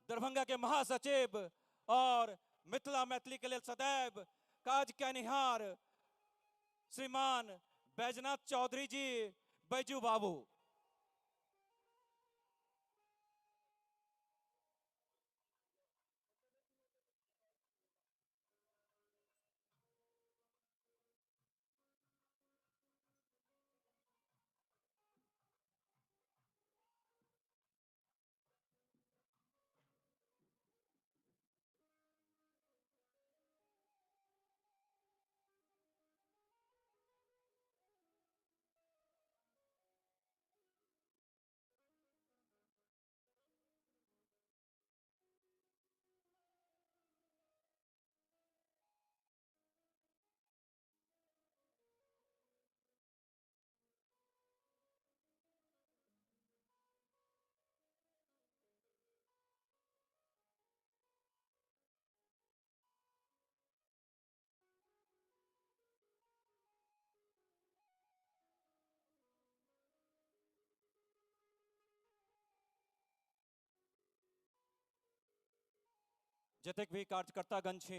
दरभंगा के महासचिव और मिथिला मैथिली के लिए सदैव काज कनिहार श्रीमान बैजनाथ चौधरी जी, बैजू बाबू। जतेक भी कार्यकर्तागण छी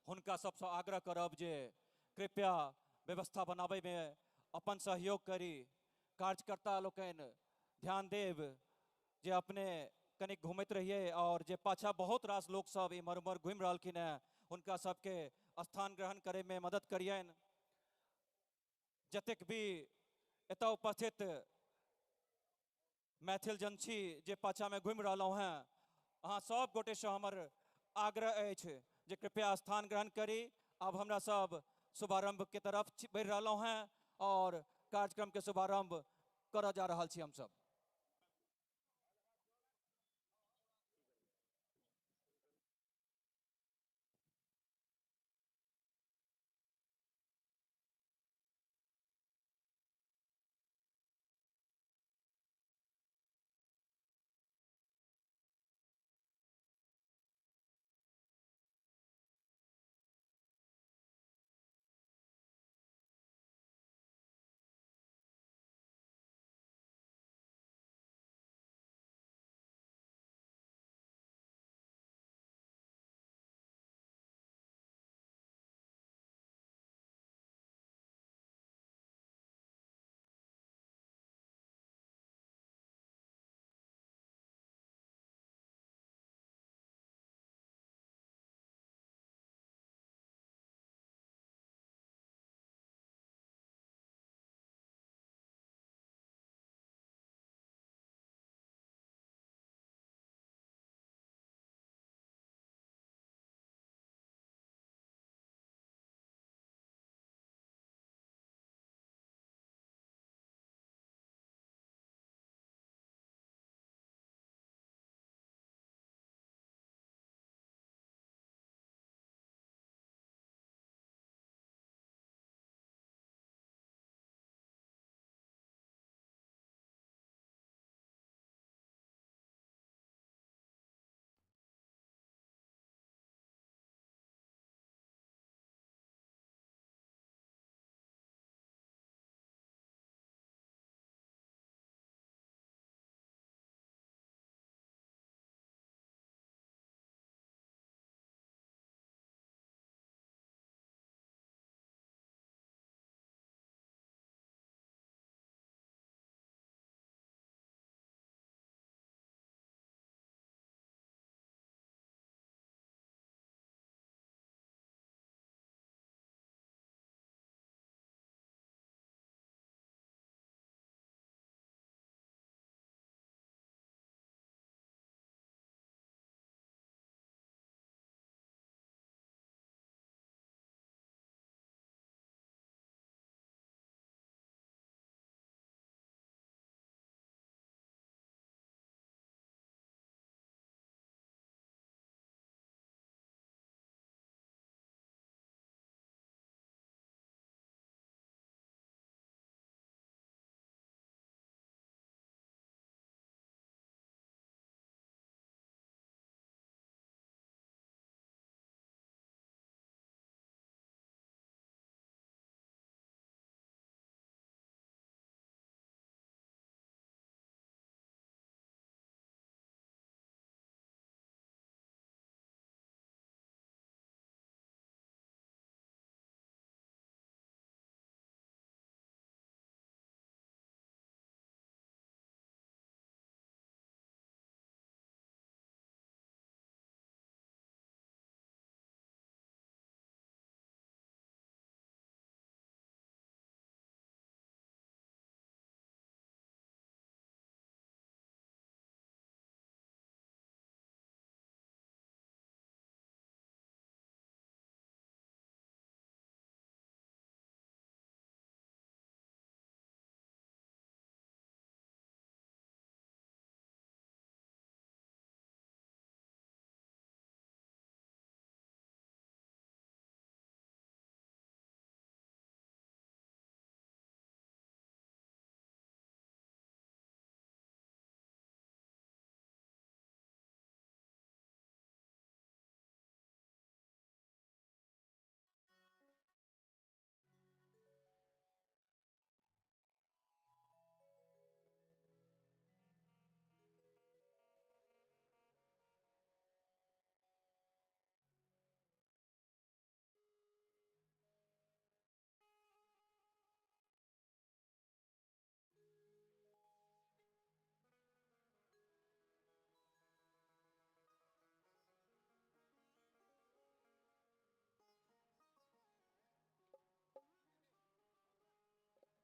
हुनका सबसे आग्रह करब जे कृपया व्यवस्था बनाबे में अपन सहयोग करी। कार्यकर्ता लोकनि ध्यान देव जे अपने कनिक घूमत रहिए और जे पाछा बहुत रास लोग सब इमर उमर घूमि रहलखिन हैं उनका सबके स्थान ग्रहण करे में मदद करियन। जतेक भी एतऽ उपस्थित मैथिल जन छी जे पाछा में घूमि रहलहुँ हैं, अहाँ सब गोटे से हमर आग्रह अछि जे कृपया स्थान ग्रहण करी। अब हमरा सब शुभारंभ के तरफ बढ़ि रहलहुँ हैं और कार्यक्रम के शुभारंभ करऽ जा रहल छी हम सब।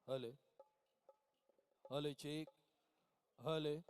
Hale, hale, check, hale.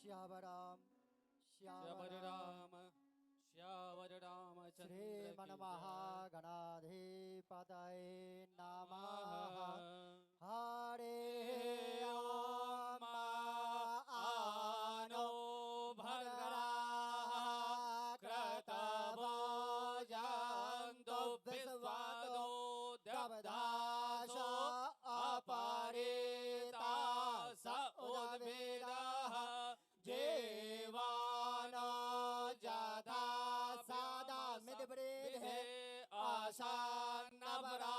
श्यावर Ram श्यावर Ramchandra श्रीमन्महागणाधिपतये नमः हरे हरे ओम आनो भद्राः क्रतवो जन्तु विश्वतो दब्धाश अपरिता स उद्भिदः जीवानो जाता सदा मिदवृद्धे आशान्नवरायो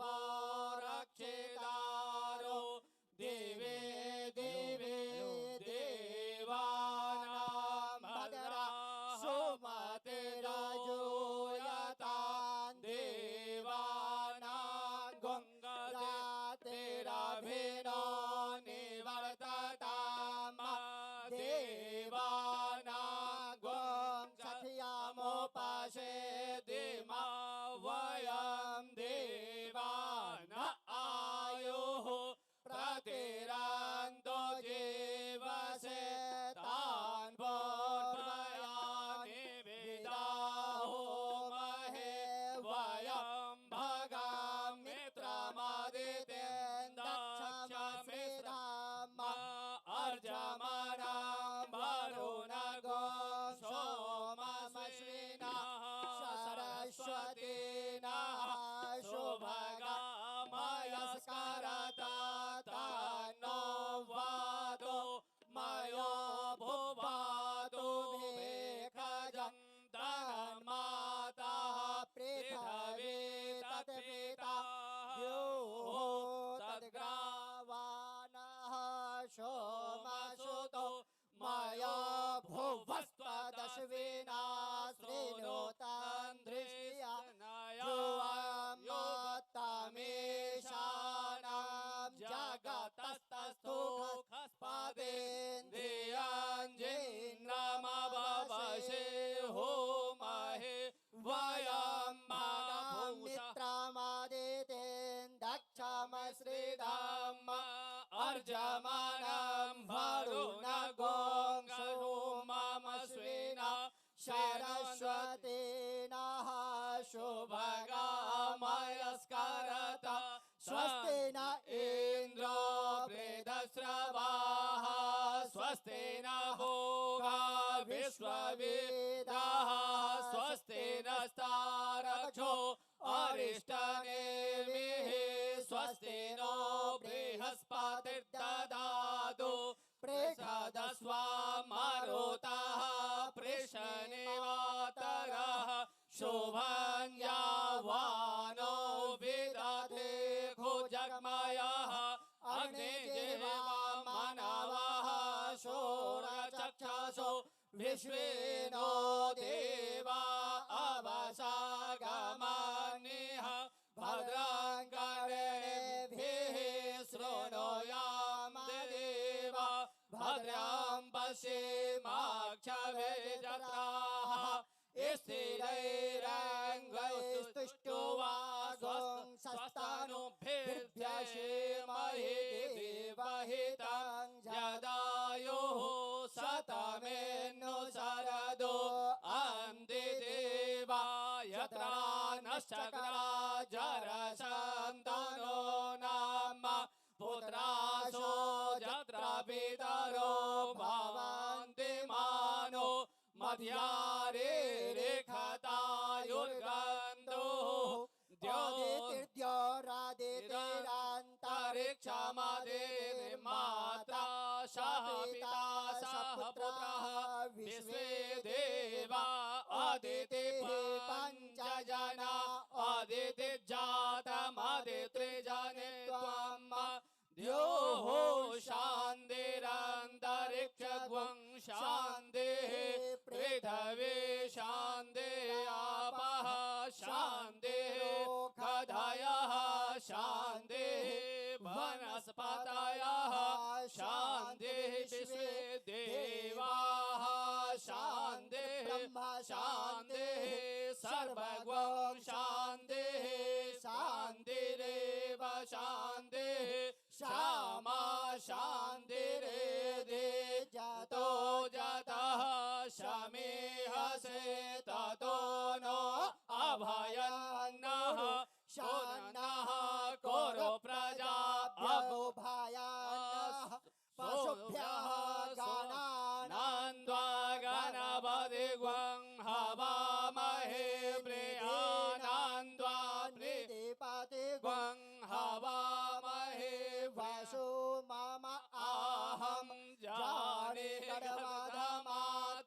वो रक्षितारो दिवे दिवे देवानां भद्रा सुमतिरजूयतां देवानां गङ्गातिरभिनो निवर्तताम् देवानां गं सखियामुपसेदिमा वयं देवान आयुः प्रतिरन्तो जीवसे तान् पूर्वयामि विदाहो महे वयं भगामित्रमदितेन दक्षमृधाम अर्जमानं वरुणगं सोममश्विना सरस्वतीनः शुभगामयस्करता तन्नो वातो मयो भुवातो भेखजं तन्मातः पृथ्वी तत्पिता यो तद्ग्रावाणः सोमसुतो मया भुवस्त्वदश्विना श्रीणोतं दृष्ट्या जुवामोत्तमेशानां जगतस्तस्थो खस्पदेन्द्रियाञ्जिन्नमवशे होमहे वयं भगमित्रमदितेन दक्षमश्रिधम् अर्जमानं वरुणगं सोममश्विना सरस्वतीनः शुभगामयस्करता स्वस्ति न इन्द्रो वृद्धश्रवाः स्वस्ति न भोगा विश्ववेदाः स्वस्ति नस्तारक्षो अरिष्टनेमिः स्वस्ति नो बृहस्पतिर्दधातु पृषदस्वा मरुतः पृषनिवातरः शुभं यावानो विदधे खुजगमयः अग्निजिह्वा मनवः शूरचक्षुषो विश्वेनो देवा अवसागमनिः भद्रं कर्णेभिः शृणुयाम देवा भद्रं पश्येमाक्षभिर्जत्राः स्थिरैरङ्गैस्तुष्टुवागं स्वस्तानुभिर्भ्यसेमहि देवहितं जदायुः शतमेनो शरदो अन्ते देवा यत्रा नश्चक्रा जरसन्तनो नाम पुत्रासो यत्र पितरो भवन्ति मानो मध्यारे रेखतायुर्गन्धो द्योरादितिरान्तरिक्षमदिर्माता सह पिता सह पुत्रः विश्वे देवा अदितिः पञ्चजना अदितिर्जातमदितिर्जने त्वम् द्योः शान्तिरन्तरिक्षं शान्तिः पृथिवी शान्तिः आपः शान्तिरोषधयः शान्तिः वनस्पतयः शान्तिः विश्वे देवाः शान्तिः ब्रह्म शान्तिः सर्वगं शान्तिः शान्तिरेव शान्तिः श्यामा शान्तिरेधि दीपाति ग्वं हवामहे वसु मम आहं जाने गर्भधामा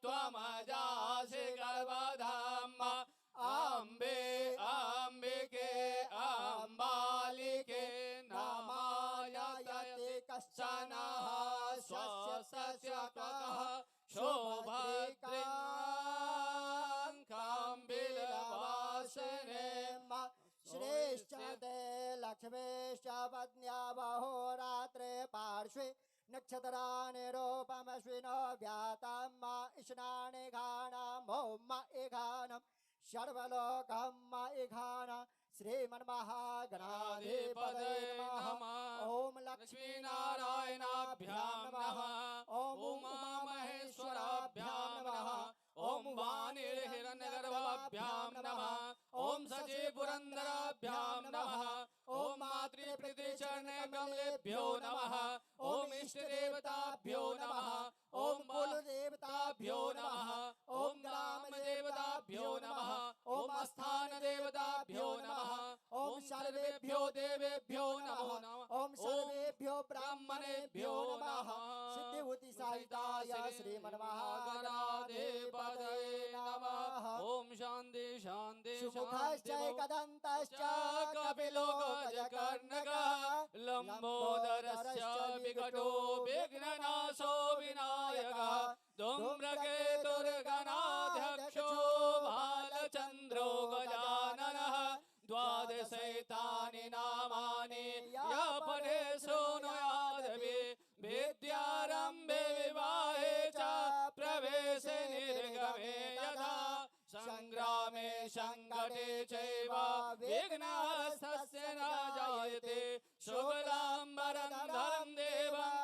त्वमजासि गर्भधामा अम्बे अम्बिके अम्बालिके नमायते कश्चन स्वस्य कः शोभद्रिकाम्बिलवासिने श्रेष्ठ ते लक्ष्मीश्च पत्न्या बहोरात्रे पार्श्वे नक्षत्राणि रूपमश्विनो व्यातं इष्णानि घाणम् ॐ इघानं सर्वलोकम् इघान श्रीमन्महागणाधिपतये नमः ॐ लक्ष्मीनारायणाभ्यां नमः ॐ उमामहेश्वराभ्यां नमः ॐ वाणीर्हिरण्यगर्भाभ्यां नमः ॐ सचिपुरन्दराभ्यां नमः ॐ मातृप्रीतिचरणे कमलेभ्यो नमः ॐ इष्टदेवताभ्यो नमः ॐ कुलदेवताभ्यो नमः ॐ ग्रामदेवताभ्यो नमः ॐ स्थानदेवताभ्यो नमः ॐ सर्वेभ्यो देवेभ्यो नमो नमः ॐ सर्वेभ्यो ब्राह्मणेभ्यो नमः सिद्धिभूति सहिताय श्रीमन्महागणाधिपतये नमः ॐ शान्ति शान्ति सुमुखश्चैकदन्तश्च कपिलो गजकर्णकः लम्बोदरश्च विकटो विघ्ननाशो विनायकः धूम्रकेतुर्गणाध्यक्षो बालचन्द्रो गजाननः द्वादशैतानि नामानि यः पठे शृणुयादपि विद्यारम्भे विवाहे च प्रवेशे निर्गमे यथा संग्रामे संकटे चैव विघ्नस्तस्य न जायते शुक्लाम्बरधरं देवं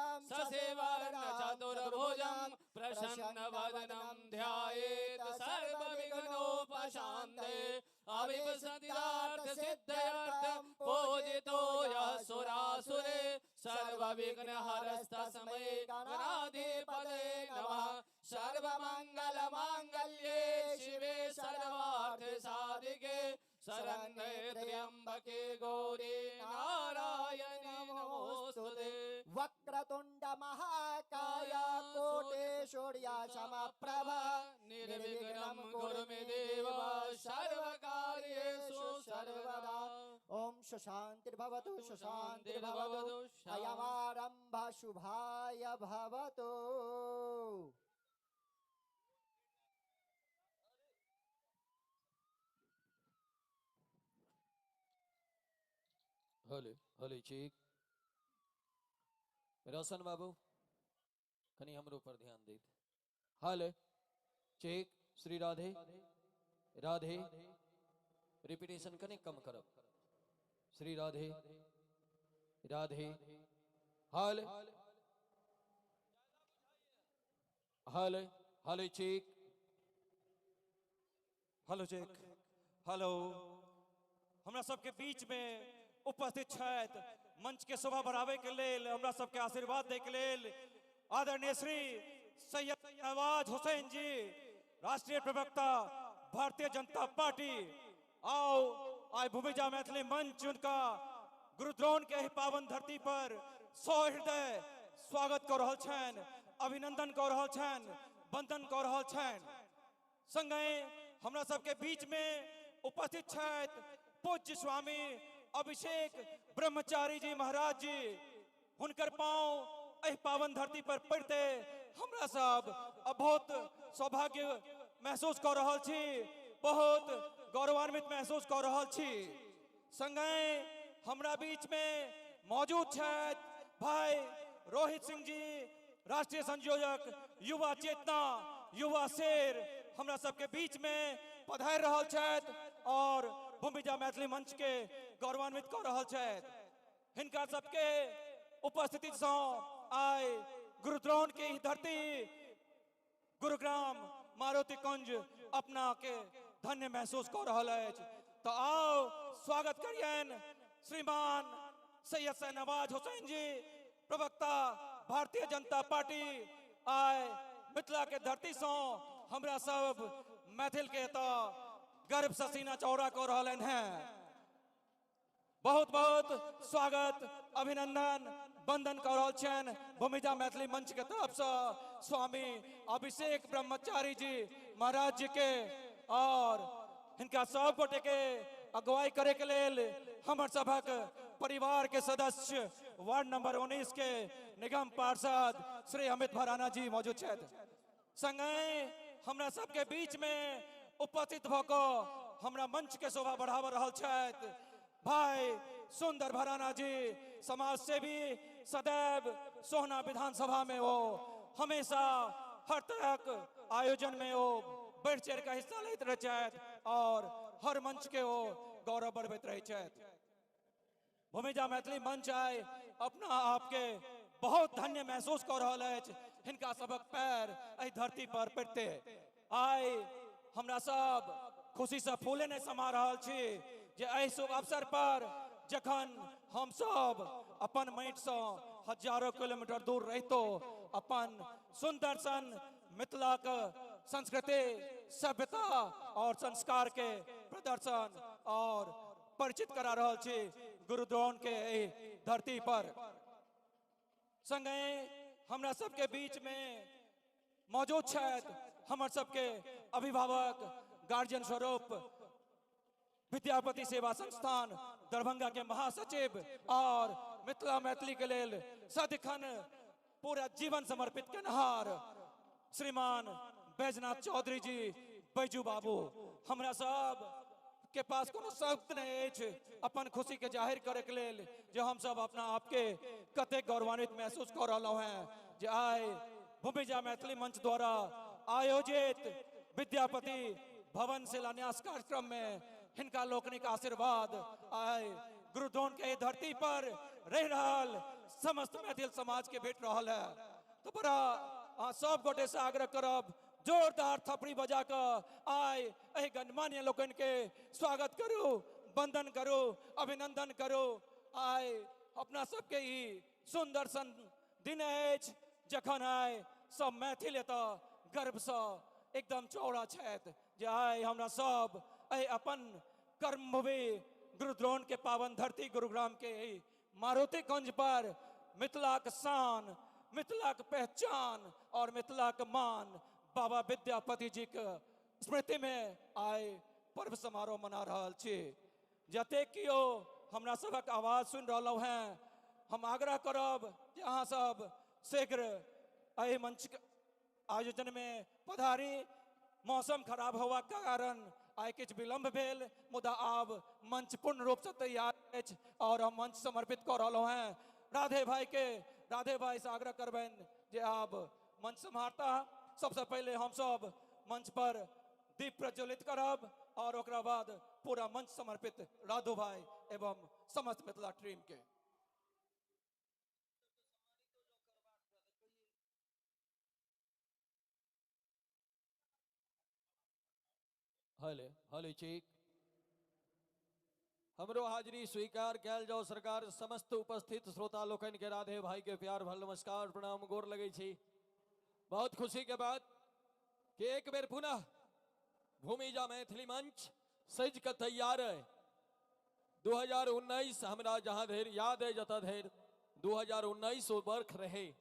ससेवर्णचतुर्भुजं प्रसन्नवदनं ध्यायेत् सर्वविघ्नोपशान्ते अविपसतिदार्थसिद्धयर्थं पूजितो यः सुरासुरे सर्वविघ्नहरस्तस्मै गणाधिपतये नमः सर्वमङ्गलमाङ्गल्ये शिवे सर्वार्थसाधिके शरण्ये त्र्यम्बके गौरी नारायणी नमोस्तुते वक्रतुण्ड महाकाय कोटि सूर्य समप्रभ निर्विघ्नं कुरु मे देव सर्वकार्येषु सर्वदा ओम सुशान्तिर्भवतु सुशान्तिर्भवतु अयमारम्भ शुभाय भवतु। हले हले चीक रोशन बाबू कनी हमरो पर ध्यान दे। हले चेक श्री राधे राधे रिपीटेशन कने कम करब श्री राधे राधे हल हल हले चेक हेलो चेक हेलो हमरा सबके बीच में उपस्थित छथि मंच के शोभा बढ़ावे के लेल हमरा सबके आशीर्वाद दे के लेल आदरणीय श्री सैयद नवाज हुसैन जी राष्ट्रीय प्रवक्ता भारतीय जनता पार्टी आओ आज भूमिजा मैथिली मंच उनका गुरुद्रोण के ही पावन धरती पर सहृदय स्वागत कर रहल छन अभिनंदन कर रहल छन वंदन कर रहल छन। संगे हमरा सबके बीच में उपस्थित छथि पूज्य स्वामी अभिषेक ब्रह्मचारी जी महाराज जी हुनकर पांव एह पावन धरती पर पड़ते हमरा सब बहुत सौभाग्य महसूस कर रहल छी बहुत गौरवान्वित महसूस कर रहल छी। संगे हमरा बीच में मौजूद छथि भाई रोहित सिंह जी राष्ट्रीय संयोजक युवा चेतना युवा शेर हमरा सबके बीच में पधार रहल छथि और भूमिजा मैथिली मंच के गौरवान्वित कर रहल छथि। हिनका सबके उपस्थिति सँ आइ गुरुद्रोण के ही धरती गुरुग्राम मारुति कुंज अपना के धन्य महसूस कर रहल अछि। तो आओ स्वागत करियन श्रीमान सैयद नवाज हुसैन जी प्रवक्ता भारतीय जनता पार्टी आइ मिथिला के धरती सँ हमरा सब मैथिल के तो गर्व से सीना चौड़ा कर रहलन हैं। बहुत बहुत स्वागत अभिनंदन बंदन करल छन भूमिजा मैथिली मंच के तरफ से स्वामी अभिषेक ब्रह्मचारी जी महाराज जी के और इनका सब गोटे के अगुवाई करे के लेल हमर सभक परिवार के सदस्य वार्ड नंबर 19 के निगम पार्षद श्री अमित भराना जी मौजूद छथि। संगे हमरा सबके बीच में उपस्थित भको हमरा मंच के शोभा बढ़ावा रहल छथि भाई सुंदर भराना जी, समाज सेवी, सदैव सोहना विधानसभा में वो हमेशा हर तरह के आयोजन में वो बढ़ चढ़ का हिस्सा लेते रहे छथि और हर मंच के वो गौरव बढ़बैत रहे छथि। भूमिजा मैथिली मंच आए अपना आपके बहुत धन्य महसूस कर रहा है। हिनका सबक पैर एहि धरती पर पड़ते आए हमरा सब खुशी से फूले नहीं समा रहल छी जे एहि शुभ अवसर पर जखन हम सब अपन माटि से हजारों किलोमीटर दूर रहितो अपन सुंदर सन मिथिला के संस्कृति, सभ्यता और संस्कार के प्रदर्शन और परिचित करा रहल छी गुरुद्रोण के एहि धरती पर। संगे हमरा सबके बीच में मौजूद छथि हमर सबके अभिभावक, गार्जियन स्वरूप विद्यापति सेवा संस्थान दरभंगा के महासचिव और मिथिला मैथिली के लेल सदिखन पूरा जीवन समर्पित करनहार श्रीमान बैजनाथ चौधरी जी बैजू बाबू। हमरा सब के पास कोनो शब्द नहीं अछि अपन खुशी के जाहिर करे के लेल जो हम सब अपना आपके कते गौरवान्वित महसूस कर रहलहुं हैं जे आइ भूमिजा मैथिली मंच द्वारा आयोजित विद्यापति भवन शिलान्यास कार्यक्रम में हिनका लोकनिक आशीर्वाद आए गुरुद्रोण के धरती पर रह रहल समस्त मैथिल समाज के भेट रहल है। तो बड़ा सब गोटे से आग्रह करब जोरदार थपड़ी बजा कर आए एहि गणमान्य लोकन के स्वागत करू, वंदन करू, अभिनंदन करू। आए अपना सबके ही सुंदर सन दिन अछि जखन आए सब मैथिल एतऽ गर्व से एकदम चौड़ा छथि जे आए हमरा सब एहि अपन कर्मभूमि गुरुद्रोण के पावन धरती गुरुग्राम के मारुतिगंज पर मिथिला के शान, मिथिला के पहचान और मिथिला के मान बाबा विद्यापति जी के स्मृति में आए पर्व समारोह मना रहल छी। जते कियो हमरा सबक आवाज सुन रहलहुं हैं हम आग्रह करब कि अहाँ सब शीघ्र एहि मंच के आयोजन में पधारी। मौसम खराब होवा के कारण आइ किछ विलंब भेल मुदा आब मंच पूर्ण रूप से तैयार अछि और हम मंच समर्पित कर रहलहुं हैं राधे भाई से आग्रह करबनि जे आब मंच सम्हारता। सबसे पहले हम सब मंच पर दीप प्रज्वलित करब और ओकरा बाद पूरा मंच समर्पित राधो भाई एवं समस्त मिथिला टीम के। हले हले चेक हमरो हाजिरी स्वीकार कैल जाओ सरकार। समस्त उपस्थित श्रोता लोकन के राधे भाई के प्यार भर नमस्कार प्रणाम गोर लगे छी। बहुत खुशी के बात कि एक बेर पुनः भूमिजा मैथिली मंच सज के तैयार है। 2019 हमरा जहां धर याद है जता धर 2019 वर्ष रहे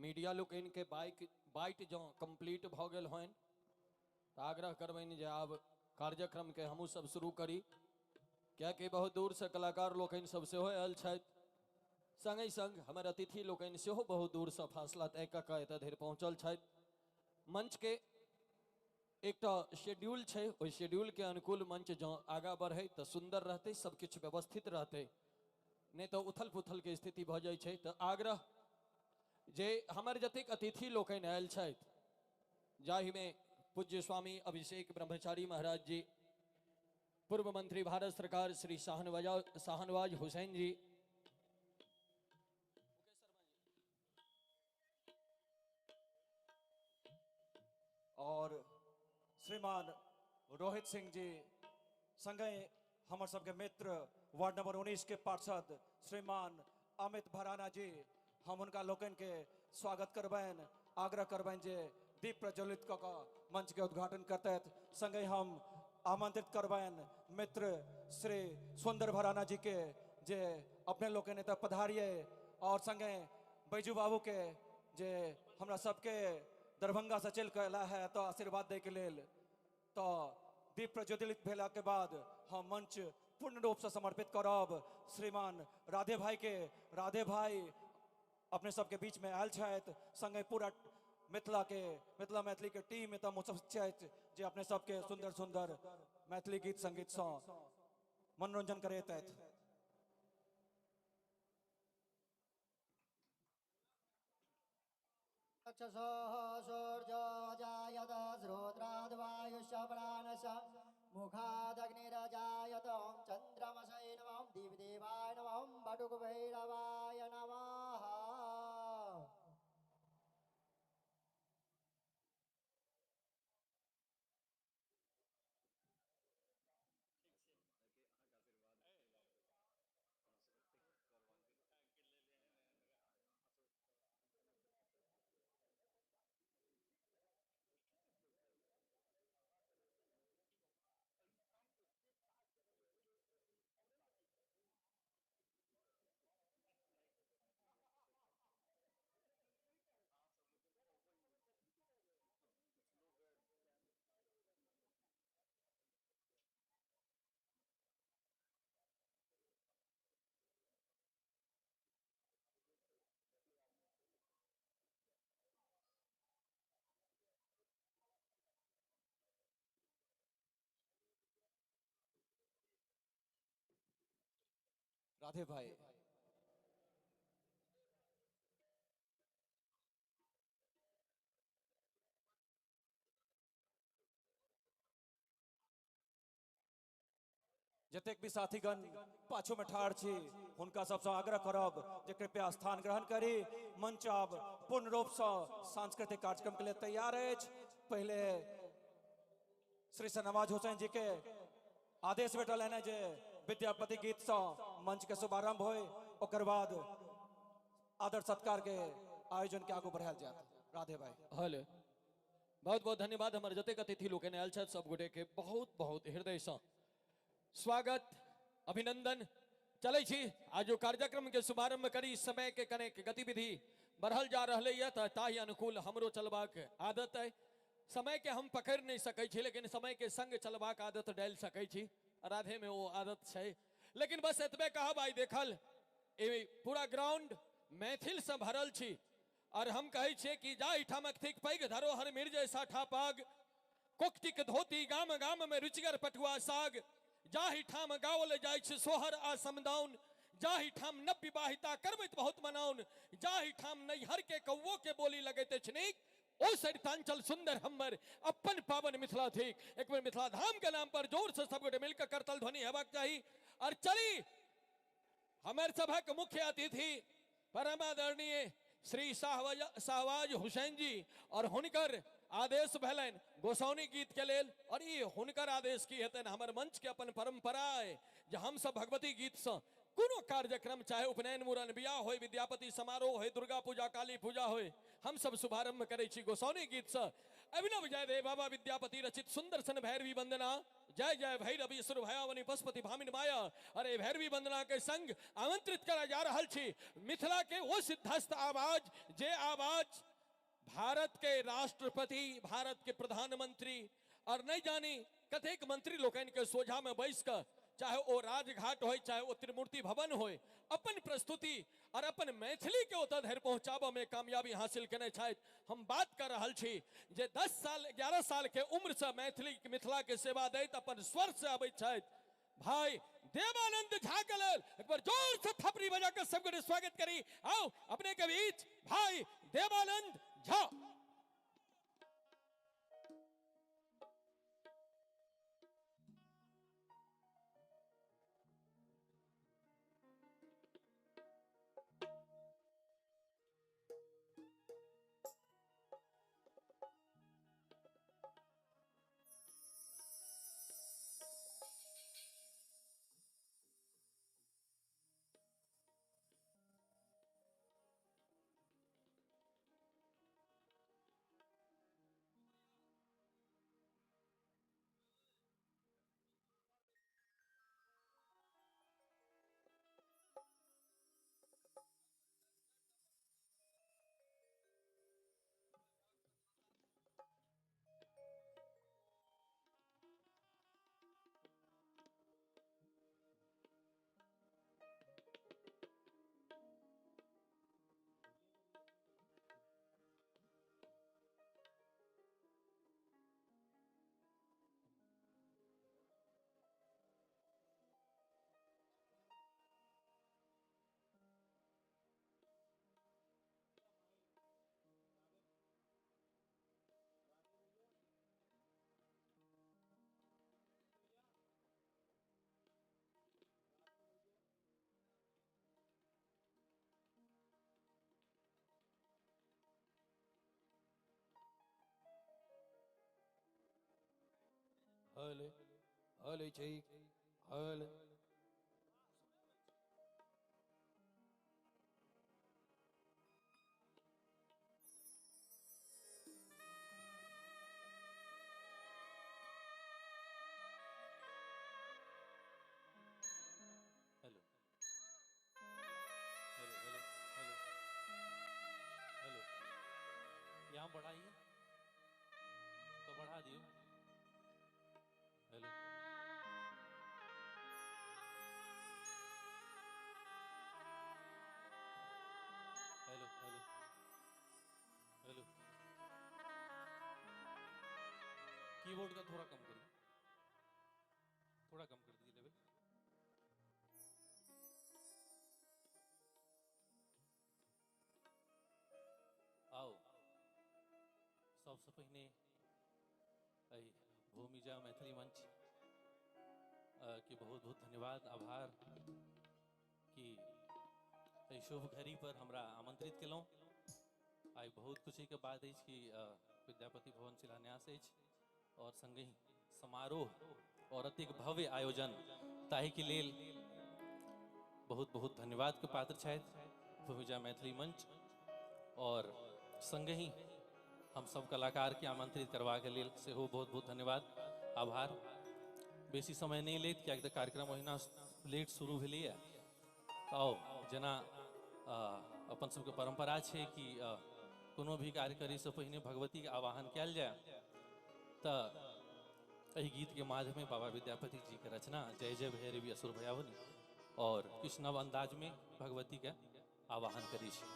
मीडिया लोग इनके बाइट जो कंप्लीट भ गेल हन तो आग्रह करबनि जे आब कार्यक्रम के हमहूँ सब शुरू करी, कियाकि बहुत दूर से कलाकार लोग सब सेहो आयल छथि, संगे संग हमर अतिथि लोग सेहो बहुत दूर से फासला तय कऽ कऽ एतऽ धरि पहुँचल छथि। मंच के एकटा शेड्यूल छै, ओहि शेड्यूल के अनुकूल मंच जो आगा बढ़े तो सुंदर रहते, सब किछु व्यवस्थित रहते, नहीं तो उथल पुथल के स्थिति भ जाय छै। तो आग्रह जे हमर जतेक अतिथि लोग आयल छथि, जाहि में पूज्य स्वामी अभिषेक ब्रह्मचारी महाराज जी, पूर्व मंत्री भारत सरकार श्री शाहनवाज हुसैन जी, और श्रीमान रोहित सिंह जी, संगे हमर सबके मित्र वार्ड नंबर 19 के पार्षद श्रीमान अमित भराना जी, हम उनका लोकन के स्वागत करबैन, आग्रह करबैन जे दीप प्रज्वलित कऽ कऽ मंच के उद्घाटन करते। संगे हम आमंत्रित करबैन मित्र श्री सुंदर भराना जी के जे अपने लोकन एतऽ पधारिए, और संगे बैजू बाबू के जे हमरा सबके दरभंगा से चल के अला है तो आशीर्वाद दे के लेल। तो दीप प्रज्वलित भेला के बाद हम मंच पूर्ण रूप से समर्पित करब श्रीमान राधे भाई के। राधे भाई अपने सबके बीच में आयल छथि, संगे पूरा मिथिला मैथिली के टीम एतऽ मौजूद छथि जे अपने सबके सुंदर सुंदर मैथिली गीत संगीत सँ मनोरंजन करैत अछि। चक्षुषः सूर्यो जायत श्रोत्राद्वायुश्च प्राणश्च मुखादग्निरजायत ॐ चन्द्रमसै नमः ॐ दिव्यदेवाय नमः ॐ बटुकभैरवाय नमः। राधे भाई, जतेक भी साथीगण पाछू में ठाड़ छी हुनका सबसे आग्रह करब जे कृपया स्थान ग्रहण करी। मंच आब पूर्ण रूप से सांस्कृतिक कार्यक्रम के लिए तैयार अछि। पहले श्री शाहनवाज हुसैन जी के आदेश भेटल है जे विद्यापति गीत से मंच के शुभारंभ होय, ओकर बाद आदर सत्कार के आयोजन के आगू बढ़ायल जाए। राधे भाई। हल बहुत बहुत धन्यवाद। हमारे जतेक अतिथि लोग आयल छथि सब गोटे के बहुत बहुत हृदय से स्वागत अभिनंदन। चलै छी आज जो कार्यक्रम के शुभारंभ करी, समय के कनेक गतिविधि बढ़ल जा रही है तो ताहि अनुकूल हमरो चलबाक आदत है। समय के हम पकड़ नहीं सकै छी, लेकिन समय के संग चलबाक आदत डाल सकै छी, राधे में वो आदत है। लेकिन बस एतबे कहब, आई देखल ए पूरा ग्राउंड मैथिल से भरल छी, और हम कहे छे कि जाहि ठामक थिक पैघ धरोहर मिर्जे साठा पाग, कोकटिक धोती गाम गाम में रुचिगर पटुआ साग, जाहि ठाम गाओल जाय छै सोहर आ समदाउन, जाहि ठाम नव विवाहिता करबैत बहुत मनाउन, जाहि ठाम नैहर के कौओ के बोली लगैत अछि नीक, ओ सरितांचल सुंदर हमर अपन पावन मिथिला थिक। एक बेर मिथिला धाम के नाम पर जोर से सब गोटे मिलकर करतल ध्वनि हेबाक चाही। और चली हमर सभक मुख्य अतिथि परमादरणीय श्री शाहनवाज हुसैन जी, और हुनकर आदेश भेलन गोसाउनी गीत के लेल, और ये हुनकर आदेश की हेतन। हमर मंच के अपन परंपरा है जे हम सब भगवती गीत से कोनो कार्यक्रम, चाहे उपनयन मूड़न बियाह हो, विद्यापति समारोह हो, दुर्गा पूजा काली पूजा हो, हम सब शुभारंभ करे छी गोसाउनी गीत से। अभिनव जयदेव बाबा विद्यापति रचित सुंदर सन भैरवी वंदना जय जय भैरवी असुर भयावनी पशुपति भामिन माया अरे भैरवी वंदना के संग आमंत्रित करा जा रहल छी मिथिला के वो सिद्धस्त आवाज जे आवाज भारत के राष्ट्रपति भारत के प्रधानमंत्री और नहीं जानी कतेक मंत्री लोकन के सोझा में बैस कर चाहे वो राजघाट हो चाहे वो त्रिमूर्ति भवन हो अपन प्रस्तुति और अपन मैथिली के ओतऽ धरि पहुंचाबऽ में कामयाबी हासिल करने छथि। हम बात कर रहल छी जे 10 साल 11 साल के उम्र से मैथिली मिथिला के सेवा दैत अपन स्वर से अबैत छथि भाई देवानंद झा के लेल एक बार जोर से थपड़ी बजा कर सबके स्वागत करी। आओ अपने के बीच भाई देवानंद झा। हले हले ठीक हले hello hello hello hello hello यहाँ बढ़ाइए तो बढ़ा दियो। Hello hello hello hello keyboard का थोड़ा कम करिए, थोड़ा कम कर दीजिए लेवल। आओ सबसे पहले भूमिजा मैथिली मंच के बहुत बहुत धन्यवाद आभार कि शुभ घड़ी पर हमरा आमंत्रित केलहुँ। आई बहुत खुशी के बात अछि कि विद्यापति भवन शिलान्यास अछि और संगे ही समारोह और अतिक भव्य आयोजन ताहि के लेल बहुत बहुत धन्यवाद के पात्र छथि भूमिजा मैथिली मंच और संगे ही हम सब कलाकार के आमंत्रित करवा के लिए से हो बहुत बहुत धन्यवाद आभार। बेसी समय नहीं लेत क्या कार्यक्रम ओहिना लेट शुरू भेलैया। आओ जेना अपन सबके परंपरा छै कि कोनो भी कार्य करै से पहिने भगवती के आवाहन कयल जाय तो एहि गीत के माध्यम में बाबा विद्यापति जी के रचना जय जय भैरवी असुर भयावनी और किछु नव अंदाज में भगवती के आवाहन करै छी।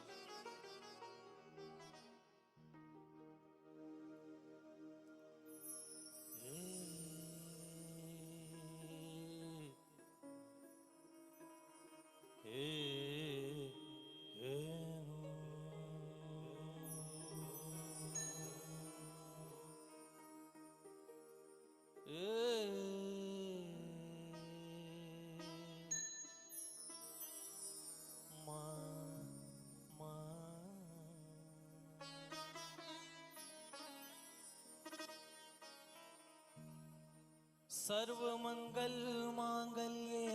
सर्वमंगल मांगल्ये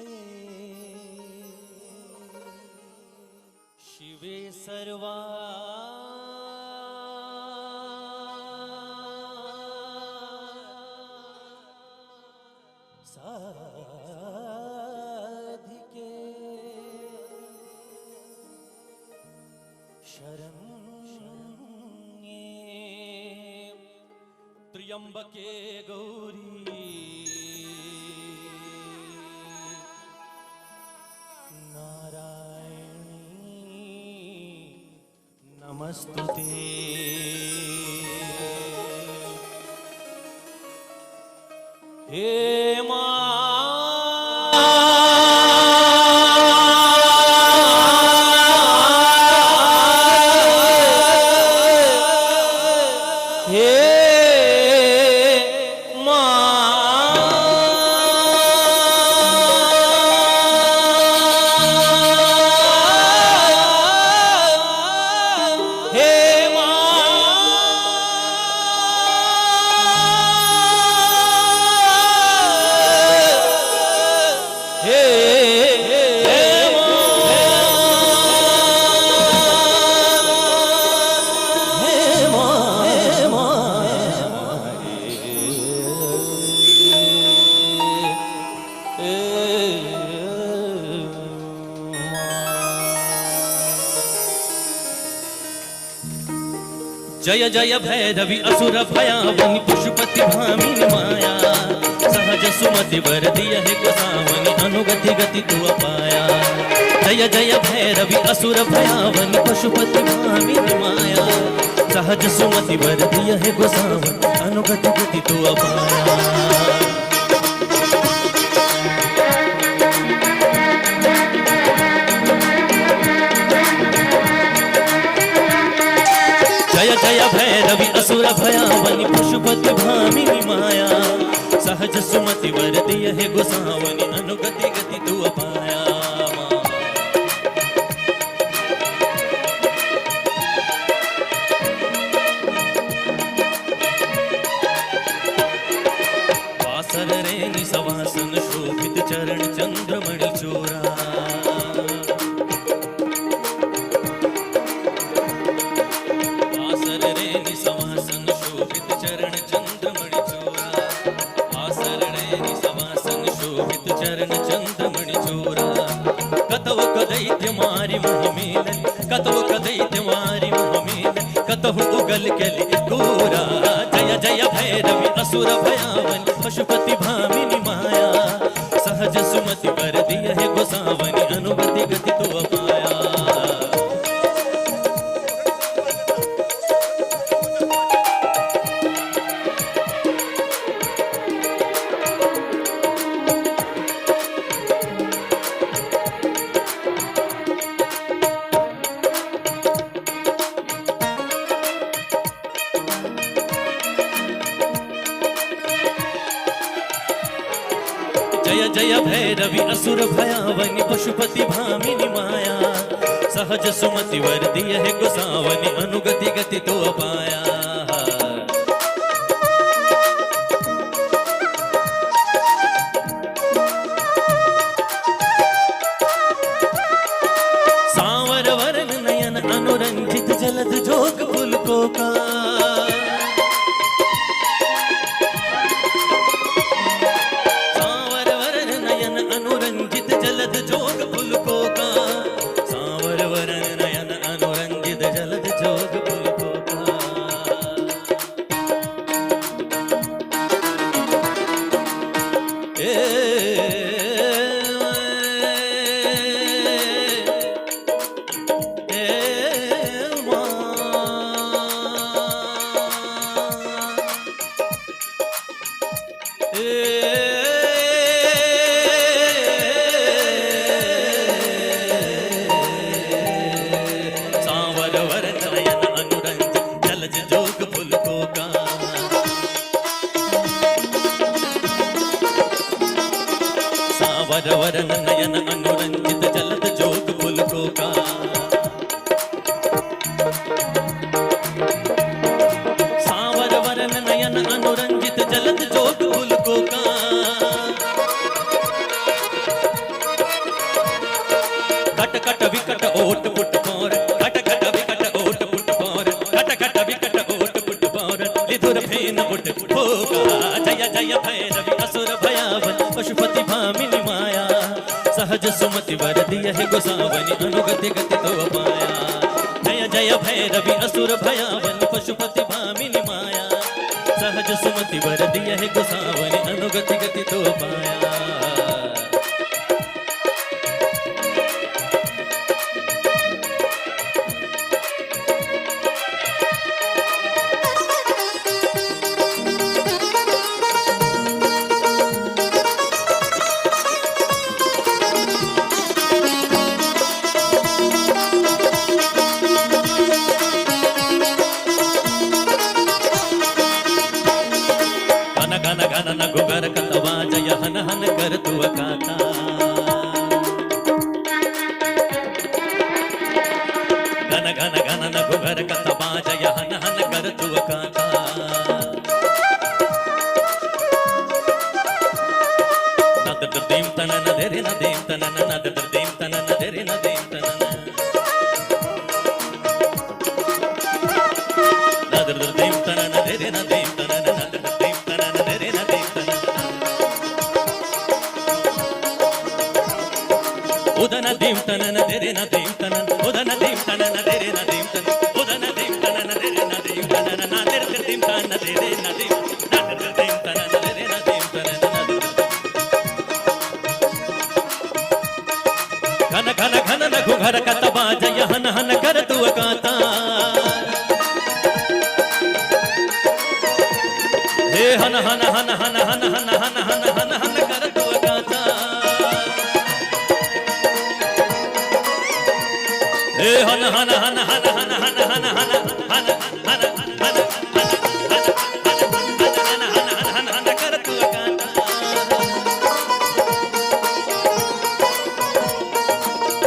शिवे सर्वा शरण्ये त्र्यंबके गौरी नारायणी नमस्तुते। हे जय जय भैरवि असुर भयावनि पशुपति भामिनी माया सहज सुमति वर दिय है गोसावनि अनुगति गति तू अपाया। जय जय भैरवि असुर भयावनि पशुपति भामिनी माया सहज सुमति वर दिय है गोसावनि अनुगति गति तू अपाया। जय जय भैरवि असुर भयावनि पशुपति भामिनी माया सहज सुमति वर दिय है गोसावनि अनुगति गति तू अपाया। वासर रेनि सवासन शोभित चरण चंद्रमणि चोरा कतहु कदैत्य मारि मोहमेल कतहु उगल केलि गोरा। जय जय भैरवि असुर भयावनि पशुपति भामिनी माया सहज सुमति वर दिय है गोसावनि अनुगति गति तू अपाया। जय जय भैरवि असुर भयावनि पशुपति भामिनी माया सहज सुमति वर दिय है गोसावनि अनुगति गति तो अपाया। सांवर वरन नयन अनुरंजित जलद जोग पुलकों का अनुरंजित जलद जोग पुलकों का सांवर वरन नयन अनुरंजित जलद जोग पुलकों का। वरन नयन अनुरंजित जलद जोग पुलकों का सांवर वरन नयन अनुरंजित जलद जोग पुलकों का। कट कट विकट ओट पुट पौर कट कट विकट ओट पुट पौर कट कट विकट ओट पुट पौर लिधुर फेन उठ होगा। जय जय भैरवि असुर भयावनि पशुपति भामिनी माया सहज सुमति वर दिय है गोसावनि अनुगति गति तो अपाया। जय जय भैरवी असुर भयावनि पशुपति भामिनी माया सहज सुमति वर दिया है गोसावनि अनुगति गति तो पाया गन गुगर कतवा जय हन हन कर तु अकाता गन गन गन न गुगर कतवा जय हन हन कर तु अकाता नद दीम तन न देरे न दीम तन न नद दीम तन न देरे न दीम तन नद दीम तन न देरे न दीम तन नद दीम तन न देरे न उदन दीम तन न देरे न दीम तन उदन दीम तन न देरे न दीम तन उदन दीम तन न देरे न दीम तन न देरे दीम तन न देरे न दीम न दीम तन न देरे न दीम तन घन घन घन न घुघर कतबा जय हन हन कर तु अकाता हे हन हन हन हन हन हन हन हन हन हन कर तु अकाता हे हन हन हन हन हन हन हन हन हन हन हन हन हन कर तु अकाता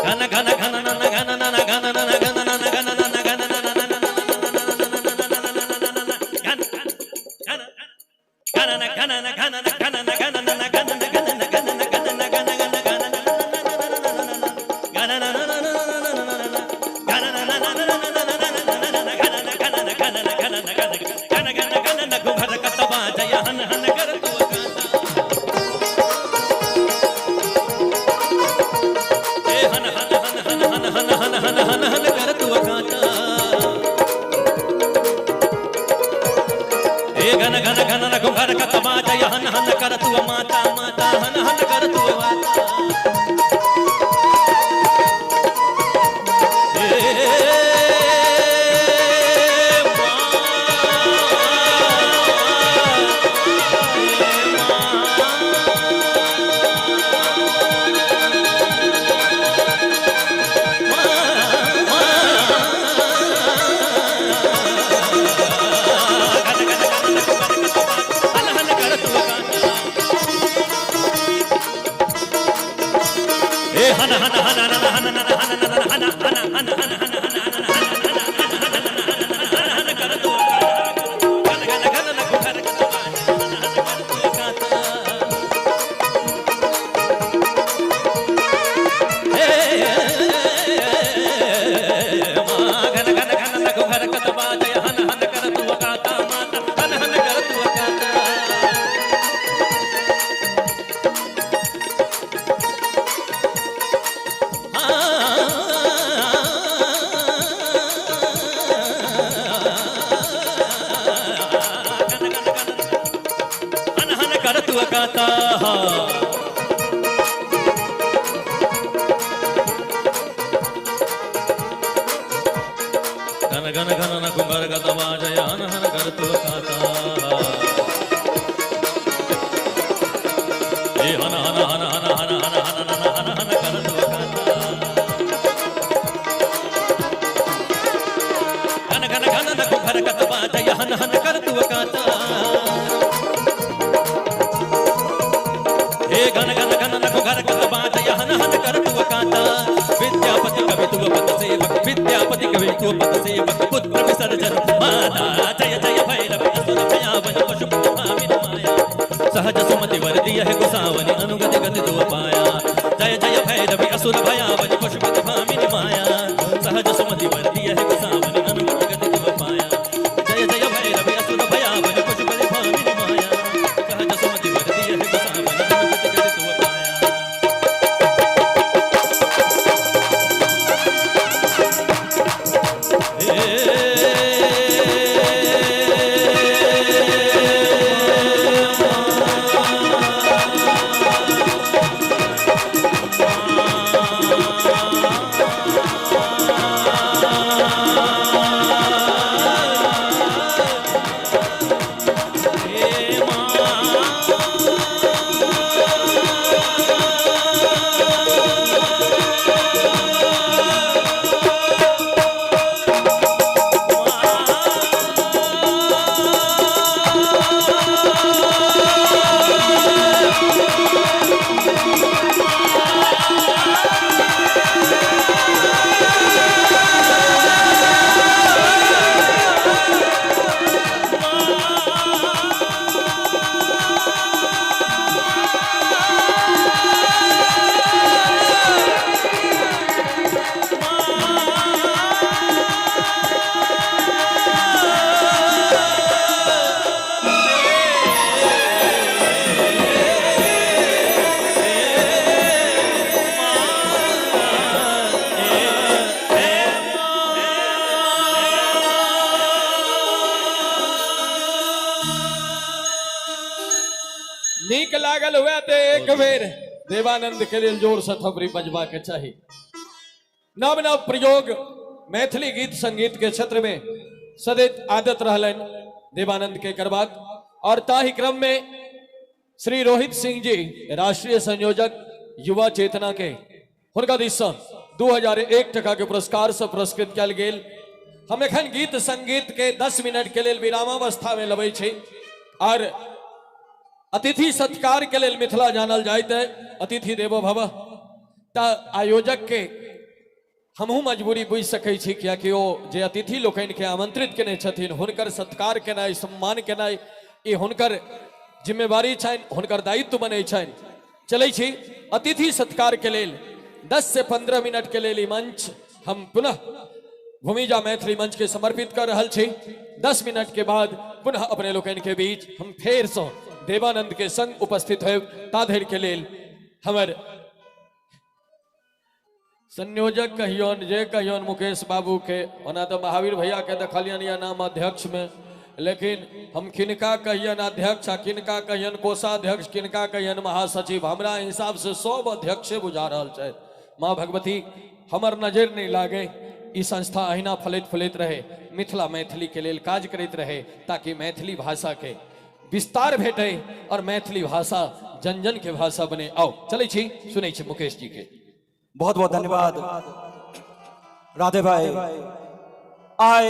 घन घन घन नन घन नन घन नन घन नन घन नन घन घन घन घन न घुघर कतबा जय हन हन कर तु माता माता हन हन कर तु हन हन हन हन हन हन हन हन हन हन घन घन न कुंभर कतवा जय हन हन कर तु अकाता हे हन हन हन हन हन हन हन हन हन कर तु अकाता घन घन घन न कुंभर कतवा जय हन हन कर तु अकाता हे घन घन घन न कुंभर कतवा जय हन हन कर तु अकाता विद्यापति कवि तु पद सेवक विद्यापति कवि तु पद सेवक पुत्र विसर्जन माता जय जय भैरव असुर भयावन पशुपति भामिनी माया सहज सुमति वर दिया है गोसावनि अनुगति गति तो पाया जय जय भैरवी असुर भयावन पशुपति भामिनी माया सहज सुमति वर दिया है गोसावनि अनुगति गति तो पाया जय जय भैरवी असुर भयावन पशुपति भामिनी माया सहज सुमति वर दिया है गोसावनि अनुगति गति तो पाया एक बेर देवानंद के लिए जोर से थपरी बजवा के चाहिए। नव नव प्रयोग मैथिली गीत संगीत के क्षेत्र में सदैव आदत रहलन देवानंद के करबाक। और ताही क्रम में श्री रोहित सिंह जी राष्ट्रीय संयोजक युवा चेतना के हुनका दिस 2001 टका के पुरस्कार से पुरस्कृत कल गेल। हम एखन गीत संगीत के 10 मिनट के लिए विरामावस्था में लबै छी और अतिथि सत्कार के लिए मिथिला जानल जाइत है अतिथि देवो भव। ता आयोजक के हमहू मजबूरी बुझ सकै छी कियाकि ओ जे अतिथि लोकनि के आमंत्रित केने छथिन हुनकर सत्कार केनाइ सम्मान केनाइ ई हुनकर जिम्मेवारी छनि, हुनकर दायित्व बनै छनि। चलै छी अतिथि सत्कार के लेल 10 से 15 मिनट के लिए मंच हम पुनः भूमिजा मैथिली मंच के समर्पित कर रहल छी। 10 मिनट के बाद पुनः अपने लोकनि के बीच हम फेर से देवानंद के संग उपस्थित होब। ता धरि के लेल हमर संयोजक कहियन जे कहियन मुकेश बाबू के, ओना तो महावीर भैया के देखलियन या नाम अध्यक्ष में, लेकिन हम किनका कहियन अध्यक्ष आ किनका कहियन कोषाध्यक्ष किनका कहियन महासचिव, हमरा हिसाब से सब अध्यक्ष बुझा रहल छै। माँ भगवती हमर नजर नहीं लागे, ई संस्था अहिना फलित फुलित रहे, मिथिला मैथिली के लेल काज करैत रहे ताकि मैथिली भाषा के विस्तार भेटे और मैथिली भाषा जन जन के भाषा बने। आओ चले छी सुनै छी मुकेश जी के। बहुत बहुत धन्यवाद राधे भाई। आय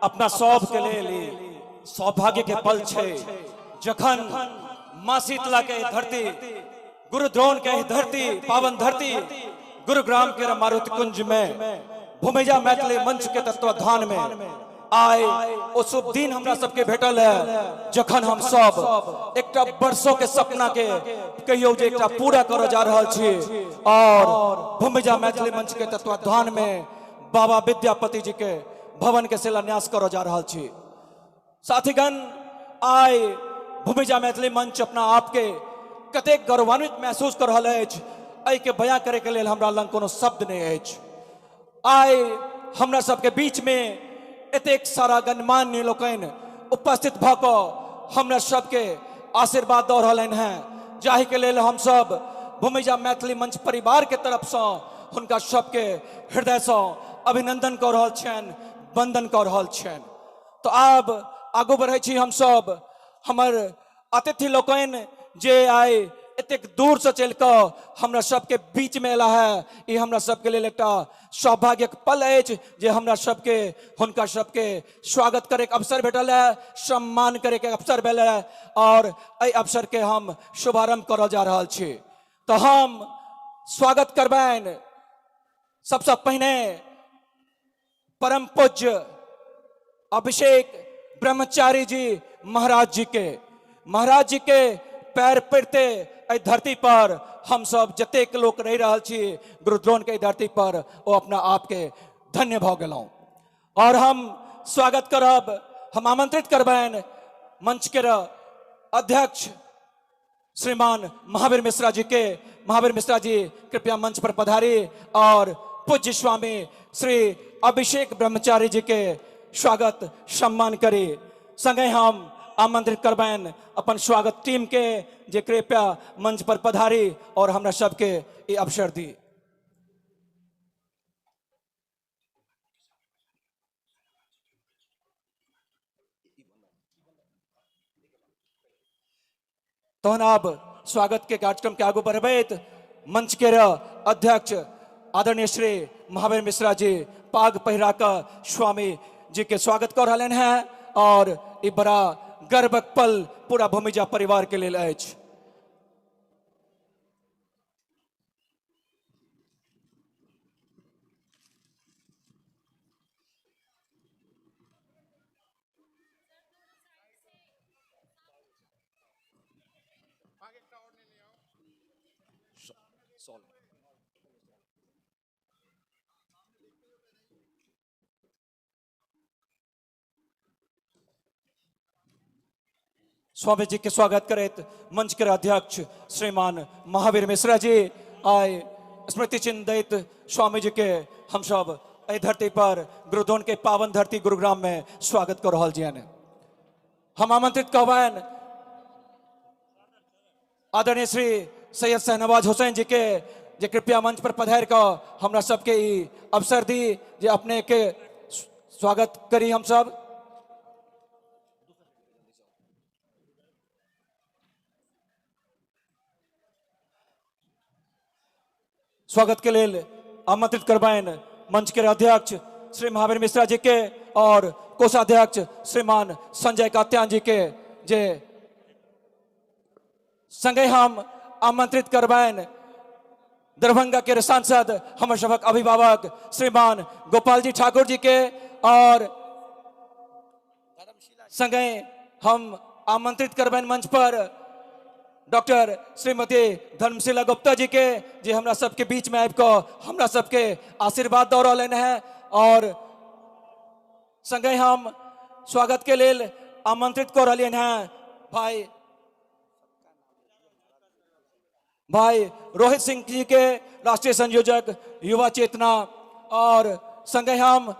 अपना सब के लेल सौभाग्य के पल छे जखन माँ शीतला के धरती, गुरु द्रोण के धरती, पावन धरती गुरुग्राम के मारुति कुंज में भूमिजा मैथिली मंच के तत्वाधान में आय ओ शुभ दिन हमरा सबके भेटल है जखन हम सब एकटा वर्षों के सपना के कहियो जे एकटा पूरा करऽ जा रहल छी और भूमिजा मैथिली मंच के तत्वाधान में बाबा विद्यापति जी के भवन के शिलान्यास करऽ जा रहल छी। साथीगण आय भूमिजा मैथिली मंच अपना आप के कतेक गौरवान्वित महसूस कर रहल अछि, एहि के बयां करे के लेल हमरा लग कोनो शब्द नहीं अछि। आय हमरा सबके बीच में एतेक सारा गणमान्य लोकनि उपस्थित भ कऽ हमरा सबके आशीर्वाद दऽ रहलनि हैं, जाहि के लेल हम सब भूमिजा मैथिली मंच परिवार के तरफ से हुनका सबके हृदय से अभिनंदन कऽ रहल छियनि, वंदन कऽ रहल छियनि। तो आब आगू बढ़ै छी हम सब। हमर अतिथि लोकनि जे आइ एतेक दूर से चल कऽ हमरा सबके बीच में एला है, ई हमरा सबके लेल एकटा सौभाग्यक पल अछि जे हमरा सबके हुनका सबके स्वागत करे के अवसर भेटल है, सम्मान करे के अवसर भेल है और एहि अवसर के हम शुभारंभ करऽ जा रहल छी। तो हम स्वागत करबैन सबसे पहिने परम पूज्य अभिषेक ब्रह्मचारी जी महाराज जी के पैर पड़ते एहि धरती पर हम सब जतेक लोक रहि रहल छी गुरुद्रोण के धरती पर ओ अपना आप के धन्य भ गेलौं। और हम स्वागत करब, हम आमंत्रित करबैन मंच के अध्यक्ष श्रीमान महावीर मिश्रा जी के। महावीर मिश्रा जी कृपया मंच पर पधारी और पूज्य स्वामी श्री अभिषेक ब्रह्मचारी जी के स्वागत सम्मान करी। संगे हम आमंत्रित करबैन अपन स्वागत टीम के जे कृपया मंच पर पधारी और हमरा सबके ये अवसर दी। तो अब स्वागत के कार्यक्रम के आगू बढ़बैत मंच के अध्यक्ष आदरणीय श्री महावीर मिश्रा जी पाग पहिरा कर स्वामी जी के स्वागत कर रहे हैं और ये बड़ा गर्वक पल पूरा भूमिजा परिवार के लिए अछि। स्वामी जी के स्वागत करेत मंच के अध्यक्ष श्रीमान महावीर मिश्रा जी आय स्मृति चिन्ह दैत स्वामी जी के हम सब एहि धरती पर गुरुद्रोण के पावन धरती गुरुग्राम में स्वागत कर रहल छियनि। हम आमंत्रित कहबैन आदरणीय श्री सैयद शहनवाज हुसैन जी के जे कृपया मंच पर पधार का हमरा सबके ई अवसर दी जे अपने के स्वागत करी हम सब। स्वागत के लिए आमंत्रित करवाएं मंच के अध्यक्ष श्री महावीर मिश्रा जी के और कोषाध्यक्ष श्रीमान संजय कात्यान जी के जे संगे हम आमंत्रित करवाएं दरभंगा के सांसद हमर सभक अभिभावक श्रीमान गोपाल जी ठाकुर जी के और संगे हम आमंत्रित करवाएं मंच पर डॉक्टर श्रीमती धर्मशिला गुप्ता जी के जे हमरा सबके बीच में आबि कऽ हमरा सबके आशीर्वाद दऽ रहल हैं और संगे हम स्वागत के लेल आमंत्रित कर रहे हैं भाई रोहित सिंह जी के राष्ट्रीय संयोजक युवा चेतना और संगे हम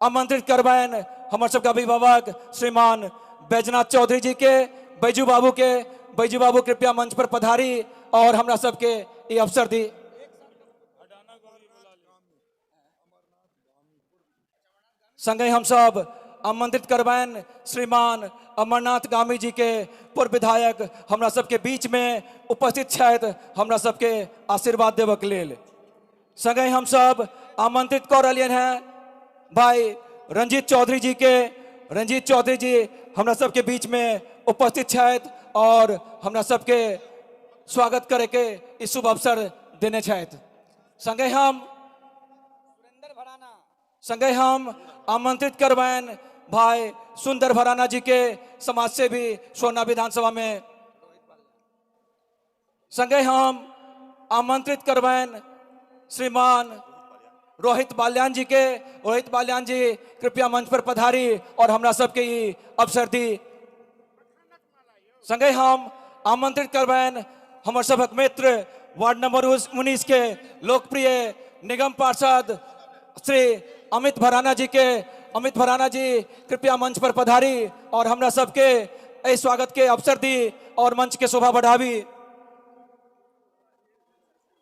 आमंत्रित करवाएं हमर सबके अभिभावक श्रीमान बैजनाथ चौधरी जी के बैजू बाबू कृपया मंच पर पधारी और हमरा सबके ये अवसर दी। संगे हम सब आमंत्रित करवाएं श्रीमान अमरनाथ गामी जी के पूर्व विधायक हमरा सबके बीच में उपस्थित छथि हमरा सबके आशीर्वाद देव के लेल। संगे हम सब आमंत्रित कर रहे हैं भाई रंजीत चौधरी जी के। रंजीत चौधरी जी हमरा सबके बीच में उपस्थित छथि और हमरा सबके स्वागत करे के इस शुभ अवसर देने छथि। संगे हम आमंत्रित करवाएं भाई सुंदर भराना जी के समाज सेवी सोना विधानसभा में। संगे हम आमंत्रित करवाएं श्रीमान रोहित बाल्यान जी के। रोहित बाल्यान जी कृपया मंच पर पधारी और हमरा सबके ये अवसर दी। संगे हम आमंत्रित करवाएं हमर सबक मित्र वार्ड नंबर 19 के लोकप्रिय निगम पार्षद श्री अमित भराना जी के। अमित भराना जी कृपया मंच पर पधारी और हमरा सबके ए स्वागत के अवसर दी और मंच के शोभा बढ़ावी।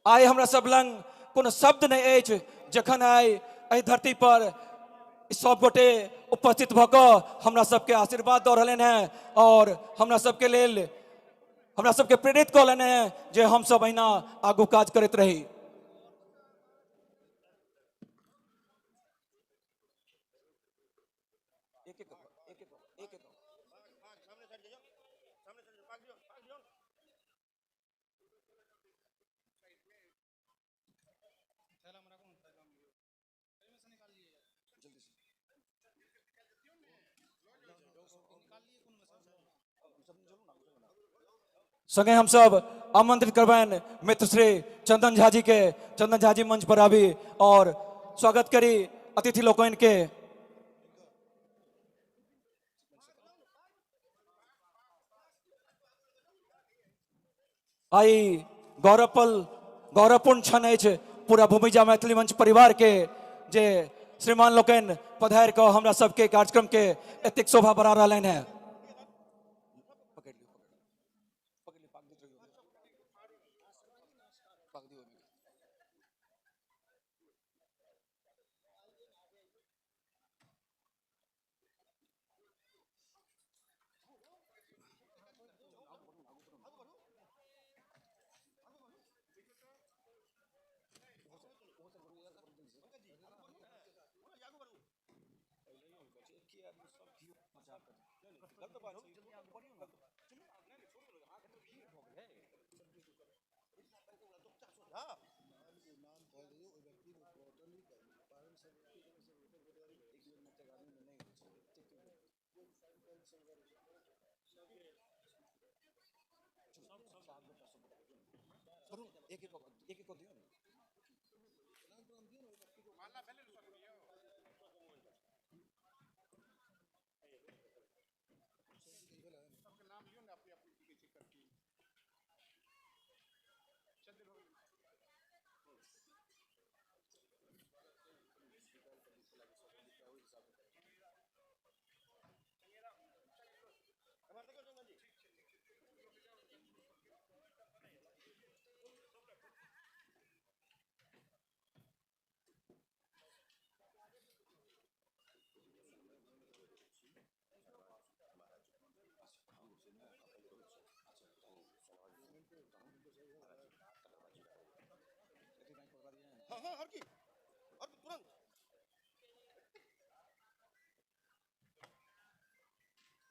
आइ हमरा सब लंग कोनो शब्द नहीं अछि जखन आइ एहि धरती पर सब गोटे उपस्थित भऽ कऽ हमरा सबके आशीर्वाद दऽ रहल हैं और हमरा सबके लेल हमरा सबके प्रेरित कऽ लेने हैं जे हम सब अहिना आगू काज करैत रही। संगे हम सब आमंत्रित करवाएं मित्र श्री चंदन झा जी के। चंदन झा जी मंच पर आवी और स्वागत करी अतिथि लोकन के। आई गौरवपूर्ण क्षण अछि पूरा भूमिजा मैथिली मंच परिवार के जे श्रीमान लोकन पधार कऽ हमरा सबके कार्यक्रम के एतेक शोभा बढ़ा रहल हैं।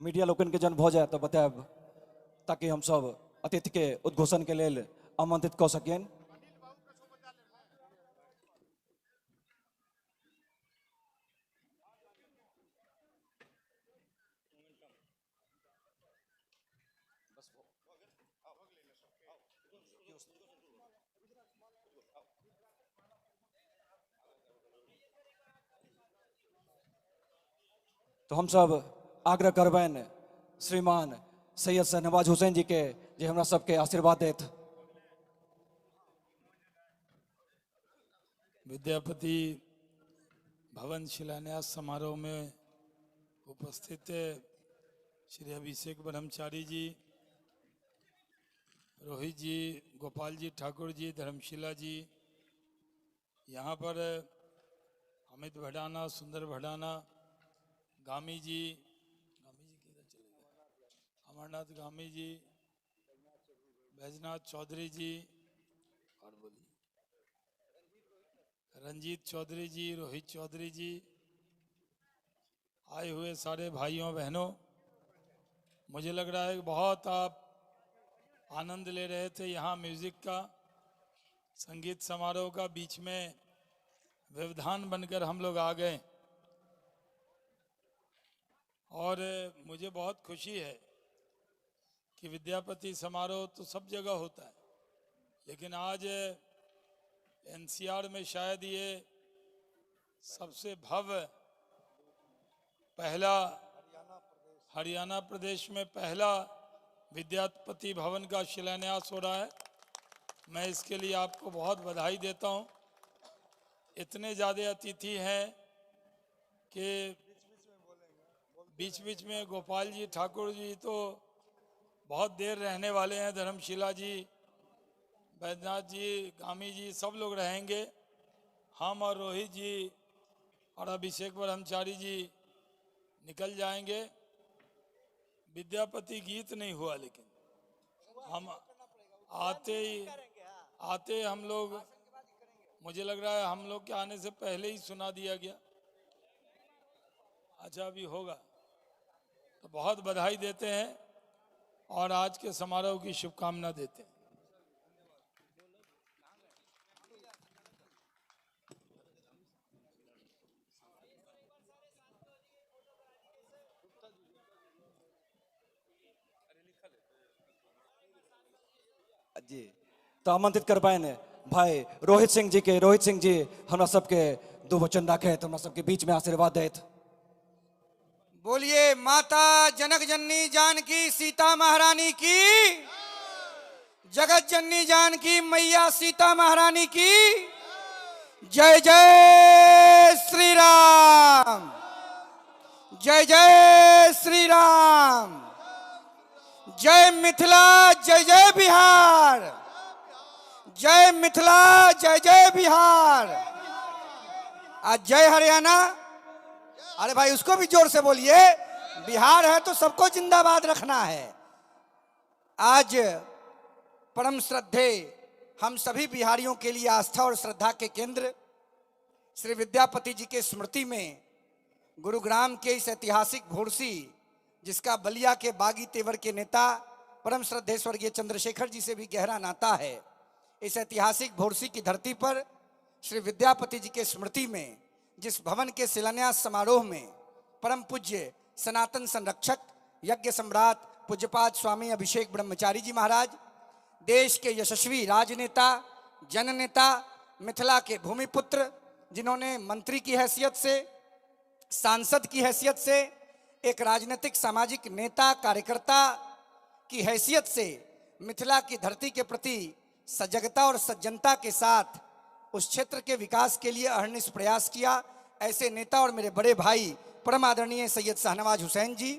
मीडिया लोकन के जन भ जाए तो बताएब, ताकि हम सब अतिथि के उद्घोषण के लेल आमंत्रित कऽ सकियन। तो हम सब आग्रह करबैन श्रीमान सैयद शहनवाज हुसैन जी के जे हमरा सबके आशीर्वाद देत। विद्यापति भवन शिलान्यास समारोह में उपस्थित श्री अभिषेक ब्रह्मचारी जी, रोहित जी, गोपाल जी ठाकुर जी, धर्मशिला जी, यहाँ पर अमित भडाना, सुंदर भडाना, गामी जी किधर चले गए, अमरनाथ गामी जी, बैजनाथ चौधरी जी, और बोलिए रंजीत चौधरी जी, रोहित चौधरी जी, आए हुए सारे भाइयों बहनों, मुझे लग रहा है कि बहुत आप आनंद ले रहे थे यहाँ म्यूजिक का, संगीत समारोह का। बीच में व्यवधान बनकर हम लोग आ गए और मुझे बहुत खुशी है कि विद्यापति समारोह तो सब जगह होता है, लेकिन आज एनसीआर में शायद ये सबसे भव्य पहला, हरियाणा प्रदेश में पहला विद्यापति भवन का शिलान्यास हो रहा है। मैं इसके लिए आपको बहुत बधाई देता हूं। इतने ज़्यादा अतिथि हैं कि बीच बीच में गोपाल जी ठाकुर जी तो बहुत देर रहने वाले हैं, धर्मशिला जी, बैजनाथ जी, गामी जी, सब लोग रहेंगे। हम और रोहित जी और अभिषेक ब्रह्मचारी जी निकल जाएंगे। विद्यापति गीत नहीं हुआ, लेकिन हम आते हम लोग, मुझे लग रहा है हम लोग के आने से पहले ही सुना दिया गया। अच्छा, अभी होगा तो बहुत बधाई देते हैं और आज के समारोह की शुभकामना देते हैं। जी तो आमंत्रित कर पाए भाई रोहित सिंह जी के। रोहित सिंह जी हमरा सबके दो वचन रखे तो हमरा सबके बीच में आशीर्वाद देत। बोलिए माता जनक जननी जानकी सीता महारानी की, जगत जननी जानकी मैया सीता महारानी की जय। जय श्री राम, जय जय श्री राम, जय मिथिला, जय जय बिहार, जय मिथिला, जय जय बिहार, आज जय हरियाणा। अरे भाई उसको भी जोर से बोलिए, बिहार है तो सबको जिंदाबाद रखना है। आज परम श्रद्धे हम सभी बिहारियों के लिए आस्था और श्रद्धा के केंद्र श्री विद्यापति जी के स्मृति में गुरुग्राम के इस ऐतिहासिक भोरसी, जिसका बलिया के बागी तेवर के नेता परम श्रद्धेय स्वर्गीय चंद्रशेखर जी से भी गहरा नाता है, इस ऐतिहासिक भोरसी की धरती पर श्री विद्यापति जी के स्मृति में जिस भवन के शिलान्यास समारोह में परम पूज्य सनातन संरक्षक यज्ञ सम्राट पूज्यपाद स्वामी अभिषेक ब्रह्मचारी जी महाराज, देश के यशस्वी राजनेता, जननेता, मिथिला के भूमिपुत्र, जिन्होंने मंत्री की हैसियत से, सांसद की हैसियत से, एक राजनीतिक सामाजिक नेता कार्यकर्ता की हैसियत से मिथिला की धरती के प्रति सजगता और सज्जनता के साथ उस क्षेत्र के विकास के लिए अहर्निश प्रयास किया, ऐसे नेता और मेरे बड़े भाई परम आदरणीय सैयद शहनवाज हुसैन जी,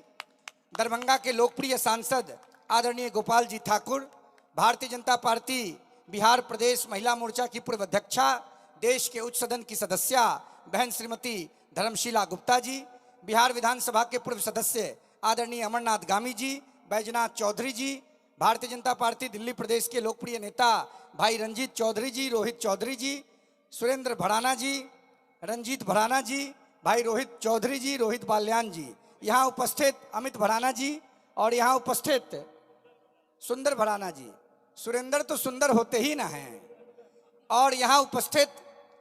दरभंगा के लोकप्रिय सांसद आदरणीय गोपाल जी ठाकुर, भारतीय जनता पार्टी बिहार प्रदेश महिला मोर्चा की पूर्व अध्यक्षा, देश के उच्च सदन की सदस्या बहन श्रीमती धर्मशिला गुप्ता जी, बिहार विधानसभा के पूर्व सदस्य आदरणीय अमरनाथ गामी जी, बैजनाथ चौधरी जी, भारतीय जनता पार्टी दिल्ली प्रदेश के लोकप्रिय नेता भाई रंजीत चौधरी जी, रोहित चौधरी जी, सुरेंद्र भराना जी, रंजीत भराना जी, भाई रोहित चौधरी जी, रोहित बाल्यान जी, यहाँ उपस्थित अमित भराना जी और यहाँ उपस्थित सुंदर भराना जी। सुरेंद्र तो सुंदर होते ही ना हैं। और यहाँ उपस्थित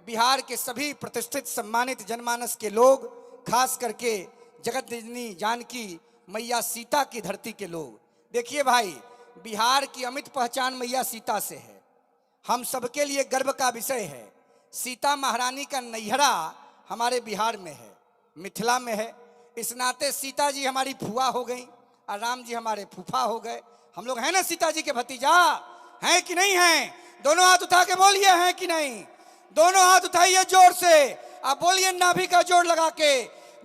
बिहार के सभी प्रतिष्ठित सम्मानित जनमानस के लोग, खास करके जगत जननी जानकी मैया सीता की धरती के लोग। देखिए भाई, बिहार की अमित पहचान मैया सीता से है, हम सबके लिए गर्व का विषय है। सीता महारानी का नैहरा हमारे बिहार में है, मिथिला में है। इस नाते सीता जी हमारी फुआ हो गई और राम जी हमारे फूफा हो गए। हम लोग हैं ना सीता जी के भतीजा, हैं कि नहीं हैं? दोनों हाथ उठा के बोलिए, हैं कि नहीं? दोनों हाथ उठाइए जोर से, आप बोलिए नाभि का जोर लगा के,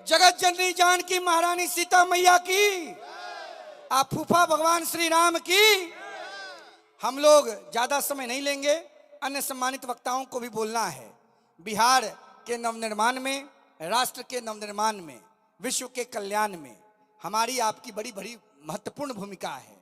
जगत जननी जानकी महारानी सीता मैया की, आप फूफा भगवान श्री राम की। हम लोग ज्यादा समय नहीं लेंगे, अन्य सम्मानित वक्ताओं को भी बोलना है। बिहार के नवनिर्माण में, राष्ट्र के नवनिर्माण में, विश्व के कल्याण में हमारी आपकी बड़ी बड़ी महत्वपूर्ण भूमिका है।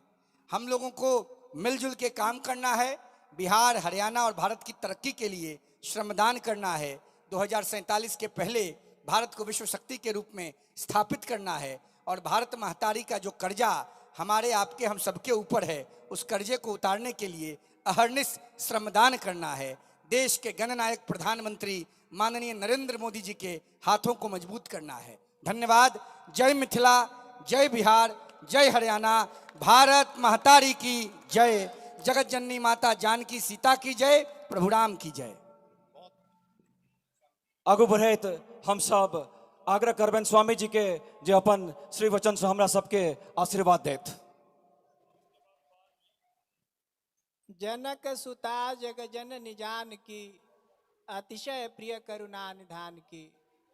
हम लोगों को मिलजुल के काम करना है। बिहार, हरियाणा और भारत की तरक्की के लिए श्रमदान करना है। 2047 के पहले भारत को विश्व शक्ति के रूप में स्थापित करना है और भारत महतारी का जो कर्जा हमारे आपके हम सबके ऊपर है, उस कर्जे को उतारने के लिए अहर्निश श्रमदान करना है। देश के गणनायक प्रधानमंत्री माननीय नरेंद्र मोदी जी के हाथों को मजबूत करना है। धन्यवाद। जय मिथिला, जय बिहार, जय हरियाणा। भारत महतारी की जय। जगत जननी माता जानकी सीता की जय। प्रभु राम की जय। आगू बढ़ैत हम सब आग्रह करबनि स्वामी जी के जे अपन श्री वचन से हमरा सबके आशीर्वाद देत। जनक सुता जग जन निजान की, अतिशय प्रिय करुणा निधान की।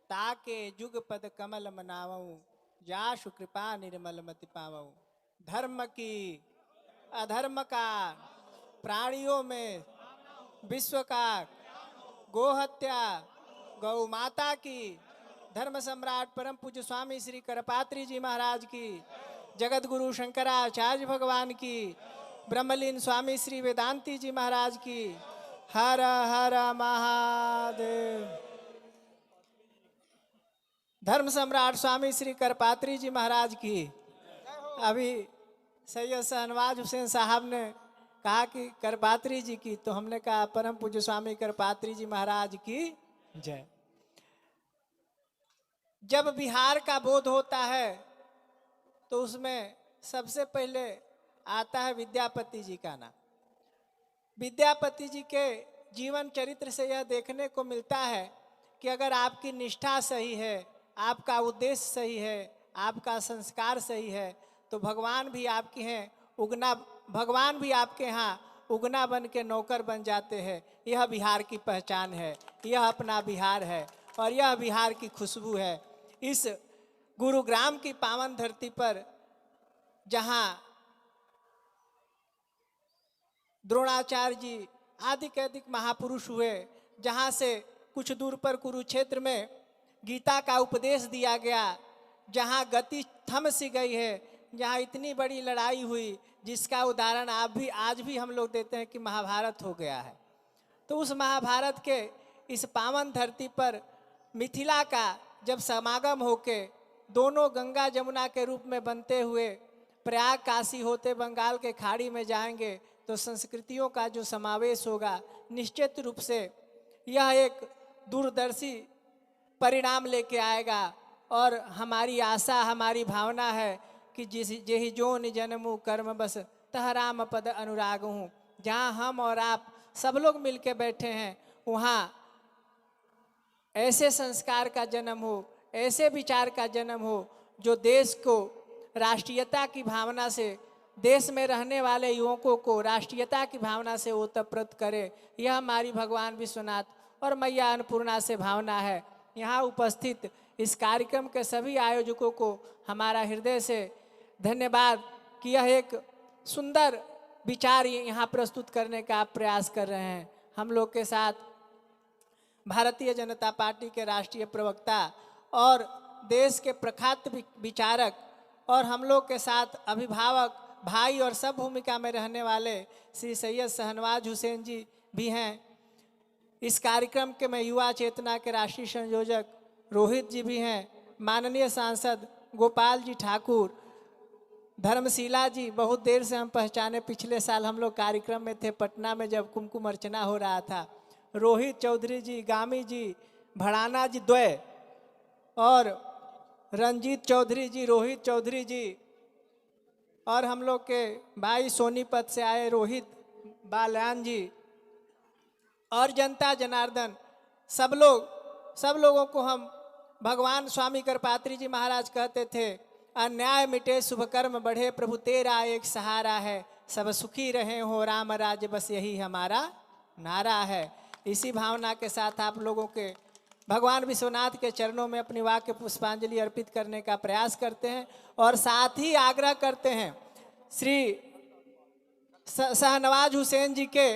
ताके जुग पद कमल मनावऊं, जाशु कृपा निर्मल मति पावऊं। धर्म की अधर्म का, प्राणियों में विश्व का, गोहत्या, गौ माता की, धर्म सम्राट परम पूज्य स्वामी श्री करपात्री जी महाराज की, जगत गुरु शंकराचार्य भगवान की, ब्रह्मलीन स्वामी श्री वेदांती जी महाराज की। हर हर महादेव। धर्म सम्राट स्वामी श्री करपात्री जी महाराज की। अभी सैयद शहनवाज हुसैन साहब ने कहा कि करपात्री जी की, तो हमने कहा परम पूज्य स्वामी करपात्री जी महाराज की जय। जब बिहार का बोध होता है तो उसमें सबसे पहले आता है विद्यापति जी का नाम। विद्यापति जी के जीवन चरित्र से यह देखने को मिलता है कि अगर आपकी निष्ठा सही है, आपका उद्देश्य सही है, आपका संस्कार सही है, तो भगवान भी आपके हैं उगना, भगवान भी आपके यहाँ उगना बन के नौकर बन जाते हैं। यह बिहार की पहचान है, यह अपना बिहार है और यह बिहार की खुशबू है। इस गुरुग्राम की पावन धरती पर जहाँ द्रोणाचार्य जी आदि के अधिक महापुरुष हुए, जहाँ से कुछ दूर पर कुरुक्षेत्र में गीता का उपदेश दिया गया, जहाँ गति थम सी गई है, जहाँ इतनी बड़ी लड़ाई हुई, जिसका उदाहरण आप भी आज भी हम लोग देते हैं कि महाभारत हो गया है। तो उस महाभारत के इस पावन धरती पर मिथिला का जब समागम होके दोनों गंगा जमुना के रूप में बनते हुए प्रयाग काशी होते बंगाल के खाड़ी में जाएंगे, तो संस्कृतियों का जो समावेश होगा, निश्चित रूप से यह एक दूरदर्शी परिणाम लेके आएगा। और हमारी आशा, हमारी भावना है कि जेहि जोन जन्मु कर्म बस तह राम पद अनुराग हूँ। जहाँ हम और आप सब लोग मिलके बैठे हैं, वहाँ ऐसे संस्कार का जन्म हो, ऐसे विचार का जन्म हो जो देश को राष्ट्रीयता की भावना से, देश में रहने वाले युवकों को राष्ट्रीयता की भावना से ओतप्रोत करे। यह हमारी भगवान विश्वनाथ और मैया अन्नपूर्णा से भावना है। यहाँ उपस्थित इस कार्यक्रम के सभी आयोजकों को हमारा हृदय से धन्यवाद कि यह एक सुंदर विचार यहाँ प्रस्तुत करने का आप प्रयास कर रहे हैं। हम लोग के साथ भारतीय जनता पार्टी के राष्ट्रीय प्रवक्ता और देश के प्रख्यात विचारक और हम लोग के साथ अभिभावक, भाई और सब भूमिका में रहने वाले श्री सैयद शहनवाज हुसैन जी भी हैं। इस कार्यक्रम के में युवा चेतना के राष्ट्रीय संयोजक रोहित जी भी हैं। माननीय सांसद गोपाल जी ठाकुर, धर्मशिला जी, बहुत देर से हम पहचाने, पिछले साल हम लोग कार्यक्रम में थे पटना में जब कुमकुम अर्चना हो रहा था। रोहित चौधरी जी, गामी जी, भड़ाना जी द्वय, और रंजीत चौधरी जी, रोहित चौधरी जी, और हम लोग के भाई सोनीपत से आए रोहित बाल्यान जी, और जनता जनार्दन, सब लोगों को हम भगवान स्वामी करपात्री जी महाराज कहते थे, अन्याय मिटे शुभ कर्म बढ़े, प्रभु तेरा एक सहारा है, सब सुखी रहे हो राम राज्य, बस यही हमारा नारा है। इसी भावना के साथ आप लोगों के भगवान विश्वनाथ के चरणों में अपनी वाक्य पुष्पांजलि अर्पित करने का प्रयास करते हैं, और साथ ही आग्रह करते हैं श्री शाहनवाज हुसैन जी के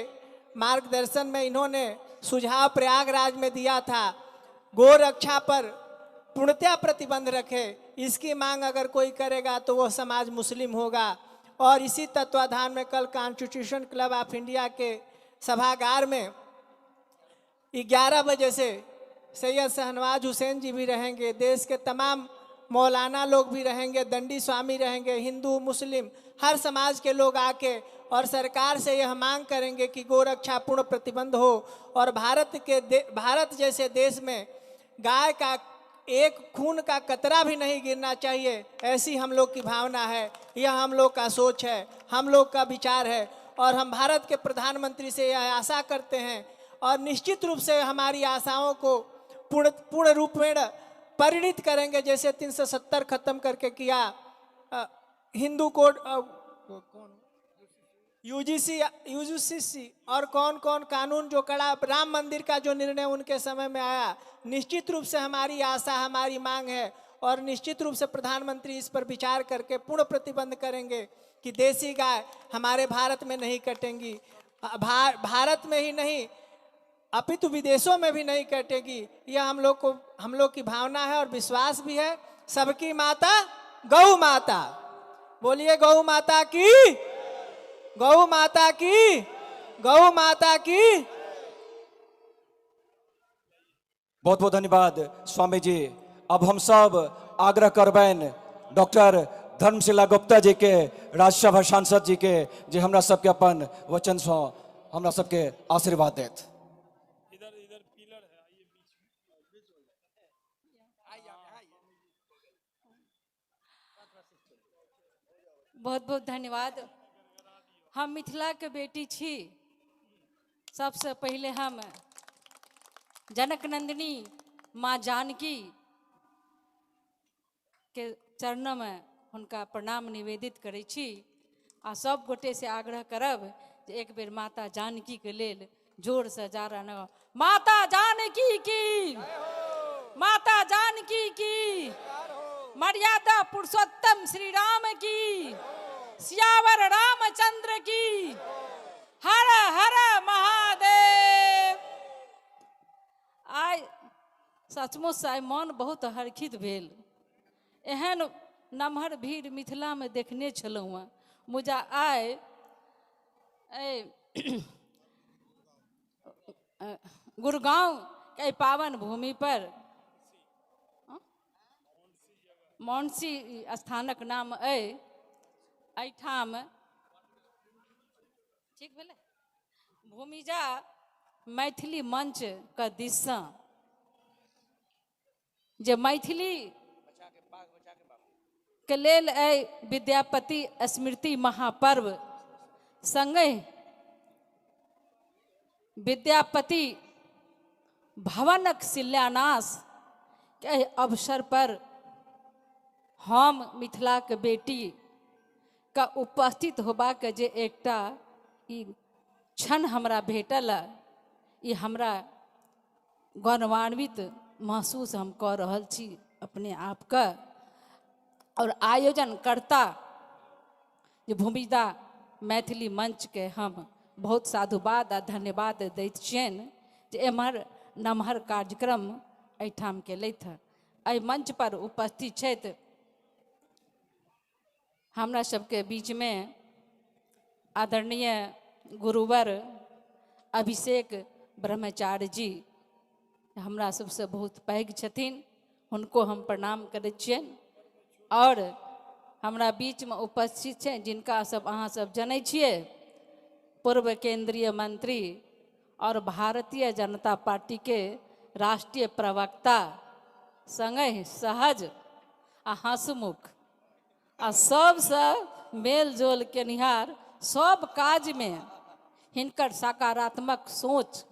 मार्गदर्शन में इन्होंने सुझाव प्रयागराज में दिया था, गो रक्षा पर पूर्णतया प्रतिबंध रखे, इसकी मांग अगर कोई करेगा तो वो समाज मुस्लिम होगा। और इसी तत्वाधान में कल कॉन्स्टिट्यूशन क्लब ऑफ इंडिया के सभागार में 11 बजे से सैयद शाहनवाज हुसैन जी भी रहेंगे, देश के तमाम मौलाना लोग भी रहेंगे, दंडी स्वामी रहेंगे, हिंदू मुस्लिम हर समाज के लोग आके और सरकार से यह मांग करेंगे कि गोरक्षा पूर्ण प्रतिबंध हो, और भारत जैसे देश में गाय का एक खून का कतरा भी नहीं गिरना चाहिए, ऐसी हम लोग की भावना है, यह हम लोग का सोच है, हम लोग का विचार है। और हम भारत के प्रधानमंत्री से यह आशा करते हैं, और निश्चित रूप से हमारी आशाओं को पूर्ण रूप में परिणित करेंगे, जैसे 370 खत्म करके किया, हिंदू कोड, यूजीसी और कौन कौन कानून जो कड़ा, राम मंदिर का जो निर्णय उनके समय में आया, निश्चित रूप से हमारी आशा, हमारी मांग है, और निश्चित रूप से प्रधानमंत्री इस पर विचार करके पूर्ण प्रतिबंध करेंगे कि देसी गाय हमारे भारत में नहीं कटेंगी, भारत में ही नहीं अपितु विदेशों में भी नहीं कटेगी। यह हम लोग की भावना है और विश्वास भी है। सबकी माता गौ माता, बोलिए गौ माता की, गौ माता की, गौ माता की। बहुत बहुत धन्यवाद स्वामी जी। अब हम सब आग्रह करबैन डॉक्टर धर्मशिला गुप्ता जी के, राज्यसभा सांसद जी के, जे हमरा सबके अपन वचन से हमरा सबके आशीर्वाद देत। बहुत बहुत धन्यवाद। हम मिथिला के बेटी छी। सबसे पहले हम जनक नंदिनी माँ जानकी के चरण में हुनका प्रणाम निवेदित करै छी, आ सब गोटे से आग्रह करब जे एक बेर माता जानकी के लेल जोर से जारा न, माता जानकी की, माता जानकी की, मर्यादा पुरुषोत्तम श्री राम की, सियावर रामचंद्र की, हर हर महादेव। आइ सचमुच से आइ मन बहुत हर्षित भेल। एहन नमहर भीड़ मिथिला में देखने छलहुँ हँ। मुझा आइ गुड़गांव के पावन भूमि पर मौनसी स्थानक नाम एहिठाम ठीक भेलै भूमिजा मैथिली मंच के दिशा जे मैथिली के लेल विद्यापति स्मृति महापर्व संगे विद्यापति भवनक शिलान्यास के अवसर पर हम मिथिला के बेटी का उपस्थित होबा के जे एकटा ई क्षण हमरा भेटल, ई हमरा गौरवान्वित महसूस हम कऽ रहल छी अपने आप का। और आयोजनकर्ता जे भूमिदा मैथिली मंच के हम बहुत साधुवाद आ धन्यवाद दैत छियनि जे एम्हर नमहर कार्यक्रम एहिठाम केलथि। एहि मंच पर उपस्थित छथि हमरा सबके बीच में आदरणीय गुरुवर अभिषेक ब्रह्मचारी जी, हमरा सबसे बहुत पैघ छथिन, हुनको हम प्रणाम करैत छियनि। और हमरा बीच में उपस्थित छै जिनका सब अहाँ सब जनै छियै, पूर्व केंद्रीय मंत्री और भारतीय जनता पार्टी के राष्ट्रीय प्रवक्ता, संगे सहज आ हंसमुख आ सबसे मेल जोल केनिहार, सब काज में हिनकर सकारात्मक सोच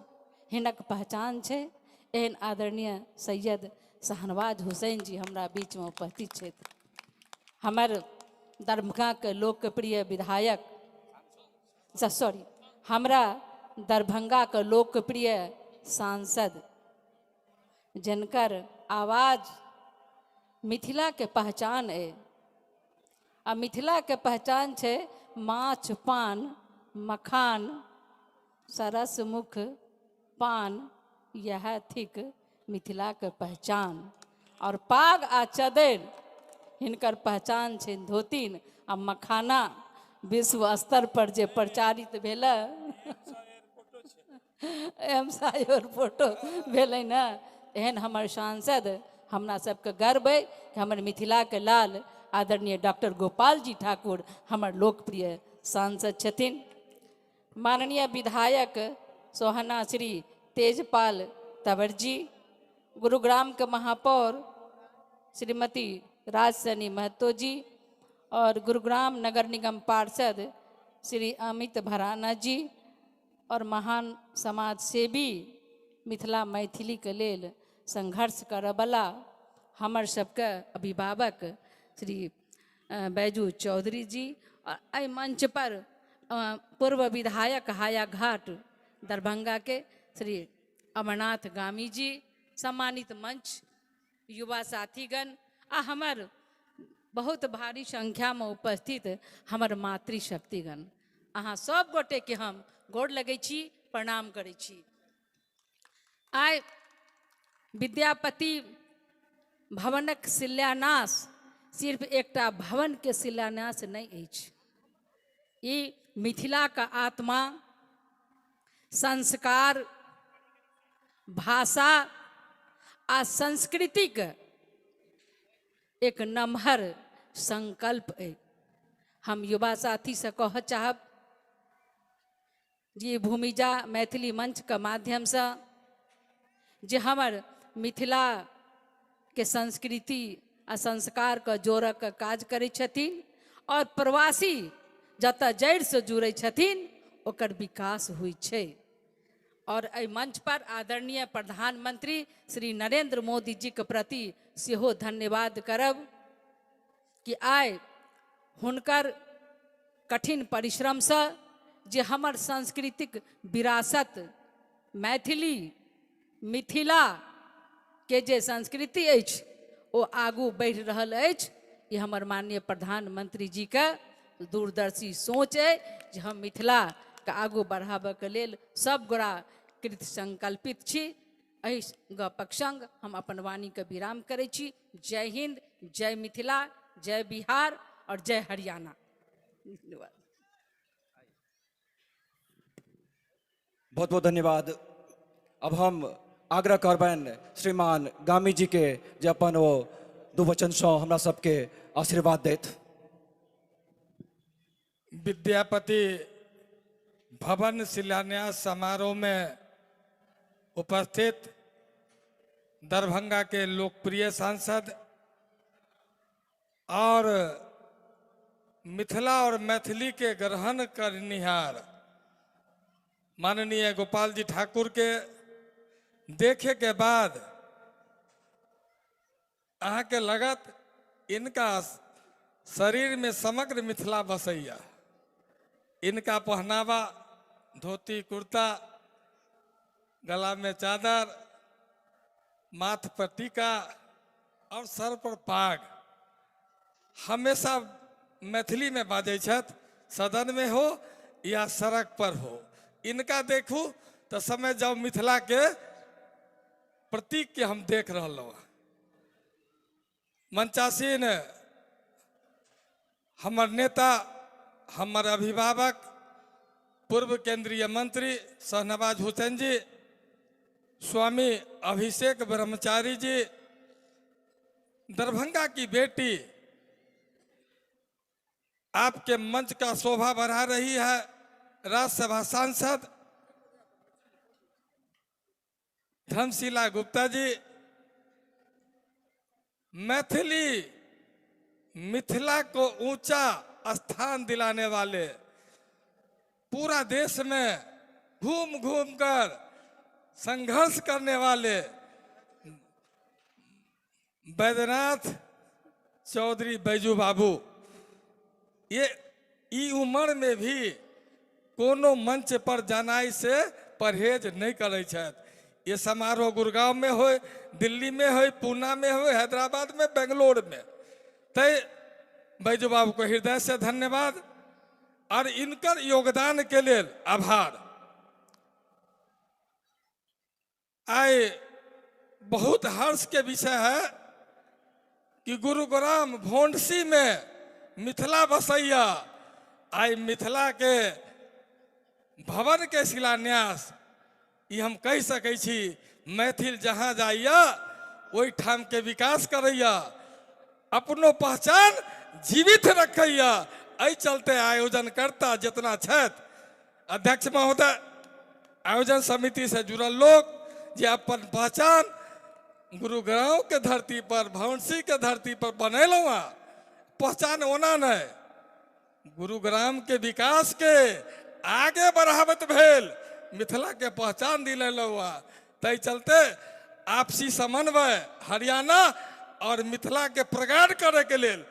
हिनक पहचान छै। एहन आदरणीय सैयद शाहनवाज हुसैन जी हमरा बीच में उपस्थित छथि। हमर दरभंगा के लोकप्रिय विधायक, सॉरी, हमरा दरभंगा के लोकप्रिय सांसद, जिनकर आवाज मिथिला के पहचान है। आ मिथिला के पहचान छै माछ, पान, मखान, सरस मुख पान, यह थिक मिथिला के पहचान। और पाग आ चदैर हिनकर पहचान छै धोतीन आ मखाना विश्व स्तर पर जे प्रचारित भेल एमसायर फोटो भेलै न, एहन हमर सांसद, हमरा सबके गर्व है कि हमर मिथिला के लाल आदरणीय डॉक्टर गोपाल जी ठाकुर हमर लोकप्रिय सांसद छथिन। माननीय विधायक सोहना श्री तेजपाल तंवर जी, गुरुग्राम के महापौर श्रीमती राजसनी महतो जी और गुरुग्राम नगर निगम पार्षद श्री अमित भराना जी और महान समाज सेवी मिथिला मैथिली के लेल संघर्ष करय वाला हमर सबके अभिभावक श्री बैजू चौधरी जी और एहि मंच पर पूर्व विधायक हायाघाट दरभंगा के श्री अमरनाथ गामी जी, सम्मानित मंच, युवा साथीगण आ हमर बहुत भारी संख्या में उपस्थित हमर मातृशक्तिगण, अहाँ सब गोटे के हम गोर लगै छी, प्रणाम करै छी। आइ विद्यापति भवनक शिलान्यास सिर्फ एकटा भवन के शिलान्यास नहीं अछि, ई मिथिला का आत्मा, संस्कार, भाषा आ संस्कृतिक एक नमहर संकल्प है। हम युवा साथी से कह चाहब जे भूमिजा मैथिली मंच के माध्यम से जे हमर मिथिला के संस्कृति आ संस्कार के जोड़ऽ के काज करै छथिन और प्रवासी जतऽ जड़ि से जुड़ै छथिन ओकर विकास होइ छै। और एहि मंच पर आदरणीय प्रधानमंत्री श्री नरेंद्र मोदी जी के प्रति सेहो धन्यवाद करब कि आइ हुनकर कठिन परिश्रम से जे हमर सांस्कृतिक विरासत मैथिली मिथिला के जे संस्कृति अछि ओ आगू बढ़ि रहल अछि। ये हमर माननीय प्रधानमंत्री जी के दूरदर्शी सोच है जे हम मिथिला के आगू बढ़ाबऽ के लेल सब गोरा कृत संकल्पित छी। एहि गपक संग हम अपन वाणी के विराम करै छी। जय हिंद, जय मिथिला, जय बिहार और जय हरियाणा। धन्यवाद। बहुत बहुत धन्यवाद। अब हम आग्रह करबैन श्रीमान गामी जी के जे अपन ओ दू वचन सँ हमरा सबके आशीर्वाद देत। विद्यापति भवन शिलान्यास समारोह में उपस्थित दरभंगा के लोकप्रिय सांसद और मिथिला और मैथिली के ग्रहण करनिहार माननीय गोपाल जी ठाकुर के देखे के बाद अहाँ के लगत इनका शरीर में समग्र मिथिला बसैया। इनका पहनावा धोती कुर्ता, गला में चादर, माथ पर टीका और सर पर पाग हमेशा मैथिली में बाजै छथि, सदन में हो या सड़क पर हो। इनका देखू तो समय जाओ मिथिला के प्रतीक के हम देख रहा। मंचासीन हमर नेता, हमर अभिभावक, पूर्व केंद्रीय मंत्री शाहनवाज हुसैन जी, स्वामी अभिषेक ब्रह्मचारी जी, दरभंगा की बेटी आपके मंच का शोभा बढ़ा रही है राज्यसभा सांसद धर्मशिला गुप्ता जी। मिथिला को ऊंचा स्थान दिलाने वाले, पूरा देश में घूम घूम कर संघर्ष करने वाले बैद्यनाथ चौधरी बैजू बाबू, ये ई उम्र में भी कोनो मंच पर जानाई से परहेज नहीं करे छथि। ये समारोह गुड़गांव में हो, दिल्ली में हो, पूना में हो, हैदराबाद में, बेंगलोर में, तय बैजू बाबू को हृदय से धन्यवाद और इनकर योगदान के लिए आभार। आए बहुत हर्ष के विषय है कि गुरुग्राम भोंडसी में मिथिला बसैया, आई मिथिला के भवन के शिलान्यास, ये हम कह सकै छी मैथिल जहाँ जाइया ओहि ठाम के विकास करैया, अपनो पहचान जीवित रखैया। एहि चलते आयोजनकर्ता जितना छथि, अध्यक्ष महोदय, आयोजन समिति से जुड़ल लोग जे अपन पहचान गुरुग्राम के धरती पर, भवनसी के धरती पर बनैलहुँ हँ, पहचान ओना नहीं, गुरुग्राम के विकास के आगे बढ़ावत भेल मिथिला के पहचान दिलैलहुँ हँ। तै चलते आपसी समन्वय हरियाणा और मिथिला के प्रगाढ़ करे के लेल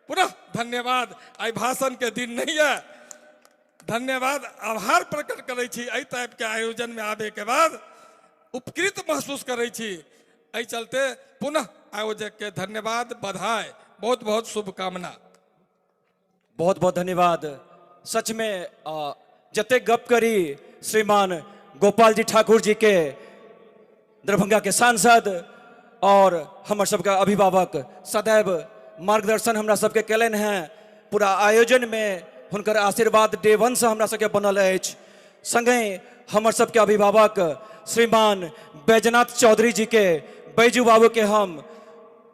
पुनः धन्यवाद। आई भाषण के दिन नहीं है, धन्यवाद आभार प्रकट करे छी। एहि टाइप के आयोजन में आवे के बाद उपकृत महसूस करे छी। एहि चलते पुनः आयोजक के धन्यवाद, बधाई, बहुत बहुत शुभकामना। बहुत बहुत धन्यवाद। सच में जते गप करी श्रीमान गोपाल जी ठाकुर जी के, दरभंगा के सांसद और हमर सबका अभिभावक, सदैव मार्गदर्शन हमरा सबके कयलनि हैं। पूरा आयोजन में हुनकर आशीर्वाद डे वन से हमरा सबके बनल अछि। संगे हमर सबके अभिभावक श्रीमान बैजनाथ चौधरी जी के, बैजू बाबू के हम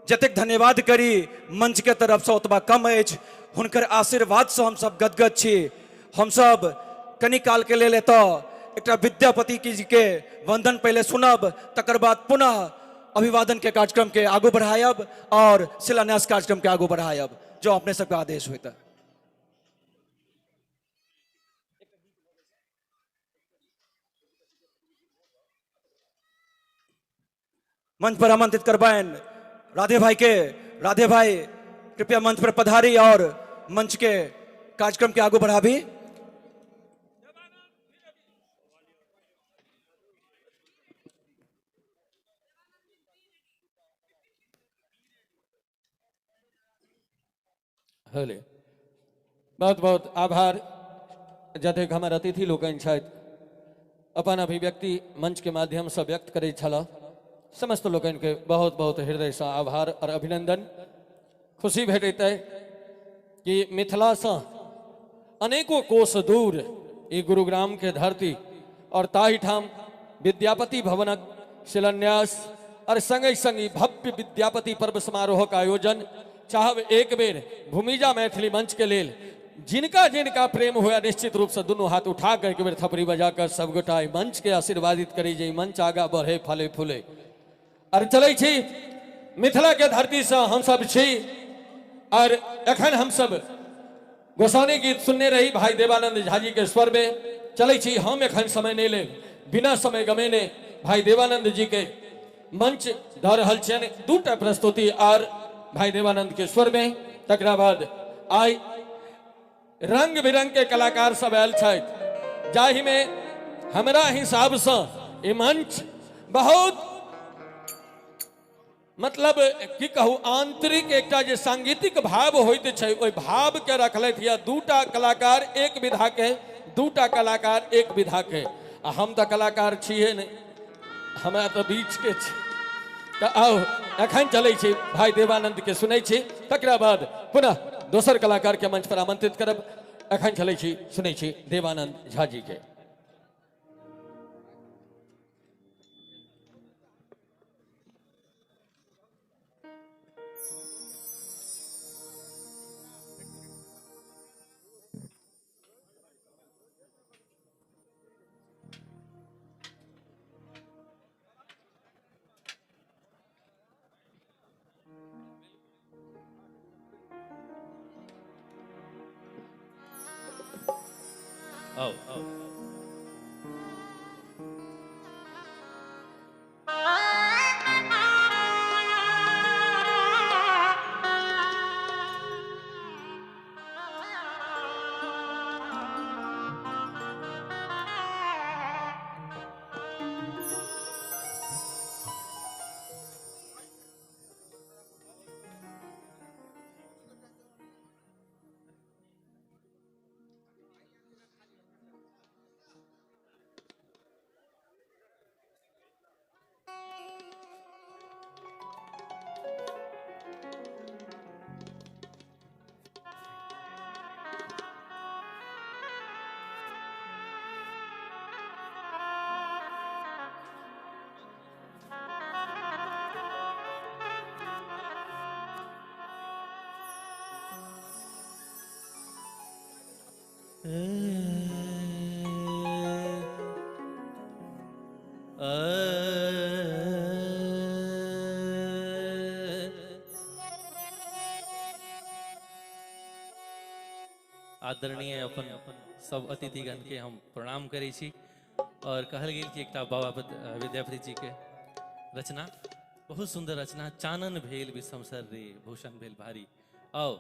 जतेक धन्यवाद करी मंच के तरफ से ओतबा कम अछि। हुनकर आशीर्वाद से हम सब गदगद छी। हम सब कनि काल के लेल एतऽ एकटा विद्यापति जी के वंदन पहले सुनब, तकर बाद पुनः अभिवादन के कार्यक्रम के आगू बढ़ायब और शिलान्यास कार्यक्रम के आगू बढ़ायब, जो अपने सबके आदेश होता। मंच पर आमंत्रित करबाइन राधे भाई के। राधे भाई कृपया मंच पर पधारी और मंच के कार्यक्रम के आगू बढ़ाबी। हेले बहुत बहुत आभार। जतेक हमर अतिथि लोकनि छथि अपन अभिव्यक्ति मंच के माध्यम से व्यक्त करैत छलाह, समस्त लोकनि के बहुत बहुत हृदय से आभार और अभिनंदन। खुशी भेटैत अइ कि मिथिला से अनेकों कोस दूर ई गुरुग्राम के धरती और ताहि ठाम विद्यापति भवनक शिलान्यास और संगे संगी भव्य विद्यापति पर्व समारोह का आयोजन चाहब एक बेर भूमिजा मैथिली मंच के लेल जिनका जिनका प्रेम हुआ निश्चित रूप से दोनों हाथ उठा कर एक बेर थपड़ी बजाकर सब गोटा मंच के आशीर्वादित करी जे मंच आगा बढ़े, फले फूले। और चले छी मिथिला के धरती से हम सब छी और एखन हम सब गोसानी गीत सुनने रही भाई देवानंद झा जी के स्वर में। चले छी हम एखन समय नहीं ले, बिना समय गमेने भाई देवानंद जी के मंच द रहल छनि दूटा प्रस्तुति और भाई देवानंद के स्वर में। तकरा बाद आई रंग बिरंग के कलाकार सब आयल छथि, जाहि में हमरा हिसाब से ई मंच बहुत मतलब की कहू आंतरिक एकटा जे सांगीतिक भाव होइत छै, ओहि भाव के रखलथि या दूटा कलाकार एक विधा के, दूटा कलाकार एक विधा के। आ हम तो कलाकार छिए नहीं, हमरा तो बीच के छी। तो आओ एखन चले छी भाई देवानंद के सुनै छी, तकरा बाद पुनः दोसर कलाकार के मंच पर आमंत्रित करब। एखन चले छी सुनै छी देवानंद झा जी के। आओ आओ आदरणीय अपन सब अतिथिगण के हम प्रणाम करै छी और कहल गेल कि एकटा बाबा विद्यापति जी के रचना बहुत सुंदर रचना चानन भेल विषमसर रे भूषण भेल भारी। आओ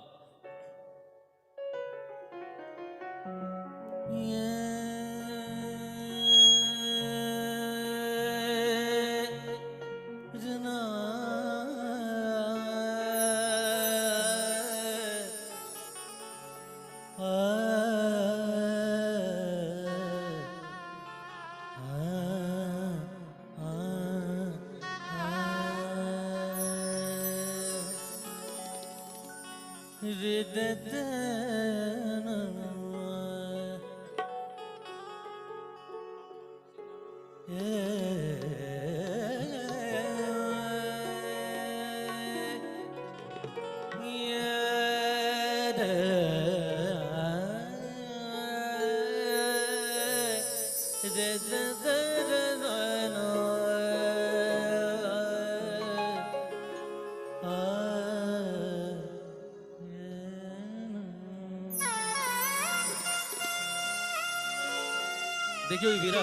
देखियो ये वीरा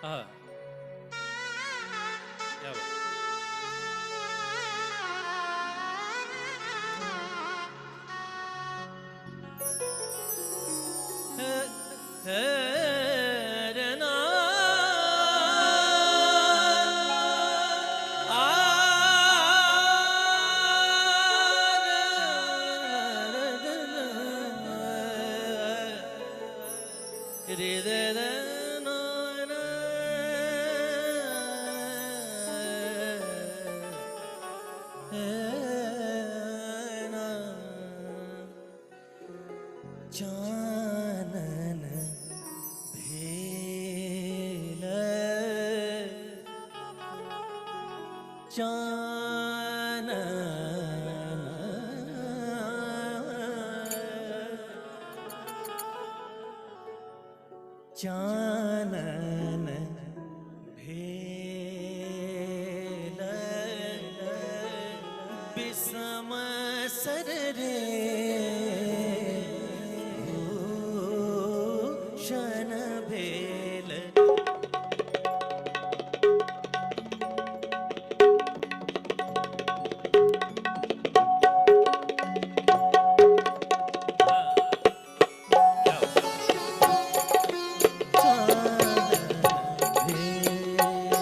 हाँ क्या बात चानन भेल चानन चानन भेल विषम सर रे भूषण भेल चानन भेल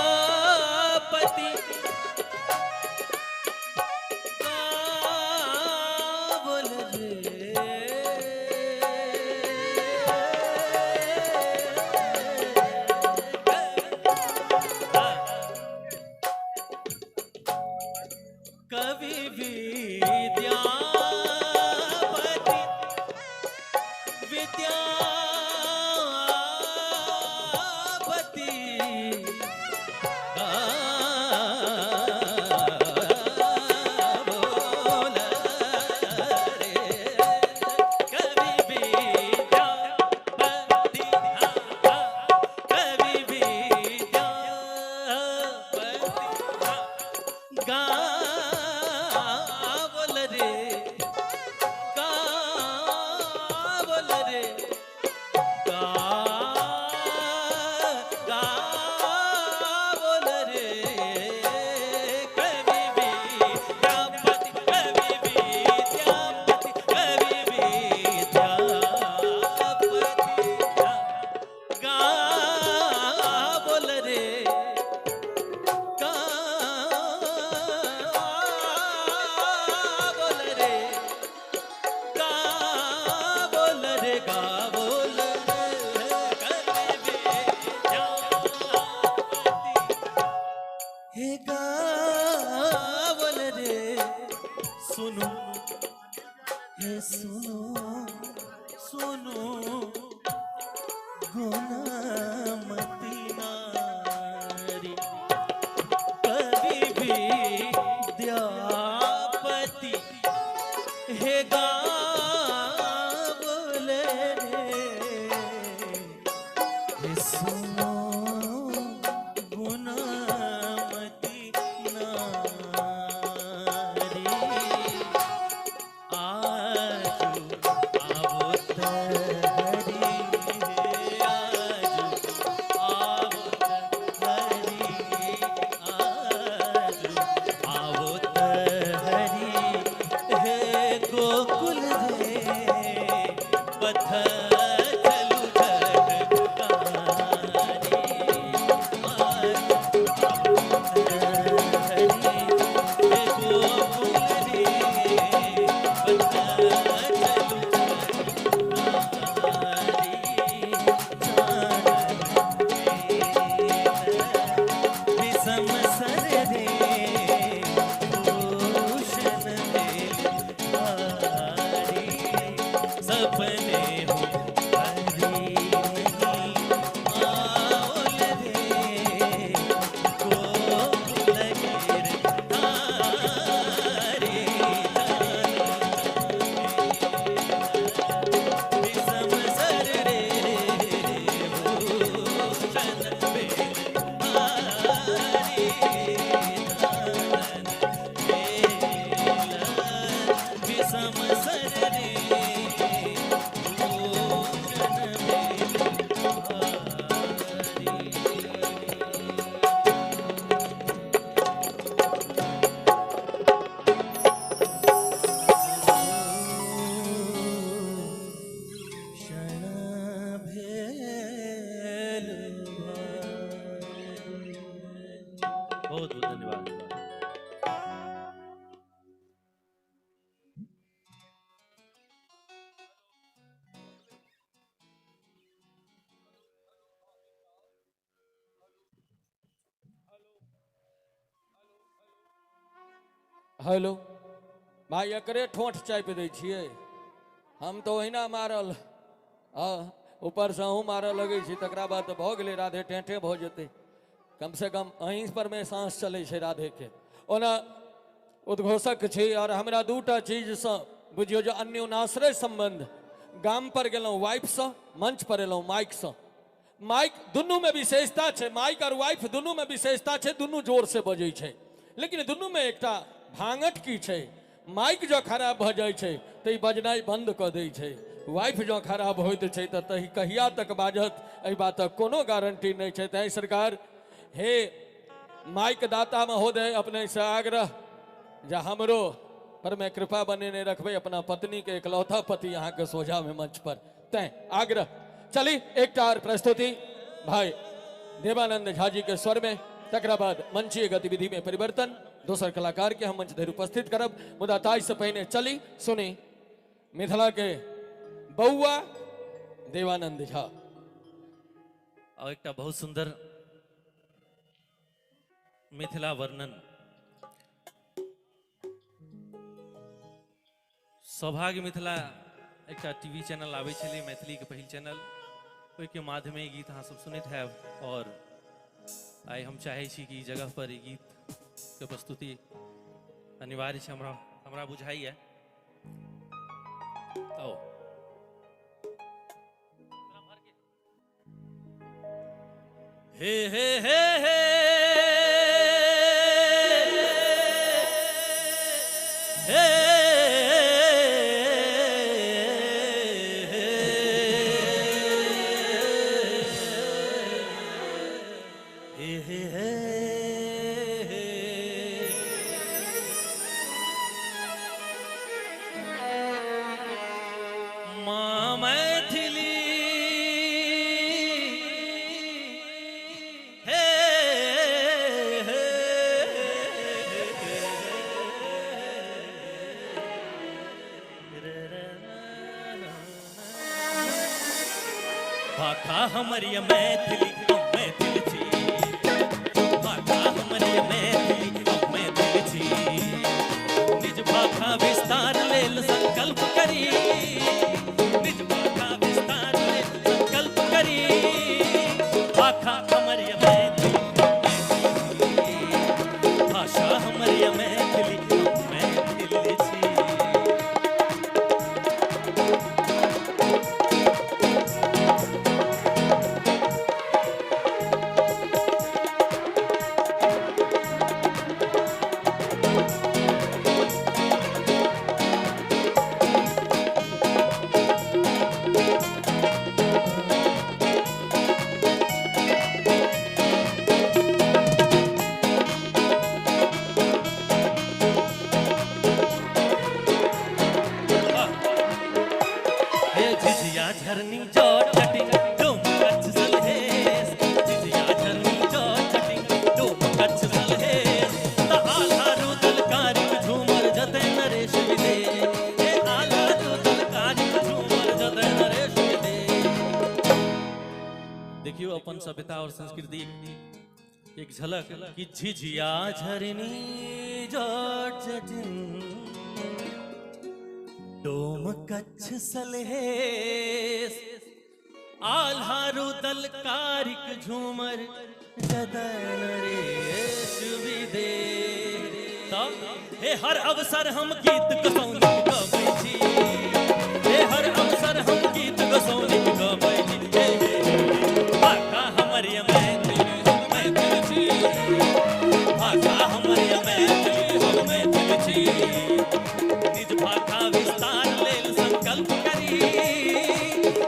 विद्यापति बोल कवि विद्यापति विद्यापति बोल रे कवि विद्यापति कवि विद्यापति गा बोल रे गा बोल रे गा गा बोल रे कवि विद्यापति कवि विद्यापति कवि विद्यापति गा बोल रे गा बोल रे गा बोल रे गा बोल रे कवि विद्यापति हे गा बोल रे सुनो हे सुनो सुनो गुणमती नारी कवि विद्यापति हे गा बोल रे हे सुनो गुणमती नारी आजू आवत हरी आजू आवत हरी आजू आवत हरी हे गोकुल रे पथ चलू झटकारी हे गोकुल रे पथ विषम सर रे भूषण मेलहारी सपने हो हरी नहीं आओल रे गोकुल गिरधारी विषम सर रे भूषण मेलहारी विषम सर रे भूषण क्षण भेल बहुत बहुत धन्यवाद हेलो भाई एकरे ठोठ चापि दै छियै हम तो ओहिना मारल ऊपर से अहूँ मारऽ लगै छी तकरा बाद तऽ भऽ गेलै राधे टेंटे भऽ जेतै कम से कम अहीं पर में सांस चलै छै राधे के ओना उद्घोषक छी और हमरा दूटा चीज से बुझियो जे अन्योनाश्रय संबंध गाम पर गेलहुँ वाइफ से मंच पर एलहुँ माइक से माइक दुनू में विशेषता छै माइक और वाइफ दुनू में विशेषता छै दुनू जोर से बजै छै लेकिन दुनू में एकटा भांगट की छै माइक जो खराब भऽ जाइ छै तऽ ई बजनाइ बंद कऽ दै छै वाइफ जो खराब होइत छै तऽ कहिया तक बाजत एहि बातक कोनो गारंटी नहीं छै तैं सरकार हे माइक दाता महोदय अपने से आग्रह जे हमरो पर मैं कृपा बनेने रखबै अपना पत्नी के इकलौता पति यहाँ के सोझा में मंच पर तैं आग्रह चली एक टार प्रस्तुति भाई देवानंद झा जी के स्वर में, तकरा बाद मंचीय गतिविधि में परिवर्तन दोसर कलाकार के हम मंच धरि उपस्थित करब। मुदा ताज से पहले चली सुनी मिथिला के बउआ देवानंद झा। और एक बहुत सुंदर मिथिला वर्णन सौभाग्य मिथिला एक टीवी चैनल आवे छले, मैथिली के पहिल चैनल, ओहि के माध्यमे गीत अहाँ सब सुनैत हैब। और आइ हम चाहे छी कि जगह पर ई गीत के प्रस्तुति अनिवार्य छै, हमरा बुझाइए। आओ हे हे हे हे भाखा हमारी मैथिली मैथिल छी, भाखा हमारी मैथिली मैथिल छी, निज भाखा विस्तार लेल संकल्प करी, निज भाखा विस्तार लेल संकल्प करी, भाखा हमारी मैथिली भाषा हमारी मैथिली मैथिल छी। झरनी जो चटिंग डोम कच्छ सलहेस, जिजिया झरनी जो चटिंग डोम कच्छ सलहेस, त आल्हा रुदल कारिक झूमर जते नरेश विदे, ए आल्हा रुदल कारिक झूमर जते नरेश विदे। देखियो अपन सभ्यता और संस्कृति एक झलक कि झिझिया झरनी जो चटिंग डोम कच्छ सलहेस, आल्हा रुदल कारिक झूमर जदन नरेश विदे। तब हे हर अवसर हम गीत गसौनी गबै छी, हे हर अवसर हम गीत गसौनी गबै छी, भाषा हमर मैथिली मैथिल छी, भाषा हमर मैथिली मैथिल छी, निज भाषा विस्तार लेल संकल्प करी,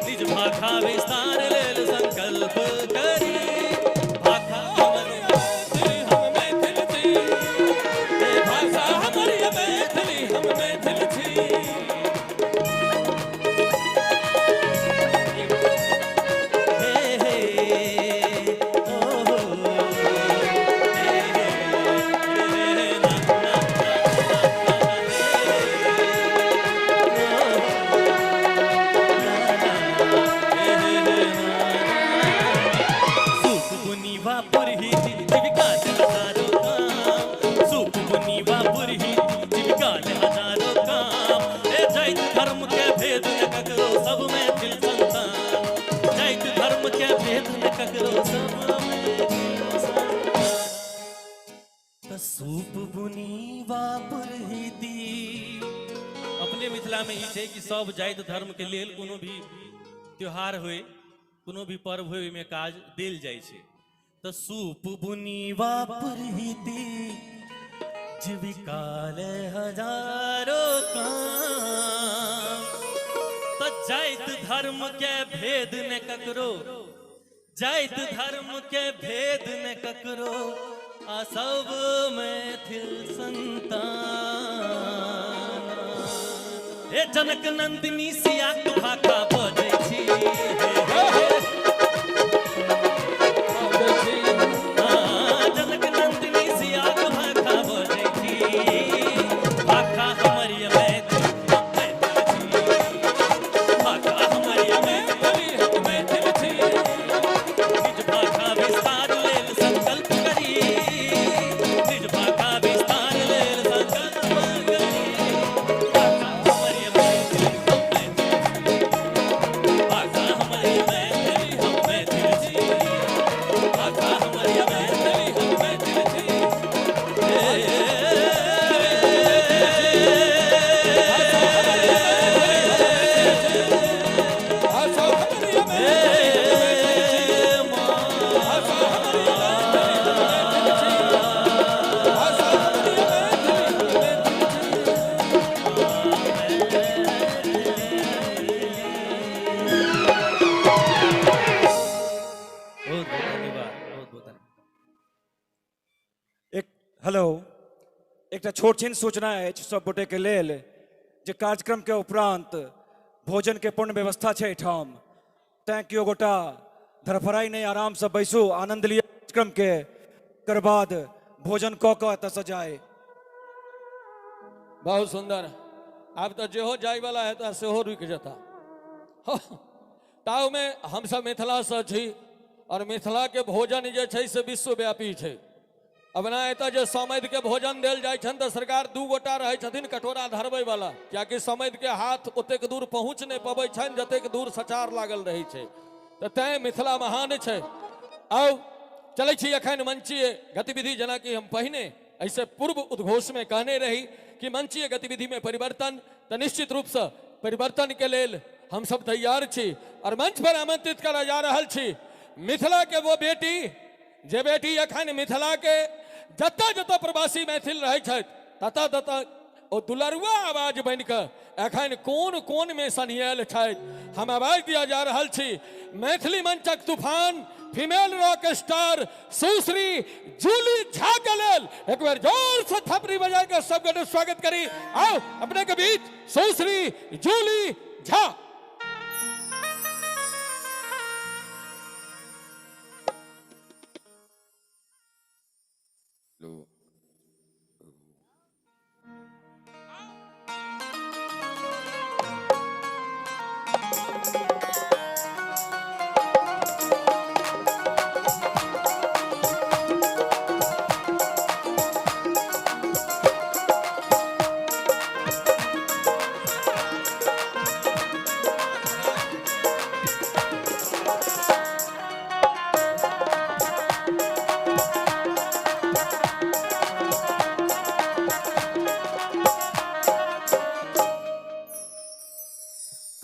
निज भाषा विस्तार लेल संकल्प करी, भाषा हमर मैथिली हम मैथिल छी, भाषा हमर मैथिली हम मैथिल छी। सूप बुनी वापुर हिती। अपने मिथिला में ई छै कि सब जाति धर्म के लेल कोनो भी त्योहार होय, कोनो भी पर्व होय, में काज देल जाय छै। तो सूप बुनी वापुर हिती, जीविका ले हजारों काम। तो जाति धर्म के भेद ने ककरो, जाति धर्म के भेद ने ककरो, आ सब मैथिल संतान। हे जनक नंदिनी सियाक भाखा बजै छी, जनक नंदिनी सिया भाखा बोले थी, भाखा हमारी मैथिली थी, भाखा हमारी मैथिली थी, निज भाखा विस्तार लेल संकल्प करी, निज भाखा विस्तार लेल संकल्प करी, भाखा हमारी मैथिली भाखा हमारी मैथिली हम मैथिली थी, भाखा हमारी मैथिली हम मैथिली थी। बहुत धन्यवाद, बहुत धन्यवाद। एक हेलो एकटा छोट छिन सूचना अछि सब गोटे के लेल जे कार्यक्रम के उपरांत भोजन के पूर्ण व्यवस्था छै एठाम, तैं कियो गोटा धरफराई नहीं, आराम से बैसू, आनंद लिया कार्यक्रम के, कर बाद भोजन कऽ कऽ एतऽ से जाए। बहुत सुंदर। आब तो जेहो जाय वाला है तो सेहो रुक जाता। ताऊ में हम सब मिथिला से छी और मिथिला के भोजन जे छै से विश्वव्यापी छै। अब ना एतऽ जे समैध के भोजन देल जाइ छन तो सरकार दू गोटा रहै छथिन कटोरा धरबै वाला, कियाकि समैध के हाथ ओतेक दूर पहुँच नहीं पबै छन जतेक दूर सचार लागल रहै छै। तो तैं मिथिला महान छै। आओ चलै छी अखन मंचीय गतिविधि, जेना कि हम पहिने ऐसे पूर्व उद्घोष में कहने रही कि मंचीय गतिविधि में परिवर्तन, तो निश्चित रूप से परिवर्तन के लेल हम सब तैयार छी और मंच पर आमंत्रित करा जा रहल छी मिथिला के वो बेटी, जे बेटी अखन मिथिला के जतऽ जतऽ प्रवासी मैथिल रहै छथि ततऽ ततऽ ओ दुलरुआ आवाज बन कऽ अखन कोन कोन में सनियल छथि। हम आवाज दिया जा रहल छी मैथिली मंचक तूफान फीमेल रॉक स्टार सुश्री जूली झा के लेल एक बार जोर से थपड़ी बजा के सब गोटे स्वागत करी। आओ अपने के बीच Sushri Julie Jha.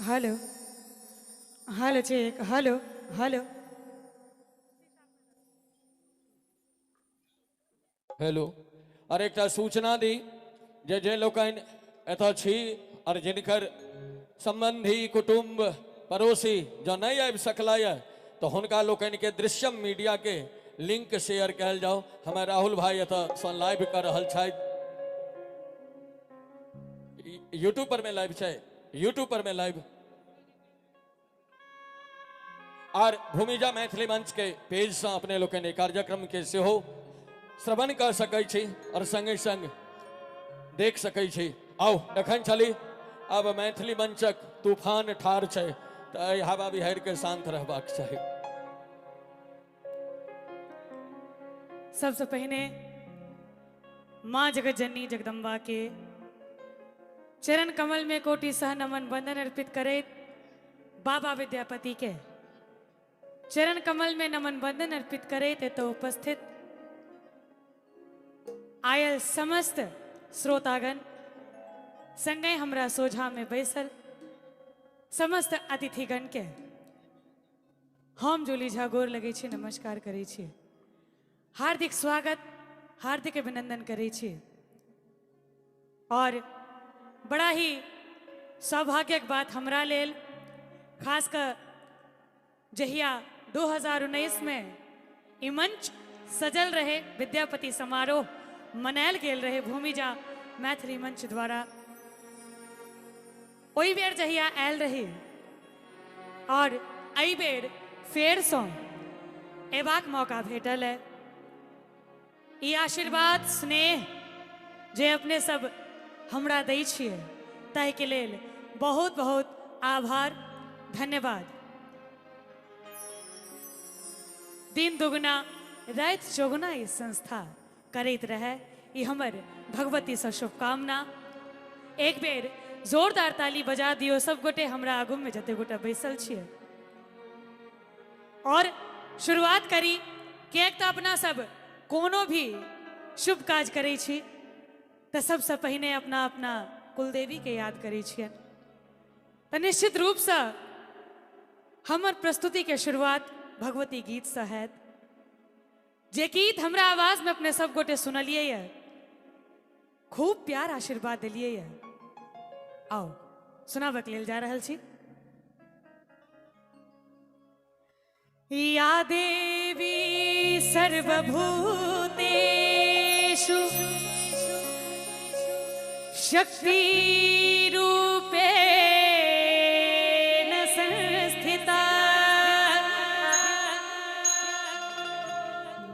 Hello hello check hello hello hello. और एक सूचना दी जे लोकन एतऽ छी और जिनकर संबंधी कुटुंब पड़ोसी जो नहीं आबि सकला तो हुनका लोकन के दृश्यम मीडिया के लिंक शेयर कल जाओ। हमारे राहुल भाई एतऽ सँ लाइव कर रहल छथि, यूट्यूब पर में लाइव छै, यूट्यूब पर में लाइव। और भूमिजा मैथिली मंच के पेज से अपने लोग कार्यक्रम के सेहो श्रवण कर सकै छी और संगे संग देख सकै छी। आओ एखन चली अब मैथिली मंचक तूफान ठार छै, तो एहि हवा बिहार के शांत रहबाक चाही। सबसे पहले माँ जगत जननी जगदम्बा के चरण कमल में कोटि सह नमन वंदन अर्पित करे, बाबा विद्यापति के चरण कमल में नमन वंदन अर्पित करे तो उपस्थित आयल समस्त श्रोतागण संगे हमरा सोझा में बैसल समस्त अतिथिगण के हम जूली झा गोर लगे छी, नमस्कार करे छी, हार्दिक स्वागत हार्दिक अभिनंदन करे छी। और बड़ा ही सौभाग्यक बात हमरा लेल, खासकर जहिया 2019 में ई मंच सजल रहे, विद्यापति समारोह मनायल गेल रहे भूमिजा मैथिली मंच द्वारा, ओहि बेर जहिया आयल रही और एहि बेर फेरसँ एबाक मौका भेटल है। ई आशीर्वाद स्नेह जे अपने सब हमरा दै छियै ताहिके लेल बहुत बहुत आभार धन्यवाद। दिन दुगुना राति चौगुना ई संस्था करैत रहे, ई हमर भगवती से शुभकामना। एक बेर जोरदार ताली बजा दियो सब गोटे हमरा आगू में जते गोटे बैसल छियै। और शुरुआत करी किएक तऽ अपना सब कोनो भी शुभ काज करै छी तऽ सबसे पहिने अपना अपना कुलदेवी के याद करै छियनि। तऽ निश्चित रूप से हमर प्रस्तुति के शुरुआत भगवती गीत से हैत, जे गीत हमरा आवाज में अपने सब गोटे सुनलियै है, खूब प्यार आशीर्वाद दिलियै है। आओ सुनाबक लेल जा रहल छी। या देवी सर्वभूतेषु शक्ति रूपेण संस्थिता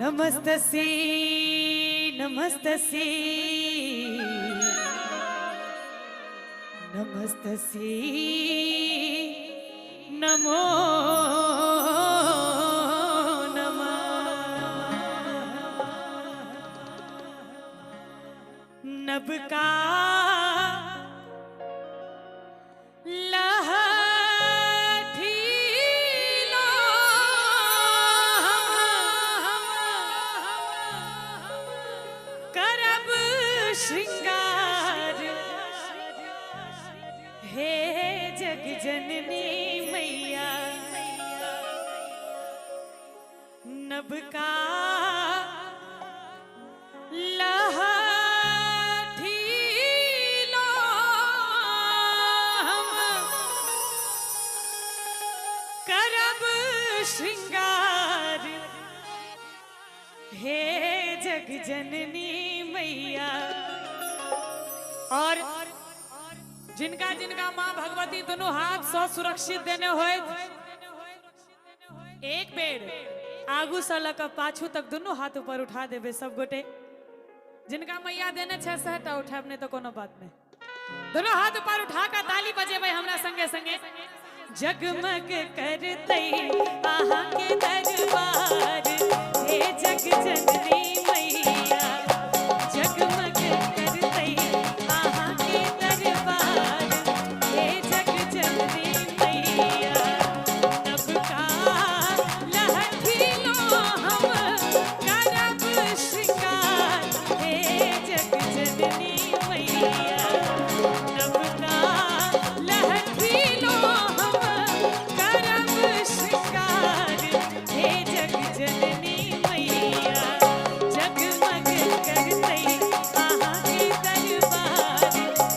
नमस्तस्यै नमस्तस्यै नमस्तस्यै नमो नभ का लहठी लो करब श्रृंगार हे जग जननी मैया नभ का श्रृंगार हे जग जननी मैया। और जिनका जिनका माँ भगवती दोनों हाथ सौ सुरक्षित देने होए, एक बेर आगू से लक पाछू तक दोनों हाथ ऊपर उठा देवे सब गोटे। जिनका मैया देने छे सहटा उठाब नहीं तो कोनो बात नहीं। दोनों हाथ ऊपर उठा कर ताली बजेबै हमरा संगे संगे। जगमग करते आहाँ के दरबार हे जग जननी मैया जगमग करते आहाँ के दरबार हे जग जननी मैया नभ का लहठी लो हम करब श्रृंगार हे जग जननी मैया नभ का लहठी लो जननी मैया जगमग करते आहाँ के दरबार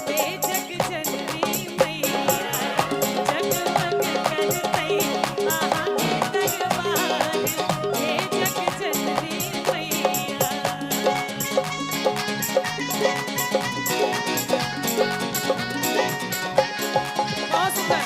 हे जग जननी मैया जगमग करते आहाँ के दरबार हे जग जननी मैया। बहुत सुंदर।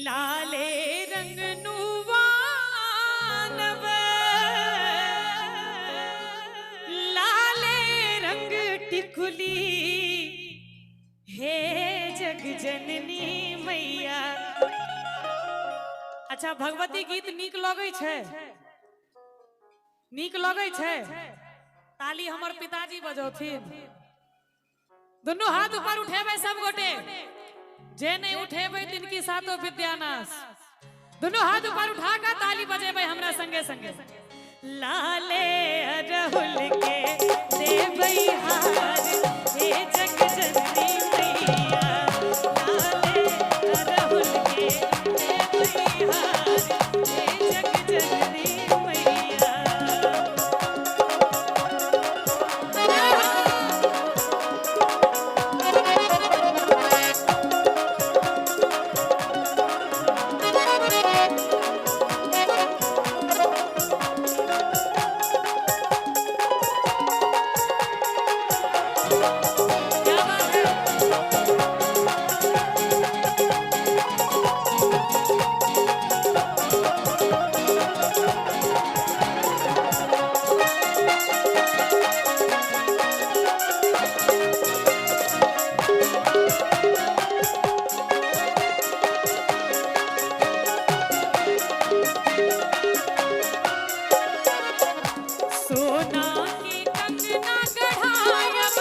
लाले रंग नुवानव लाले रंग टिकुली हे जग जननी मैया। अच्छा भगवती गीत नीक लगै छै, नीक लगै छै ताली हमर पिताजी बजौथिन। दोनों हाथ ऊपर उठेबे सब गोटे, जे नहीं उठेबे तिनकी सातो विद्यानाश। दोनों हाथ ऊपर उठा कर ताली बजेबे हमरा संगे संगे। लाले अरहुल के देबै हार, हे जग जननी मैया। लाले अरहुल के देबै हार, हे जग जननी मैया। सोना के कंगना गढ़ायब,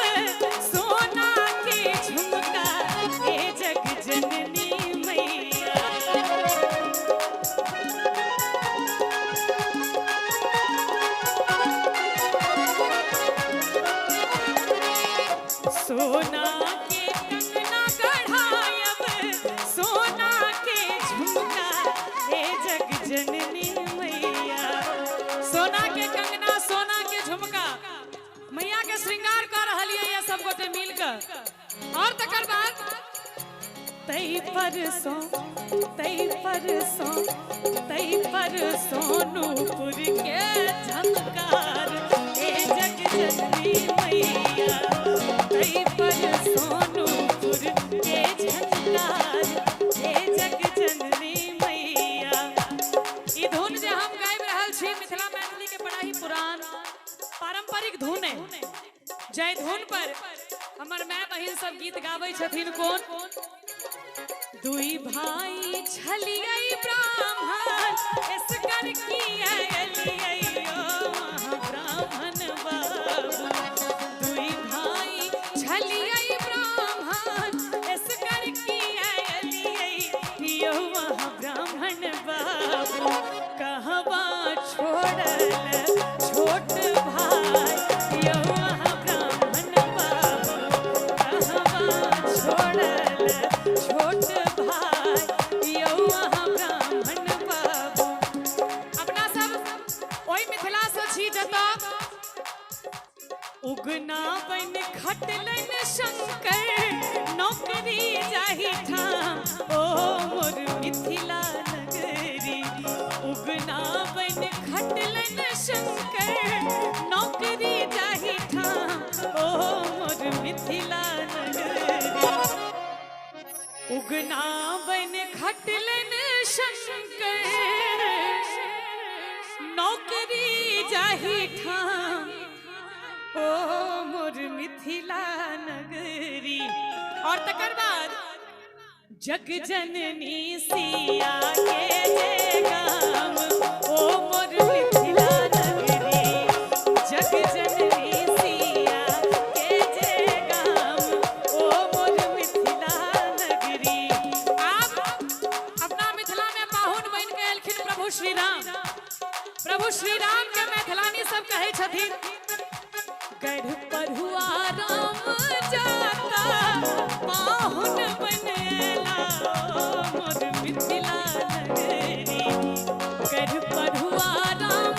सोना के झुमका, हे जग जननी मैया। सोना के कंगना, सोना के झुमका मैया के श्रृंगार कर रहलिए ये सब गोटे मिलकर। और तकर बाद तई पर सोनूपुर के झनकार, हे जग जननी मैया। तई पर सोनूपुर के झनकार, हे जग जननी मैया। ई धुन जे हम गाबि रहल छी मिथिला मैथिली के बड़ा ही पुरान पारंपरिक धुन है। जय धुन पर हमर माय बहिन सब गीत गाबै छथिन। कोन? दुई भाई छलियै ब्राह्मण, एसकर कियै ओ ब्राह्मण बाबू। दुई भाई छलियै ब्राह्मण, एसकर कियै ओ ब्राह्मण बाबू। कहवा छोड़ल छोट भाई यो ब्राह्मण बाबू। कहवा छोड़ल छोट भाई यो ब्राह्मण बाबू। अपना सब ओई मिथिला से छी जता उगना बन खटलन शंकर, नौकरी जाहि ठाम ओ मोर मिथिला नगरी। उगना बन खटलन शंकर, नौकरी जाहि ठाम ओ मोर मिथिला नगरी। उगना बन खटलन शंकर, नौकरी जाहि ठाम ओ मोर मिथिला नगरी। और तकर बाद जग जननी सिया के जे गाम, ओ मोर मिथिला नगरी। जग जननी सिया के जे गाम, ओ मोर मिथिला नगरी। आप अपना मिथिला में पाहुन बन के एलखिन प्रभु श्री राम। प्रभु श्री राम के मैथिलानी सब कहे छथिन गढ़ पढ़ुआ राम जाता, पाहुन बनेला ओ मोर मिथिला नगरी। गढ़ पढ़ुआ राम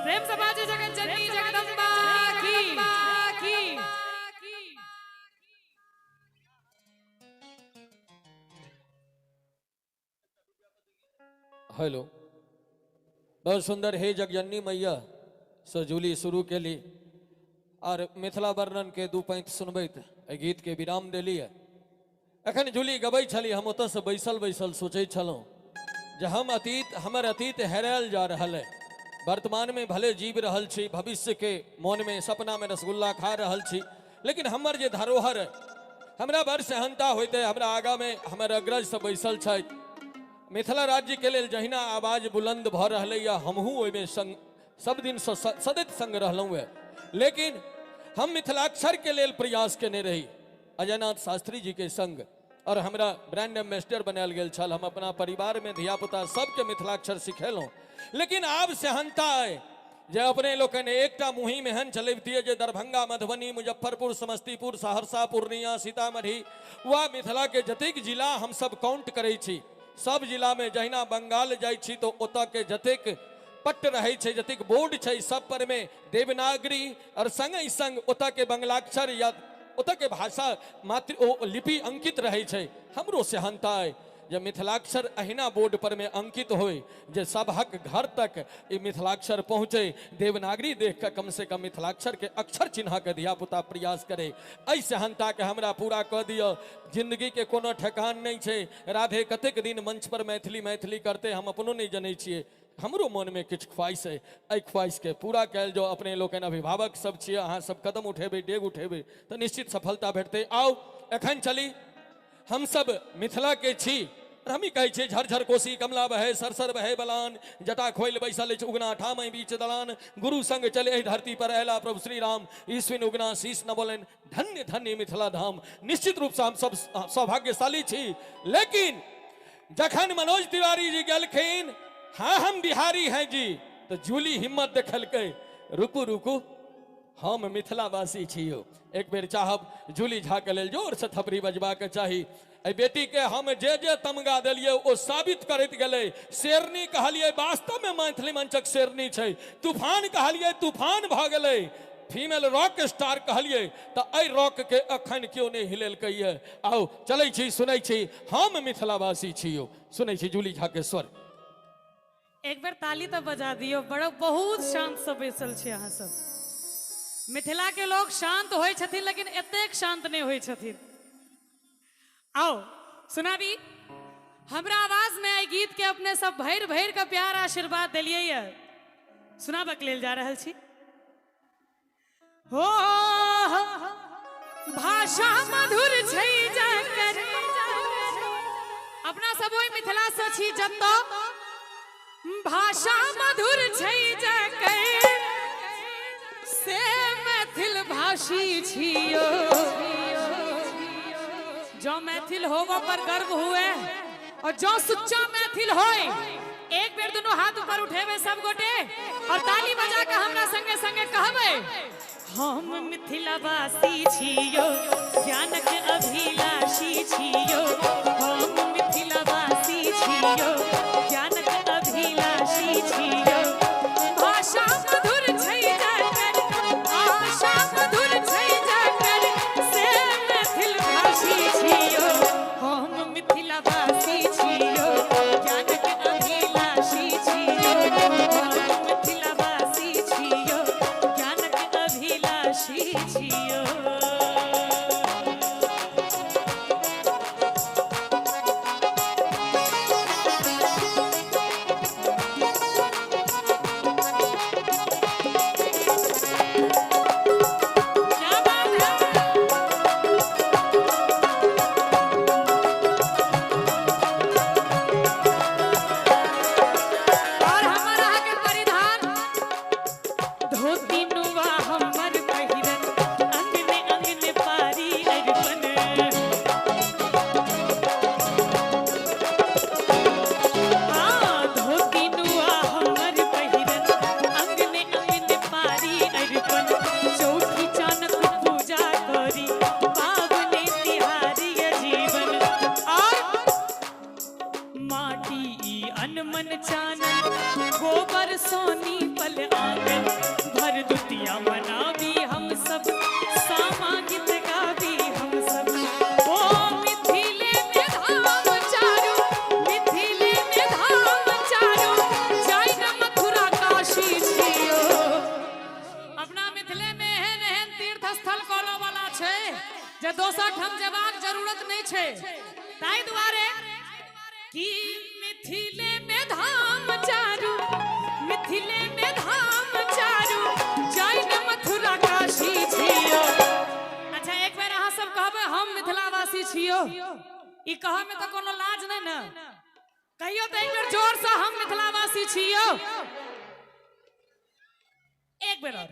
प्रेम समाज जगत जननी जगदम्बा की हेलो, बहुत सुंदर हे जगजननी मैया सजूली शुरू के लिए और मिथिला वर्णन के दू पंक्ति सुनबैत एहि गीत के विराम देली है। अखन जूली गबै छली, हम ओतऽ से बैसल बैसल सोचै छलहुँ जे हमर अतीत हेरायल जा रहल है। वर्तमान में भले जीव रहल छी, भविष्य के मन में सपना में रसगुल्ला खा रहल छी, लेकिन हमर जे धरोहर है, हमरा बड़ सहनता होते हमरा आगा में हमर अग्रज सब बैसल छथि। मिथिला राज्य के लेल जहिना आवाज बुलंद भ रहलै या हमहूँ ओहिमे संग सब दिन सदैत संग रहलहुँ है। लेकिन हम मिथिलाक्षर के लेल प्रयास केने रही अजयनाथ शास्त्री जी के संग, और हमरा ब्रांड एम्बेसडर बनायल गेल छल। हम अपना परिवार में धियापुता सबके मिथिलाक्षर सिखेलहुँ, लेकिन आब सेहनता अइ जे अपने लोकनि एकटा मुहिम एहन चलैबतियै जे दरभंगा, मधुबनी, मुजफ्फरपुर, समस्तीपुर, सहरसा, पूर्णिया, सीतामढ़ी वा मिथिला के जतेक जिला हमसब काउंट करै छी, सब जिला में जहिना बंगाल जाइ छी तो ओतऽ के जतेक पट्ट रहै छै, जतेक बोर्ड छै, सब पर में देवनागरी और संग संग ओतऽ के बंगलाक्षर या ओतऽ के भाषा मात्र ओ लिपि अंकित रहै छै। हमरो सेहनता अइ जे मिथिलाक्षर अहिना बोर्ड पर में अंकित होय जे सबहक घर तक ई मिथिलाक्षर पहुँचे। देवनागरी देख के कम से कम मिथिलाक्षर के अक्षर चिन्ह के धियापुता प्रयास करे। एहि सेहनता के हमरा पूरा कऽ दिअ। जिंदगी के कोनो ठेकान नहीं छै। राधे कतेक दिन मंच पर मैथिली करते हम अपनो नहीं जनै छियै। हमरो मन में किछु ख्वाहिश है, एहि ख्वाहिश के पूरा कैल जो अपने लोकनि अभिभावक सब छियै, अहाँ सब कदम उठेबै, डेग उठेबै तो निश्चित सफलता भेटतै। आओ एखन चली, हम सब मिथिला के छी। हम ही कहै छियै झरझर कोसी कमला बहे, सरसर बहे बलान, जटा खोइल बैसल अछि उगना ठामहि बीच दलान। गुरु संग चले एहि धरती पर अयला प्रभु श्री राम, ईश्विन उगना शीश न बोलनि, धन्य धन्य मिथिला धाम। निश्चित रूप से हम सब सौभाग्यशाली छी। लेकिन जखन मनोज तिवारी जी गेलखिन, हाँ हम बिहारी हैं जी, तो जूली हिम्मत देखलकै, रुकू रुकू हम मिथिलावासी छियो। एक बेर चाहब जूली झा के लेल जोर से थपड़ी बजबा के चाही। एहि बेटी के हम जे तमगा देलिए ओ साबित करैत गेलै। शेरनी कहलिए, वास्तव में मैथिली मंचक शेरनी छै। तूफान कहलिए, तूफान भ गेलै। फीमेल रॉक स्टार कहलिए तो एहि रॉक के अखन क्यों नहीं हिलेलकै है। आओ चलै छी, सुनै छी, हम मिथिलावासी छियो। सुनै छी जूली झा के स्वर। एक बार ताली तो बजा दियो। बड़ा बहुत शांत से बैसल छी अहाँ सब। मिथिला के लोग शांत होय छथिन, लेकिन एतेक शांत नहीं होय छथिन। आओ सुनाबी, हमरा आवाज में आई गीत के अपने सब भैर भैर का प्यार आशीर्वाद दिलिए ये सुनाबक लेल जा रहल छी। हो भाषा मधुर छै जाकर, अपना सब ओइ मिथिला से छी जतऽ भाषा मधुर छै जाकर से मैथिल भाषी छियो। जो मैथिल होवो पर गर्व हुए और जो सुच्चा मैथिल होए, एक बेर दोनों हाथ ऊपर उठेबे सब गोटे और ताली बजा के हमरा संगे संगे कहबे, हम मिथिलावासी छियो, ज्ञानक अभिलाषी छियो। हम मिथिलावासी छियो, ज्ञानक अभिलाषी छियो। भाषा मधुर छै जाकर, आशा मधुर छै जाकर से मैथिल भाषी छियो। हम मिथिलावासी छियो, ज्ञानक अभिलाषी छियो। हम मिथिलावासी छियो, ज्ञानक अभिलाषी छियो। दोसर ठाम जेबाक जरूरत नहीं छे ताई दुआरे कि मिथिले में धाम चारू, मिथिले में धाम चारू, जैन मथुरा काशी छियो। अच्छा एक बेर अहाँ सब कहबै हम मिथिलावासी छियो, ई कहै में तो कोनो लाज नहीं ना, कहियो तो एक बेर जोर से हम मिथिलावासी छियो। एक बेर और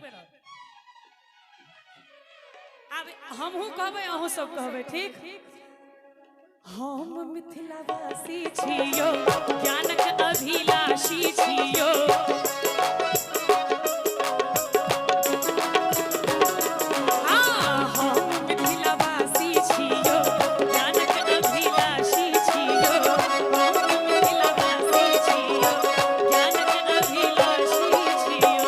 अब हमहू कहबै अहूँ सब कहबै, ठीक? हम मिथिलावासी छियो, ज्ञानक अभिलाषी छियो। हाँ, हम मिथिलावासी छियो, ज्ञानक अभिलाषी छियो। हम मिथिलावासी छियो, ज्ञानक अभिलाषी छियो।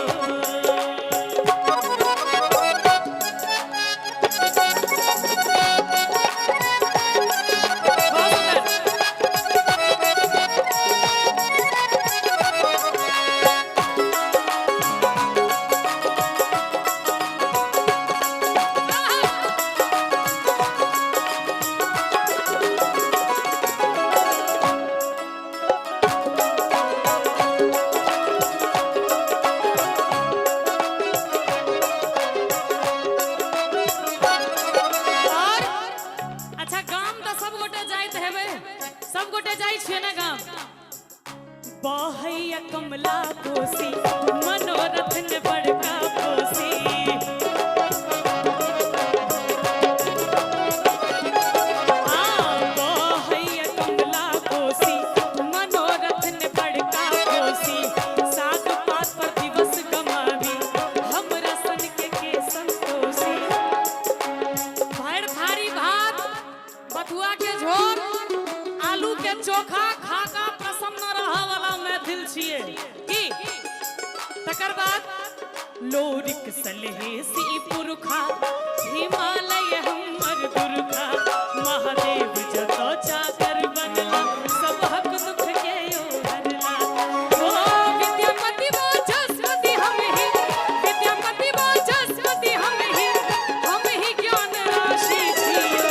बहैया कमला कोसी मनोरथ ने बड़का कोसी। बहैया कमला कोसी मनोरथ ने बड़का कोसी। साग पात पर दिवस गमावी हमरा सन के संतोषी। भर थारी भात बथुआ के झोर आलू के चोखा खाका प्रसन्न रहा वाला मैथिल छिए की। तकर बाद लोरिक सलहेसी पुरखा हिमालय हमर दुर्गा। महादेव जतो चाकर बनला सब हक दुख के ओहरला। ओ विद्यापति वाचस्पति हम ही, विद्यापति वाचस्पति हम ही ज्ञान राशि छियो।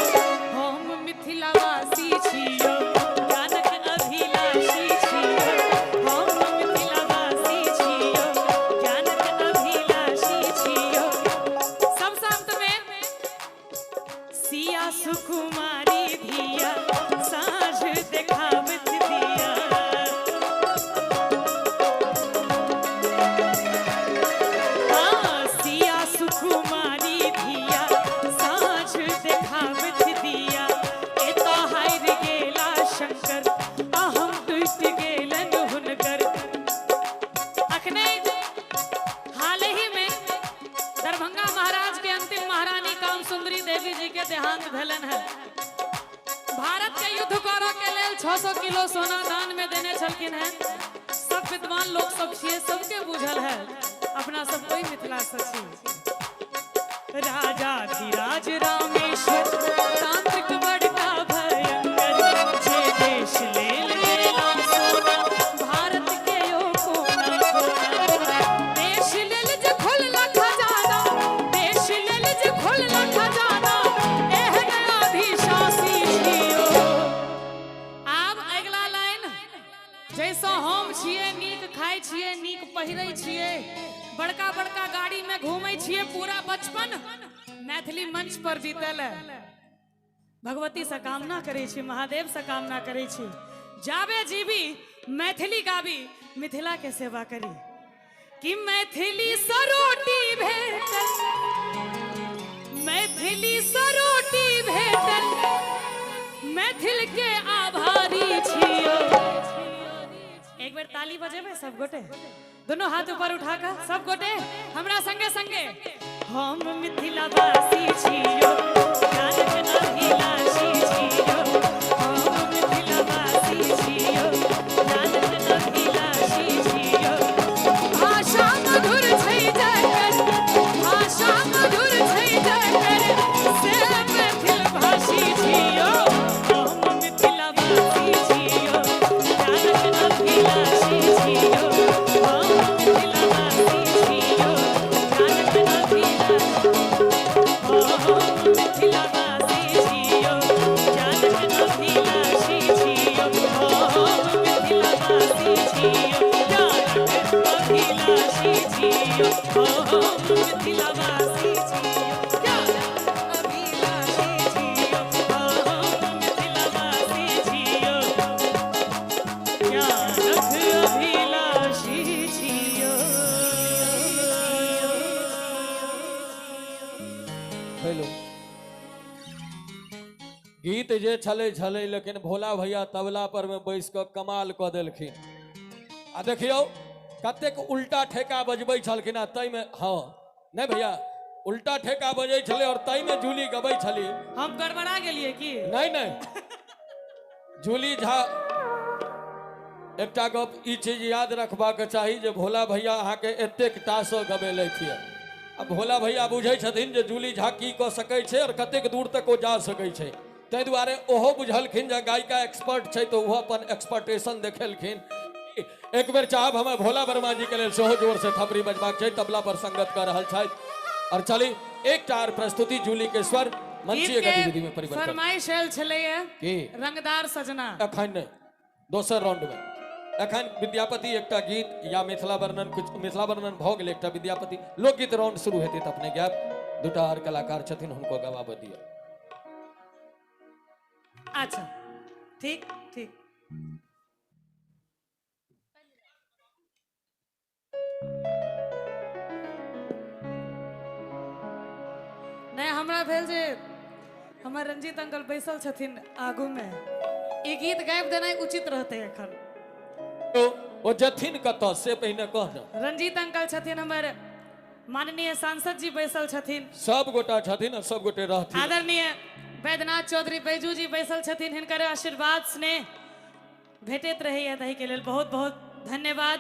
हम मिथिलावासी छियो, ज्ञानक अभिलाषी छियो। हम मिथिलावासी छियो, ज्ञानक अभिलाषी छियो। सब शांत में सिया सुकुमारी धिया साँझ देखावत दिया। सिया सुकुमारी धिया साँझ देखावत दिया। एता हार गेला शंकर अहम टूट गेलन हुनकर। अखने हाल ही में दरभंगा महाराज के अंतिम महारानी काम सुंदरी देवी जी के देहांत भेलन है। भारत के युद्ध करऽ के लेल 600 किलो सोना दान में देने छलखिन है। सब विद्वान लोग सब छिए, सबके बुझल है, अपना सब कोई मिथिला से छी। राजा धीराज रामेश्वर तांत्रिक बड़का भयंकर। जे देश लेल गेला सोना भारत के यो कोना कोना। देश लेल जे खोलला खजाना, देश लेल जे खोलला खजाना, एहन अधिशासी छियो। आब अगला लाइन जैसा हम छिए, नीक खाइ छिए, नीक पहिरै छिए, बड़का बड़का गाड़ी में घूमै छिए, पूरा बचपन मैथिली मंच पर बीतल है। भगवती से कामना करे छी, महादेव से कामना करे छी, जाबे जीवी मैथिली गाबी, मिथिला के सेवा करी। कि मैथिली सरोटी भेटल, मैथिली सरोटी भेटल, मैथिल के आभारी छियो। एक बेर ताली बजेबे सब गोटे, दोनों हाथ ऊपर उठाकर सब गोटे हमरा संगे संगे। हम मिथिलावासी छियो, ज्ञानक अभिलाषी छियो। हम मिथिलावासी छियो, ज्ञानक अभिलाषी छियो। भाषा मधुर छै जकर, भाषा मधुर छै जकर, से मैथिल भाषी छियो। हम मिथिलावासी छियो, ज्ञानक अभिलाषी छियो। हम मिथिलावासी छियो, ज्ञानक अभिलाषी। हम मिथिलावासी जियो हो मिथिलावासी जियो क्या अभिलाषी जियो हो मिथिलावासी जियो क्या रख अभिलाषी जियो हेलो गीत जे छले छले लेकिन भोला भैया तबला पर में बैस के कमाल क देलखिन आ देखियो कतेक उल्टा ठेका बजबै छलखिन आ तै में हाँ नहीं भैया उल्टा ठेका बजै छले और तै में जूली गबै छली हम गड़बड़ा गेलिए की नहीं नहीं जूली झा एकटा गप ई चीज याद रखबाक चाही जे भोला भैया अहाँके एतेक टासो गबेलथिन आ भोला भैया बुझै छथिन जे जूली झा की क सकै छै और कतेक दूर तक ओ जा सकै छै ताहि दुआरे ओहो बुझलखिन जे गायिका एक्सपर्ट छै तो ओहो अपन एक्सपर्टेशन देखेलखिन एक बेर चाहब हमें भोला वर्मा जी के लिए सेहो जोर से थपरी बजबाक छै तबला पर संगत कर रहल छथि और चली एकटा और प्रस्तुति जूली के स्वर मंचीय गतिविधि में परिवर्तन फरमाइश आयल छलैया की रंगदार सजना एखन नहीं दोसर राउंड में एखन विद्यापति एकटा गीत या मिथिला वर्णन कुछ मिथिला वर्णन भ गेल एकटा विद्यापति लोकगीत राउंड शुरू हेतै त अपने गैप दूटा और कलाकार छथिन हुनको गवाब दिया अच्छा ठीक ठीक नहीं हमरा भेल जे हमर रंजीत अंकल बैसल छथिन आगू में ई गीत गाबि देनाइ उचित रहते एखन तो ओ जथिन कत से पहिने कहना रंजीत अंकल छथिन हमर माननीय सांसद जी बैसल छथिन सब गोटा छथिन और सब गोटे रहथिन आदरणीय वैद्यनाथ चौधरी बैजू जी बैसल छथिन हिनकर आशीर्वाद स्नेह भेटैत रहैया ताहि के लेल बहुत बहुत धन्यवाद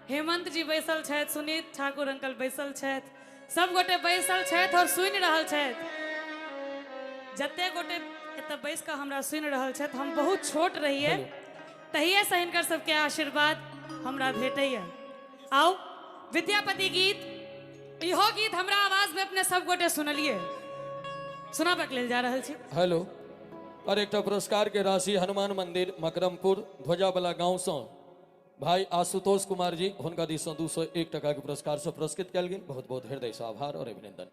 हेमंत जी बैसल छथि सुनीत ठाकुर अंकल बैसल छथि सब गोटे बैसल छथि और सुनि रहल छथि जते गोटे एतऽ बैस कऽ हमरा सुनि रहल छथि हम बहुत छोट रहिए तहिए से हिनकर सबके आशीर्वाद हमरा भेटैया आओ विद्यापति गीत इहो गीत हमरा आवाज में अपने सब गोटे सुनलिए सुनाबक लेल जा रहल छी हेलो और एक पुरस्कार के राशि हनुमान मंदिर मकरमपुर ध्वजाबला गांव से भाई आशुतोष कुमार जी हुनका दिस 201 टका के पुरस्कार से पुरस्कृत कल गेल बहुत बहुत हृदय से आभार और अभिनंदन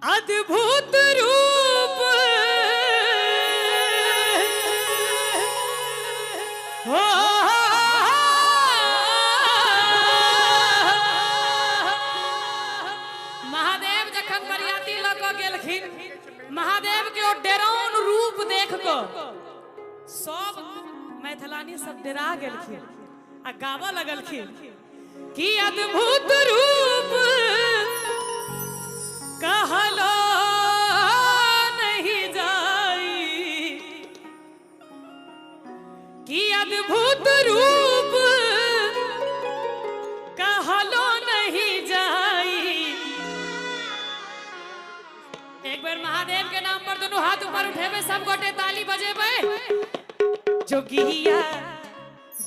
अद्भुत रूप हो महादेव जखन बरियाती लऽ कऽ गेलखिन महादेव के ओ डेराउन रूप देख कऽ सब मैथिलानी सब डेरा गेलखिन आ गाबऽ लगलखिन कि अद्भुत रूप कहलो नहीं जाई कि अद्भुत रूप कहलो नहीं जाई एक बार महादेव के नाम पर दोनों हाथ ऊपर उठेबे सब गोटे ताली बजेबे जोगिया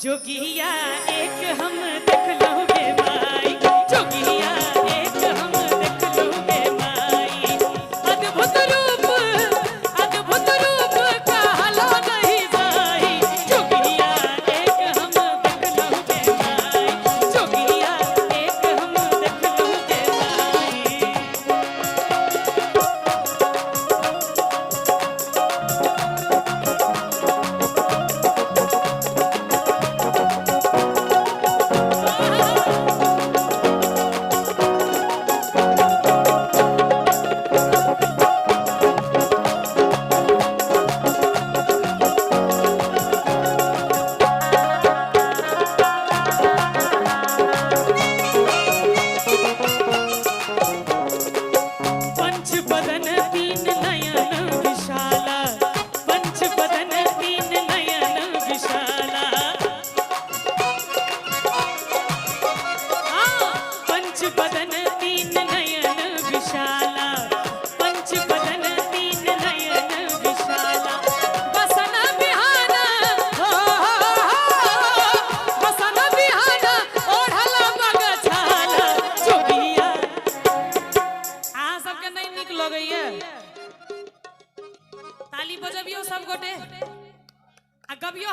जोगिया एक हम देख लोगे माई जोगिया एक हम देख लोगे माई अद्भुत रूप कहलो नहीं जाई जोगिया एक हम देख लोगे माई जोगिया एक हम देख लोगे माई Ah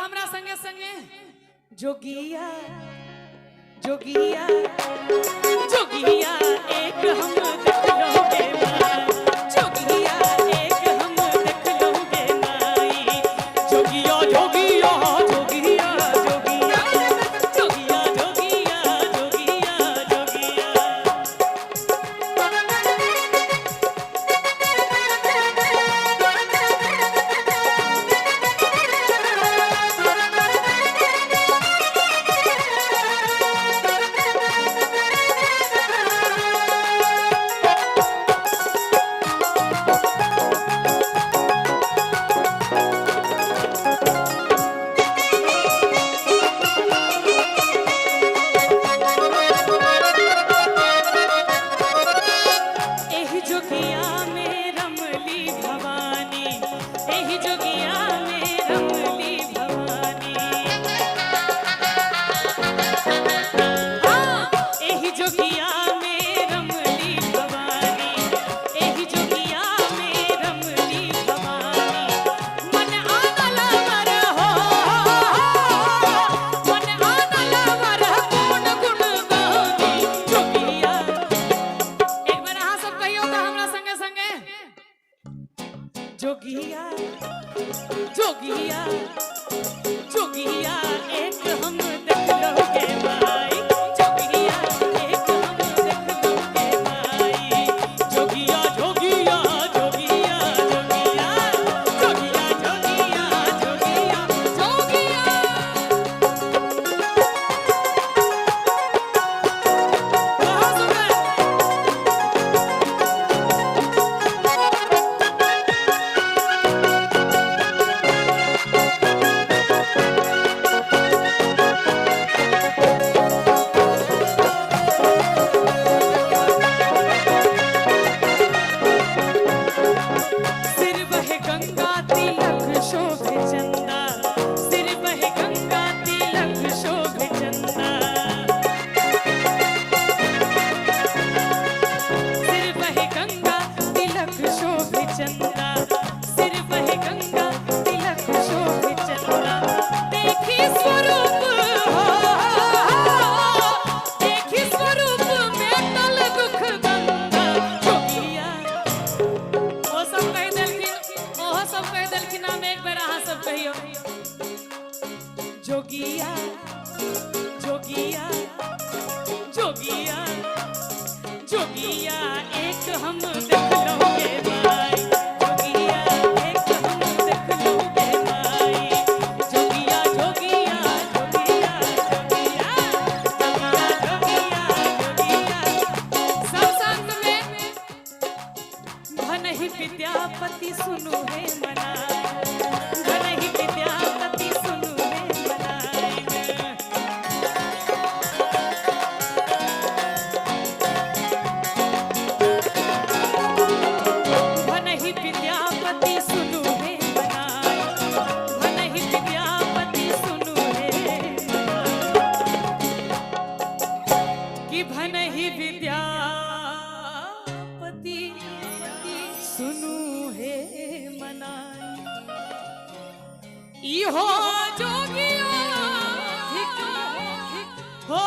हमरा संगे संगे जोगिया जोगिया जोगिया एक हम देख लोगे माई जोगिया एक हम देख लोगे माई जोगिया जोगिया जोगिया जोगिया जोगिया जोगिया जोगिया जोगिया एही जोगिया में रमली भवानी एही जोगिया में रमली भवानी एही जोगिया में रमली भवानी एही जोगिया में रमली भवानी मन आनल वर हो मन आनल वर कौन गुण गानी जोगिया एक बार अहाँ सब कहियो तो हमरा संगे संगे जोगिया जोगिया जोगिया एक हम देख लोगे माई जोगिया एक हम देख लोगे माई जोगिया जोगिया जोगिया जोगिया जोगिया जोगिया जोगिया जोगिया कहाँ सुन रहे सिर बहे गंगा तिलक शोभे चंदा सिर बहे गंगा तिलक शोभे चंदा सिर बहे गंगा तिलक शोभे चंदा सिर बहे गंगा तिलक शोभे चंदा देखी स्वरूप हो देखी स्वरूप में तल दुख गंगा जोगिया ओ सब कह देलखिन ओहो सब कह देलखिन हम एक बेर अहाँ सब कहियो जोगिया जोगिया जोगिया जोगिया एक हम देख लोगे माई जोगिया एक हम देख लोगे माई जोगिया जोगिया जोगिया जोगिया जोगिया जोगिया सब संग में धनहि विद्यापति सुनु है मनाए धनहि विद्यापति सुनु है मनाए धनहि विद्यापति सुनु है मनाए धनहि विद्यापति सुनु है कि भनहि विद्यापति सुनु है मनाई इहो जोगिया हो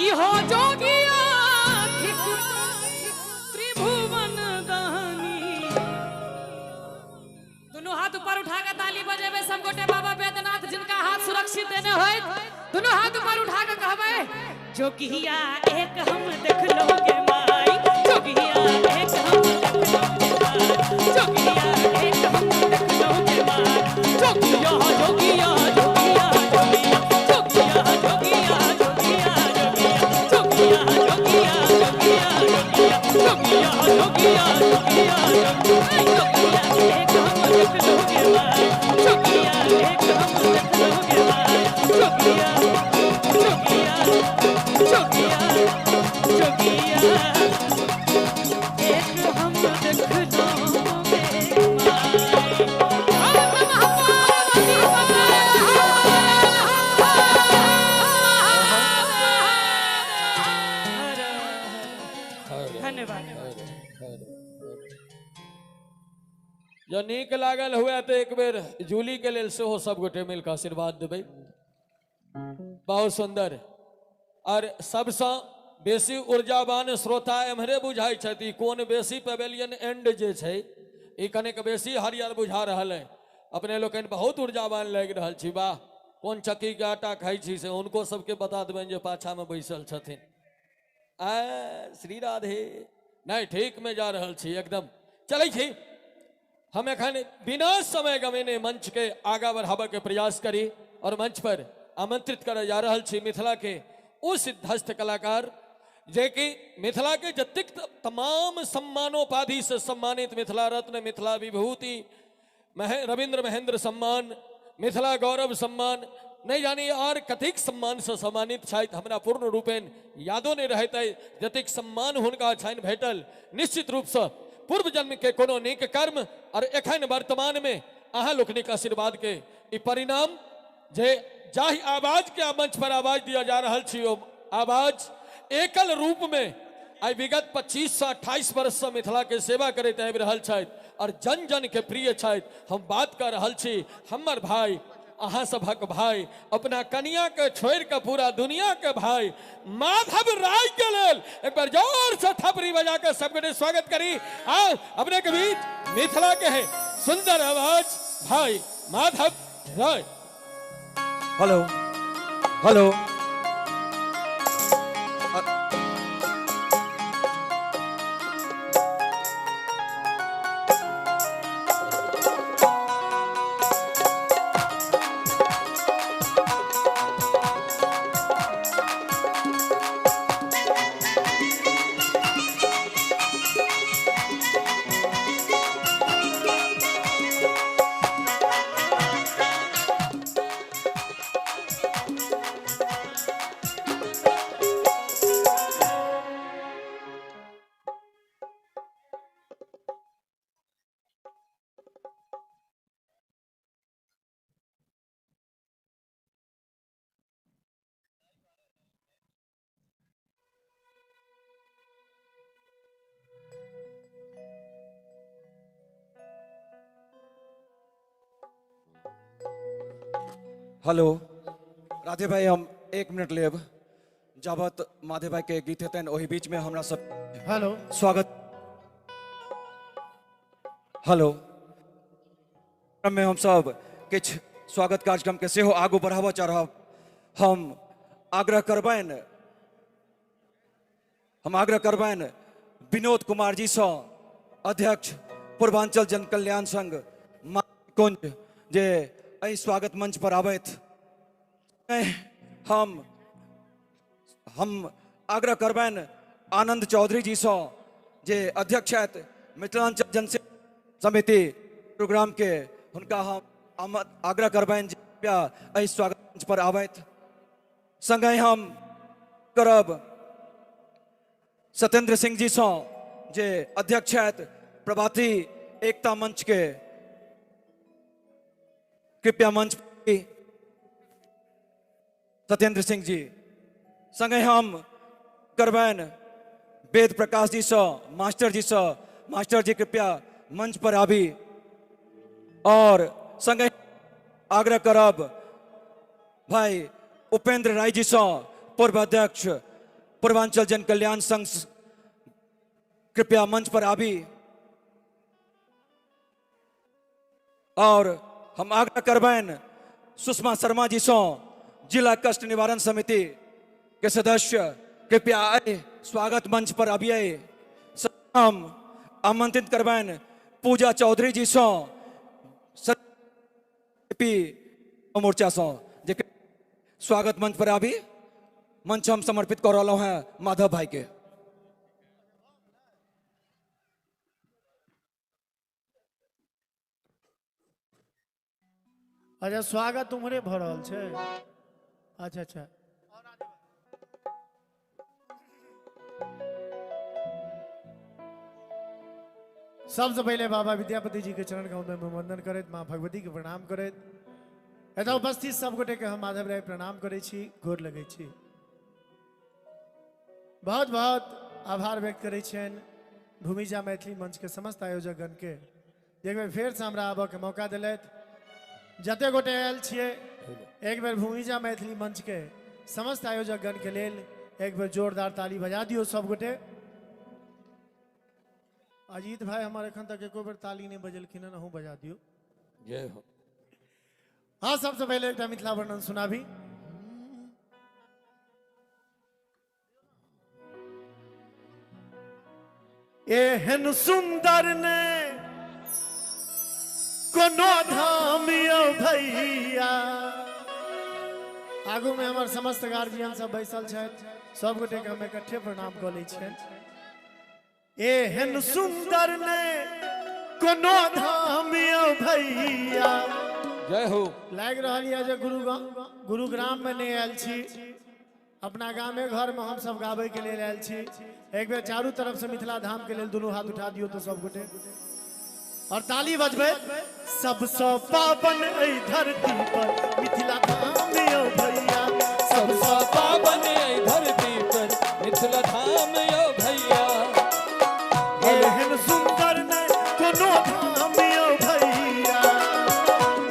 इहो जोगिया त्रिभुवन दानी दोनों हाथ ऊपर उठा के ताली बजेबे सब गोटे बाबा बैद्यनाथ जिनका हाथ सुरक्षित देने होय दोनों हाथ ऊपर उठा के कहबे जोगिया एक हम देख लोगे माई जोगिया एक हम देख लोगे माई जोगिया एक हम देख लोगे माई जोगिया जोगिया जोगिया जोगिया जोगिया जोगिया जोगिया जोगिया जोगिया जोगिया जोगिया जोगिया जोगिया एक हम देख लोगे माई जोगिया एक हम देख लोगे माई जोगिया जोगिया जोगिया जोगिया एक हम देख लोगे नीक लागल हुए तो एक बेर जूली के लेल सेहो सब गोटे मिलकर आशीर्वाद देबै। बहुत सुंदर। और सबसे बेसी ऊर्जावान श्रोता एम्हरे बुझाई छथि, कोन बेसी पेवेलियन एंड जे छै ई कनेक बेसी हरियर बुझा रहल है। अपने लोकनि बहुत ऊर्जावान लागि रहल छी। वाह, कोन चक्की के आटा खाई छी से हुनको सबके बता देबनि जे पाछा में बैसल छथिन। श्री राधे। नहीं, ठीक में जा रहल छी एकदम। चलै छी हम एखन बिना समय गवेने मंच के आगा बढ़ाबे के प्रयास करी और मंच पर आमंत्रित करे जा रहल छी मिथिला के ओ सिद्धस्थ कलाकार जे कि मिथिला के जतिक तमाम सम्मानोपाधि से सम्मानित, मिथिला रत्न, मिथिला विभूति, रविंद्र महेंद्र सम्मान, मिथिला गौरव सम्मान, नहीं जानी और कथिक सम्मान से सम्मानित छथि। हमरा पूर्ण रूपेण यादो नहीं रहते जतिक सम्मान हुनका छनि भेटल। निश्चित रूप से पूर्व जन्म के कोनो नीक कर्म और एखन वर्तमान में अहाँ लोकनिक आशीर्वाद के ई परिणाम जे जाहि आवाज के मंच पर आवाज दिया जा रहल छी, ओ आवाज एकल रूप में आई विगत 25 से 28 वर्ष से मिथिला के सेवा करते आबि रहल छथि और जन जन के प्रिय छथि। हम बात कर रहल छी हमर भाई, अहाँ सभक भाई, अपना कनिया के छोड़ के पूरा दुनिया के भाई माधव राय के लेल एक बार जोर से थपड़ी बजा के सबके स्वागत करी। आओ अपने के बीच मिथिला के है सुंदर आवाज भाई Madhav Rai. Hello hello. Hello Radhe भाई, हम 1 मिनट लेब जाबत माधव भाई के गीत हेतन ओहि बीच में हमरा सब हेलो स्वागत। हेलो में हम सब किछ स्वागत कार्यक्रम के सेहो आगू बढ़ावा चाहब। हम आग्रह करबैन विनोद कुमार जी से, अध्यक्ष पूर्वांचल जन कल्याण संघ कुंज, जे अई स्वागत मंच पर आबैत। हम आग्रह करबैन आनंद चौधरी जी से, जे अध्यक्ष छथि मिथिलांचल जन समिति प्रोग्राम के, हुनका हम आग्रह करबैन जे कृपया अई स्वागत मंच पर आबैत। संगे हम करब सत्येंद्र सिंह जी से, जे अध्यक्ष छथि प्रभाती एकता मंच के, कृपया मंच सत्येंद्र सिंह जी। संगे हम करबैन वेद प्रकाश जी से, मास्टर जी कृपया मंच पर आबी। और संगे आग्रह करब भाई उपेंद्र राय जी से, पूर्व अध्यक्ष पूर्वांचल जन कल्याण संघ, कृपया मंच पर आबी। और हम आग्रह करबैन सुषमा शर्मा जी से, जिला कष्ट निवारण समिति के सदस्य, कृपया आए स्वागत मंच पर आबिए। हम आमंत्रित करबैन पूजा चौधरी जी से, मोर्चा से, जे स्वागत मंच पर आबी। मंच हम समर्पित कर रहा हैं माधव भाई के। अच्छा, स्वागत उम्हरे भ रहल छै। अच्छा अच्छा, सबसे पहले बाबा विद्यापति जी के चरण कमल में वंदन करैत, माँ भगवती के प्रणाम करैत, एतऽ उपस्थित सब गोटे के हम माधव राय प्रणाम करै छी, गोर लगै छी। बहुत बहुत आभार व्यक्त करै छियनि भूमिजा मैथिली मंच के समस्त आयोजकगण के, एक बेर फेर से हमरा आबऽ के मौका दिलथि। जते गोटे आयल छियै एक बेर भूमिजा मैथिली मंच के समस्त आयोजक गण के लेल एक बेर जोरदार ताली बजा दियो सब गोटे। अजीत भाई हमारे एखन तक एको बेर ताली नहीं बजेलखिन हन, अहूँ बजा दियो। जय हो। हाँ, सबसे पहले एक मिथिला वर्णन सुनाबी। एहन सुंदर ने कोनो धाम यौ भैया। आगू में हमार समस्त गार्जियन सब बैसल छथि, सब गोटे के हम इकट्ठे प्रणाम कऽ लै छियनि। एहन सुंदर ने कोनो धाम यौ भैया। जय हो। लाग रहल यऽ जे गुरुग्राम में नहीं आयल छी, अपना गामे घर में हम सब गाबै के लेल आयल छी। एक बेर चारू तरफ से मिथिला धाम के लेल दोनों हाथ उठा दियो तो सब गोटे और ताली बजबै। सबसँ पावन एहि धरती पर मिथिला धाम यौ भैया। सबसँ पावन एहि धरती पर मिथिला धाम यौ भैया। एहन सुंदर ने कोनो धाम यौ भैया।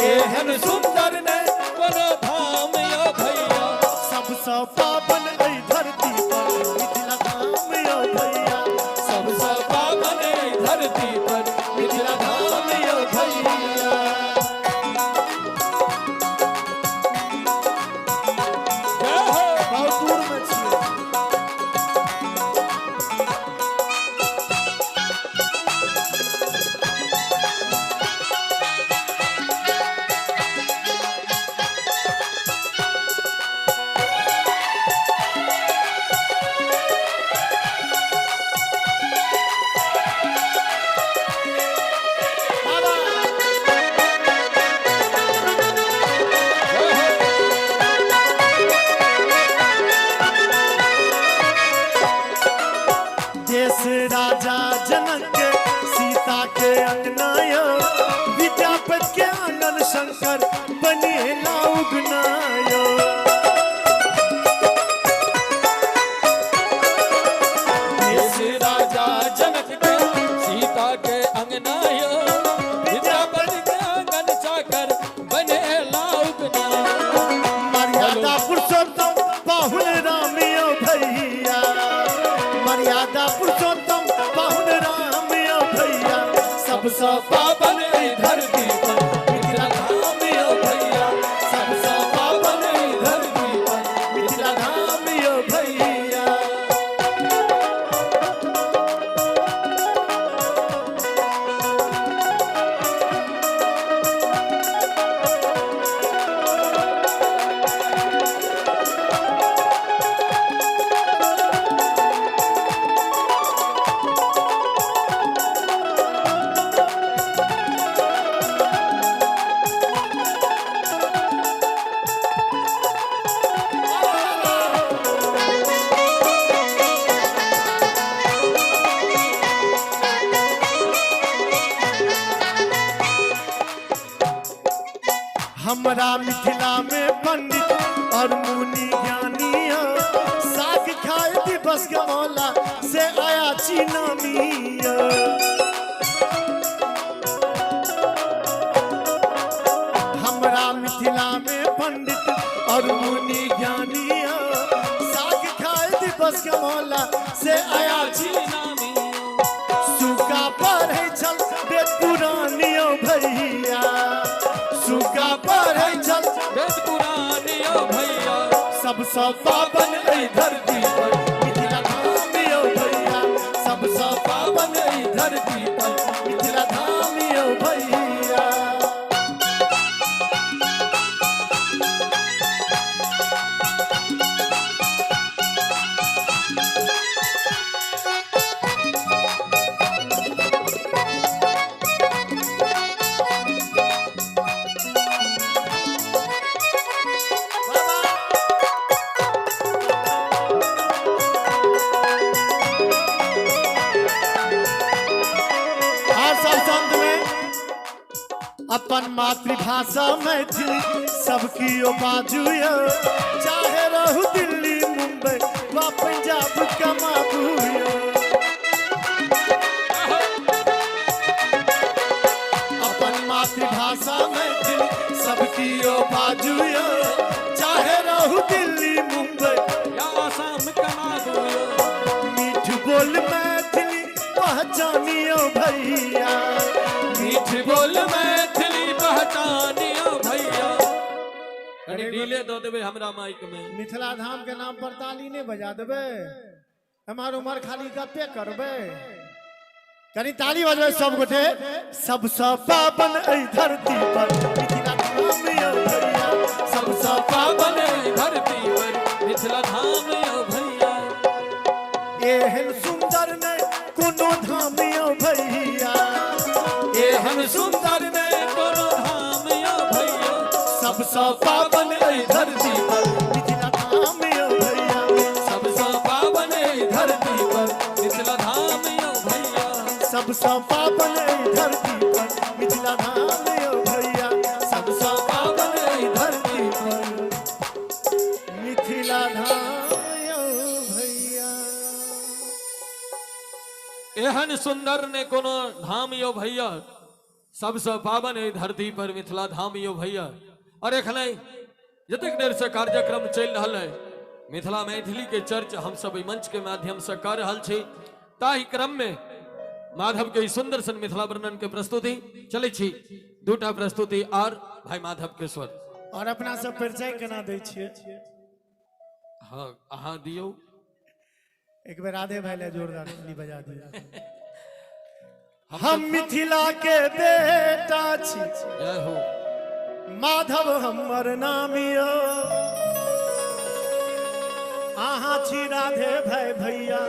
एहन सुंदर ने कोनो धाम यौ भैया। सबसँ पावन एहि धरती पर मिथिला धाम यौ भैया। सबसँ पावन एहि धरती पर मिथिला धाम यौ भैया। जय हो। बहुत दूर में छियै। देश राजा जनक के सीता के अंगना यौ। विद्यापति के आनंद शंकर बनेला उगना यौ। देश राजा जनक के सीता के अंगना यौ। विद्यापति के आंगन चाकर बने लाउगना। मर्यादा पुरुषोत्तम पाहुन राम यौ भैया। मर्यादा पुरुषोत्तम पाहुन राम यौ भैया। सबसँ पावन एहि धरती पर मिथिला धाम यौ भैया। सबसँ पावन एहि धरती पर मिथिला धाम यौ भैया। हमरा मिथिला में पंडित और मुनि ज्ञानी हो। साग खाए दिवस गमौला से आया चीनामी हो। हमरा मिथिला में पंडित और मुनि ज्ञानी हो। साग खाए दिवस गमौला से आया चीनामी। सुगा पढ़ै छल वेद पुराण यौ भैया। सुगा पढ़ै छल वेद पुराण यौ भैया। सबसँ पावन एहि धरती पर मिथिला धाम यौ भैया। सबसँ पावन एहि धरती पर मिथिला धाम यौ भैया। अपन मातृभाषा मैथिली सबकी ओ बाजू यौ। चाहे रहू दिल्ली मुंबई वा पंजाब कमाबू यौ। भाषा मैथिली सबकी ओ बाजुयो, चाहे रहू दिल्ली मुंबई या आसाम कमागो, मीठ बोल मैथिली पहचानियो भैया, मीठ बोल मैथिली पहचानियो भैया। कनी डीले दो देबे हमरा माइक में। मिथिला धाम के नाम पर ताली नहीं बजा देबे, हमार उमर खाली गप्पे करबे। कनी ताली बजबे सब गोटे। सबसे पावन एहि धरती पर मिथिला धाम यौ भैया, सबसे पावन एहि धरती पर मिथिला धाम यौ भैया। एहन सुंदर नहीं कोनो धाम यौ भैया, एहन सुंदर नहीं कोनो धाम यौ भैया। सबसे पावन एहि धरती पर मिथिला धाम यौ भैया, सबसे पावन एहि धरती पर मिथिला धाम यौ भैया। सबसे पावन एहि धरती पर मिथिला धाम यौ भैया, सबसे पावन एहि धरती पर मिथिला धाम यौ भैया। एहन सुंदर ने कोनो धाम यो भैया, सबसे पावन एहि धरती पर मिथिला धाम यो भैया। और एखने जतेक देर से कार्यक्रम चल रहा है, मिथिला मैथिली के चर्च हम सब एहि मंच के माध्यम से कर रहल छी। ताहि क्रम में माधव के सुंदर सन मिथिला वर्णन के प्रस्तुति चले छी। दूटा प्रस्तुति और भाई माधव के स्वर। और अपना सब परिचय केना दै छियै? हाँ अहाँ दियो। एक बेर राधे भाई ले जोरदार ताली बजा दिया। हम मिथिला के बेटा छी, जय हो। माधव हमर नाम यो, अहाँ छी राधे भाई भैया,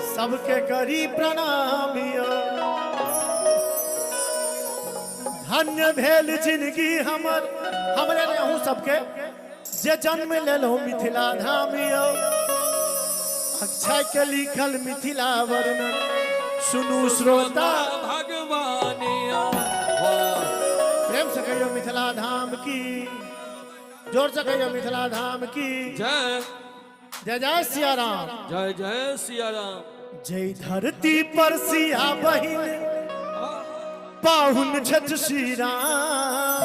सबके करी प्रणाम यो। धन्य भेल जिंदगी हमर, हमरे ने अहूँ सबके जे जन्म लेलहुँ मिथिला धाम यो। अक्षय के लिखल मिथिला वर्णन सुनू श्रोता भगवान। प्रेम से कहियो मिथिला धाम की, जोर से कहियो मिथिला धाम की जय। जय जय सिया राम, जय जय सिया राम। जय धरती पर सिया बहिन पाहुन छठ श्री राम।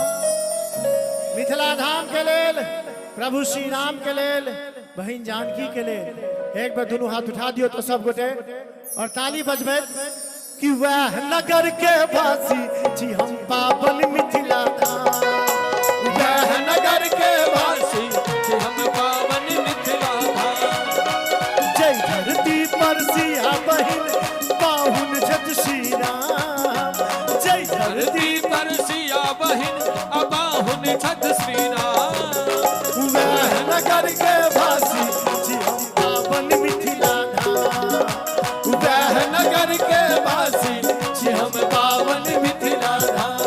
मिथिला धाम के लेल, प्रभु श्री राम के लेल, बहिन जानकी के लेल एक बार दोनों हाथ उठा दियो तो सब गोटे और ताली बजबे कि वह नगर के वासी जी हम पावन मिथिला धाम। वह नगर के वासी जी हम पावन मिथिला धाम। जय धरती पर सिया बहिन पाहुन छठ श्री राम, जय धरती पर सिया बहिन अबाहुन छठ श्री राम। वह नगर के वासी जी हम पावन मिथिला धाम, वह नगर के वासी जी हम पावन मिथिला धाम।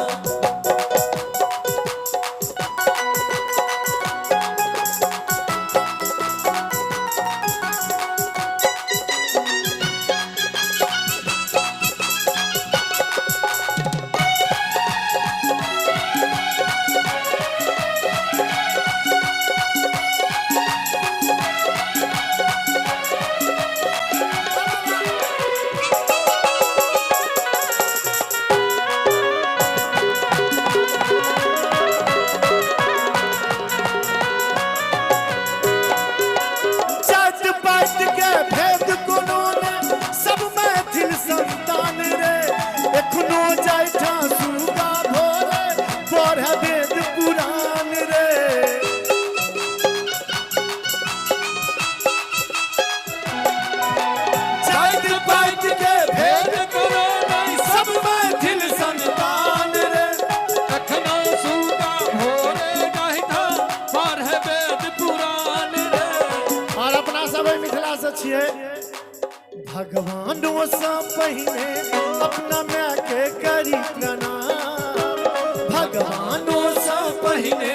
भगवानों से पहिने अपना माँ के करी प्रणाम, भगवानों से पहिने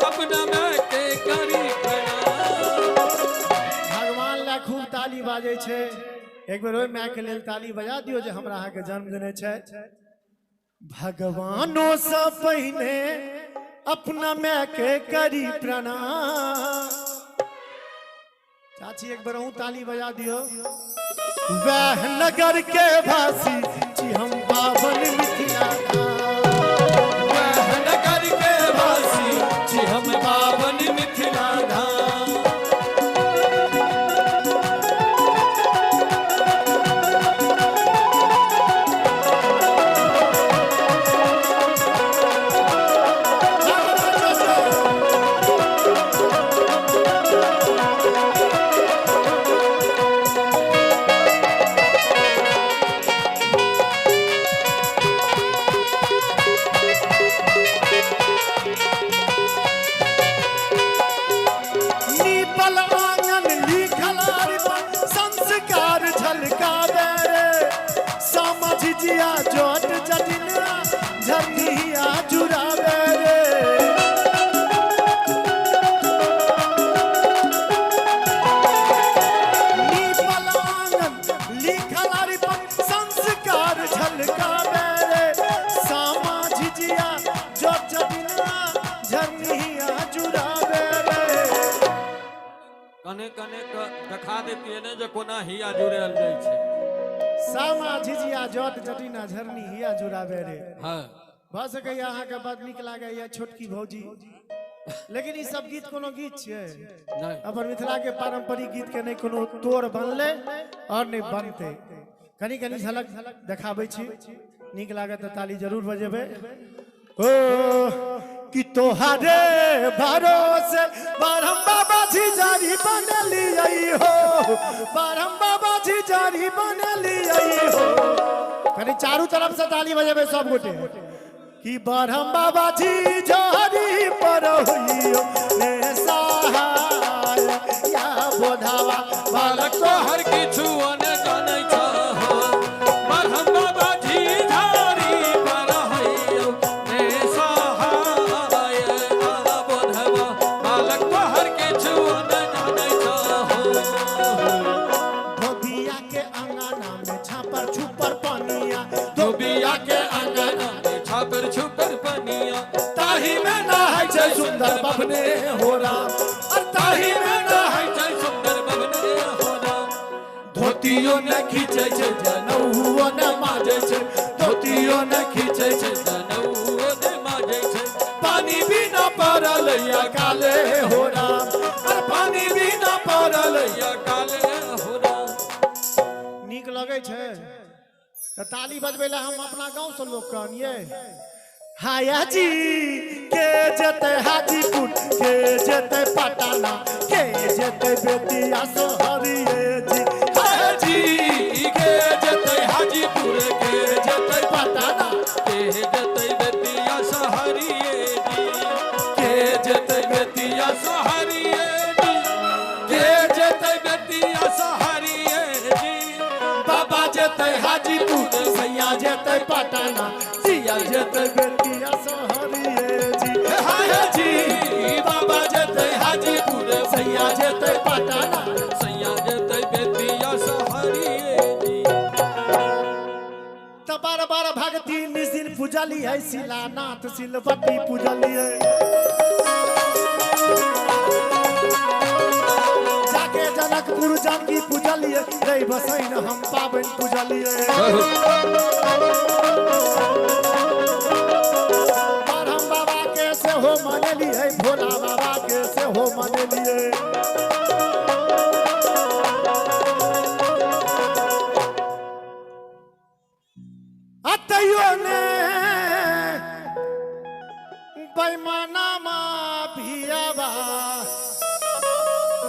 अपना माँ के करी प्रणाम। भगवान ला खूब ताली बाजे छे। एक बेर ओइ माँ के लेल ताली बजा दियो जे हमरा अहाँ के जन्म देने छे। भगवानों से पहिने अपना माँ के करी प्रणाम। चाची एक बार ताली बजा दियो। वह नगर के वासी जी हम पावन मिथिला धाम, वह देती है ना जो कोना हिया जुड़े जाइ छै। सामा झिझिया जट जटिना झरनी हिया जुड़ाबे रे। हाँ भऽ सकैए अहाँके बड़ नीक लागैए छोटकी भौजी, लेकिन ई सब गीत कोनो गीत छियै? नहीं अपन मिथिला के पारंपरिक गीत के नहीं कोनो तोड़ बनले और नहीं बनते। कनी कनी झलक देखाबै छी, नीक लागत तऽ ताली जरूर बजेबै। ओ कि तोहारे भरोसे बारहम बाबा जी जारी बनलियै हो, बारहम बाबा जी जारी बनलियै हो। कनी चारू तरफ से ताली बजेबै सब गोटे कि बारहम बाबा जी जारी पर होइयो ने सहाय या बोधावा बालक तो हर किछु ने जानै छ हो। बारहम बाबा जी झारी पर होइयो ने सहाय आ बोधवा बालक तो हर किछु ने जानै छ हो। धोबिया के अंगना में छापर छुपर पनिया, धोबिया के अंगना में छापर छुपर पनिया, ताही में नहाय छै सुंदर बभने हो राम, और ताही में नहाय जय सुंदर बबने हो राम। धोतियो न खींचे छै जनौओ न माजे छै, धोतियो न खींचे छै जनौओ ने माजै छै। पानी भी न पड़ल या काले हो राम, और पानी भी न पड़ल या काले हो राम। नीक लगे छै तऽ ताली बजबै ला हम अपना गांव से लोग कहनिए। हाया जी के जते हाजीपुर, के जते पटना, के जते बेतिया सोहरिए जी। हाया जी के जतै हाजीपुर के जतै पटना, के जतै बेतिया सहरिए जी। के जते बेतिया सहरिए जी, के जतै बेतिया सहरिए जी। बाबा जते हाजीपुर, सैया जते पटना, सिया जते बेतिया सोहरिए जी। हाया जी बाबा जते हाजीपुर, सैया जते पटना, सैया जतै बेतिया सहरिए जी। त बार बार भगती निसिन पूजली है, शिलानाथ सिलवती पूजली है। जाके जनकपुर जानकी पूजली है, रे बसैन हम पाबन पूजली है। बारहम बाबा के से हो मनली है, भोला बाबा के से हो मनली है। अतयो ने बेईमाना मा भियाबा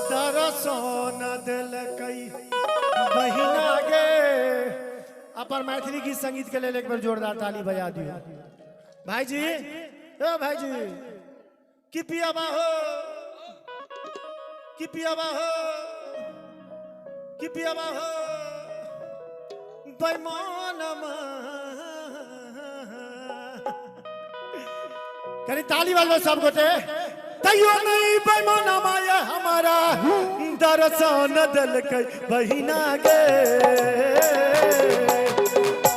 दरसोन दिलकै बहिना गे। अपन मैथिली गीत संगीत के लिए एक बार जोरदार ताली बजा दियो भाई जी। ए भाई जी की पियाबा हो, की पियाबा हो, की पियाबा हो बेईमानमा। करी ताली बजाओ सब गोटे। तैयो नहीं बेईमानमा ये हमारा दर्शन दिलकै बहिना गे।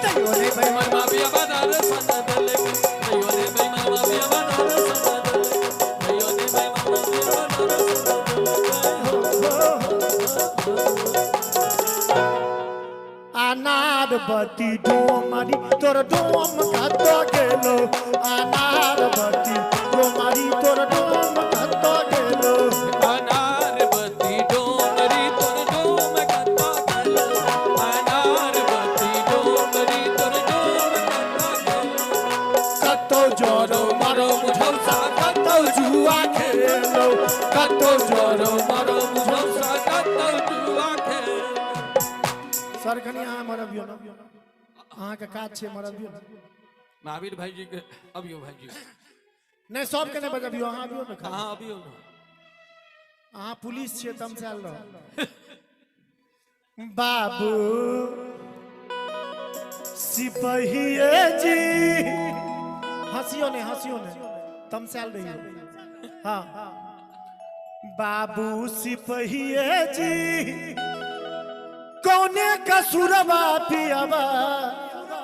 तैयो नहीं बेईमान माबिया बनार सन दलके, तैयो ने बेईमान माबिया बनार सन दलके, तैयो ने बेईमान माबिया बनार सन दलके। अनारवती डोमरी तोर डोम कत गेलो, अनारवती डोमरी तोर डोम कत गेलो। अनारवती डोमरी तोर डोम कत गेलो, अनारवती डोमरी तोर डोम कत गेलो। कतो जोरो मरो मुझौसा कतो जुआ खेलो, कतो जोरो मरो मुझौसा कतो जुआ खेलो। सर कनी अहाँ मरबियो न, अहाँ के काज छै मरबियो न। महावीर भाई जी के अबियो भाई जी नहीं सब के नहीं बजबियो, अहाँ अबियो न। कहाँ अबियो न, अहाँ पुलिस छियै तम से आयल रहो। बाबू सिपहिए जी, हंसियो ने तम से आयल रहियो। हाँ बाबू सिपहिए जी, कौने कसुरबा पियाबा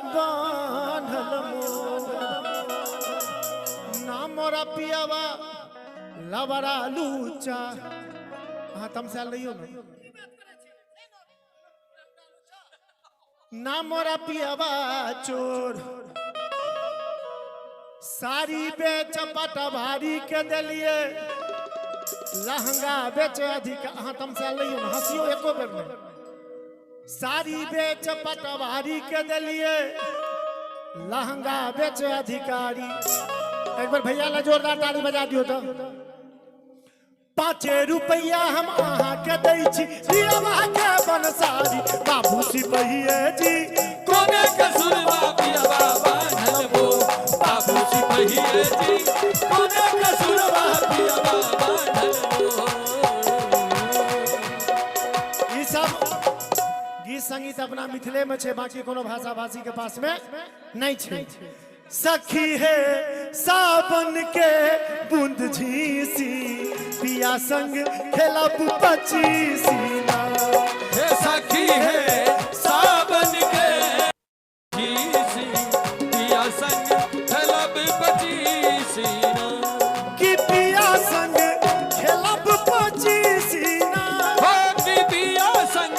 बांधल ना मोरा पियाबा लबरा लूचा। हाँ तम से आल रही हो ना। ना मोरा पियावा चोर साड़ी बेच पटवारी के दिलिए लहंगा बेच अधिक हाँ तुम से लियो हंसियो एको बेर में साड़ी बेच पटवारी के दिलिए लहंगा बेच अधिकारी। एक बार भैया ला जोरदार ताली बजा दियो तो। 5 रुपया हम आहा के दै छी दियवा के बनसारी बाबू सिपहिए जी कोने कसुरवा पियावा बांधल बो बाबू सिपहिए जी कोने कसुरवा पियावा बांधल बो। ई सब गीत संगीत अपना मिथिले में छे बाकी कोनो भाषा भाषी के पास में नहीं छे। सखी है सावन के बूंद झीसी पिया संग खेलब 25 ना हे सखी है सावन के झीसी पिया संग खेलब 25 ना कि पिया संग खेलब 25 ना हो कि पिया संग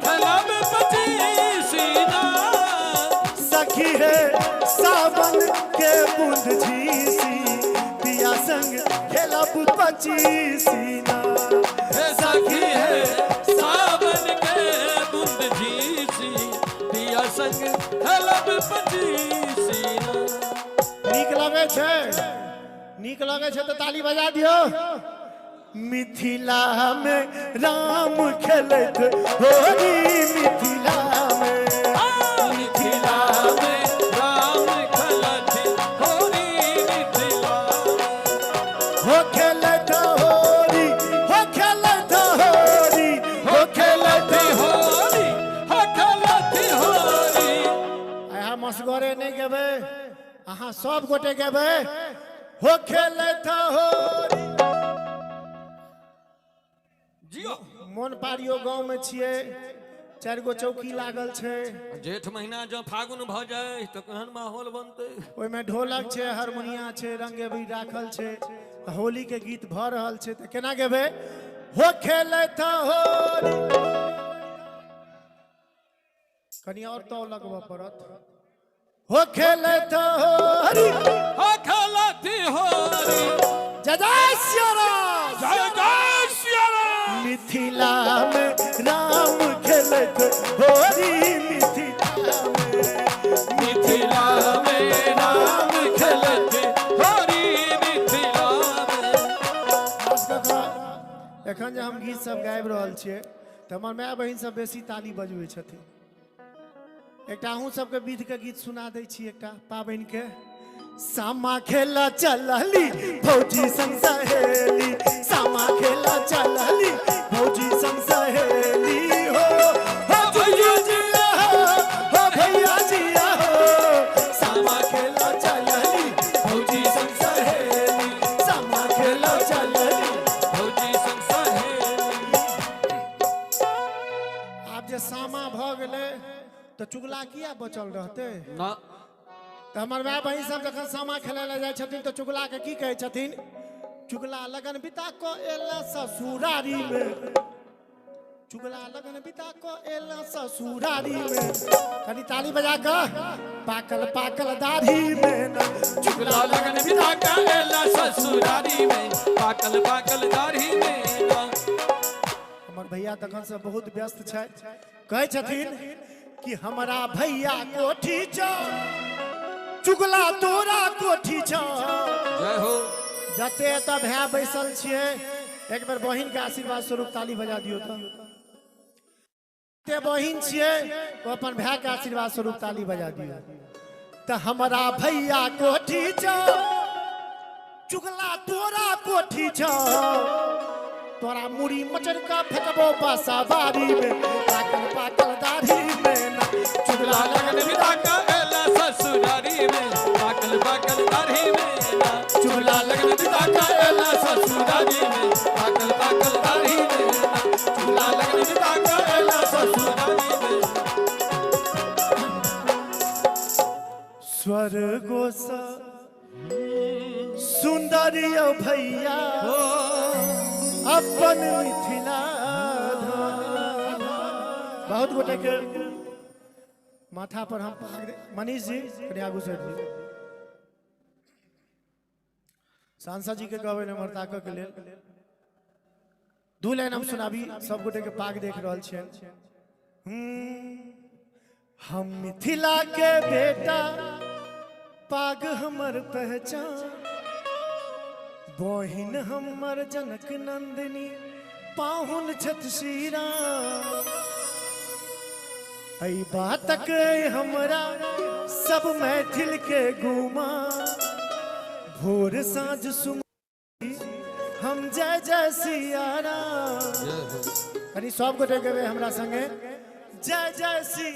खेलब 25 ना। सखी है सावन के बूंद झीसी पिया संग खेलब 25 ना हे सखी है सावन के बूंद झीसी पिया संग खेलब 25 ना। नीक लगे छे तो ताली बजा दियो। मिथिला में राम खेलत होरी मिथिला में मिथिला में राम खेलत होरी मिथिला हो खेलत होरी हो खेलत होरी हो खेलत होरी हो खेलत होरी। आहा मसगरे नहीं गेबे अहाँ सब गोटे गेबे हो खेलत होरी। जियो मोन पारियो गांव में छिए 4 गो चौकी लागल छे। जेठ महीना जब फागुन भ जाए तो केहन माहौल बनते। ओय में ढोलक छे हारमोनिया छे रंगे भी राखल छे होली के गीत भ रहल छे त केना गेबे हो खेलत होरी। कनी और तो लगवा पड़त हो खेलत होरी हो खेलत होरी। जय जय श्री राम जय जय श्री राम। मिथिला में राम खेलत होरी मिथिला में राम खेलत होरी मिथिला में। एखन जे हम गीत सब गाबि रहल छियै त हमर माय बहिन सब बेसी ताली बजबै छथिन। एकटा अहूँ सबके विध के गीत सुना दै छी एकटा पाबनि के। सामा खेला चलली भौजी संग सहेली सामा खेला चलली भौजी संग सहेली हो भैया जिया हो भैया जिया हो सामा खेला चलली भौजी संग सहेली सामा खेला चलली भौजी संग सहेली। आब जे सामा भ गेलै तो चुगला किया बचल रहते ना। तो हमार माय बहिन सब जखन सामा खेले ले जाय छथिन तो चुगला के की कहे छथिन चुगला लगन बिता को एला ससुरारी में चुगला लगन बिता को एला ससुरारी में। कनी ताली बजा के पाकल पाकल दाढ़ी में ना चुगला लगन बिता के एला ससुरारी में पाकल पाकल दाढ़ी में ना। हमर भैया तखन से बहुत व्यस्त छै कहे छथिन कि हमारा भैया कोठी जा चुगला तोरा कोठी जा। जय हो। जते त भाई बैसल छिए एक बार बहिन के आशीर्वाद स्वरूप ताली बजा दियो तो। ते बहिन छिए वो अपन भाई के आशीर्वाद स्वरूप ताली बजा दियो। त हमारा भैया कोठी जा चुगला तोरा कोठी जा तोरा मुड़ी मचर का फेंकबो पासा बारी में पाकल पाकल दाढ़ी में ना चुगला लगन बिता के एला ससुरारी में पाकल पाकल दाढ़ी में ना। चुगला लगन बिता के एला ससुरारी में पाकल पाकल दाढ़ी में ना। चुगला लगन बिता के एला ससुरारी में। स्वर्गो सा सुंदरियो भैया अपन मिथिला बहुत गोटे के माथा पर हम पाग दे मनीष जी कने आगू से जी सांसद जी के कहबे नम्रता के लेल दू लाइन हम सुनाबी सब गोटे के पाग देख रहल छियन। हम मिथिला के बेटा पाग हमर पहचान बहिन हमर जनक नंदिनी पाहुन छत श्री राम आई बात के हमरा सब मैथिल के गुमा भोर साँझ सुम हम जय जय सिया राम कनी सब गोटे गवे हमरा संगे जय जय श्री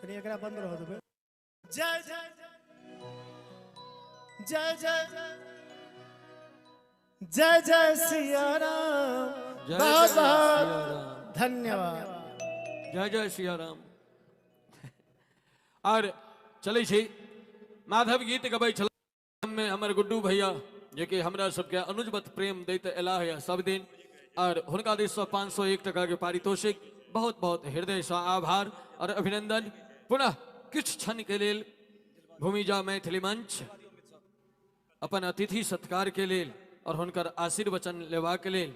कनी एकरा बंद रह देबे जय जय जय जय जय जय सिया राम बहुत बहुत धन्यवाद जय जय सिया राम। और चले छी माधव गीत गबै छल में हमर गुड्डू भैया जे कि हमरा सबके अनुजवत प्रेम दैत एला है सब दिन और हुनका दिस से 501 टका के पारितोषिक बहुत बहुत हृदय से आभार और अभिनंदन। पुनः किछ क्षण के लेल भूमिजा मैथिली मंच अपन अतिथि सत्कार के लेल और हुनकर आशीर्वचन लेवा के लेल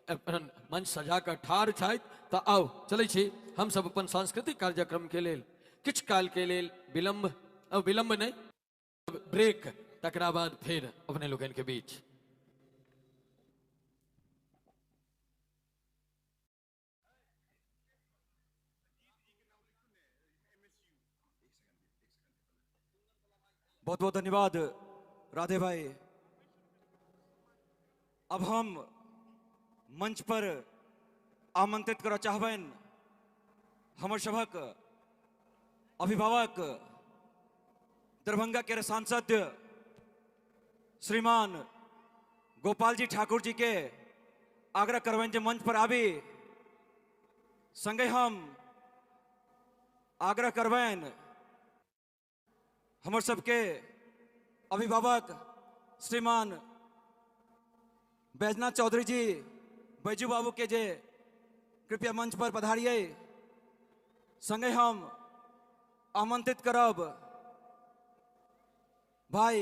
अपन मंच सजा कर ठार छथि। तो आओ चले छी हम सब अपन सांस्कृतिक कार्यक्रम के लेल किछ काल के लेल विलंब नहीं ब्रेक तकरा बाद फिर अपने लोगन के बीच बहुत बहुत धन्यवाद राधे भाई। अब हम मंच पर आमंत्रित करना चाहबन हमर सभक अभिभावक दरभंगा के सांसद श्रीमान गोपाल जी ठाकुर जी के आग्रह करबन जे मंच पर आबी। संगे हम आग्रह करबन हमर सबके अभिभावक श्रीमान बैजनाथ चौधरी जी बैजू बाबू के जे कृपया मंच पर पधारिए। संगे हम आमंत्रित करब भाई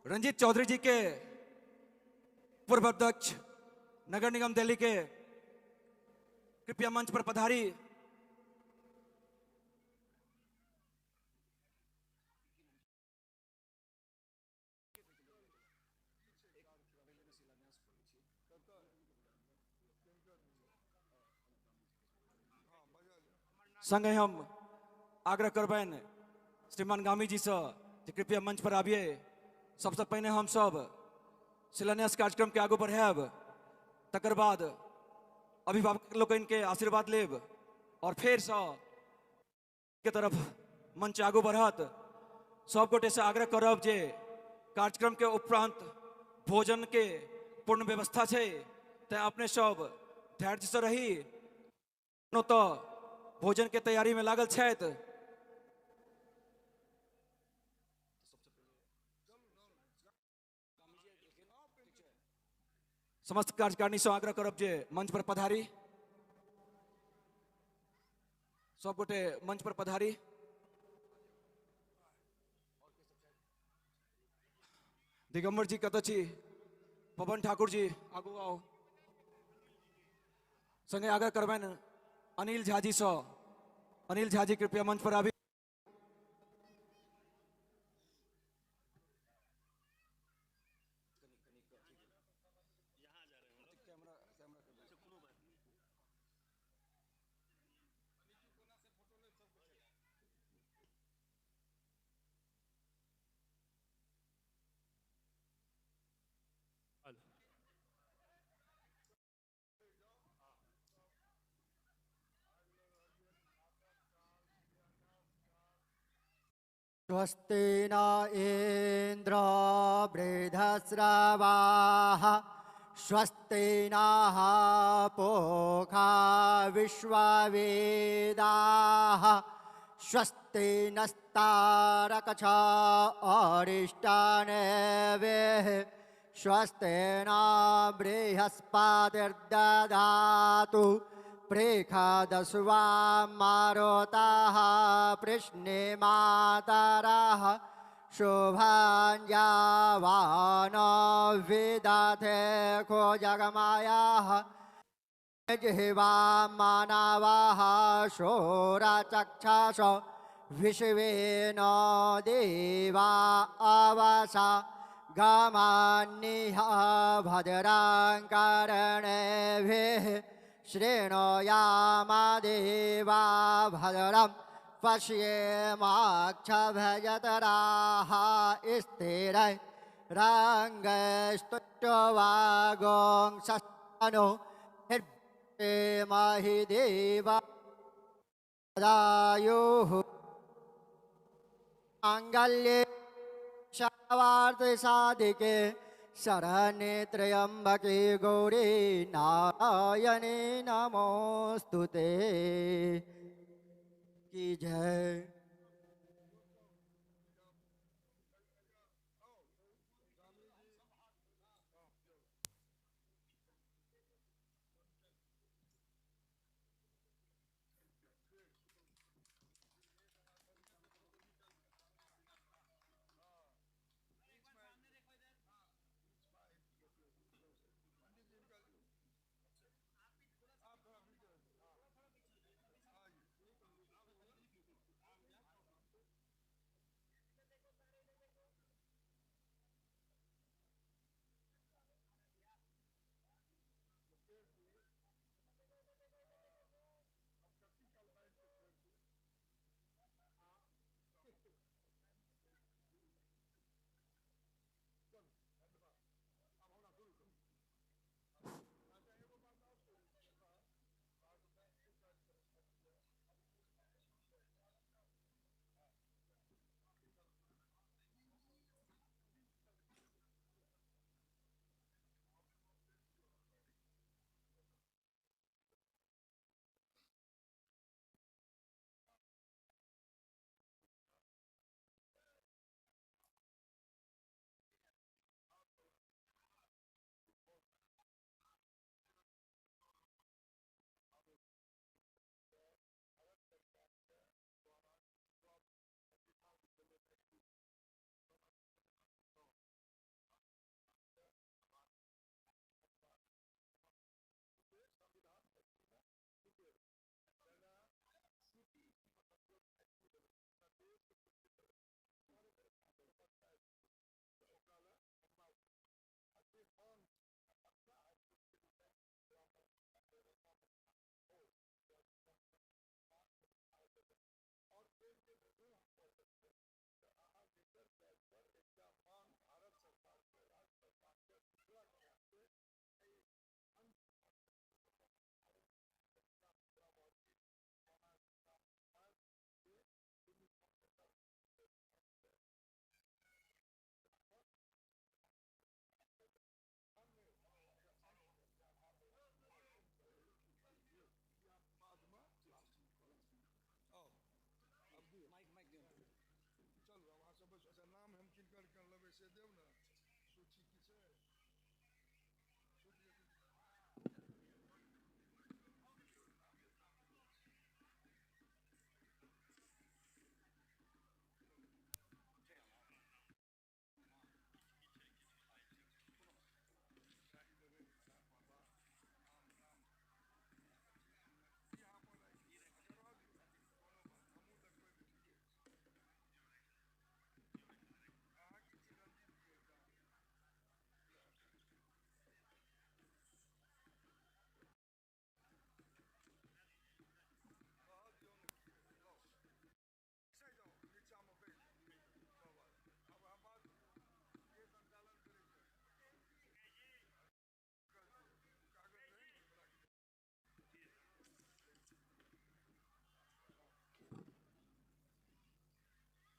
रंजीत चौधरी जी के पूर्व अध्यक्ष नगर निगम दिल्ली के कृपया मंच पर पधारी। संगे हम आग्रह करबन श्रीमान गामी जी से कृपया मंच पर आबिए। सबसे पहले हम सब शिलान्यास कार्यक्रम के आगू बढ़ाब तकर बाद अभिभावक लोकन के आशीर्वाद लेब और फिर से के तरफ मंच आगू बढ़त। सब गोटे से आग्रह करब जे कार्यक्रम के उपरांत भोजन के पूर्ण व्यवस्था है ते अपने सब धैर्य से रही तो भोजन के तैयारी में लागल छथि। समस्त कार्यकारिणी से आग्रह करब जे मंच पर पधारी। सब गोटे मंच पर पधारी। दिगंबर जी कत छी पवन ठाकुर जी आगू आओ। संगे आग्रह करबन अनिल झा जी से अनिल झा जी कृपया मंच पर आबी। स्वस्ति न इन्द्र वृद्धस्रवाः स्वस्ति नः पूषा विश्ववेदाः स्वस्ति नस्तारकच्छा अरिष्टानेमिः स्वस्ति न बृहस्पतिर्दधातु प्रेखादस्वा मारुताः प्रश्ने मातरः शोभाञ्जावानो विदधे को जगमायाः जिह्वा मानवाः शोरचक्षस विश्वेनो देवा अवसा गमान्निह भद्रां कर्णेभिः श्रेणोयामा देवा भद्रं पश्येमाक्षभजतराः स्थिरैरङ्गस्तुष्टवागोंसनो महि देवा दायुः माङ्गल्ये शावार्थे साधिके शरण्ये त्र्यम्बके गौरी नारायणे नमोस्तुते की जय।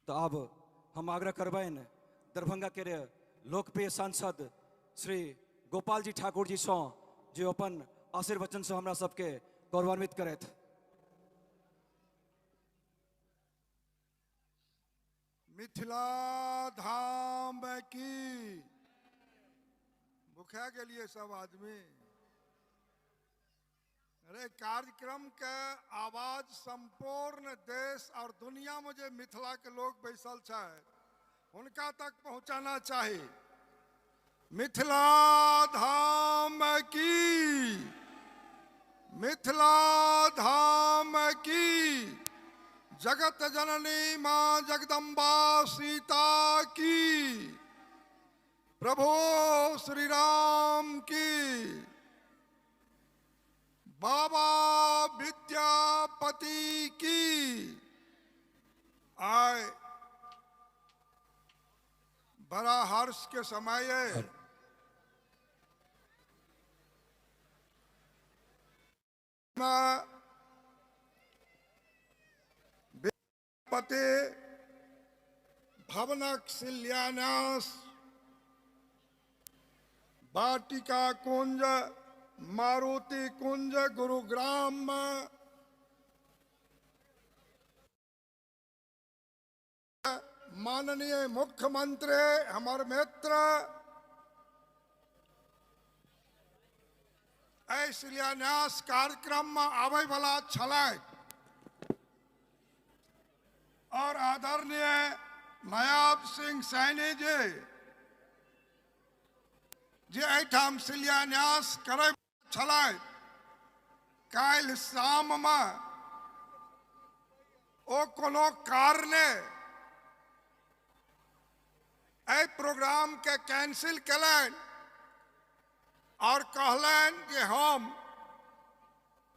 तो अब हम आग्रह करबैन दरभंगा के लोकप्रिय सांसद श्री गोपाल जी ठाकुर जी सौ जो अपन आशीर्वचन से हमरा सबके गौरवान्वित करत। मिथिला धाम की भूखा के लिए सब आदमी अरे कार्यक्रम के आवाज संपूर्ण देश और दुनिया में जो मिथिला के लोग बैसल है उनका तक पहुंचाना चाहिए। मिथिला धाम की, मिथिला धाम की, जगत जननी मां जगदम्बा सीता की, प्रभु श्री राम की, बाबा विद्यापति की। आए बड़ा हर्ष के समय है। विद्यापति भवनक शिलान्यास वाटिका कुंज मारुति कुंज गुरुग्राम में माननीय मुख्यमंत्री हमारे मित्र शिलान्यास कार्यक्रम में आवे वाला छलै और आदरणीय नायब सिंह सैनी जी जे एठाम शिलान्यास करे छलै काल्हि शाम में ओ कोनो कारणे ए प्रोग्राम के कैंसिल कलन और कहलन कि हम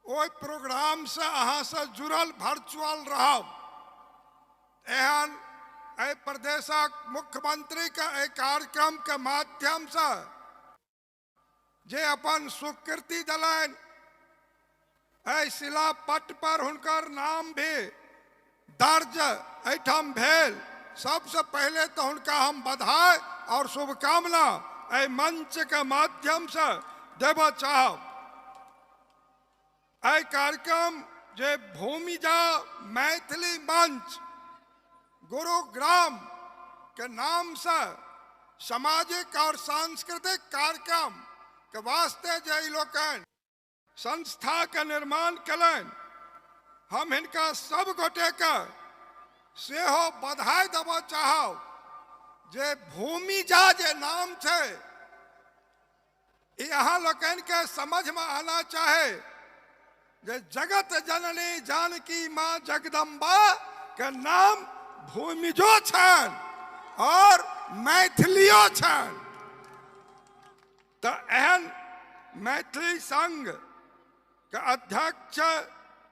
ओ प्रोग्राम से अहाँ से जुड़ल वर्चुअल रहब। एहन ए प्रदेशक मुख्यमंत्री के ए कार्यक्रम के माध्यम से जे अपन स्वीकृति दलन ए शिलापट पर हुनकर नाम भी दर्ज एठाम भेल। सबसे पहले तो उनका हम बधाई और शुभकामना ए मंच के माध्यम से देव चाहब। ए कार्यक्रम जे भूमिजा मैथिली मंच गुरुग्राम के नाम से सामाजिक और सांस्कृतिक कार्यक्रम के वास्ते जे लोकन संस्था के निर्माण कलन हम इनका सब गोटे के सेहो बधाई देव चाहब। जे भूमिजा जे नाम छे यहाँ लोकन के समझ में आना चाहे जे जगत जननी जानकी मां जगदम्बा के नाम भूमिजो छन और मैथिलियो छन। तो एहन मैथिली संघ के अध्यक्ष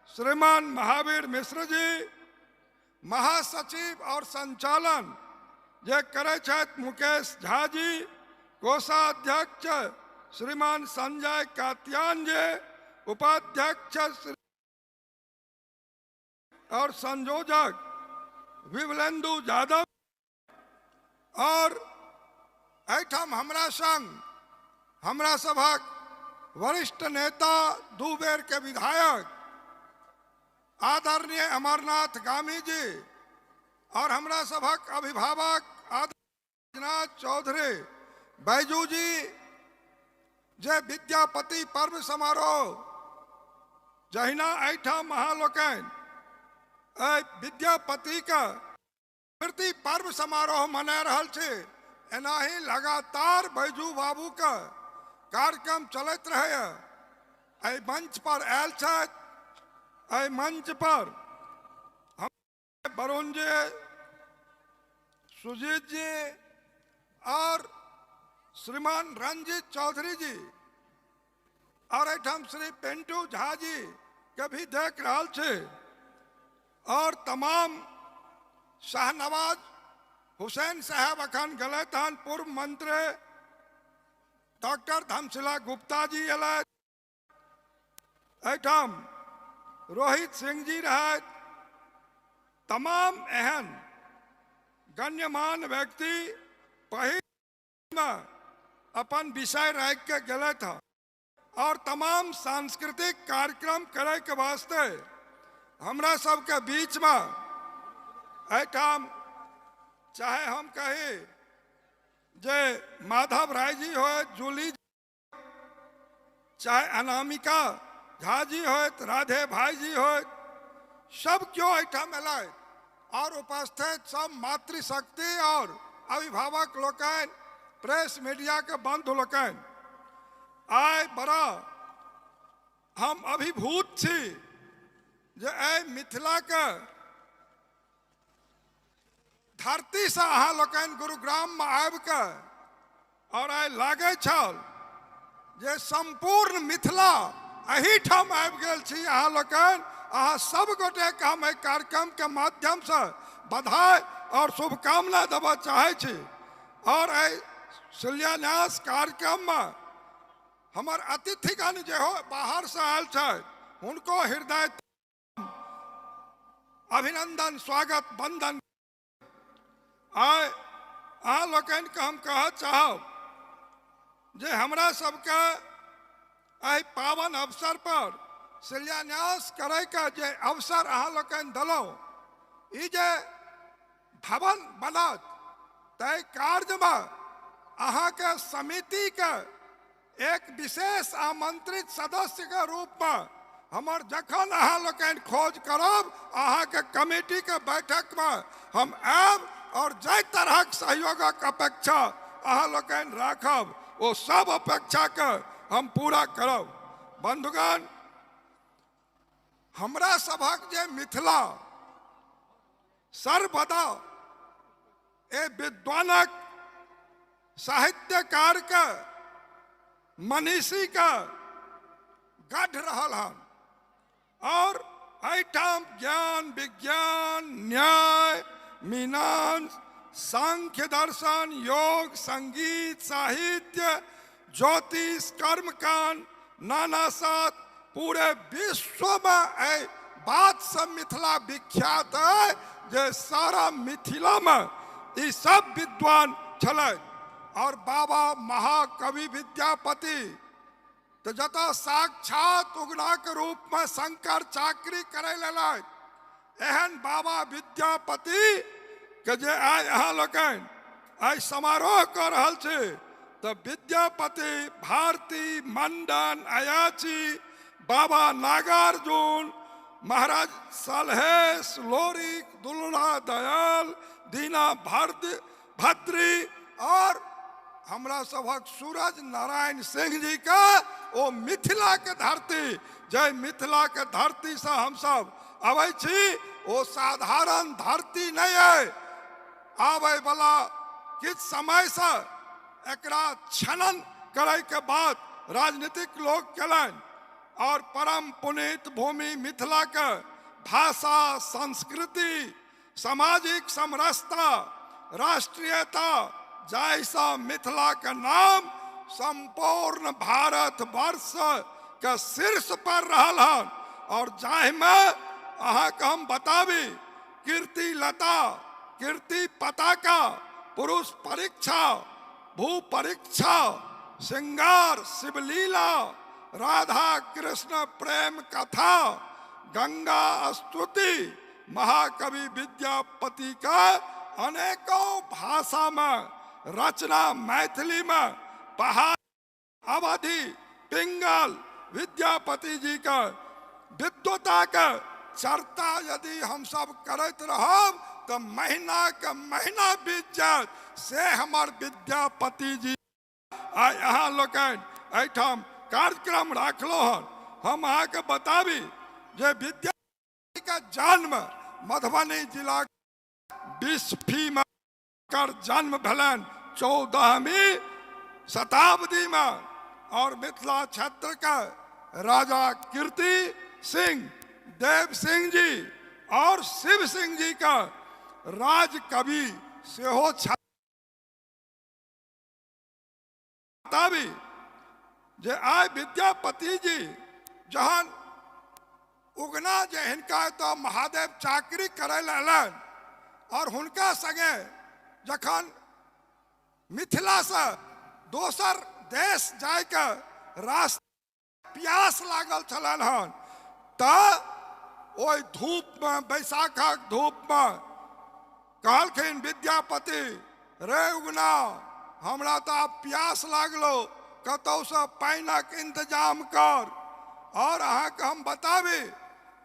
श्रीमान महावीर मिश्र जी, महासचिव और संचालन जे करे छथि मुकेश झा जी, कोषाध्यक्ष श्रीमान संजय कात्यान जी, उपाध्यक्ष और संयोजक विमलेंदु यादव और एठाम हमरा संग हमरा सभक वरिष्ठ नेता दू बेर के विधायक आदरणीय अमरनाथ गामी जी और हमरा सभक अभिभावक आदरणीय चौधरी बैजू जी जे विद्यापति पर्व समारोह जहिना एठाम महालोकन विद्यापति का स्मृति पर्व समारोह मना रहल छे, एना ही लगातार बैजू बाबू का कार्यक्रम चलत रहे। ए मंच पर आयल छथि। ए मंच पर हम वरुण जी, सुजीत जी और श्रीमान रंजीत चौधरी जी और एठाम श्री पिंटू झा जी के भी देख रहल छे और तमाम शाहनवाज हुसैन साहब अखन गलत हन, पूर्व मंत्री डॉक्टर धमशिला गुप्ता जी अल, एठाम रोहित सिंह जी रहे, तमाम एहन गण्यमान व्यक्ति पहिल में अपन विषय रख के गए था और तमाम सांस्कृतिक कार्यक्रम करे के वास्ते हमरा सबके बीच में एठाम चाहे हम कही जे माधव राय जी हो, जूली चाहे अनामिका झा जी होत, राधे भाई जी होत, सब क्यों एठाम एलैथ और उपस्थित सब मातृशक्ति और अभिभावक लोकन, प्रेस मीडिया के बंधु लोकन, आय बड़ा हम अभिभूत छी जे आय मिथिला के धरती से अहाँ लोकन गुरुग्राम में आबि के और आय लागे छल जे संपूर्ण मिथिला एही ठाम आबि गेल छी। अहाँ लोकन अहाँ सब गोटे के हम एहि कार्यक्रम के माध्यम से बधाई और शुभकामना देबऽ चाहे छी। और एहि शिलान्यास कार्यक्रम में हमर अतिथिगण जे हो बाहर से आयल छै उनको हृदय अभिनंदन, स्वागत, वंदन। आय अहाँ लोकन के हम कह चाहब जे हमरा सबके एहि पावन अवसर पर शिलान्यास करे के जे अवसर अहाँ लोकन दिलौ, ई जे भवन बनत तय कार्य में अहाँ के समिति के एक विशेष आमंत्रित सदस्य के रूप में हमर जखन अहाँ लोकन खोज करब अहाँ के कमेटी के बैठक में हम आयब और जै तरह सहयोगक अपेक्षा अहाँ लोकन राखब वो सब अपेक्षा के हम पूरा करब। बंधुगण, हमरा सभक जे मिथिला सर्वदा ए विद्वानक, साहित्यकार के, मनीषी का गढ़ रहल हन और एठाम ज्ञान, विज्ञान, न्याय, मीमांसा, सांख्य दर्शन, योग, संगीत, साहित्य, ज्योतिष, कर्मकांड, नानासात पूरे विश्व में बात सब मिथिला विख्यात है जे सारा मिथिला में ई सब विद्वान छलै। और बाबा महाकवि विद्यापति तो जतऽ साक्षात उगना के रूप में शंकर चाकरी करे लेलैथ, एहन बाबा विद्यापति के जे आइ अहाँ लोकन आइ समारोह कर रहल छी तो विद्यापति, भारती, मंडन, अयाची, बाबा नागार्जुन, महाराज सलहेश, लोरिक, दुलड़ा दयाल, दीना भद्री और हमरा सभक सूरज नारायण सिंह जी का ओ मिथिला के धरती, जय मिथिला के धरती से हम सब आवे छी, ओ साधारण धरती नहीं है। आवे वाला किछ समय से एकरा छनन करे के बाद राजनीतिक लोग कलन और परम पुनीत भूमि मिथिला के भाषा, संस्कृति, सामाजिक समरसता, राष्ट्रीयता जैसा मिथिला का नाम संपूर्ण भारत वर्ष के शीर्ष पर रहल हन और जाहि में अहाँ के हम बताबी कीर्ति लता, कीर्ति पताका, पुरुष परीक्षा, भू परीक्षा, श्रृंगार, शिवलीला, राधा कृष्ण प्रेम कथा, गंगा स्तुति, महाकवि विद्यापति का अनेकों भाषा में रचना, मैथिली में पहाड़, अवधि, पिंगल, विद्यापति जी का विद्वता का चर्चा यदि हम सब करते रहब तो महीना के महीना बीत जाए से हमार विद्यापति जी आ यहाँ लोकन एठाम कार्यक्रम रखलो हन। हम अहाँ के बताबी जे विद्यापति का जन्म मधुबनी जिला बिस्फी में कर जन्म भेलन 14वीं शताब्दी में और मिथिला क्षेत्र का राजा कीर्ति सिंह, देव सिंह जी और शिव सिंह जी का राज कवि से हो छाबी जे आय विद्यापति जी जहन उगना जे हिनका तो महादेव चाकरी करे लेलन और हुनका संगे जखन मिथिला से दोसर देश जाय के रास्ता प्यास लागल छलन हन त ओई धूप में, बैसाखक धूप में कहलखिन विद्यापति, रे उगना हमरा तो प्यास लागलो, कतौ से पानिक इंतजाम कर। और अहाँके हम बताबी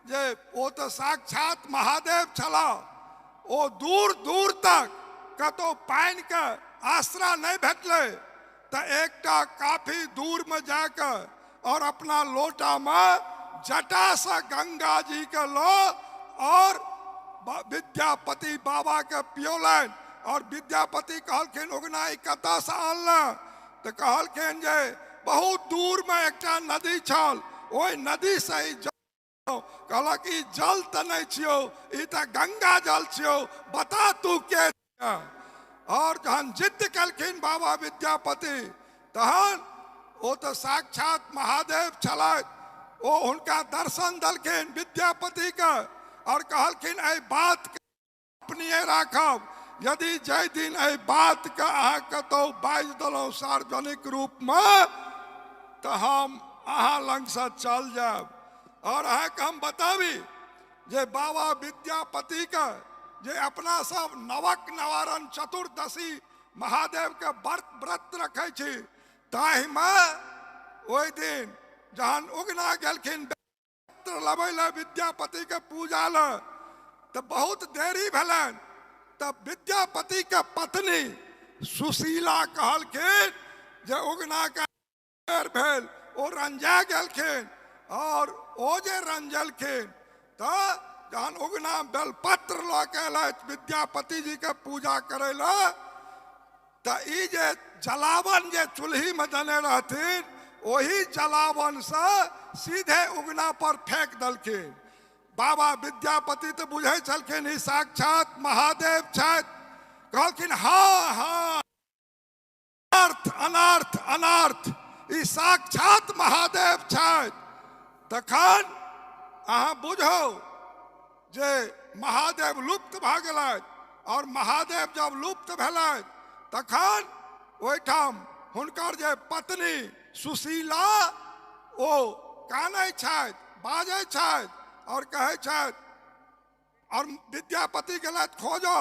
जे ओ तो साक्षात महादेव छला। ओ दूर दूर तक कतौ पानि के आसरा नहीं भेटले तो एकटा काफी दूर में जाकर और अपना लोटा में जटा से गंगा जी के लो और विद्यापति बाबा के पियोलन। और विद्यापति कहलखिन उगना कतऽ से आनल तो कहलखिन जे बहुत दूर में एकटा नदी छल, ओहि नदी से ही कहला कि जल तो नहीं छियो, ई तो गंगा जल छियो, बता तू के। और जहन जिद्द कलखिन बाबा विद्यापति तहन वो तो साक्षात महादेव छलथि। ओ हुनका दर्शन दलखिन विद्यापति के और कहलखिन एहि बात के अपनिए राखब, यदि जय दिन एहि बात के अहाँ कतौ बाजि देलहुँ सार्वजनिक रूप में तो हम अहाँ लंग से चल जाब। और अहाँके हम बताबी जे बाबा विद्यापति के जे अपना सब नवक नवारण चतुर्दशी महादेव के व्रत रखे छी, ताहि में ओहि दिन जहन उगना गेलखिन लबै ले विद्यापति के पूजा ल तो बहुत देरी भेलन। तब विद्यापति के पत्नी सुशीला कहलखिन जे उगना के भेल ओ रंजा गेलखिन। और ओ जे रंजलखिन तो जहन उगना बेलपत्र ल के अयलथि विद्यापति जी के पूजा करे ला तो ई जे जलावन जे चूल्ही में देने रहथिन वही जलावन से सीधे उगना पर फेंक दलखिन। बाबा विद्यापति तो बुझे छलखिन ई साक्षात महादेव छथि। कहलखिन हाँ हाँ अनर्थ अनर्थ अनर्थ ई साक्षात महादेव छथि। तखन अहाँ बुझो जे महादेव लुप्त भ गेलथि। और महादेव जब लुप्त भेलथि तखन ओहिठाम हुनकर जे पत्नी सुशीला ओ कानै छथि, बाजै छथि और कहै छथि। और विद्यापति गेलथि खोजो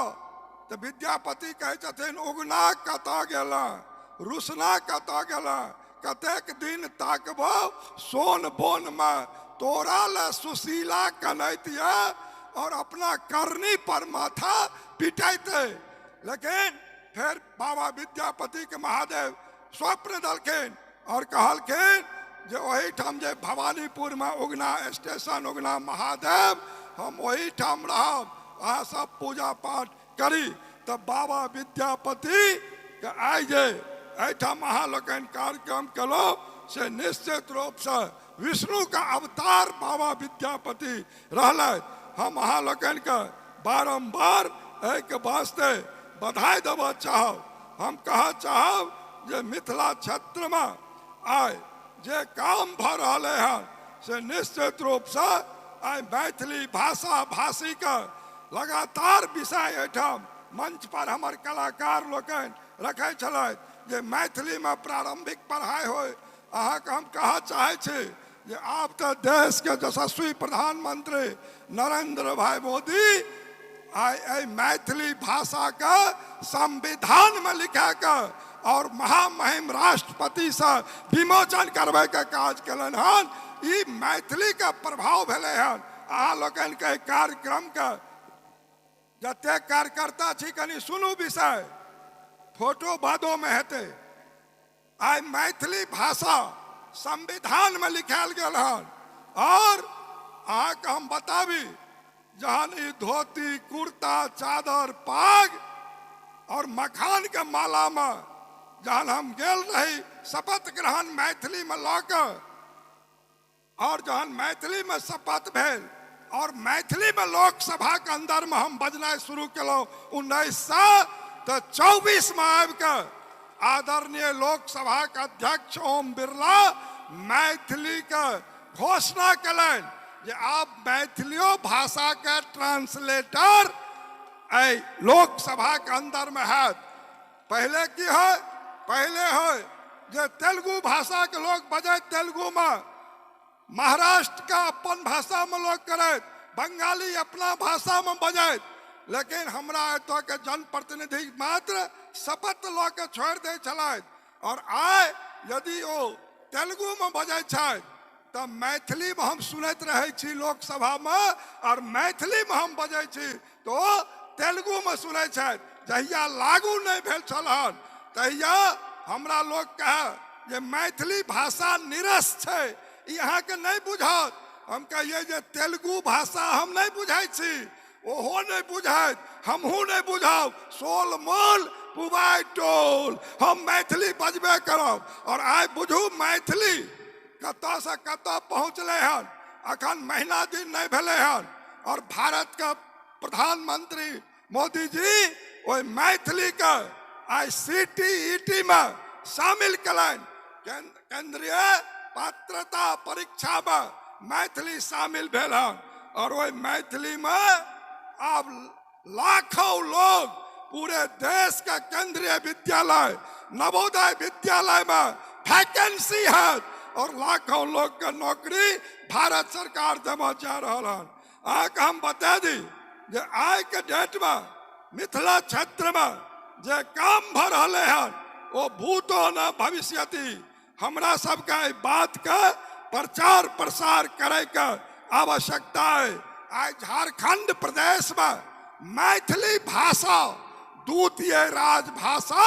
तो विद्यापति कहै छथिन उगना कतऽ गेला, रुसना कतऽ गेला, कतेक दिन ताकबो सोन बोन में, तोरा ले सुशीला कनैतिया और अपना करनी पर माथा पिटैते। लेकिन फिर बाबा विद्यापति के महादेव स्वप्न दलखिन और कहलखिन जे वही ठाम जे भवानीपुर में उगना स्टेशन उगना महादेव हम वही ठाम रहब, अहाँ सब पूजा पाठ करी। तब बाबा विद्यापति के आई जे एहिठाम अहाँ लोकनि कार्यक्रम कलो से निश्चित रूप से विष्णु का अवतार बाबा विद्यापति रहलथि। हम अहाँ लोकनि के बारंबार एहिके वास्ते बधाई देबऽ चाहब। हम कहऽ चाहब जे मिथिला क्षेत्र में आइ जे काम भ रहलै हन से निश्चित रूप से आइ मैथिली भाषा भाषी के लगातार विषय एहिठाम मंच पर हमर कलाकार लोकनि रखै छलथि जे मैथिली में प्रारंभिक पढ़ाई होय। अहाँके हम कहऽ चाहै छी जे आब तो देश के यशस्वी प्रधानमंत्री नरेंद्र भाई मोदी आई मैथिली भाषा का संविधान में लिखा के और महामहिम राष्ट्रपति से विमोचन करबे के काज कलन हन। ई मैथिली का प्रभाव भेले हन। अहाँ लोगन के कार्यक्रम के जते कार्यकर्ता छी कनी सुनू विषय, फोटो बादो में हेते। आई मैथिली भाषा संविधान में लिखाल गेल हन। और अहाँ के हम बताबी जहन ई धोती कुर्ता चादर पाग और मखान के माला में जहन हम गेल रही शपथ ग्रहण मैथिली में लऽ और जहन मैथिली में शपथ भेल और मैथिली में लोकसभा के अंदर में हम बजनाइ शुरू केलहुँ 1924 में आबि के आदरणीय लोकसभा के अध्यक्ष ओम बिरला मैथिली के घोषणा कलन जे आप मैथिलियो भाषा के ट्रांसलेटर लोकसभा के अंदर में है। पहले की है, पहले है जे तेलुगु भाषा के लोग बजे तेलुगु में, महाराष्ट्र का अपन भाषा में लोग करे, बंगाली अपना भाषा में बजे। लेकिन हमरा एतो के जनप्रतिनिधि मात्र शपथ लऽ के छोड़ दे छलथि। और आइ यदि ओ तेलुगु में बजे छथि तो मैथिली में हम सुनत रहे छी लोकसभा में और मैथिली में हम बजे छी तो तेलुगु में सुने छथि। जहिया लागू नहीं भेल छलहन तहिया हमरा लोग कहे जे मैथिली भाषा निरस है, यहाँ के नहीं बुझत। हम कहिए जे तेलुगु भाषा हम नहीं बुझाई छी, ओहो नहीं बुझाइत, हमहू नहीं बुझाओ, सोल मोल पुबाई टोल, हम मैथिली बजबे करब। और आइ बुझू मैथिली कतऽ से कतऽ पहुँचले हन, अखन महीना दिन नहीं भेले हन और भारत का प्रधानमंत्री मोदी जी ओहि मैथिली के ICTET में शामिल कलन। केंद्रीय पात्रता परीक्षा में मैथिली शामिल भेल हन और वही मैथिली में अब लाखों लोग पूरे देश का केंद्रीय विद्यालय नवोदय विद्यालय में वैकेंसी है और लाखों लोग का नौकरी भारत सरकार देवा जा रहा है। आके हम बता दी जे आज के डेट में मिथिला क्षेत्र में जे काम भ रहे हैं वो भूतो न भविष्यति। हमरा सबका बात का प्रचार प्रसार करे का आवश्यकता है। आज झारखंड प्रदेश में मैथिली भाषा द्वितीय राजभाषा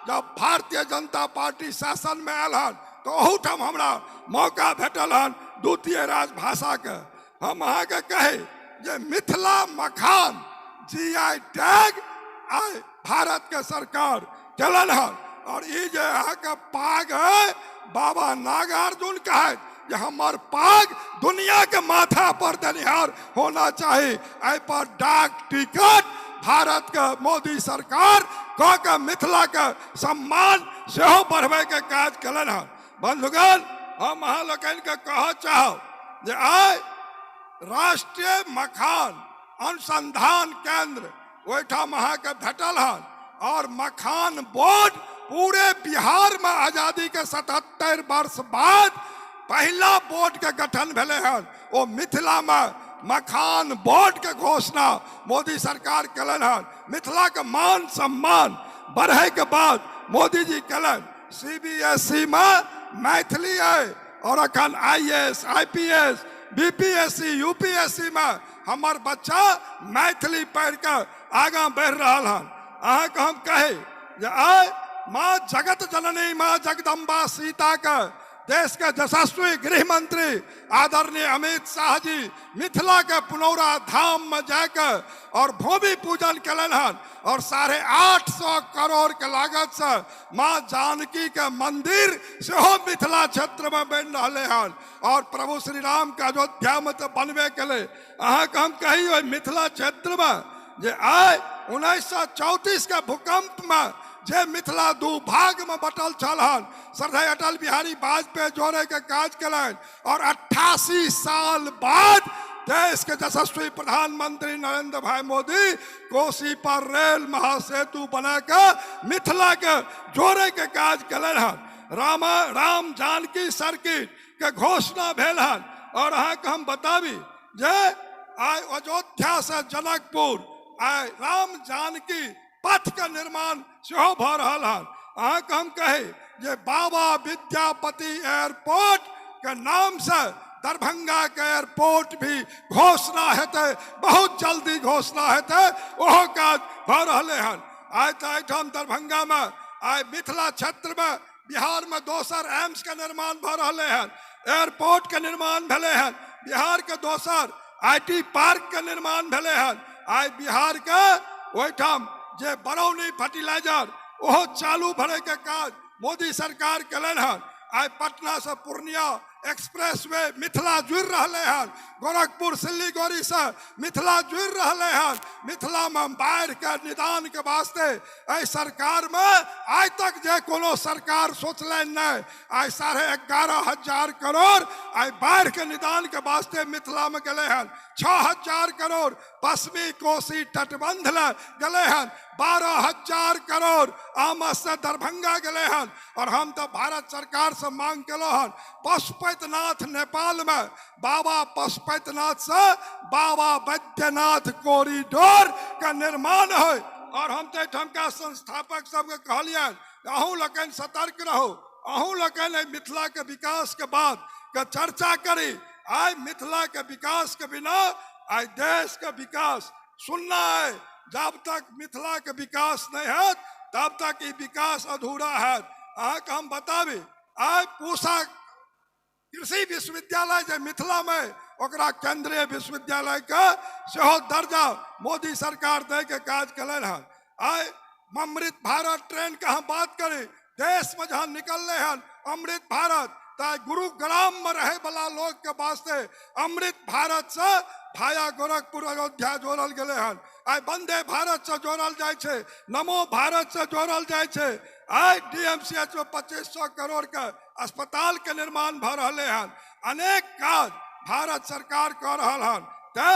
जब भारतीय जनता पार्टी शासन में आयल हन तो ओहूठाम हमरा मौका भेटल हन द्वितीय राजभाषा के। हम अहाँ के कहे जे मिथिला मखान GI टैग आइ भारत के सरकार चलन हन और ये जे अहाँ के पाग है बाबा नागार्जुन कहे जे हमार पाग दुनिया के माथा पर देनिहार होना चाहिए। आई पर डाक टिकट भारत के मोदी सरकार कह के मिथिला के सम्मान सेहो बढ़वे के काज कलन हन। बंधुगण हम अहाँ लोगन के कह चाहो जे आइ राष्ट्रीय मखान अनुसंधान केंद्र ओहिठाम अहाँ के भेटल हन और मखान बोर्ड पूरे बिहार में आजादी के 77 वर्ष बाद पहला बोर्ड के गठन भेले हन। वो मिथिला में मखान बोर्ड के घोषणा मोदी सरकार कलन हन। मिथिला के मान सम्मान बढ़े के बाद मोदी जी कलन। CBSE में मैथिली है और अखन IAS IPS BPSC UPSC में हमार बच्चा मैथिली पढ़ कर आगा बढ़ रहा हन। अहाँ के हम कहे जे आइ माँ जगत जननी माँ जगदम्बा सीता का देश के यशस्वी गृह मंत्री आदरणीय अमित शाह जी मिथिला के पुनौरा धाम में जाकर और भूमि पूजन कलन हन और 850 करोड़ के लागत से माँ जानकी के मंदिर सेहो मिथिला क्षेत्र में बन रहे हन और प्रभु श्री राम के अयोध्या में तो बनबे कले। अहाँ के हम कही मिथिला क्षेत्र में जे आइ 1934 के भूकंप में जे मिथिला दू भाग में बटल छल हन श्रद्धेय अटल बिहारी वाजपेयी जोड़े के काज कलन और 88 साल बाद देश के यशस्वी प्रधानमंत्री नरेंद्र भाई मोदी कोसी पर रेल महासेतु बनाकर मिथिला के जोड़े के काज कलन हन। राम जानकी सर्किट के घोषणा भेल हन और अहाँ के हम बताबी जे आइ अयोध्या से जनकपुर आइ राम जानकी पथ का निर्माण सेहो भ रहल हन। अहाँ के हम कहे जे बाबा विद्यापति एयरपोर्ट के नाम से दरभंगा के एयरपोर्ट भी घोषणा हेतै, बहुत जल्दी घोषणा हेतै, ओहो काज भ रहले हन। आइ तो एहिठाम दरभंगा में आइ मिथिला क्षेत्र में बिहार में दोसर एम्स के निर्माण भ रहले हन, एयरपोर्ट के निर्माण भेले हन, बिहार के दोसर IT पार्क के निर्माण भेले हन। आइ बिहार के ओहिठाम जे बरौनी फर्टिलाइजर ओहो चालू भरे के काज मोदी सरकार कलन हन। आइ पटना से पूर्णिया एक्सप्रेसवे मिथिला जुड़ रहे हैं, गोरखपुर सिल्लीगुड़ी से मिथिला जुड़ रहे हैं। मिथिला में बाढ़ के निदान के वास्ते आई सरकार में आज तक जे कोनो सरकार सोचले नहीं। आई 11,500 करोड़ आई बाढ़ के निदान के वास्ते मिथिला में गले हैं। 6,000 करोड़ पश्चिमी कोसी तटबंध गले हैं। 12,000 करोड़ आमद से दरभंगा गले हैं। और हम तो भारत सरकार से मांग कलो हन पशुपतिनाथ नेपाल में बाबा पशुपतिनाथ से बाबा बैद्यनाथ कॉरिडोर का निर्माण हो। और हम तो ठमका संस्थापक सबके कहलियन अहूँ लोगन सतर्क रहो, अहूँ लोगन मिथिला के विकास के बाद के चर्चा करी। आय मिथिला के विकास के बिना आय देश के विकास सुनना है। जब तक मिथिला के विकास नहीं है तब तक ये विकास अधूरा है। अहाँके हम बताबी, आय पूसा कृषि विश्वविद्यालय जो मिथिला में ओकरा केंद्रीय विश्वविद्यालय का सेहो दर्जा मोदी सरकार दे के काज कलन है। आय अमृत भारत ट्रेन के हम बात करी, देश में जहाँ निकलने हैं अमृत भारत, तो गुरुग्राम में रहे वाला लोग के वास्ते अमृत भारत से भाया गोरखपुर अयोध्या जोड़ल गए हैं। आय वंदे भारत से जोड़ल जाए छे, नमो भारत से जोड़ल जाए छे। आय डीएमसीएच में 2500 करोड़ का अस्पताल के निर्माण भ रहे हैं। अनेक काज भारत सरकार कर रहा है। तो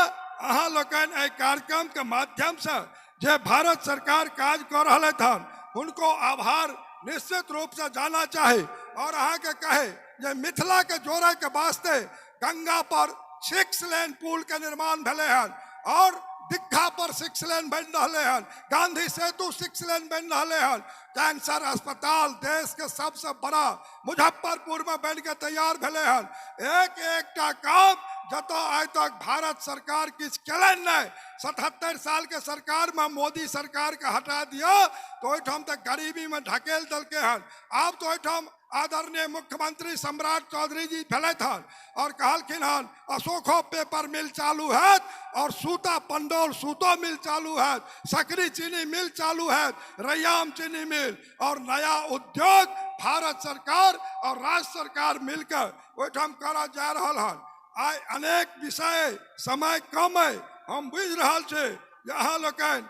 अहाँ लोगन ए कार्यक्रम के माध्यम से जे भारत सरकार काज कर रहे थे उनको आभार निश्चित रूप से जाना चाहिए। और अहाँ के कहे जे मिथिला के जोड़े के वास्ते गंगा पर 6 लेन पुल के निर्माण भले हैं और दीघा पर 6 लेन बन रहे हैं, गांधी सेतु 6 लेन बन रहे हैं। कैंसर अस्पताल देश के सबसे बड़ा मुजफ्फरपुर में बन के तैयार भले हैं। एक एकटा काम जतो आज तक भारत सरकार किछ कलन नहीं। 77 साल के सरकार में मोदी सरकार के हटा दिया तो ओहिठाम तक गरीबी में ढकेल दल के हैं। अब तो ओहिठाम आदरणीय मुख्यमंत्री सम्राट चौधरी जी फैले थे और कहलखिन हन अशोको पेपर मिल चालू है और सूता पंडोल सूतो मिल चालू है, सकरी चीनी मिल चालू है, रैयाम चीनी मिल और नया उद्योग भारत सरकार और राज्य सरकार मिलकर ओहिठाम करा जा रहा है। आय अनेक विषय समय कम है, हम बुझ रहा छे यहाँ लोगन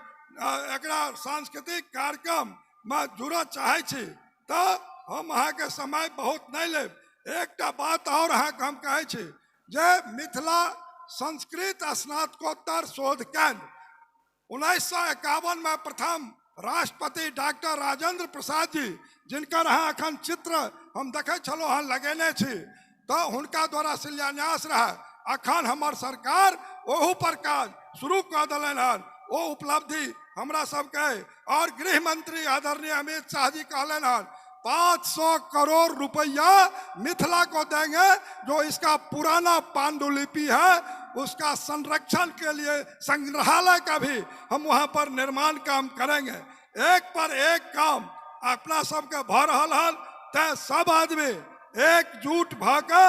एकरा सांस्कृतिक कार्यक्रम में जुड़े चाहे छी तो हम अहाँ के समय बहुत नहीं ले। एक बात और अहाँ के हम कहे छी जे मिथिला संस्कृत स्नातकोत्तर शोध केंद्र 1951 में प्रथम राष्ट्रपति डॉक्टर राजेंद्र प्रसाद जी जिनकर अहाँ अखन चित्र हम देखे छलो हन लगेने छी तो हुनका द्वारा शिलान्यास रहा। अखन हमार सरकार ओहू पर काज शुरू कर दिलन हन। वो उपलब्धि हमरा सबके और गृह मंत्री आदरणीय अमित शाह जी कहलन हन 500 करोड़ रुपया मिथिला को देंगे। जो इसका पुराना पांडुलिपि है उसका संरक्षण के लिए संग्रहालय का भी हम वहां पर निर्माण काम करेंगे। एक पर एक काम अपना सबके भ रहल हन। ते सब आदमी एकजुट भके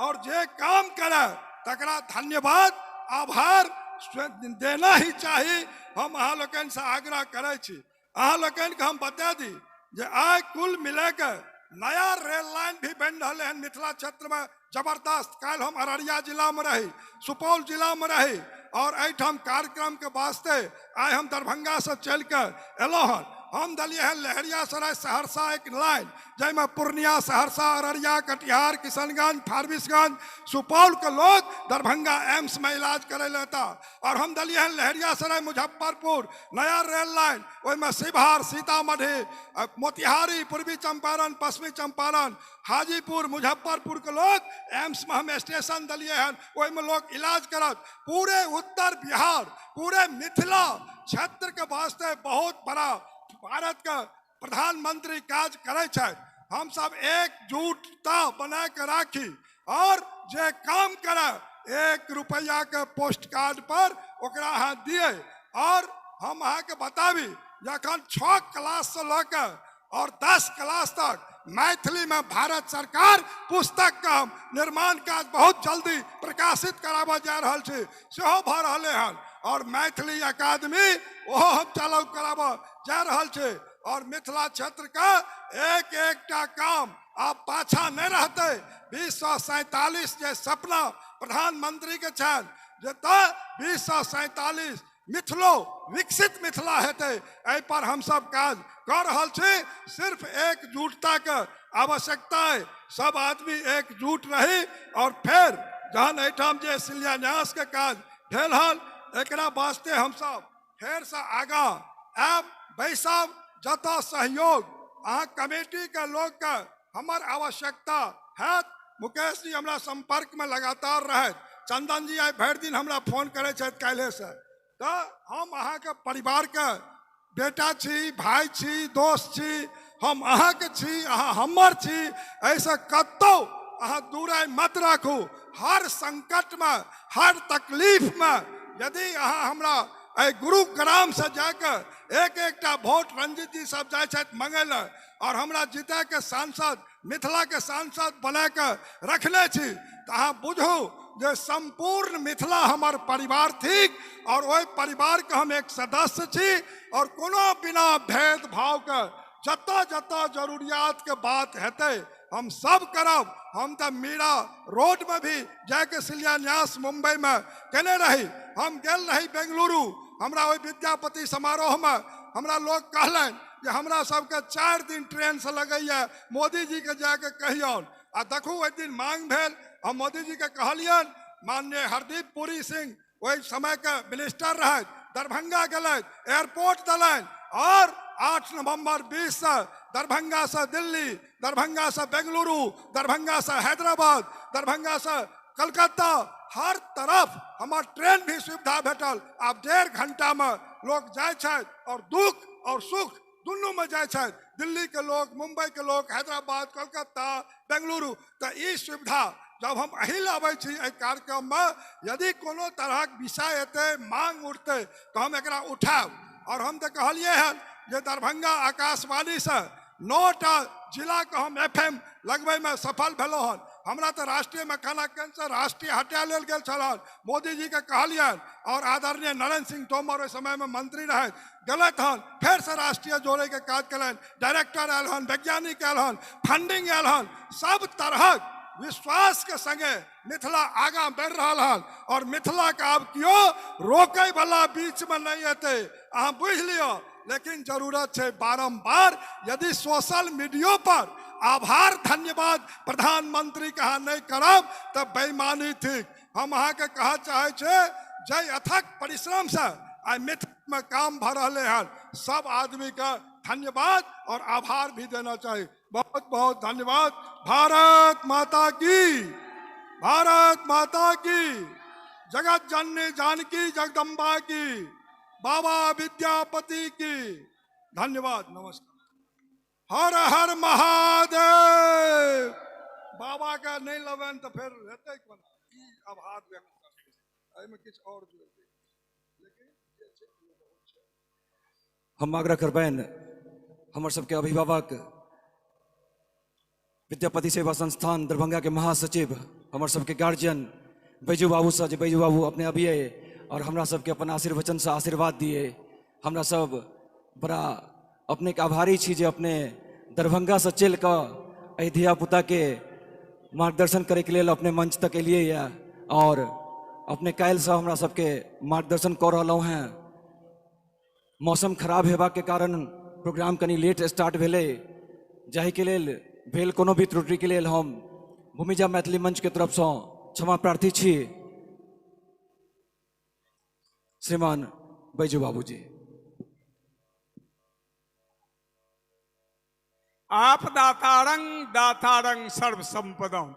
और जे काम करे तकरा धन्यवाद आभार देना ही चाहिए। हम अहाँ लोगन से आग्रह करे छी। अहाँ लोगन के हम बता दी जे आज कुल मिलाकर नया रेल लाइन भी बन रहे हैं मिथिला क्षेत्र में जबरदस्त। कल हम अररिया जिला में रही, सुपौल जिला में रही और एठाम कार्यक्रम के वास्ते आज हम दरभंगा से चल कर एलो हन। हम दलिए हैं लहरियासराय सहरसा एक लाइन जैमें पूर्णिया सहरसा अररिया कटिहार किशनगंज फारबिसगंज सुपौल के लोग दरभंगा एम्स में इलाज करे लेता। और हम दलिए हैं लहरियासराय मुजफ्फरपुर नया रेल लाइन ओहिमे शिवहर सीतामढ़ी मोतिहारी पूर्वी चंपारण पश्चिमी चंपारण हाजीपुर मुजफ्फरपुर के लोग एम्स में हम स्टेशन दलिए हैं ओहिमे लोग इलाज करत। पूरे उत्तर बिहार पूरे मिथिला क्षेत्र के वास्ते बहुत बड़ा भारत का प्रधानमंत्री काज करे छे। हम सब एकजुटता बना के राखी और जे काम करे 1 रुपया के पोस्ट कार्ड पर ओकरा अहाँ दिए। और हम अहाँ के बताबी जखन 6 क्लास से लेकर और 10 क्लास तक मैथिली में भारत सरकार पुस्तक का निर्माण काज बहुत जल्दी प्रकाशित कराबा जा रहा है सेहो भ रहे हैं। और मैथिली अकादमी वो हम चालू कराबा जा रहा है। और मिथिला क्षेत्र का एक एकटा काम आप पाछा नहीं रहते। 2047 जे सपना प्रधानमंत्री के छन जे 2047 मिथिलो विकसित मिथिला हेते एहि पर हम सब काज कर रहा छे। सिर्फ एकजुटता के आवश्यकता है। सब आदमी एकजुट रही और फिर जहन एठाम जे शिलान्यास के काज भेल हन एकरा वास्ते हम सब फिर से आगा आब बैसब। जता सहयोग अहाँ कमेटी के लोग के हमार आवश्यकता है। मुकेश जी हमरा संपर्क में लगातार रहे, चंदन जी आई भर दिन हमरा फोन करे काल्हे से। तो हम अहाँ के परिवार के बेटा छी, भाई छी, दोस्त छी, हम अहाँ के छी, अहाँ हमर छी। ऐसे कतो अहाँ दूरे मत राखू। हर संकट में, हर तकलीफ में यदि अहाँ हमरा गुरुग्राम से जाकर एक वोट रंजित जी सब जाए मंगे ल और हमरा जीते के सांसद, मिथिला के सांसद बना के रखले छी, तो अहाँ बुझू जे संपूर्ण मिथिला हमार परिवार थिक और वही परिवार के हम एक सदस्य छी और कोनो बिना भेदभाव के जत जत जरूरियात के बात हेते हम सब करब। हम तो मीरा रोड में भी जाके शिलान्यास मुंबई में केने रही, हम गेल रही बेंगलुरु, हमरा वही विद्यापति समारोह में हमरा लोग कहलन जे हमरा सबके 4 दिन ट्रेन से लगैया, मोदी जी के जाके कहियन। आ देखू एक दिन मांग भेल, हम मोदी जी के कहलियन, माननीय हरदीप पुरी सिंह वही समय के मिनिस्टर रहे, दरभंगा गए, एयरपोर्ट दिलन और 8 नवंबर 20 से दरभंगा से दिल्ली, दरभंगा से बेंगलुरु, दरभंगा से हैदराबाद, दरभंगा से कलकत्ता, हर तरफ हमार ट्रेन भी सुविधा भेटल। अब 1.5 घंटा में लोग जाए और दुख और सुख दोनों में जाए, दिल्ली के लोग, मुंबई के लोग, हैदराबाद, कलकत्ता, बेंगलुरु। तो ये सुविधा जब हम अही लाबे छी कार्यक्रम में, यदि कोनो तरह विषय हेते, मांग उठते तो हम एकरा उठाब। और हम तो कहलिए हैं जे दरभंगा आकाशवाणी से 9टा जिला के हम FM लगबे में सफल भेलो हन। हमरा तो राष्ट्रीय मखाना केंद्र राष्ट्रीय हटा लेल गेल छल, मोदी जी के कहलियन और आदरणीय नरेंद्र सिंह तोमर उस समय में मंत्री रहे, गलत हन, फिर से राष्ट्रीय जोड़े के काज कलन, डायरेक्टर आयल हन, वैज्ञानिक आयल हन, फंडिंग आयल हन, सब तरह विश्वास के संगे मिथिला आगा बढ़ रहा हन और मिथिला का अब क्यों रोके वाला बीच में नहीं हेते, अहाँ बुझ लियो। लेकिन जरूरत है बारंबार, यदि सोशल मीडिया पर आभार धन्यवाद प्रधानमंत्री कहा नहीं करब तब बेईमानी थी। हम अहाँ के कहा चाहे छे, जय अथक परिश्रम से आई मिथिला में काम भ रहे हैं, सब आदमी का धन्यवाद और आभार भी देना चाहिए। बहुत बहुत धन्यवाद। भारत माता की, भारत माता की, जगत जननी जानकी जगदम्बा की, बाबा विद्यापति की। धन्यवाद, नमस्कार। हर हर महादेव। बाबा का नहीं लवन तो फिर रहते आभार व्यक्त कर किछ और हम आग्रह करबैन हमर सबके अभिभावक विद्यापति सेवा संस्थान दरभंगा के महासचिव, हमर सबके गार्जियन बैजू बाबू से, बैजू बाबू अपने अभिये और हमरा सबके अपन आशीर्वचन से आशीर्वाद दिए। हमरा सब बड़ा अपने के आभारी छी जे अपने दरभंगा से चल कर धिया पुता के मार्गदर्शन करे के लिए अपने मंच तक एलिए या और अपने काल से हमरा सबके मार्गदर्शन कर रहा हैं। मौसम खराब हेबा के कारण प्रोग्राम कनी लेट स्टार्ट भेले, जाहि के लेल भेल कोनो भी त्रुटि के लेल हम भूमिजा मैथिली मंच के तरफ से क्षमा प्रार्थी छी। श्रीमान बैजू बाबूजी। आप दातारंग सर्व संपदम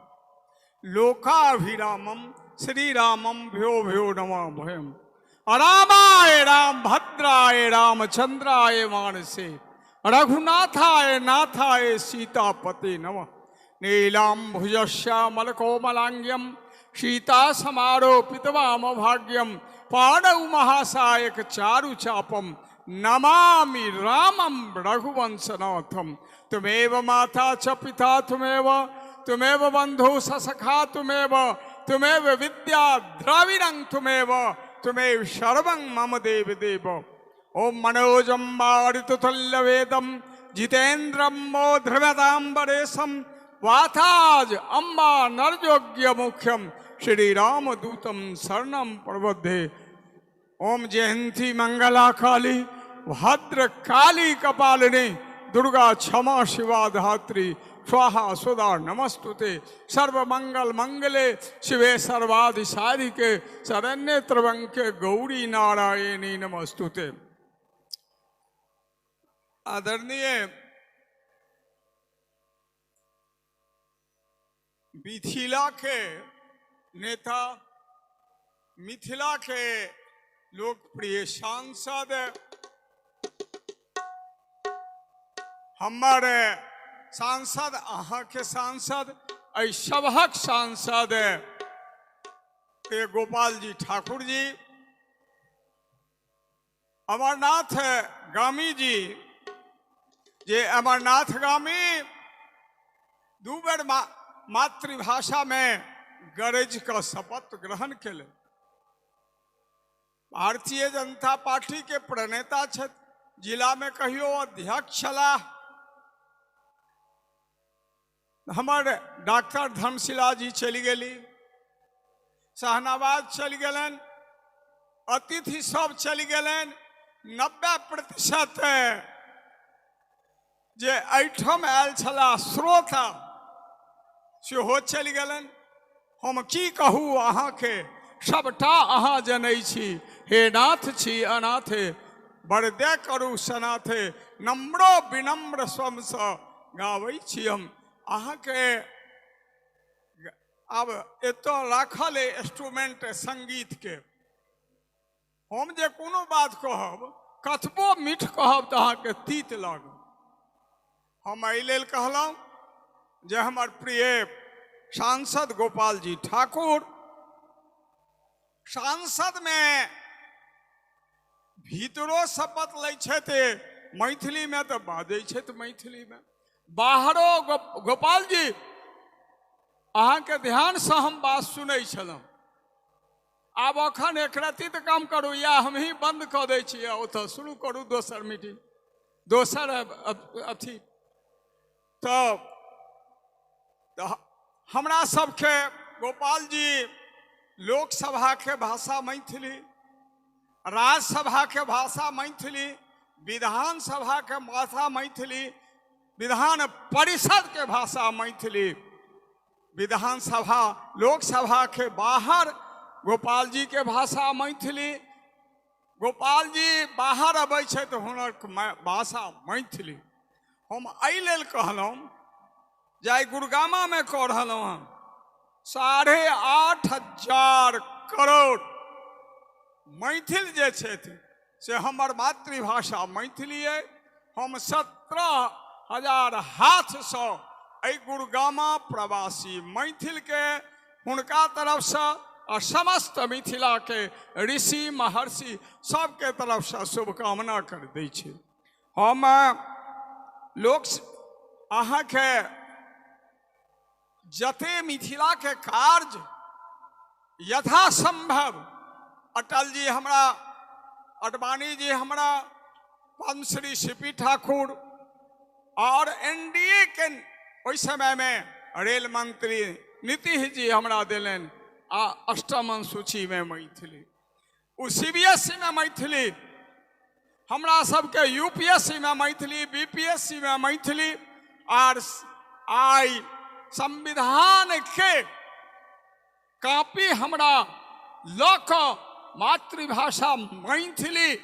लोकाभिरामम श्री रामम भ्यो भ्यो नमः भयम। रामाय राम भद्राय रामचंद्राय मानसे रघुनाथाय नाथाय सीतापते नमः। नीलाम भुजश्यामल कोमलांग्यम सीता समारोपित वाम भाग्यम पाणौ महासायक चारु चापम नमामि रामम रघुवंशनाथम। तुमेव माता च पिता तुमेव बंधु ससखा तुमेव विद्या द्रविणं तुमेव सर्वं मम देव देव। ओम मनोजम मारुतुल्यवेदम जितेन्द्रम मोध्रमतांबरेशम वाताज अम्बा नरयोग्य मुख्यम श्री रामदूतम शरणं प्रबद्धे। ओम जयंती मंगला काली भद्र काली कपालिनी दुर्गा क्षमा शिवा धात्री स्वाहा सुधा नमस्तुते। सर्वमंगल मंगले शिवे सर्वादि साधिके शरण्ये त्र्यंबके गौरी नारायणी नमस्तुते। आदरणीय मिथिला के नेता, मिथिला के लोकप्रिय सांसद, हमारे सांसद, अहाँ के सांसद एहि सभक सांसद गोपाल जी ठाकुर जी, अमरनाथ गामी जी, जे अमरनाथ गामी दू बेर मातृभाषा में गरज का शपथ ग्रहण केले। भारतीय जनता पार्टी के प्रणेता छथि, जिला में कहियो अध्यक्ष छलाह। हमर डॉक्टर धर्मशिला जी चली गेली, शहनाबाद चली गेलन, अतिथि सब चली गेलन। 90% जे एहिठाम आयल छलाह श्रोता सेहो चलि गेलन। हम की कहू अहाँके, सबटा अहाँ जनै छी। हे नाथ छी अनाथे, बरदे करू सनाथे, नम्रो विनम्र स्वमसँ गाबै छी हम अहाँके। अब एतऽ राखल है इंस्ट्रूमेंट संगीत के, हम जे कोनो बात कहब कतबो मीठ कहब तऽ अहाँके तीत लागत। हम एहि लेल कहलहुँ जे हमर प्रिय सांसद गोपाल जी ठाकुर, सांसद में भीतरो शपथ लै छथि, मैथिली में तऽ बाजै छथि मैथिली में, बाहरो गोपाल जी अहाँके ध्यान से हम बात सुनै छलहुँ। आब अखन एक रत्ती तऽ काम करू, या हम ही बंद कऽ दै छी, ओतऽ शुरू करू दोसर मीटिंग, दोसर अथी। तऽ हमरा सबके गोपाल जी लोकसभा के भाषा मैथिली, राज्यसभा के भाषा मैथिली, विधानसभा के भाषा मैथिली, विधान परिषद के भाषा मैथिली, विधानसभा लोकसभा के बाहर गोपाल जी के भाषा मैथिली। गोपाल जी बाहर अबै छै तऽ हुनक भाषा मैथिली। हम एहि लेल कहलहुँ जे गुरुगामा में कह रहलहुँ हँ 8,500 करोड़ मैथिल जे छथि से हमर मातृभाषा मैथिली है। हम 17,000 हाथ सँ एहि गुरुगामा प्रवासी मैथिल के हुनका तरफ से और समस्त मिथिला के ऋषि महर्षि सबके तरफ से शुभकामना कर दै छी। हम लोक अहाँके जते मिथिला के कार्य यथासंभव, अटल जी हमरा, अडवाणी जी हमरा, पद्मश्री सीपी ठाकुर और एनडीए के ओहि समय में रेल मंत्री नीतीश जी हमरा दिलन आ अष्टम सूची में मैथिली, सीबीएसई में मैथिली, हमरा सबके यूपीएससी में मैथिली, बीपीएससी में मैथिली, और आई संविधान के कॉपी हमरा लक मातृभाषा मैथिली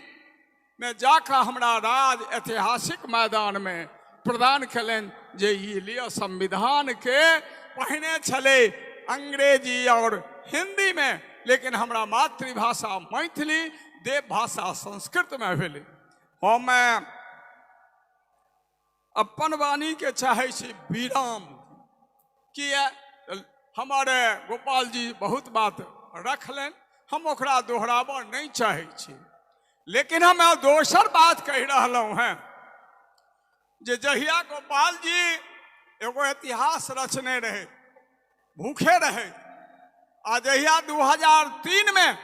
में जाकर हमरा राज ऐतिहासिक मैदान में प्रदान कलन। जे लिया संविधान के पहने छले अंग्रेजी और हिंदी में, लेकिन हमरा मातृभाषा मैथिली, देव भाषा संस्कृत में भेले। हम अपन वाणी के चाहे छी विराम किया, हमारे गोपाल जी बहुत बात रखलन, हम ओकरा दोहराब नहीं चाहे छी। लेकिन हम दोसर बात कह रहलहुँ हैं जे जहिया गोपाल जी एगो इतिहास रचने रहे, भूखे रहे, आ जहिया 2003 में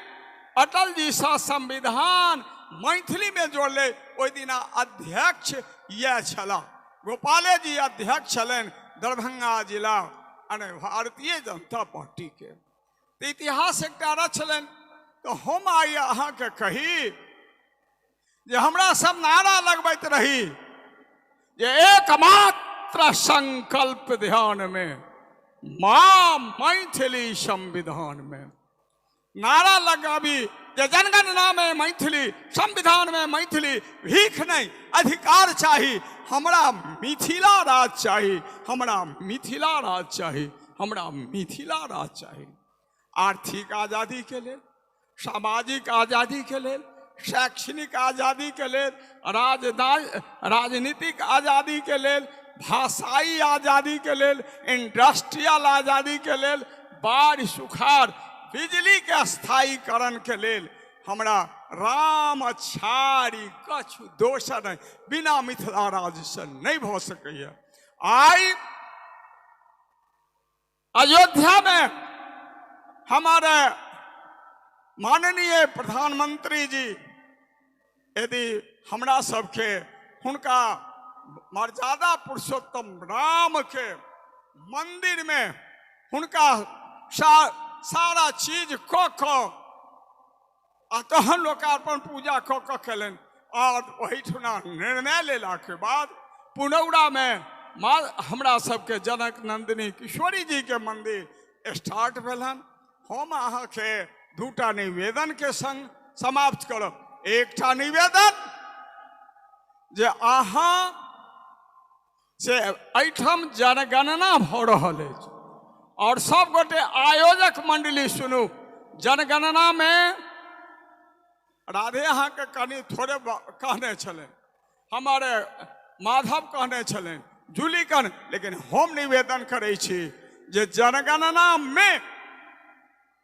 अटल जी सा संविधान मैथिली में जोड़ले, ओहि दिना अध्यक्ष यह छला, गोपाले जी अध्यक्ष छलन दरभंगा जिला भारतीय जनता पार्टी के। तो इतिहास एक रचलन। तो हम आई अहाँ के कही जे हमरा सब नारा लगबैत रही जे एकमात्र संकल्प ध्यान में, मां मैथिली संविधान में। नारा लगाबी जे जनगणना में मैथिली, संविधान में मैथिली, भीख नहीं अधिकार चाहिए, हमरा मिथिला राज चाहिए, हमरा मिथिला राज चाहिए, हमरा मिथिला राज चाहिए। आर्थिक आज़ादी के लिए, सामाजिक आज़ादी के लिए, शैक्षणिक आज़ादी के लिए, राजनीतिक आज़ादी के लिए, भाषाई आजादी के लेल, इंडस्ट्रियल आजादी के लेल, बाढ़ सुखाड़, बिजली के स्थायीकरण के लेल हमरा राम छाड़ी कछु दोसर नहीं, बिना मिथिला राज्य से नहीं भ सकैया। आई अयोध्या में हमारे माननीय प्रधानमंत्री जी यदि हमरा सबके हुनका मर्यादा पुरुषोत्तम राम के मंदिर में हुनका सारा चीज तहन लोकार्पण पूजा कलन और वही ठुना निर्णय लेला के बाद पुनौरा में हमरा सबके जनक नंदिनी किशोरी जी के मंदिर स्टार्ट भेलन। हम अहाँ के दूटा निवेदन के संग समाप्त करब। एकटा निवेदन जे अहाँ से एहिठाम जनगणना भ रहल अछि और सब गोटे आयोजक मंडली सुनू। जनगणना में राधे अहाँ के कनी थोड़े कहने छले, हमारे माधव कहने छले, जूली कहने, लेकिन हम निवेदन करे छी जे जनगणना में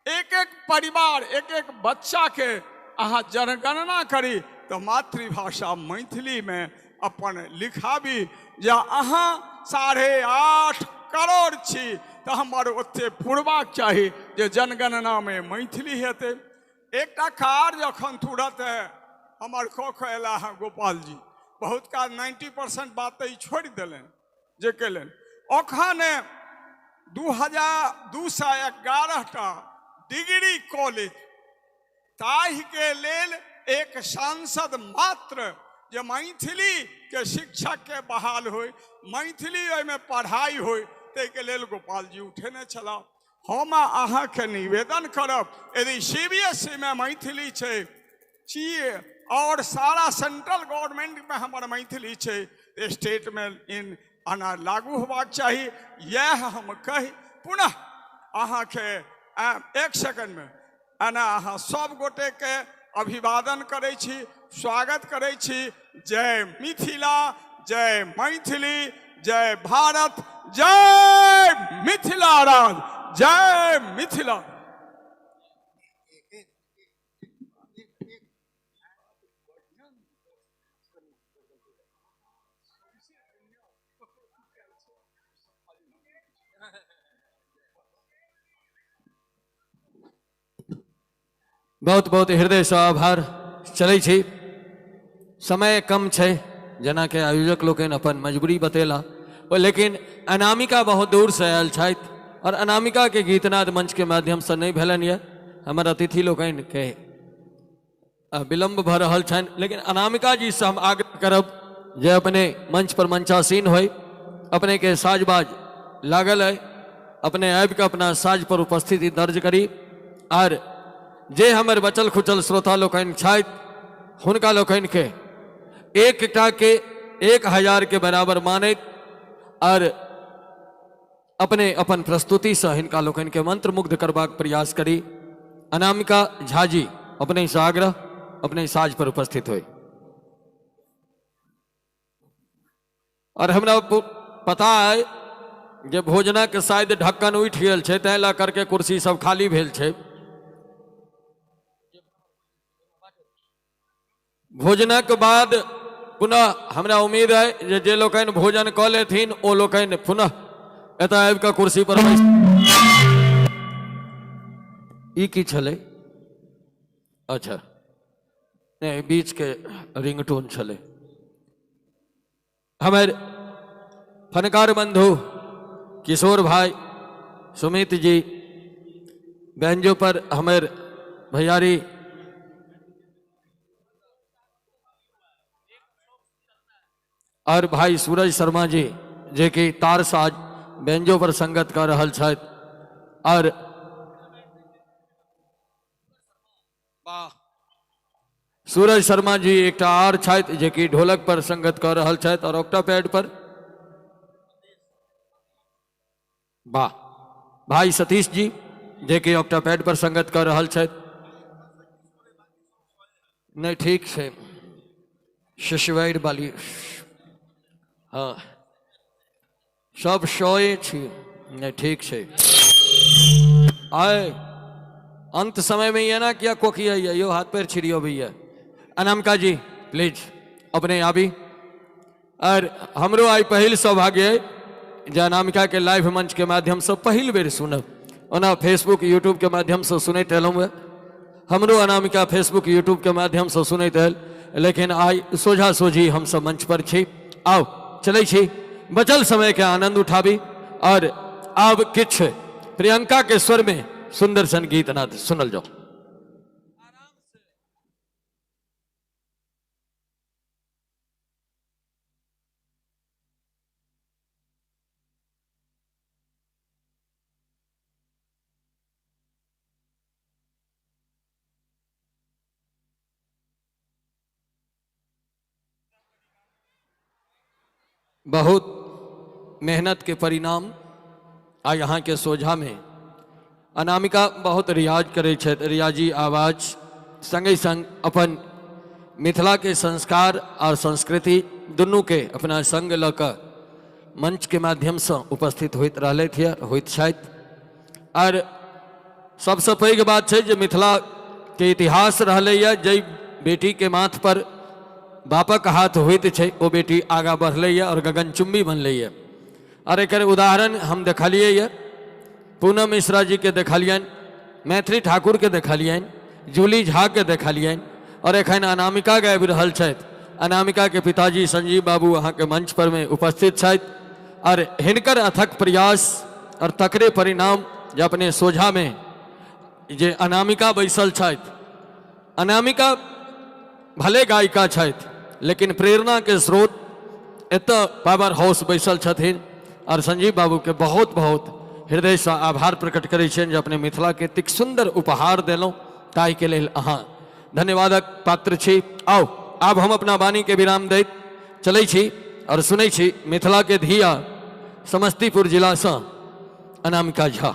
एक एक परिवार एक एक बच्चा के अहाँ जनगणना करी तो मातृभाषा मैथिली में अपन लिखाबी। या अहाँ 8.5 करोड़ छी तो हमारे ओते पुरबाक चाहिए जे जनगणना में मैथिली हेते। एकटा कार्य अखन तुरंत है हमार कला है गोपाल जी, बहुत का 90% बात छोड़ दिलन जे कलन। अखन 2211टा डिग्री कॉलेज ताहि के लेल एक सांसद मात्र जे मैथिली के शिक्षक के बहाल हो, मैथिली में पढ़ाई हो, ते के लेल गोपाल जी उठेने छला। हम अहाँ के निवेदन करब यदि CBSE में मैथिली चाहिए और सारा सेंट्रल गवर्नमेंट में हमारा मैथिली है, स्टेट में इन आना लागू होबाक चाहिए। यह हम कही पुनः अहाँ के 1 सेकंड में आना अहाँ सब गोटे के अभिवादन करे छी, स्वागत करे छी। जय मिथिला, जय मैथिली, जय भारत, जय मिथिला राज, जय मिथिला। बहुत बहुत हृदय से आभार। चलै छी, समय कम छै, जना के आयोजक लोग अपन मजबूरी बतेला, लेकिन अनामिका बहुत दूर से आयल छथि और अनामिका के गीतनाद मंच के माध्यम से नहीं भेलन ये। हमर अतिथि लोग के विलम्ब भ रहल छनि, लेकिन अनामिका जी से हम आग्रह करब जे अपने मंच पर मंचासीन होय, अपने के साजबाज लागल है, अपने आबि के अपना साज पर उपस्थिति दर्ज करी और जे हमर बचल खुचल श्रोता लोकनि छथि हुनका लोकनि के एकटा के 1000 के बराबर मानैत और अपने अपन प्रस्तुति से हिनका लोकनि के मंत्र मुग्ध करबाक प्रयास करी। अनामिका झा जी अपने से आग्रह अपने साज पर उपस्थित हुए। और हमरा पता है जे भोजना के शायद ढक्कन उठि गेल छै, तै ला करके कुर्सी सब खाली भेल छै। भोजना के बाद पुनः हमरा उम्मीद है जे लोकनि भोजन क लेथिन ओ लोकनि पुनः एतऽ आबि कऽ कुर्सी पर बैस। ई की छलै? अच्छा नहीं, बीच के रिंगटोन छलै। हमर फनकार बंधु किशोर भाई सुमित जी, बैंजो पर हमर भैयारी और भाई सूरज शर्मा जी जे कि तार साज बैंजो पर संगत कर रहल छथि। और सूरज शर्मा जी एकटा आर छथि जे कि ढोलक पर संगत कर रहल छथि और ऑक्टापैड पर वाह भाई सतीश जी जे कि ऑक्टापैड पर संगत कर रहल छथि। नहीं ठीक है, शिशुवैर वाली हाँ सब सोए छी नहीं ठीक है आए अंत समय में ये ना किया कोकिया यो हाथ पैर छिड़ियो भैया अनामिका जी प्लीज अपने आबी और हमरो आई पहिल सौभाग्य है जे अनामिका के लाइव मंच के माध्यम से पहिल बेर सुनब ओना फेसबुक यूट्यूब के माध्यम से सुनते एलहुँ हमरो अनामिका फेसबुक यूट्यूब के माध्यम से सुनते हल लेकिन आई सोझा सोझी हम सब मंच पर छी आओ चले छी बचल समय के आनंद उठाबी और अब किछ प्रियंका के स्वर में सुंदर सन गीत नाद सुनल जाओ। बहुत मेहनत के परिणाम आ यहाँ के सोझा में अनामिका बहुत रियाज करे छथि रियाजी आवाज संगे संग अपन मिथिला के संस्कार और संस्कृति दुनू के अपना संग ल कऽ मंच के माध्यम से उपस्थित होइत रहलथि होइत छथि और सबसे पैघ बात है जे मिथिला के इतिहास रहलैया जै बेटी के माथ पर बापक हाथ होइत छै ओ बेटी आगा बढ़लैया और गगनचुम्बी बनलैया और एक उदाहरण हम देखलिए पूनम मिश्रा जी के देखलियन मैथिली ठाकुर के देखलियन जूली झा के देखलियन और एखन अनामिका गाबि रहल छथि अनामिका के पिताजी संजीव बाबू अहाँ के मंच पर में उपस्थित छथि और हिनकर अथक प्रयास और तकरे परिणाम जे अपने सोझा में जे अनामिका बैसल छथि अनामिका भले गायिका छथि लेकिन प्रेरणा के स्रोत एत पावर हाउस बैसल छथिन और संजीव बाबू के बहुत बहुत हृदय से आभार प्रकट करै छियनि जे अपने मिथिला के एतेक सुंदर उपहार देलहुँ ताहि के लेल अहाँ धन्यवादक पात्र छी। आओ आब हम अपना वाणी के विराम दैत चलै छी और सुनै छी मिथिला के धिया समस्तीपुर जिला से अनामिका झा।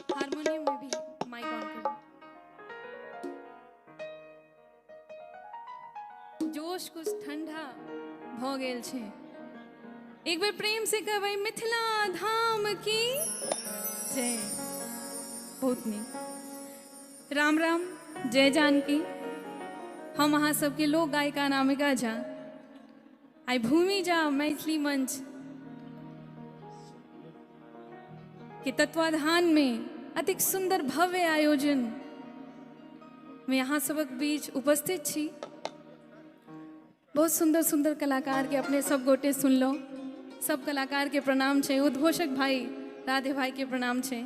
हारमोनियम में भी माइक ऑन करो। जोश कुछ ठंडा भ गेल छै एक बेर प्रेम से कहबै मिथिला धाम की जय। बहुत नीक राम राम जय जानकी। हम अहाँ सबके लोक गायिका अनामिका झा आइ भूमि जा मैथिली मंच के तत्वाधान में अतिक सुंदर भव्य आयोजन में यहाँ सबक बीच उपस्थित छी। बहुत सुंदर सुंदर कलाकार के अपने सब गोटे सुन लो। सब कलाकार के प्रणाम छे। उद्घोषक भाई राधे भाई के प्रणाम छे।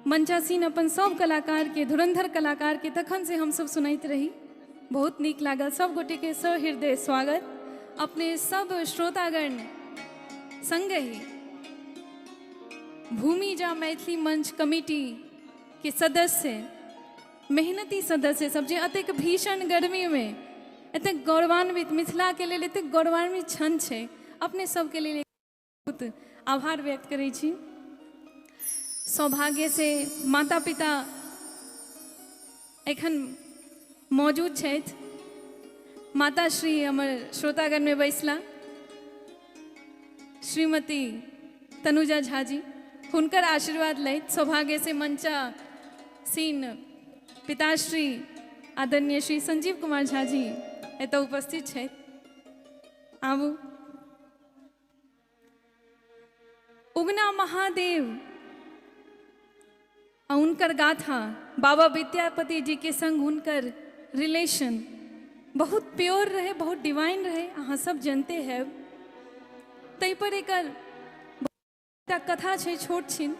मंचासीन अपन सब कलाकार के धुरंधर कलाकार के तखन से हम सब सुनैत रही। बहुत नीक लागल। सब गोटे के सहृदय स्वागत। अपने सब श्रोतागण संगे ही भूमि जा मैथिली मंच कमेटी के सदस्य मेहनती सदस्य सब जे अतेक भीषण गर्मी में एतेक गौरवान्वित मिथिला के लेल एतेक गौरवान्वित क्षण छै अपने सब के लेल बहुत आभार व्यक्त करै छी। सौभाग्य से माता पिता एखन मौजूद छथि। माता श्री हमर श्रोतागण में बैसला श्रीमती तनुजा झा जी, हुनकर आशीर्वाद लैत सौभाग्य से मंचा सीन पिताश्री आदरणीय श्री संजीव कुमार झा जी एतऽ उपस्थित छथि। आबू। उगना महादेव आ हुनकर गाथा, बाबा विद्यापति जी के संग हुनकर रिलेशन बहुत प्योर रहे, बहुत डिवाइन रहे, अहाँ सब जानते हैं। तै पर एकर एकटा कथा छै, छोट छिन,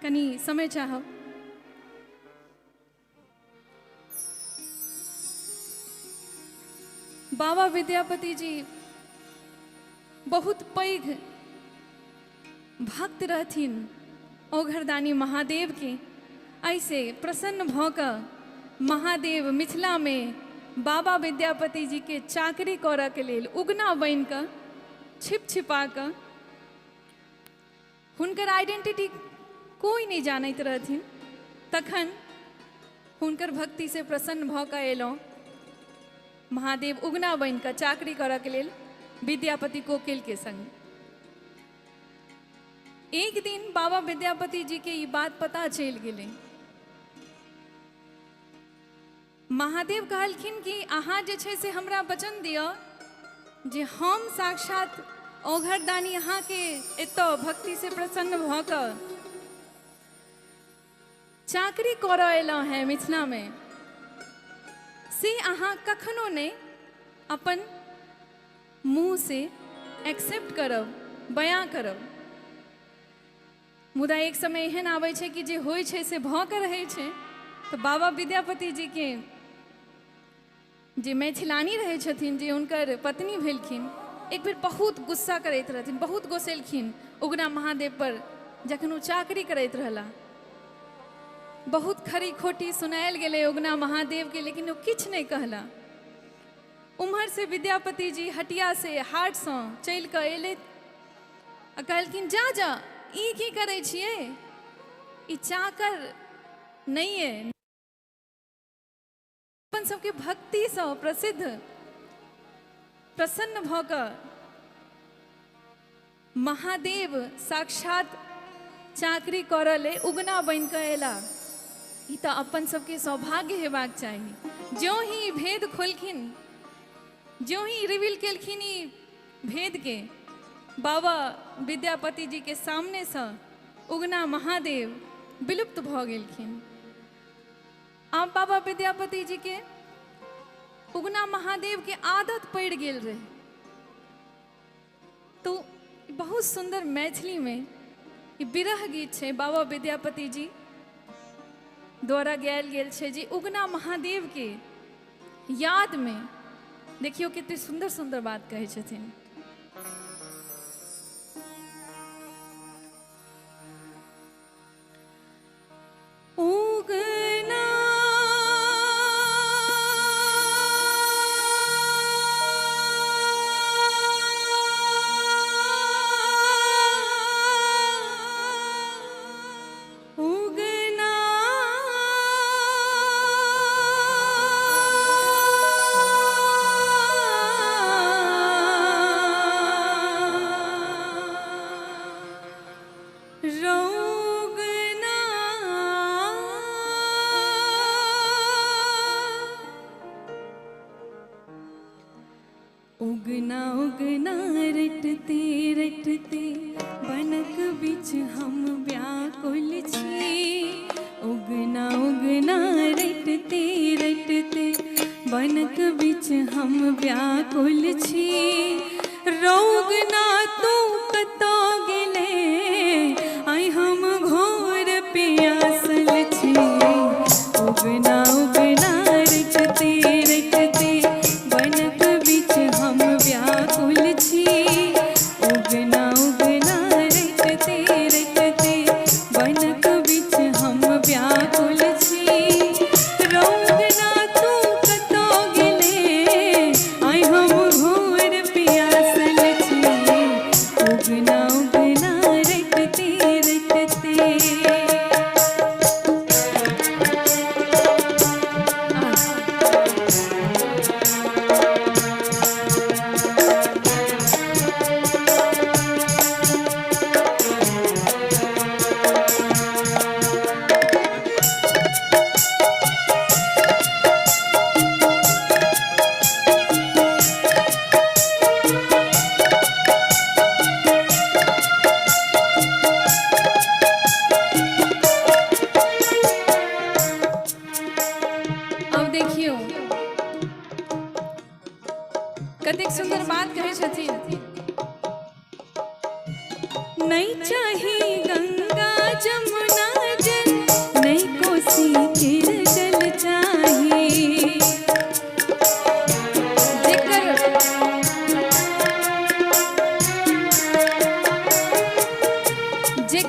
कनी समय चाहब। बाबा विद्यापति जी बहुत पैघ भक्त रहथिन ओघरदानी महादेव के। ऐसे प्रसन्न भऽ कऽ महादेव मिथिला में बाबा विद्यापति जी के चाकरी करऽ के लेल उगना बनि कऽ छिप छिपा कऽ, हुनकर आइडेंटिटी कोई नहीं जानैत रहथिन। तखन हुनकर भक्ति से प्रसन्न भऽ कऽ एलहुँ। महादेव उगना बनि कऽ चाकरी करऽ के लेल विद्यापति कोकिल के संग। एक दिन बाबा विद्यापति जी के ये बात पता चल गेलै। महादेव कहलखिन कि अहाँ जे छै से हमरा वचन दिअ जे हम साक्षात ओघरदानी अहाँ के एतऽ भक्ति से प्रसन्न भऽ कऽ चाकरी करऽ एलहुँ हैं मिथिला में, से अहाँ कखनो नहीं अपन मुँह से एक्सेप्ट करब, बयां करब। मुदा एक समय एहन आबै छै कि जे होइ छै से भऽ कऽ रहै छै। तो बाबा विद्यापति जी के जे मैथिलानी रहै छथिन, जे हुनकर पत्नी भेलखिन, एक बेर बहुत गुस्सा करैत रहथिन, बहुत गोसेलखिन उगना महादेव पर जखन ओ चाकरी करैत रहला। बहुत खरी खोटी सुनायल गेलै उगना महादेव के, लेकिन वो किछु नहीं कहला। उम्हर से विद्यापति जी हटिया से हाट से चल कऽ एलै आ कहलखिन जा जा ई की करै छियै, ई चाकर नहीं है। अपन सबके भक्ति से प्रसिद्ध प्रसन्न भऽ कऽ महादेव साक्षात चाकरी करऽ ले उगना बनि कऽ एला। ई तऽ अपन सबके सौभाग्य हेबाक चाही। ज्यों ही भेद खोलखिन, ज्यों ही रिवील केलखिन ई भेद के, बाबा विद्यापति जी के सामने से उगना महादेव विलुप्त भऽ गेलखिन। आब बाबा विद्यापति जी के उगना महादेव के आदत पड़ि गेल रहे। तो बहुत सुंदर मैथिली में ई विरह गीत छै, बाबा विद्यापति जी द्वारा गायल गेल छै, जे उगना महादेव के याद में देखियो कितनी सुंदर सुंदर बात कहै छथिन। उगना उगना उगना रटते रटते बनक बिच हम व्याकुल छी। उगना उगना रटते रटते बनक बिच हम व्याकुल छी। रोगना तू कतो गेले आई हम घोर प्यासल छी। उगना उगना रटते रटते बनक बिच हम व्याकुल छी। उगना उगना रटते रटते बनक बिच हम व्याकुल छी। रोगना तू कतो गेले आई हम घोर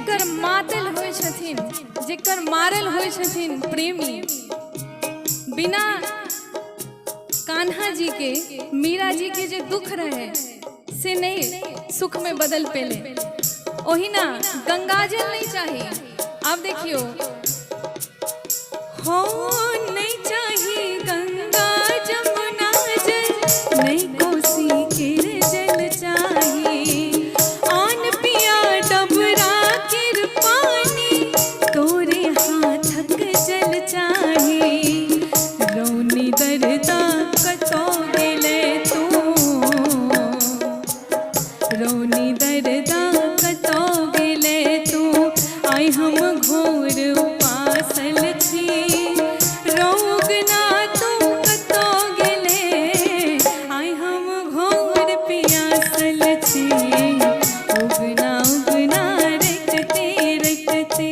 जेकर मातल होय छथिन, जेकर मारल होय छथिन प्रेमी, बिना कान्हा जी के, मीरा जी के जे दुख रहे से नहीं सुख में बदल पेले। ओही ना गंगाजल नहीं चाहिए। आप देखियो, हो नहीं चाहिए गंगा जमुना जल, नहीं कोसी के जल चाहिए, आन पिया डबरा के पानी, तोरे हाथक जल चाहिए, रौनी दरदा कतो गेले तू, रौनी दरदा कतो गेले तू, आई हम घोर उपासल छी, रोग ना तू कतो गेले, आई हम घोर पियासल छी, उगना उगना रटते रटते।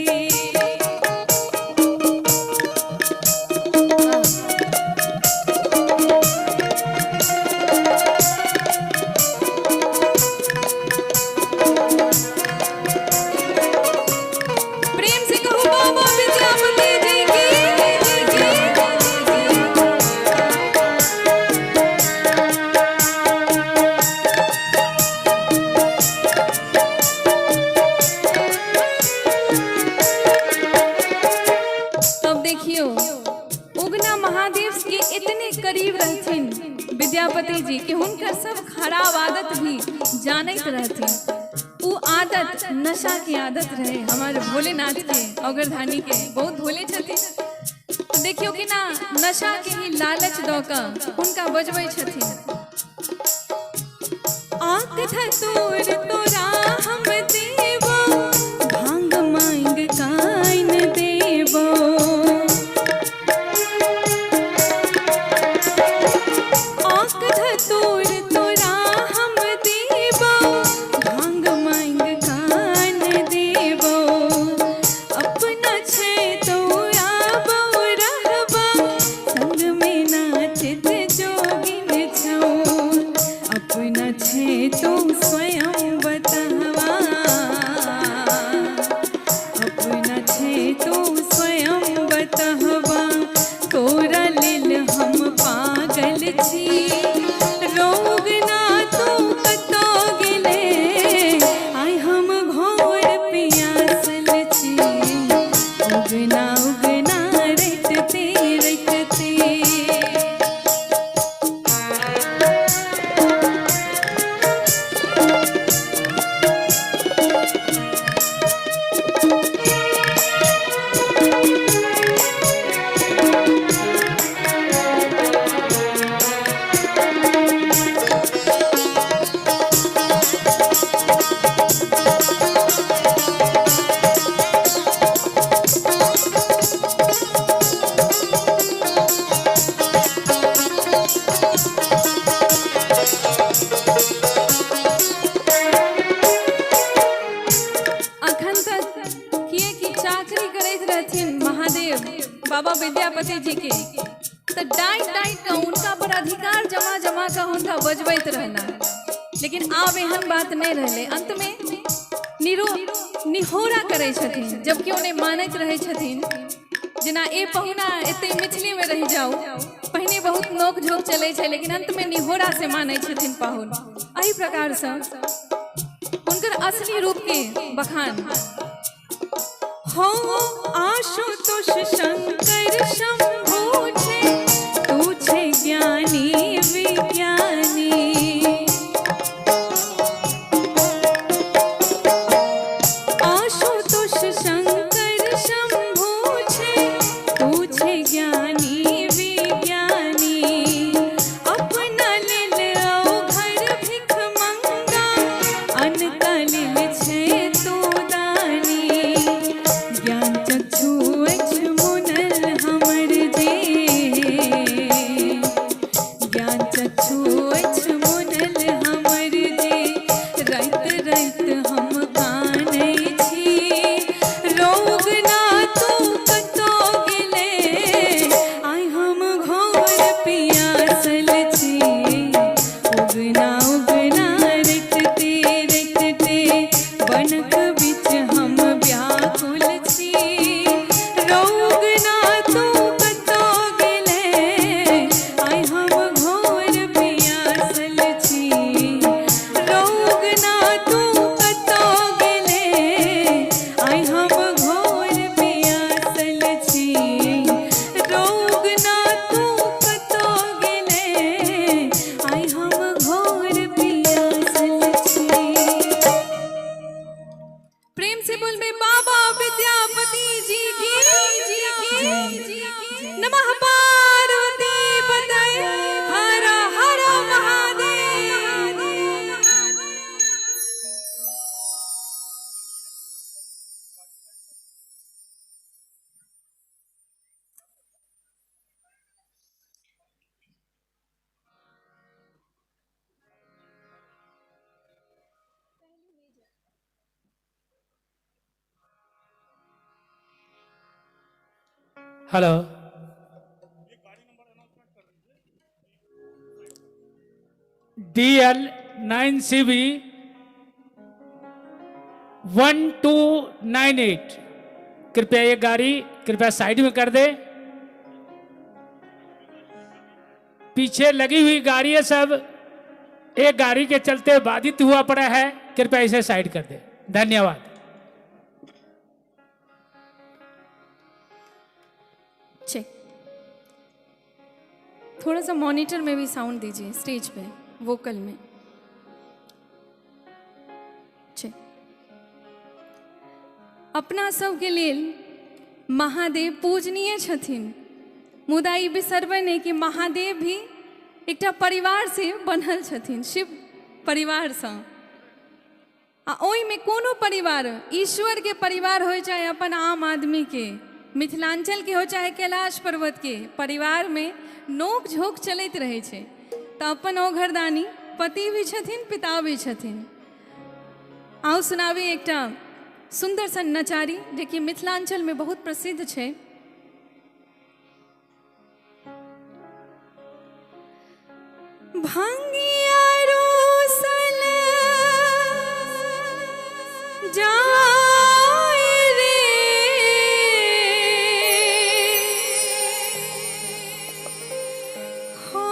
प्रेम से कहो बाबा विद्यापति जी की। तब देखियो, उगना महादेव के इतने करीब रहथिन विद्यापति जी कि हुनकर सब खराब आदत भी जानत रहथिन। वो आदत नशा की आदत रहे हमारे भोलेनाथ के, अगरधानी के, बहुत भोले छथिन। तो देखियो कि ना नशा के ही लालच दौका उनका बजबै छथिन। आंख धतूर तोरा हम देबो, भांग मांग काइन देबो, आंख धतूर तोरा हम देबो, भांग मांग कान देबो, अपना छे तो आबो रहबा, संग में नाचत जोगिन छौ, अपना छे तो स्वयं बतहवा, अपना छे तो स्वयं बतहवा, तोरा लेल हम पागल छी, रोग ना तू कतो गेले, आई हम घोर पियासल छी, उगना उगना रटते रटते। अखन तक किए की चाकरी करैत रहथिन महादेव बाबा विद्यापति जी के, तो डांट डांट के उनका पर अधिकार जमा जमा के हुनका बजबैत रहना। लेकिन आब एहन बात नहीं रहले। अंत में निहोरा करे छथिन, जबकि उन्हें मानैत रहे छथिन जेना ए पहुना एते मिथिले में रह जाओ। पहले बहुत नोक झोंक चले छे, लेकिन अंत में निहोरा से मानै छथिन पाहुन। एही प्रकार से उनकर असली रूप के बखान। हो आशुतोष शंकर शंभु छे, तू छे ज्ञानी विज्ञानी, आशुतोष शंकर शंभु छे, तू छे ज्ञानी विज्ञानी, अपना लेल आओ घर भिख मंगा, अनका लेल छे तू दानी, ज्ञान चक्षु मुनल हमर हेलो DL9CB 1298, कृपया ये गाड़ी कृपया साइड में कर दे। पीछे लगी हुई गाड़ी है सब, एक गाड़ी के चलते बाधित हुआ पड़ा है, कृपया इसे साइड कर दे, धन्यवाद। चेक, थोड़ा सा मॉनिटर में भी साउंड दीजिए, स्टेज पे वोकल में। चेक, अपना सबके लेल महादेव पूजनीय छथिन, मुदा ई बिसरबै नहीं कि महादेव भी एकटा परिवार से बनल छथिन, शिव परिवार से। आ ओई में कोनो परिवार, ईश्वर के परिवार हो चाहे अपन आम आदमी के, मिथिलांचल के हो चाहे कैलाश पर्वत के, परिवार में नोक झोंक चलते रहे छे। तो अपन ओ घरदानी पति भी छथिन, पिता भी छथिन। आओ सुनावी एकटा सुंदर सन नचारी जे कि मिथिलांचल में बहुत प्रसिद्ध छे। भांगिया रोसल जाए रे, हो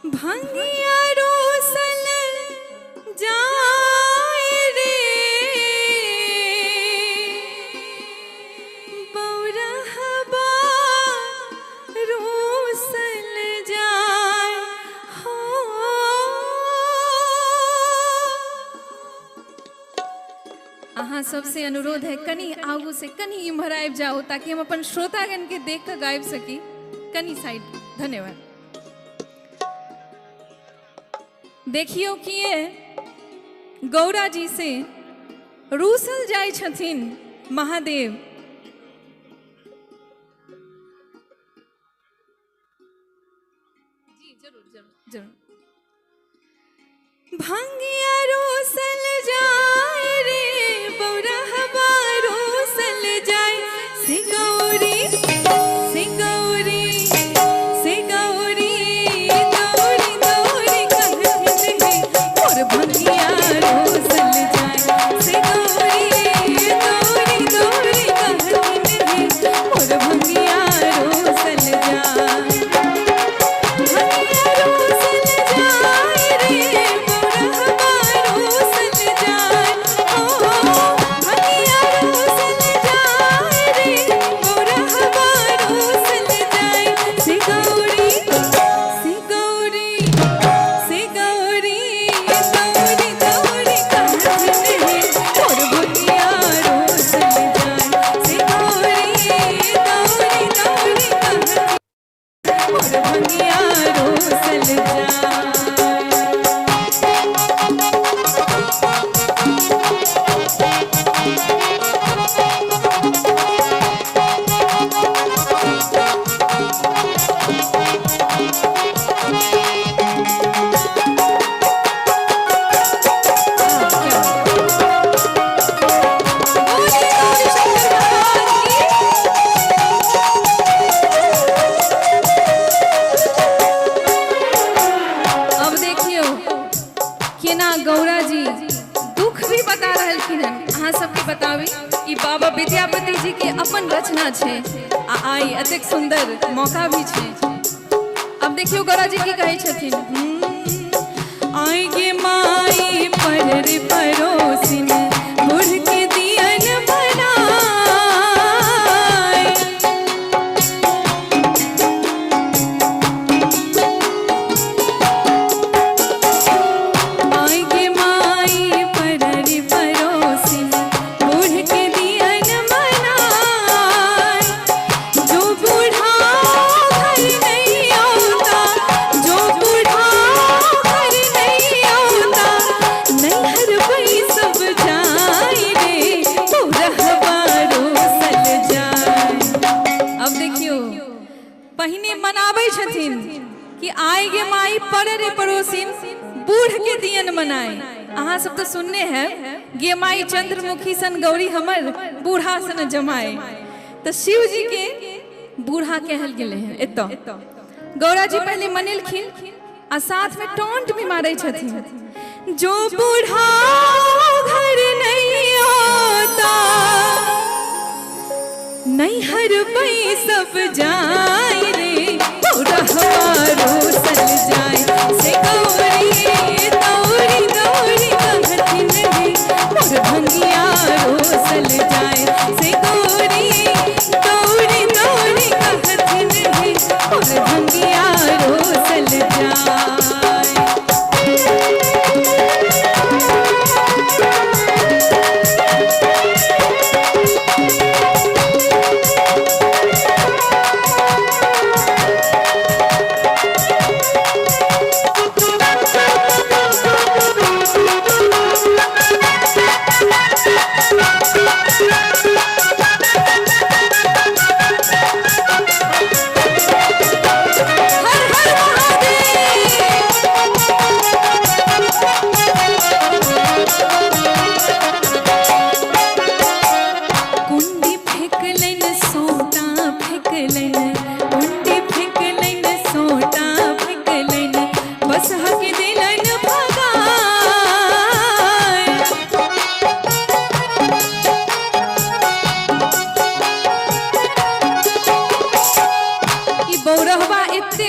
भांगिया रोसल जाए रे, बौरहबा रोसल जाए, हो। अहाँ सबसे अनुरोध है कनी आगू से कनी इम्हर आबि जाओ ताकि हम अपन श्रोतागण के देख कर गाबि सकी। कनी साइड, धन्यवाद। देखियो कि ये गौरा जी से रूसल जाय छथिन महादेव। जी जरूर जरूर जरूर। भांगिया रूसल जाए रे, बौरहबा रूसल जाए, से गौरी से गौरी से गौरी गौरी गौरी कहथिन हे, और भंगिया रूसल जाए, से गौरी गौरी गौरी कहथिन हे, और भंगिया रूसल जाए। भंगिया रूसल जाए रे, बौरहबा रूसल जाए, हो। भंगिया रूसल जाए रे, बौरहबा रूसल जाए, से गौरी से गौरी से गौरी गौरी गौरी कहथिन हे, और भंगिया रूसल जाए, से गौरी गौरी गौरी कहथिन, और भंगिया रूसल जाए। गौरी गौरी शंकर भगवान की। अब देखियो केना गौरा जी दुख भी बता रहलखिन हन। अहाँ सबके बताबी ई बाबा विद्यापति जी के अपन रचना छे, आ आई अतेक सुंदर मौका भी छे। अब देखियो गौरा जी की कहे छथिन, आई गे माई पर रे परोसिन, मुढ़ के दियन बनाई, आई गे माई पर रे परोसिन, मुढ़ के दियन बनाई। जो बूढ़ा घर नहीं आता, जो बूढ़ा घर नहीं आता, नैहर वही सब जाए रे, बौरहबा रूसल जाए। अब देखियो पहिने मनाबै छथिन कि आइ गे माई पर रे पड़ोसिन, बूढ़ के दियन मनाए। अहाँ सब तो सुनने हैं गे माई चंद्रमुखी सन गौरी हमर बूढ़ा सन जमाए। तो शिव जी के बूढ़ा कहल गेले हैं। एतो गौरा जी पहले मनेलखिन आ साथ में टोंट भी मारे छथिन। जो बूढ़ा घर नहीं होता नैहर पे सब जाए रे पूरा हमारो सल जाए से गौरी दौड़ी दौड़ी कहथिन रे मोर भंगिया रो सल जाए से गौरी दौड़ी दौड़ी कहथिन रे मोर भंगिया रो सल जाए।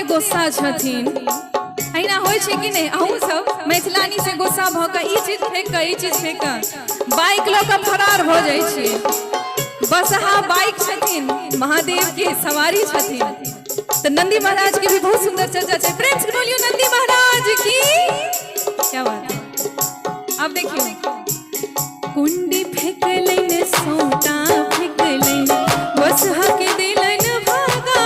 गोस्सा छथिन अहिना होइ छै कि नहीं। अहूँ सब मैथिलानी से गोस्सा भ के ई चीज फेंक के ई चीज फेंक के बाइक ल के फरार भ जाइ छियै। बसहा बाइक छथिन महादेव के सवारी छथिन। तो नंदी महाराज की भी बहुत सुंदर चर्चा है। प्रेम से बोलियो नंदी महाराज की। क्या बात है। अब देखियो कुंडी फेंकलन सोटा फेंकलन बसहा के दिलन भागा।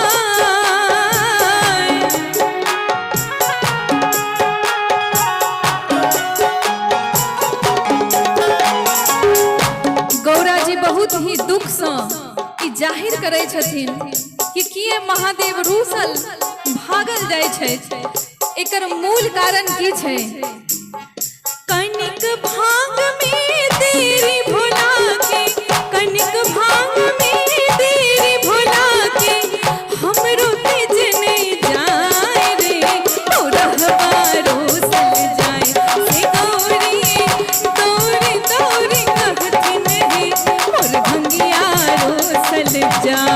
गौरा जी बहुत ही दुख से ई जाहिर करे छथिन कि किए महादेव रूसल भागल जाय छै। एकर मूल कारण की छै। कनिक भांग में तेरी भोला के कनिक भांग में तेरी भोला के हमरो तेज नहीं जाए रे तोरा हमारो सल जाए से गौरी दौड़ी दौड़ी कहथिन रे मोर भंगिया रो सल जाए।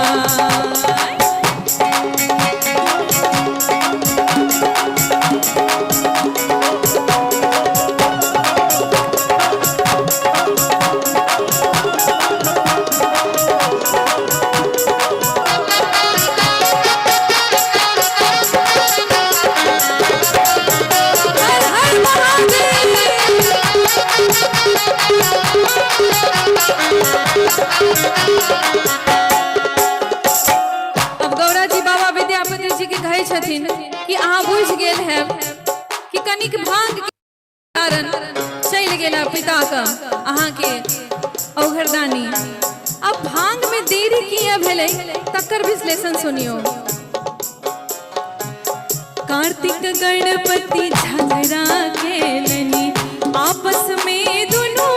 अब गौरा जी बाबा विद्यापति जी के कहे छथिन कि अहाँ बुझ गेल है कि कनिक भांग के कारण चल गेला पिता का अहाँ के औघरदानी। अब भांग में देरी किया भेले तकर विश्लेषण सुनियो। कार्तिक गणपति झगड़ा केलनी आपस में दोनों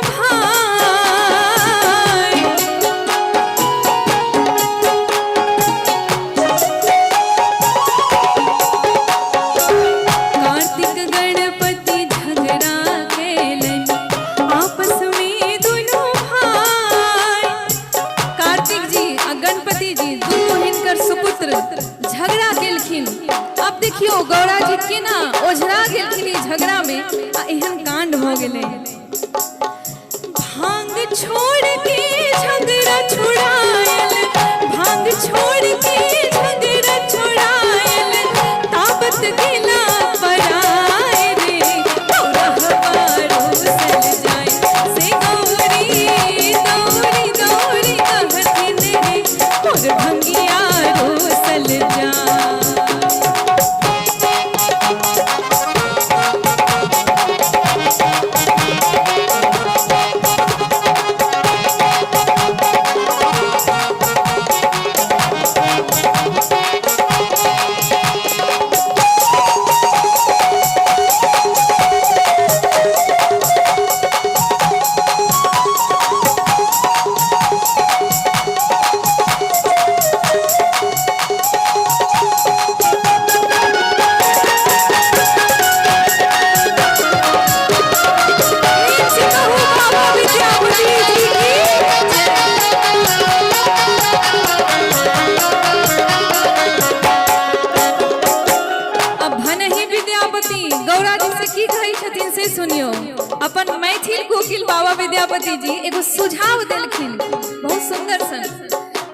झगड़ा केलखिन। अब देखियो गौरा जी के ना ओझरा गेलखिन झगड़ा में आ एहन कांड भ गेले। भांग छोड़ के झगड़ा छुड़ायल भांग छोड़ के झगड़ा छुड़ायल ताबत गेला पराए रे तोरा हमारो सल जाए से गौरी दौड़ी दौड़ी कहथिन रे मोर भंगिया रो सल जाए। विद्यापति गौरा जी से की कही छथिन से सुनियो। अपन मैथिल कोकिल बाबा विद्यापति जी एगो सुझाव देलखिन बहुत सुंदर सन।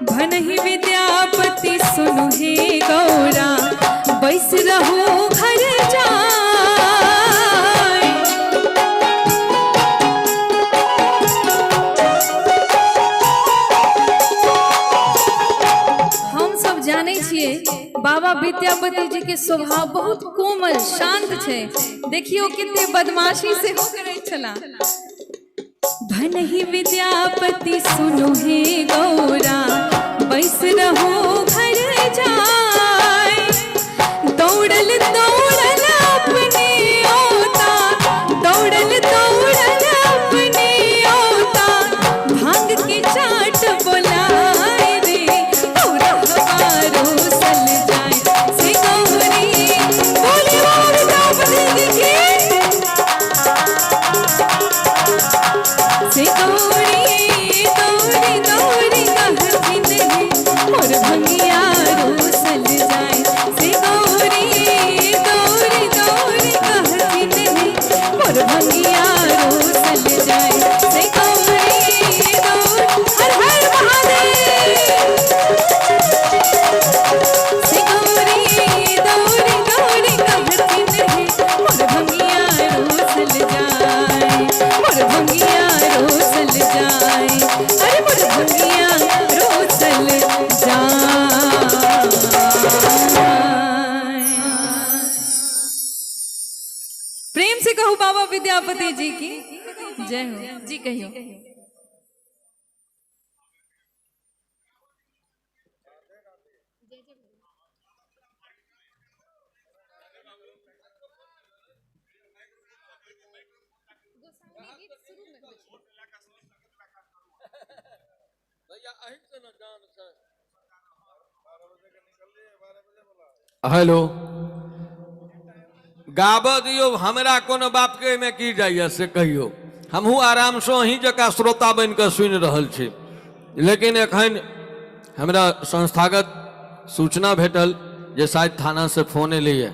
भनहि विद्यापति सुनु हे गौरा बैस रहो घर जाय। हम सब जाने छिए बाबा विद्यापति जी के स्वभाव बहुत कोमल शांत छे। देखियो कितने बदमाशी से हो करे छला। भनहि विद्यापति सुनो हे गौरा बैस रहो घर जाय। दौड़ल दौड़ल अपने ओता, दौड़ल दौड़ल अपने ओता, भांग के चाट बोलाए रे गौरा हमारो सल जाए से गौरी। बोले बाबा विद्यापति जी की से गौरी गौरी गौरी कहती नहीं मोर भंगिया रोसल जाए। से गौरी गौरी गौरी कहती नहीं मोर भंगिया रोसल जाए। से गौरी गौरी हर हर महादेव। से गौरी गौरी गौरी कहती नहीं मोर भंगिया रोसल जाए। मोर भंगिया रोसल जाए। अरे मोर भंगिया रोसल जाए। प्रेम से कहूँ बाबा विद्यापति जी की जय हो। जी कहियो। हेलो गाब दियो हमरा कोनो बाप के में की जाइए से कहियो। हमहू आराम से ही जका श्रोता बन के सुनि रहल छी। लेकिन एखन हमरा संस्थागत सूचना भेटल जे शायद थाना से फोन एलैए।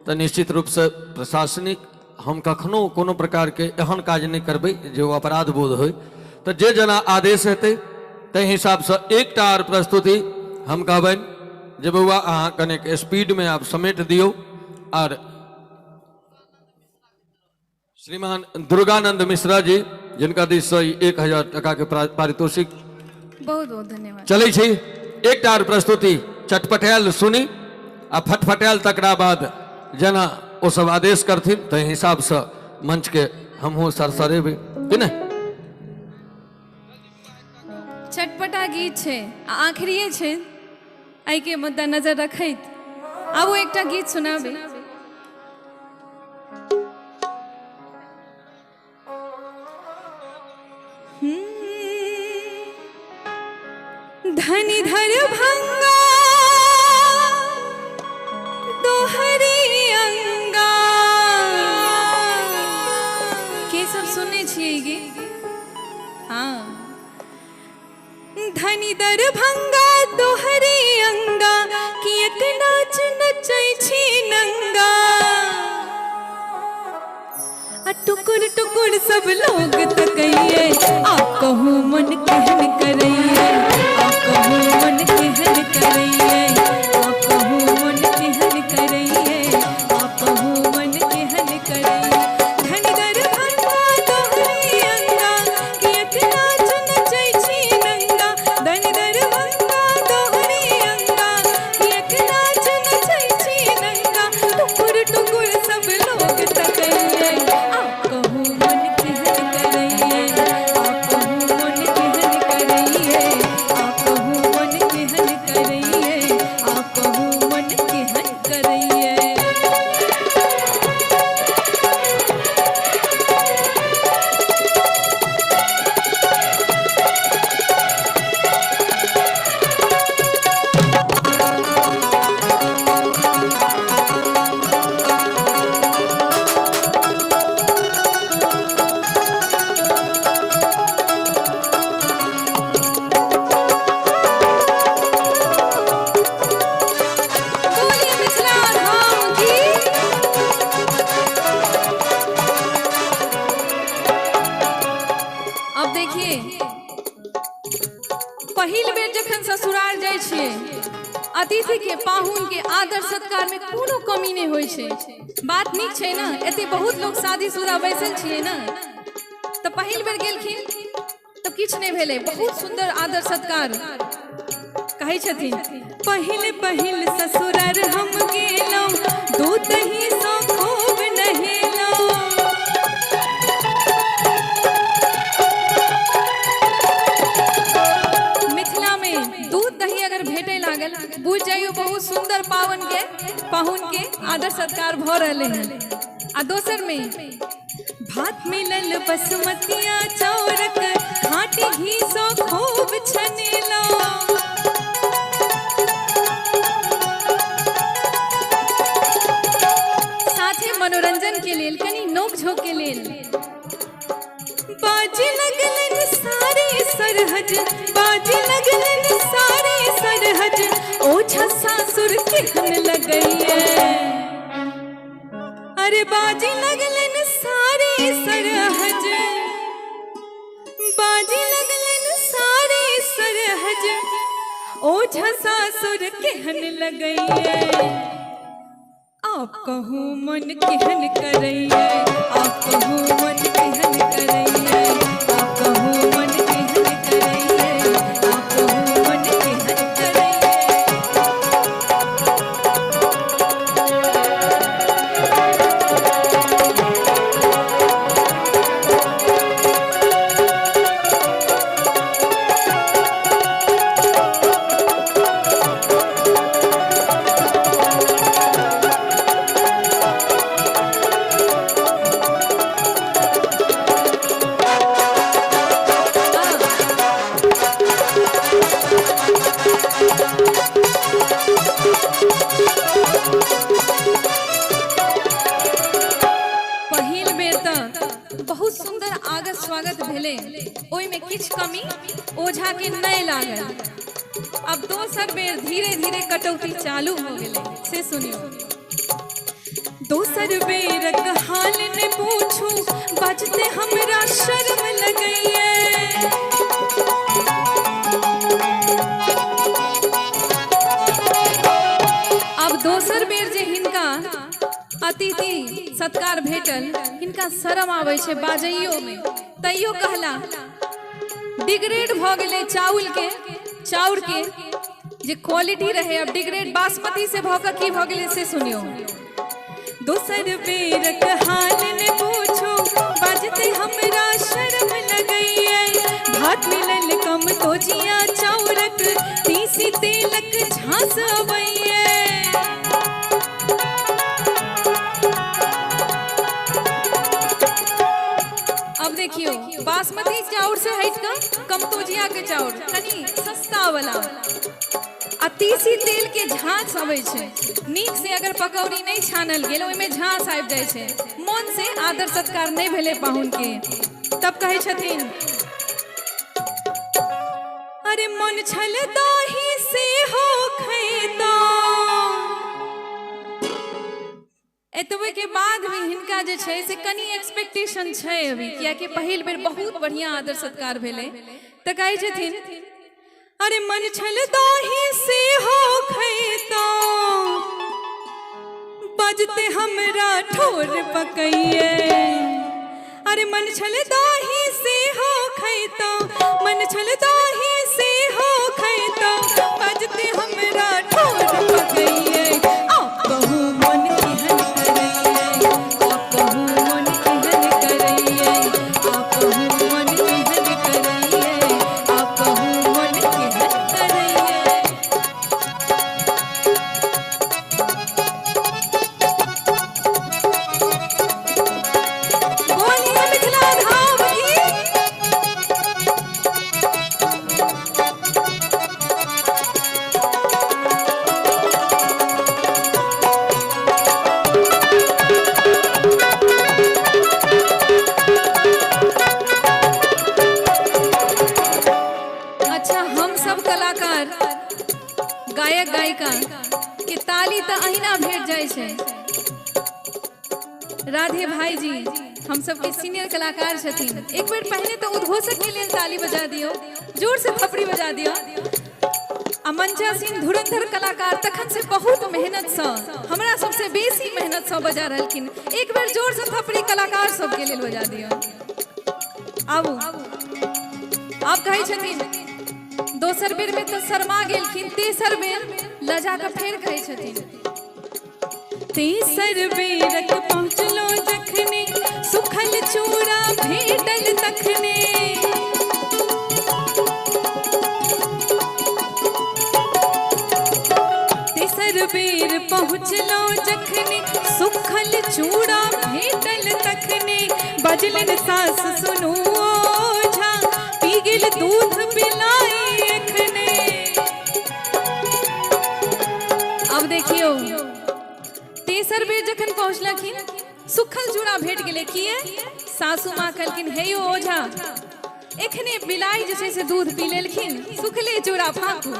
तो निश्चित रूप से प्रशासनिक हम कखनो कोनो प्रकार के एहन काज नहीं करबै जे ओ अपराध बोध होय। तो जे जना आदेश हेतै ताहि हिसाब से एकटा और प्रस्तुति हम कहबनि जे बउआ अहाँ कनेक स्पीड में आप समेट दियो। और श्रीमान दुर्गानंद मिश्रा जी जिनका दिस से 1000 टका के पारितोषिक बहुत बहुत धन्यवाद। चलै छी। एकटा और प्रस्तुति चटपटायल सुनी आ फटफटायल तकरा बाद जना ओ सब आदेश करथिन ताहि हिसाब से मंच के हमहू सरसरेबै कि नहीं। चटपटा गीत छे आखिरी छे आई के मुद्दा नजर रखैत आबो एकटा गीत सुनाबे। धनी धर भंगा दोहरी अंगा के सब सुने छिए गे। हाँ धनी दर भंगा दोहरी अंगा कियक नाच नचै छी नंगा। आ टुकुर टुकुर सब लोग तकैये आप कहूँ मन केहन करैये। आप कहूँ मन केहन करैये। आप कहूँ मन केहन करैये। आप कहूँ मन केहन करैये। धनी दर भंगा दोहरी अंगा कियक नाच नचै छी नंगा। धनी दर भंगा दोहरी अंगा कियक नाच नचै छी नंगा। टुकुर टुकुर सब लोग तकैये आप कहूँ मन केहन करैये। आप कहूँ मन केहन अतिथि के पाहुन के आदर सत्कार में कोनो कमी नहीं होय छे। बात नीक छे ना, एते बहुत लोग शादीशुदा बैसल छिए ना, तो पहिल बेर गेलखिन तब किछ नहीं भेले, बहुत सुंदर आदर सत्कार कहै छथिन। पहिल पहिल ससुरार हम गेलौ, दूध ही सो खूब नहेलौ। मिथिला में दूध दही अगर भेटे लागल, बुझ जाइयो बहुत सुंदर पाहुन के आदर सत्कार भ रहले हैं। आ दोसर में भात मिलल बसमतिया चाउरक, खाटी घी सो खूब छनेला। साथे मनोरंजन के लेल कनी नोक झोंक के लेल बाजे लगलन सारे सरहज, बाजे लगलन सारे सरहज, ओछा सासुर केहन लगइए। अरे बाजे लगलन सारे सरहज, बाजे लगलन सारे सरहज, ओछा सासुर केहन लगइए। आप कहूँ मन केहन करइए, आप कहूँ मन केहन करइए, आप कहूँ मन केहन करइए, आप कहूँ मन केहन करइए। पहिल बेर त बहुत सुंदर आगत स्वागत भेले, ओइ में किछ कमी ओझा के नहीं लागल। अब दोसर बेर धीरे धीरे कटौती चालू हो गेले, से सुनियो। दोसर बेर हाल ने पूछू, बजते हमरा शर्म लगइए। अब दोसर बेर जे हिनका अतिथि सत्कार भेटल, हिनका शर्म आवे छे बाजइयो में, तैयो कहला डिग्रेड भ गेले चाउर के जे क्वालिटी रहे, अब डिग्रेड बासमती से भ के की भ गेले से सुनियो। दोसर बेर हाल ने पूछो, बजते हमरा शर्म लगइए। भात मिलल कम तो जिया चाउरक, तीसी तेलक झांस अबइए। अब देखियो, बासमती चाउर से हट का कमतोजिया के चाउर तनी सस्ता वाला, आ तीसी तेल के झांस अबै छे। नीक से अगर पकौड़ी नहीं छानल गेल, ओइ में झांस आबि जाय छे, मन से आदर सत्कार नहीं भेले पाहुन के। तब कहे छथिन, अरे मन छल दाही से हो खैता। एतबे के बाद भी हिनका जे छै से कनी एक्सपेक्टेशन छै अभी, किया कि पहिल बेर बहुत बढ़िया आदर सत्कार भेले। त कहे छथिन, अरे मन छल दाही से हो खैता, बजते हमरा ठोर पकइए। अरे मन छल दाही से हो खैता, मन छल दाही से हो खैता, बजते हमरा ठोर पकइए। आप कहूँ मन केहन करइए, आप कहूँ मन केहन करइए, आप कहूँ मन केहन करइए, आप कहूँ मन केहन करइए। बोलिए मिथिला धाम की। अच्छा, हम सब कलाकार गायक गायिका के ताली तो अहिना भेट जाए छे। राधे भाई जी हम सबके सीनियर कलाकार छथिन, एक बेर पहले तो उद्घोषक के लिए ताली बजा दियो, जोर से थपड़ी बजा दियो। आ मंचासीन धुरंधर कलाकार तखन से बहुत मेहनत से हमरा सबसे बेसी मेहनत से बजा रहलखिन। एक बार जोर से थपड़ी कलाकार सबके लेल बजा दियो। आबू आप कहै छथिन दोसर बेर में तो शर्मा गेलखिन, तेसर बेर लजा के फेर कहै छथिन तेसर बेरक पहुँचलो जखने सुखल चूड़ा भेटल तखने। तेसर बेर पहुँचलो जखने सुखल चूड़ा भेटल तखने। बजलन सास सुनो ओझा पी गेल दूध पिलाए एखने। अब देखियो तेसर बेर जखन पहुँचलखिन सुखल चूड़ा भेट गेले। किए सासू माँ कहलखिन हे यौ ओझा एखने बिलाई जे छै से दूध पी लेलखिन, सुखले चूड़ा फाँकू।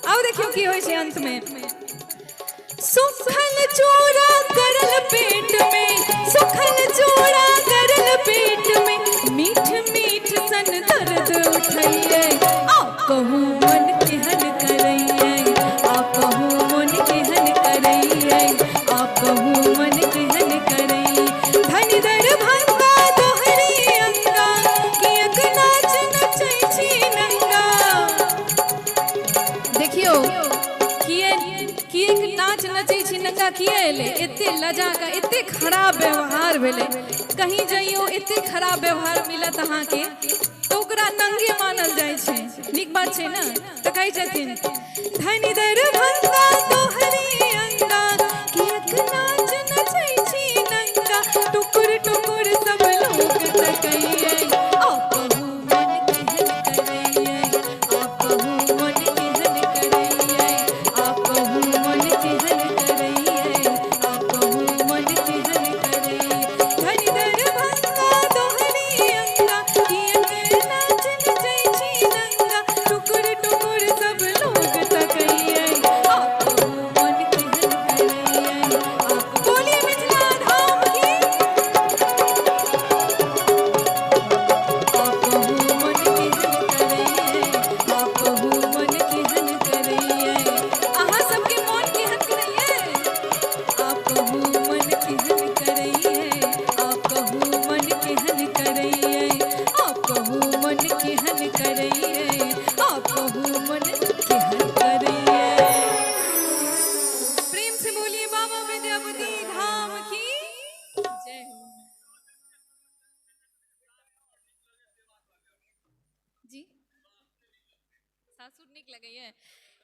अब देखियो की होइ छै अंत में सुखल चूड़ा करल पेट में, सुखल चूड़ा करल पेट में मीठ मीठ सन दर्द उठैये। आप कहू मन केहन करैये, आप कहू मन केहन करैये, आप कहू मन केहन करैये। धनि दरभंगा दोहरी अंगा कियक नाच नचै छी नंगा। देखियो किए नाच नचै छी नंगा किए एले, एते लजा का एते खराब व्यवहार भेले। कहीं जाइयो एते खराब व्यवहार मिलत अहाँ के तो ओकरा नंगे मानल जाय छै, नीक बात छै ना। तो कहै छथिन धनि दरभंगा तोहरी अंगा कियक नाच नचै छी नंगा। टुकुर टुकुर सब लोग तकैये, आप कहू मन केहन करैये, आप कहू मन केहन करैये, आप कहू मन केहन करैये, आप कहू मन केहन करैये। धनि दरभंगा दोहरी अंगा कियक नाच नचै छी नंगा। टुकुर टुकुर सब लोग तकैये, आप कहू मन केहन करैये। आप बोलिए मिथिला धाम की। आप कहू मन केहन करैये, आप कहू मन केहन करैये। अहाँ सबके मन केहन करैये, आप कहू मन केहन करैये, आप कहू मन केहन करैये, आप कहू मन केहन करैये, आप कहू मन केहन करैये। प्रेम से बोलिए बाबा विद्यापति धाम की जय हो। जी सासुर नीक लगैए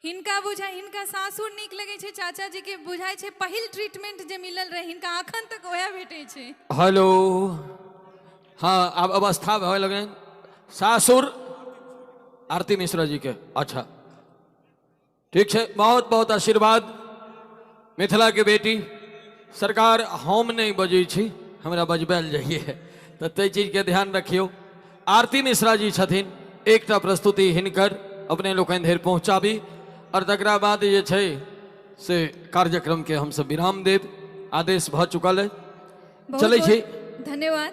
हिनका बुझाइ, हिनका सासुर नीक लगै छै। चाचा जी के बुझाइ छै पहिल ट्रीटमेंट जे मिलल रहे हिनका अखन तक वह भेटै छै। हेलो हाँ अब अवस्था भऽ लगे सासुर आरती मिश्रा जी के। अच्छा ठीक है, बहुत बहुत आशीर्वाद मिथिला के बेटी। सरकार हम नहीं बजै छी, हमरा बजबैल जाइए तो ते चीज के ध्यान रखियो। आरती मिश्रा जी छथिन, एकटा प्रस्तुति हिनकर अपने लोकनि धरि पहुँचाबी और तकरा बाद जे छै से कार्यक्रम के हम सब विराम देव। आदेश भ चुकल है, चलै छी। धन्यवाद।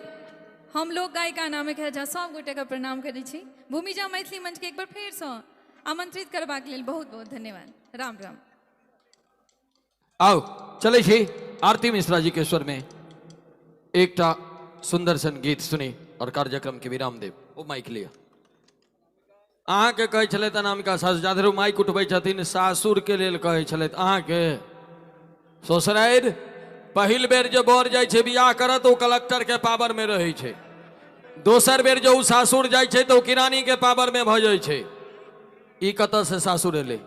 हम लोग गायिका नामे के सब गोटे के प्रणाम करै छी। भूमिजा मैथिली मंच के एक बार फेर से आमंत्रित करबाक लेल बहुत बहुत धन्यवाद। राम राम। आओ चले छी आरती मिश्रा जी के स्वर में एकटा सुंदर सन गीत सुनी और कार्यक्रम के विराम देव। ओ माइक लिया अहाँ के कहै छलैथ अनामिका सासु जाधरू माइक उठबै छथिन सासुर के लेल कहै छलैथ अहाँ के ससुरारि। पहिल बेर जो बर जाइ छै बियाह करत ओ कलेक्टर के पावर में रहै छै, दोसर बेर जो सासुर जाइ छै तो किरानी के पावर में भ जाइ छै। ई कतऽ से सासुर एलै।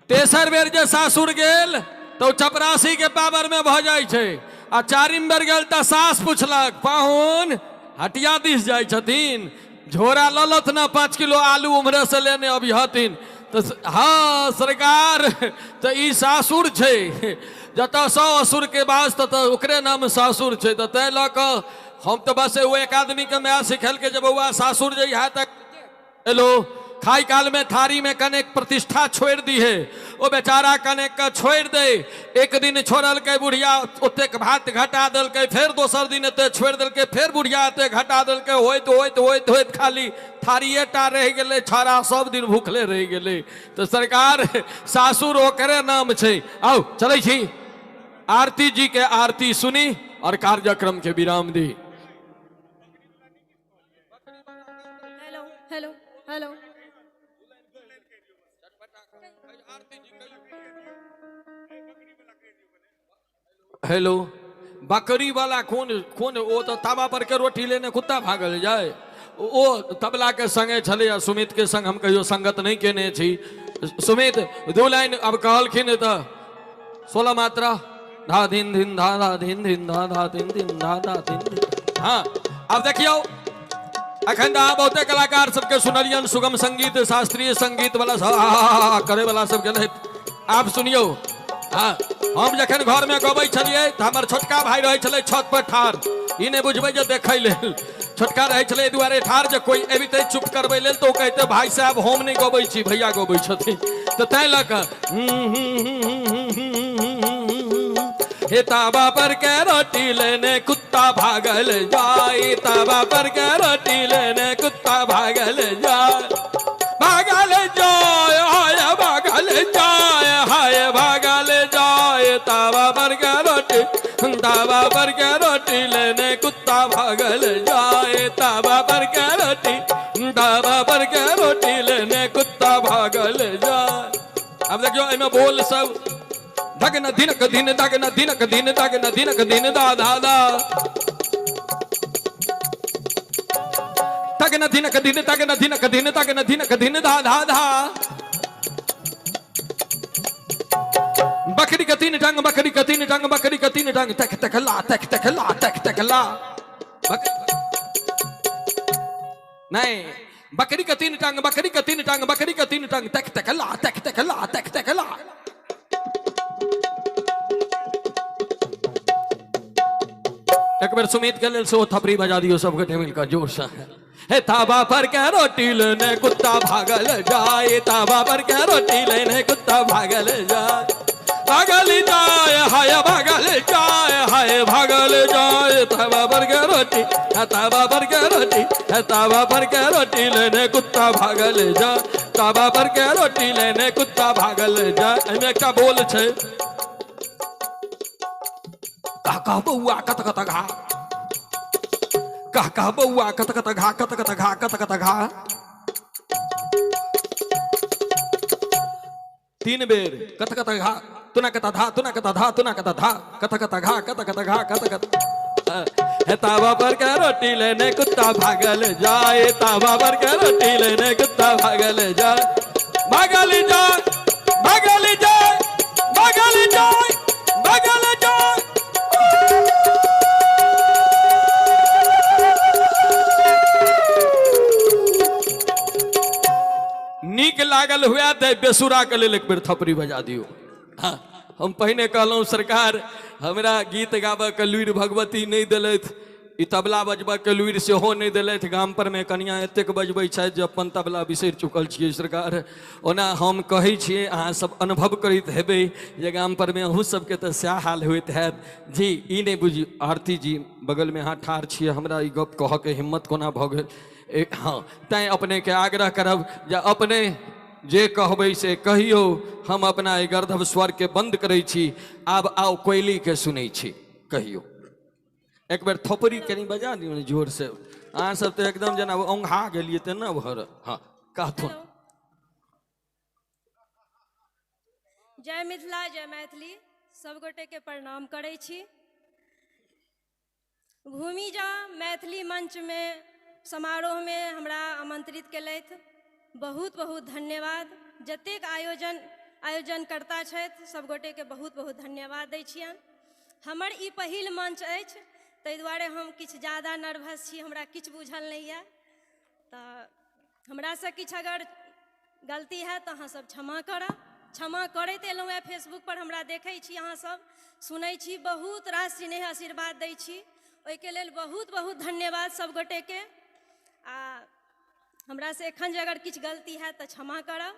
तेसर बेर जे सासुर गेल तो चपरासी के पावर में भ जाइ छै। आ चारिम बेर गेल त सास पुछलक पाहुन हटिया दिस जाइ छथिन, झोरा ललत ना 5 किलो आलू उम्हरे से लेने अभी हथिन। तो हाँ सरकार तो ई सासुर छै, जतऽ 100 असुर के बास ततऽ ओकरे नाम सासुर छै। तो तै लऽ कऽ हम तो बस वो एक आदमी के माय सिखल के जब बउआ सासुर जइहा तक हेलो खाई काल में थारी में कनेक प्रतिष्ठा छोड़ दी है, वो बेचारा कनेक का छोड़ दे। एक दिन छोड़ल के बुढ़िया ओतेक भात घटा दल के, फिर दोसर दिन एते छोड़ दल के, फिर बुढ़िया एते घटा दल के, होइत होइत होइत होइत खाली थारिये टा रह गेले, छाड़ा सब दिन भूखले रह गेले। तो सरकार सासुर ओकरे नाम छे। आओ चलै छी, आरती जी के आरती सुनी और कार्यक्रम के विराम दी। Hello hello hello. हेलो, बकरी वाला कौन कौन? वो तो तावा पर के रोटी लेने कुत्ता भागल जाए। ओ तबला के संगे छले, सुमित के संग हम कहियो संगत नहीं केने छी। सुमित दो लाइन अब कहलखिन तो 16 मात्रा, धा दिन दिन धा धा दिन दिन धा धा दिन दिन धा धा दिन दिन। हाँ अब देखियो, अखन बहुते कलाकार सबके सुनलियन, सुगम संगीत, शास्त्रीय संगीत वाला सब करे वाला सब गेल। आप सुनियो, हाँ हम जखन घर में गबै छलिए तो हमर छोटका भाई रहे छले छत पर ठार। ई नहीं बुझबै जे देखै लेल छोटका रहे छले दुआरे ठार, जे कोई एबिते चुप करबै लेल तो कहते भाई साहब हम नहीं गबै छी, भैया गबै छथिन। तो तै लऽ कऽ हे तावा पर के रोटी लेने कुत्ता भागल जाए, तावा पर के रोटी लेने कुत्ता भागल जाए, भागल जाए हाय भागल जाए, हाय भागल जाए तावा पर के रोटी, तावा पर के रोटी लेने कुत्ता भागल जाए, तावा पर के रोटी, तावा पर के रोटी लेने कुत्ता भागल जाए। अब देखियो एमे बोल सब दगन दिनक दिन, दगन दिनक दिन, दगन दिनक दिन दा दा दा, दगन दिनक दिन, दगन दिनक दिन, दगन दिनक दिन दा धा धा। बकरी का 3 टंग, बकरी का 3 टंग, बकरी का 3 टंग, तक तक ला, तक तक ला, तक तक ला। नहीं, बकरी का 3 टंग, बकरी का 3 टंग, बकरी का 3 टंग, तक तक ला, तक तक ला, तक तक ला। एक बार सुमित के लेल सो थपरी बजा दियो सब गटे मिलकर जोर से। हे तावा पर के रोटी लेने कुत्ता भागल जाए, तावा पर के रोटी लेने कुत्ता भागल जाए, भागल जाए हाय भागल जाए, हाय भागल जाए तावा पर के रोटी, तावा पर के रोटी, तावा पर के रोटी लेने कुत्ता भागल जाए, तावा पर के रोटी लेने कुत्ता भागल जाए। एमे एकटा बोल छै, काका बउआ कत कत घा, काका बउआ कत कत घा, कत कत घा, कत कत घा। 3 बेर कत कत घा, तुना कत धा, तुना कत धा, तुना कत धा, कत कत घा, कत कत घा, कत कत। हे तावा पर के रोटी लेने कुत्ता भागल जाए, तावा पर के रोटी लेने कुत्ता भागल जाए, भागल जाए, भागल जाए, भागल जाए, भागल जाए। नीक लागल हुआ तो बेसुरा के लेल एक बेर थपरी बजा दियो। हाँ हम पहिने कहलहुँ सरकार हमरा गीत गाबऽ के लुरि भगवती नहीं दिलथि, ई तबला बजबऽ के लुरि सेहो नहीं दिलथि। गाम पर में कनिया एतेक बजबै छथि जे अपन तबला बिसरि चुकल छियै सरकार। ओना हम कहै छियै अहाँ सब अनुभव करैत हेबै जे गाम पर में अहूँ सबके तऽ सएह हाल होइत हैत। जी ई नहीं बुझी, आरती जी बगल में अहाँ ठाढ़ छियै, हमरा ई गप कहऽ के हिम्मत कोना भऽ गेल। हाँ तैं अपने के आग्रह करब जे अपने जे कहबै से कहियो, हम अपना ई गर्दभ स्वर के बंद करै छी। आब आओ कोयली के सुनै छी, कहियो एक बेर थोपड़ी कनी बजा दियौ जोर से। अहाँ सब तो एकदम जना औंघा गेलिए तेना भर। हाँ कहथुन। जय मिथिला, जय मैथिली, सब गोटे के प्रणाम करै छी। भूमिजा मैथिली मंच में समारोह में हमरा आमंत्रित केलथि, बहुत बहुत धन्यवाद। जतेक आयोजनकर्ता छथि सब गोटे के बहुत बहुत धन्यवाद दै छियनि। हमर ई पहिल मंच अछि, ताहि दुआरे हम किछु ज़्यादा नर्वस छी, हमरा किछु बुझल नहीं है। तऽ हमरासँ किछु अगर गलती है तऽ अहाँ सब क्षमा करब। क्षमा करैत एलहुँ है। फेसबुक पर हमरा देखै छी, अहाँ सब सुनै छी, बहुत रास स्नेह आशीर्वाद दै छी, ओहिके लेल बहुत बहुत धन्यवाद सब गोटे के। आ हमरा से एखन जे अगर किछु गलती है तऽ क्षमा करब।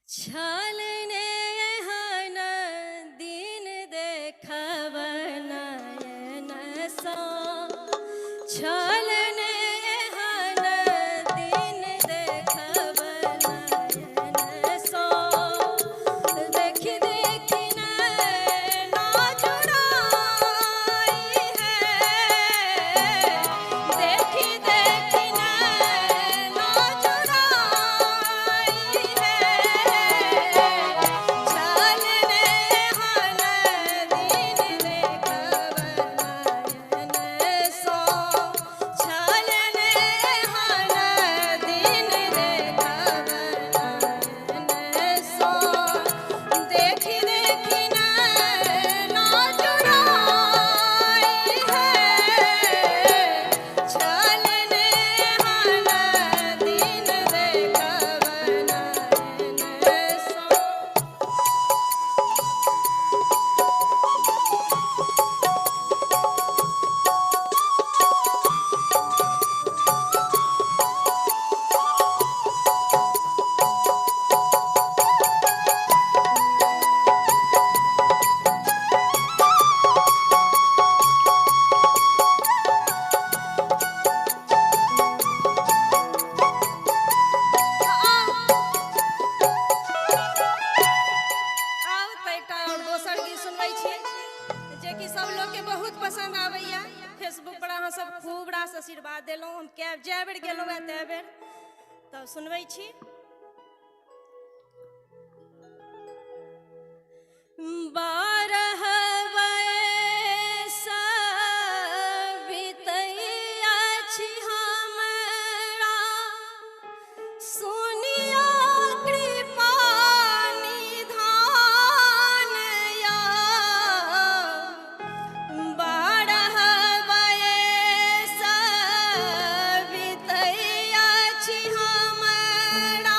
छलने एहन दिन देखब नयन सा छलने हन दिन देखब नयन सो देखी देखी नैना चुराई है देखी देखी नैना चुराई है छलने हन दिन देखब नयन सो छलने हन दिन देखब नयन सो देखी देखी नैना चुराई है छलने हन दिन देखब नयन सो आउ तऽ एकटा आओर दोसर गीत सुनबै छी जे कि सब लोगके बहुत पसंद आबैया फेसबुक पर अहाँ सब खूब रास आशीर्वाद देलहुँ हम जै बेर गेलहुँ है तै बेर तऽ सुनबै छी बारह बरस बितैया छी हमरा सुनिया कृपा निधान या बारह बरस बितैया छी हमरा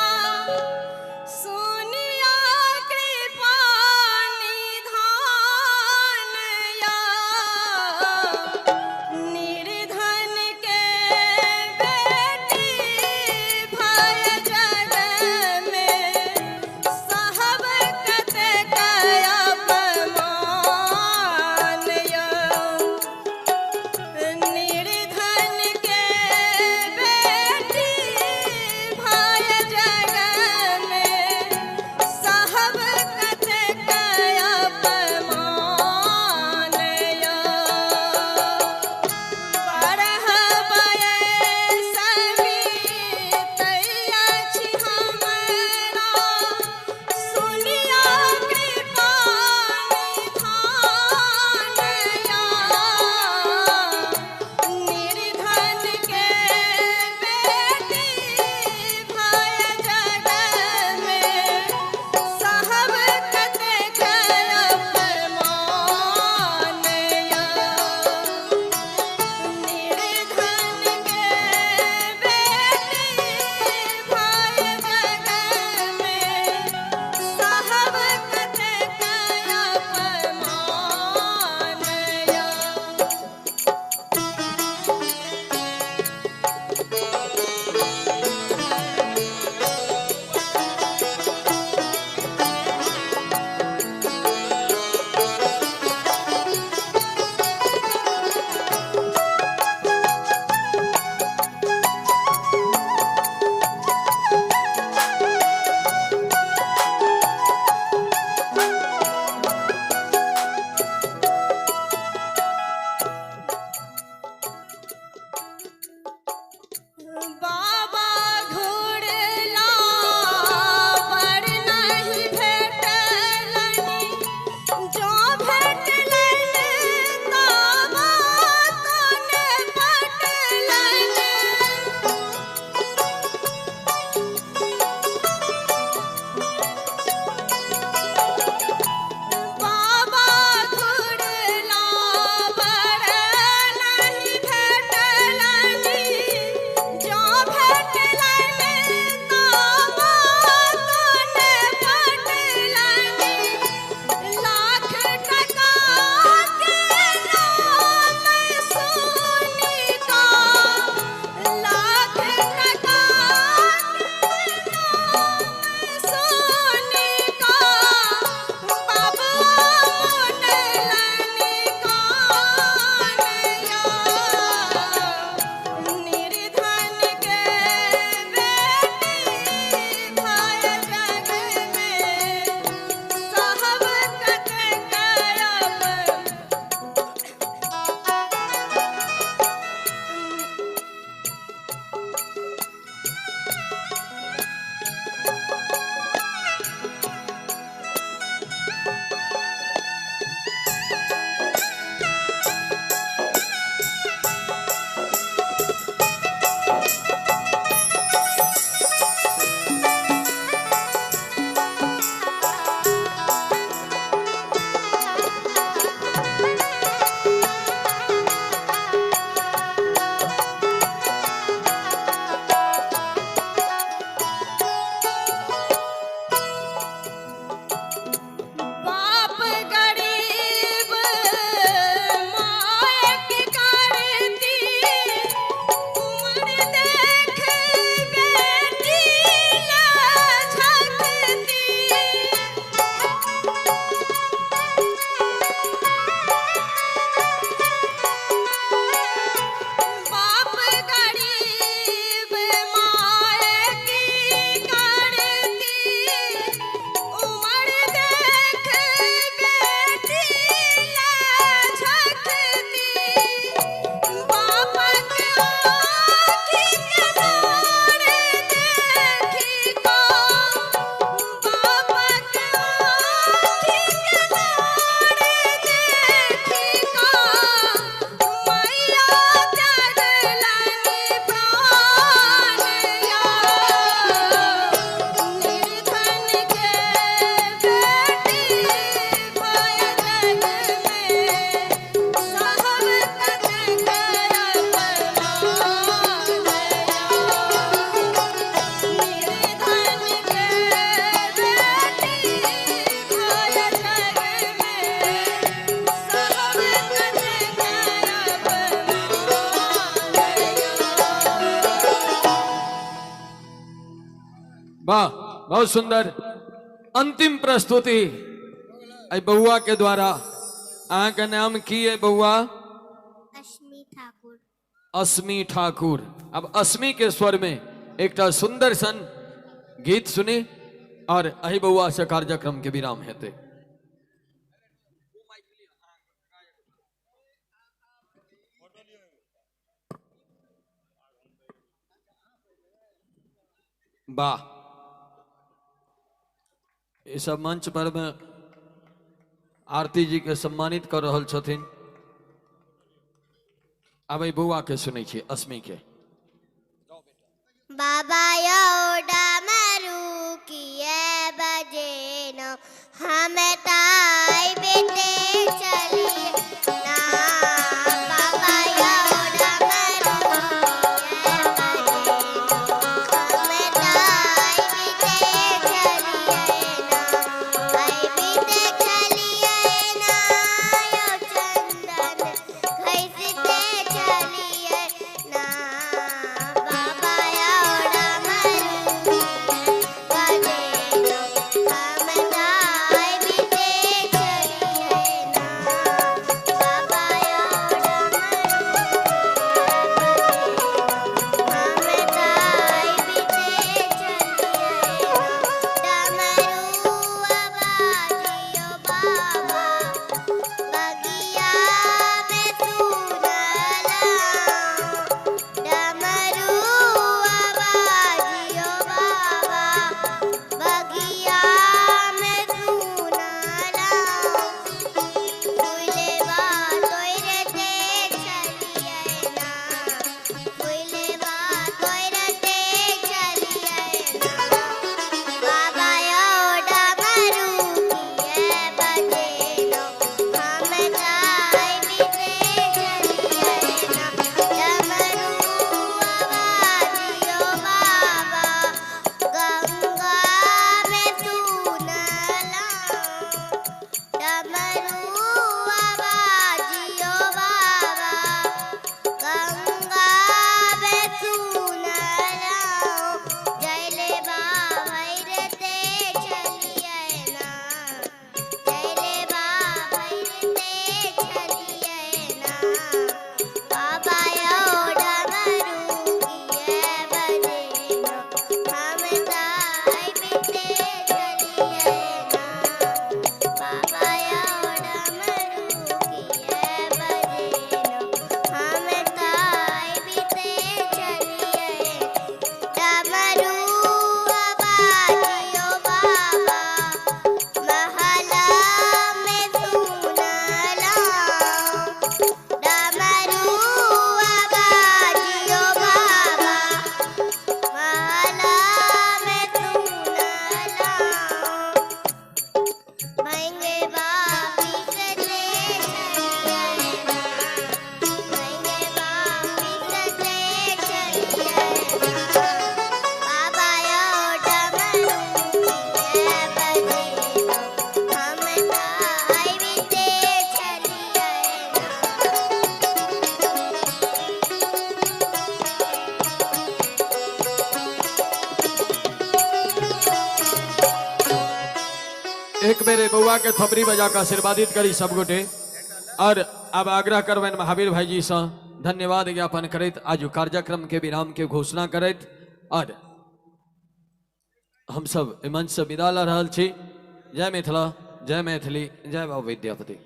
बहुत सुंदर अंतिम प्रस्तुति आई बउआ के द्वारा। अहाँ का नाम की है बउआ? अश्मी ठाकुर। अस्मी ठाकुर। अब अस्मी के स्वर में एक सुंदर सन गीत सुने और अहि बउआ से कार्यक्रम के विराम हेते। वाह, ये सब मंच पर में आरती जी के सम्मानित कर रहल छथिन। अब बउआ के सुनै छी अस्मी के। बाबा यो डमरू किए बजे न हम ताई बेटे चलिए ना। बाबा यो डमरू किए बजे न हम ताई बेटे चलिए ना। आई बेटे चलिए ना यो चंदन घसीटे चलिए ना। बाबा यो डमरू बजे न हम ताई बेटे चलिए ना। बाबा यो एक बेरे बउआ के थपरी बजा के आशीर्वादित करी सब गोटे। और अब आग्रह करबनि महावीर भाई जी से धन्यवाद ज्ञापन करैत आज कार्यक्रम के विराम के घोषणा करैत और हम सब मंच से विदा ल रहल छी। जय मिथिला, जय मैथिली, जय बाबा विद्यापति।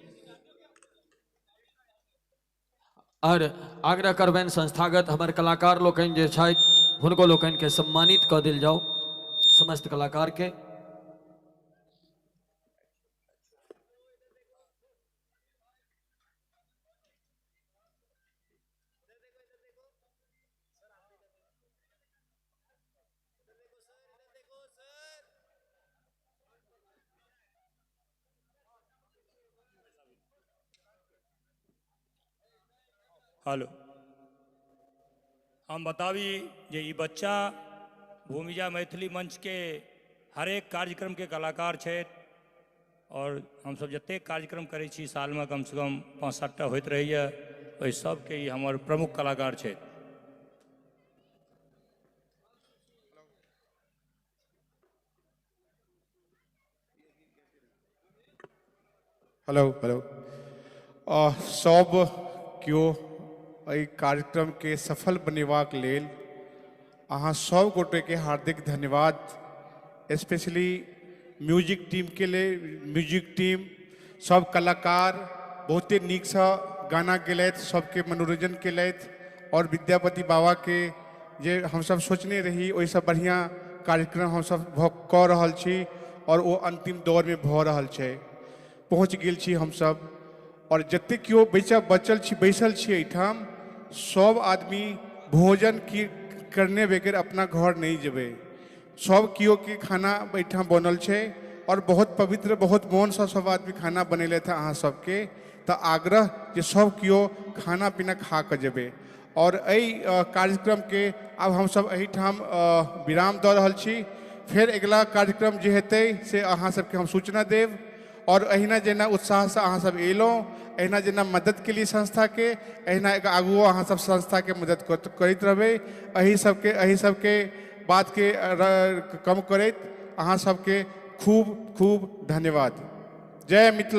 और आग्रह करबनि संस्थागत हमर कलाकार लोकनि जे छथि हुनको लोकनि के सम्मानित कऽ देल जाओ, समस्त कलाकार के। हेलो, हम बतावी जे ई बच्चा भूमिजा मैथिली मंच के हर एक कार्यक्रम के कलाकार छथि और हम सब जतेक कार्यक्रम करै छी साल में कम से कम 5-7 टा होइत रहैया, ओहि सब के ई हमर प्रमुख कलाकार छथि। हेलो हेलो सब केओ एहि कार्यक्रम के सफल बनेबाक लेल अहाँ सब गोटे के हार्दिक धन्यवाद, स्पेशली म्यूजिक टीम के लिए। म्यूजिक टीम सब कलाकार बहुते नीक सँ गाना गेलथि, सबके मनोरंजन केलथि, और विद्यापति बाबा के जे हमसब सोचने रही ओहिसँ बढ़िया कार्यक्रम हमसब कऽ रहल छी, और वो अंतिम दौर में भऽ रहल छै, पहुँच गेल छी हमसब। और जते केओ बचल छी बैसल छी एहिठाम, सब आदमी भोजन की करने बगैर अपना घर नहीं जेबै। सब केओ के खाना एहिठाम बनल छै, और बहुत पवित्र बहुत मोन से सब आदमी खाना बनेलथि अहाँ सबके। तो आग्रह जे सब केओ खाना पीना खा के जेबै। और एहि कार्यक्रम के अब हम सब एहिठाम विराम दऽ रहल छी। फिर अगला कार्यक्रम जे हेतै से अहाँ सबके हम सूचना देब। और अहिना जेना उत्साह से अहाँ सब एलहुँ, अहिना जेना मदद के लिए संस्था के, अहिना आगुओ अहाँ सब संस्था के मदद करैत रहबै। एहि सबके बात के कम करैत अहाँ सबके खूब खूब धन्यवाद। जय मिथिला।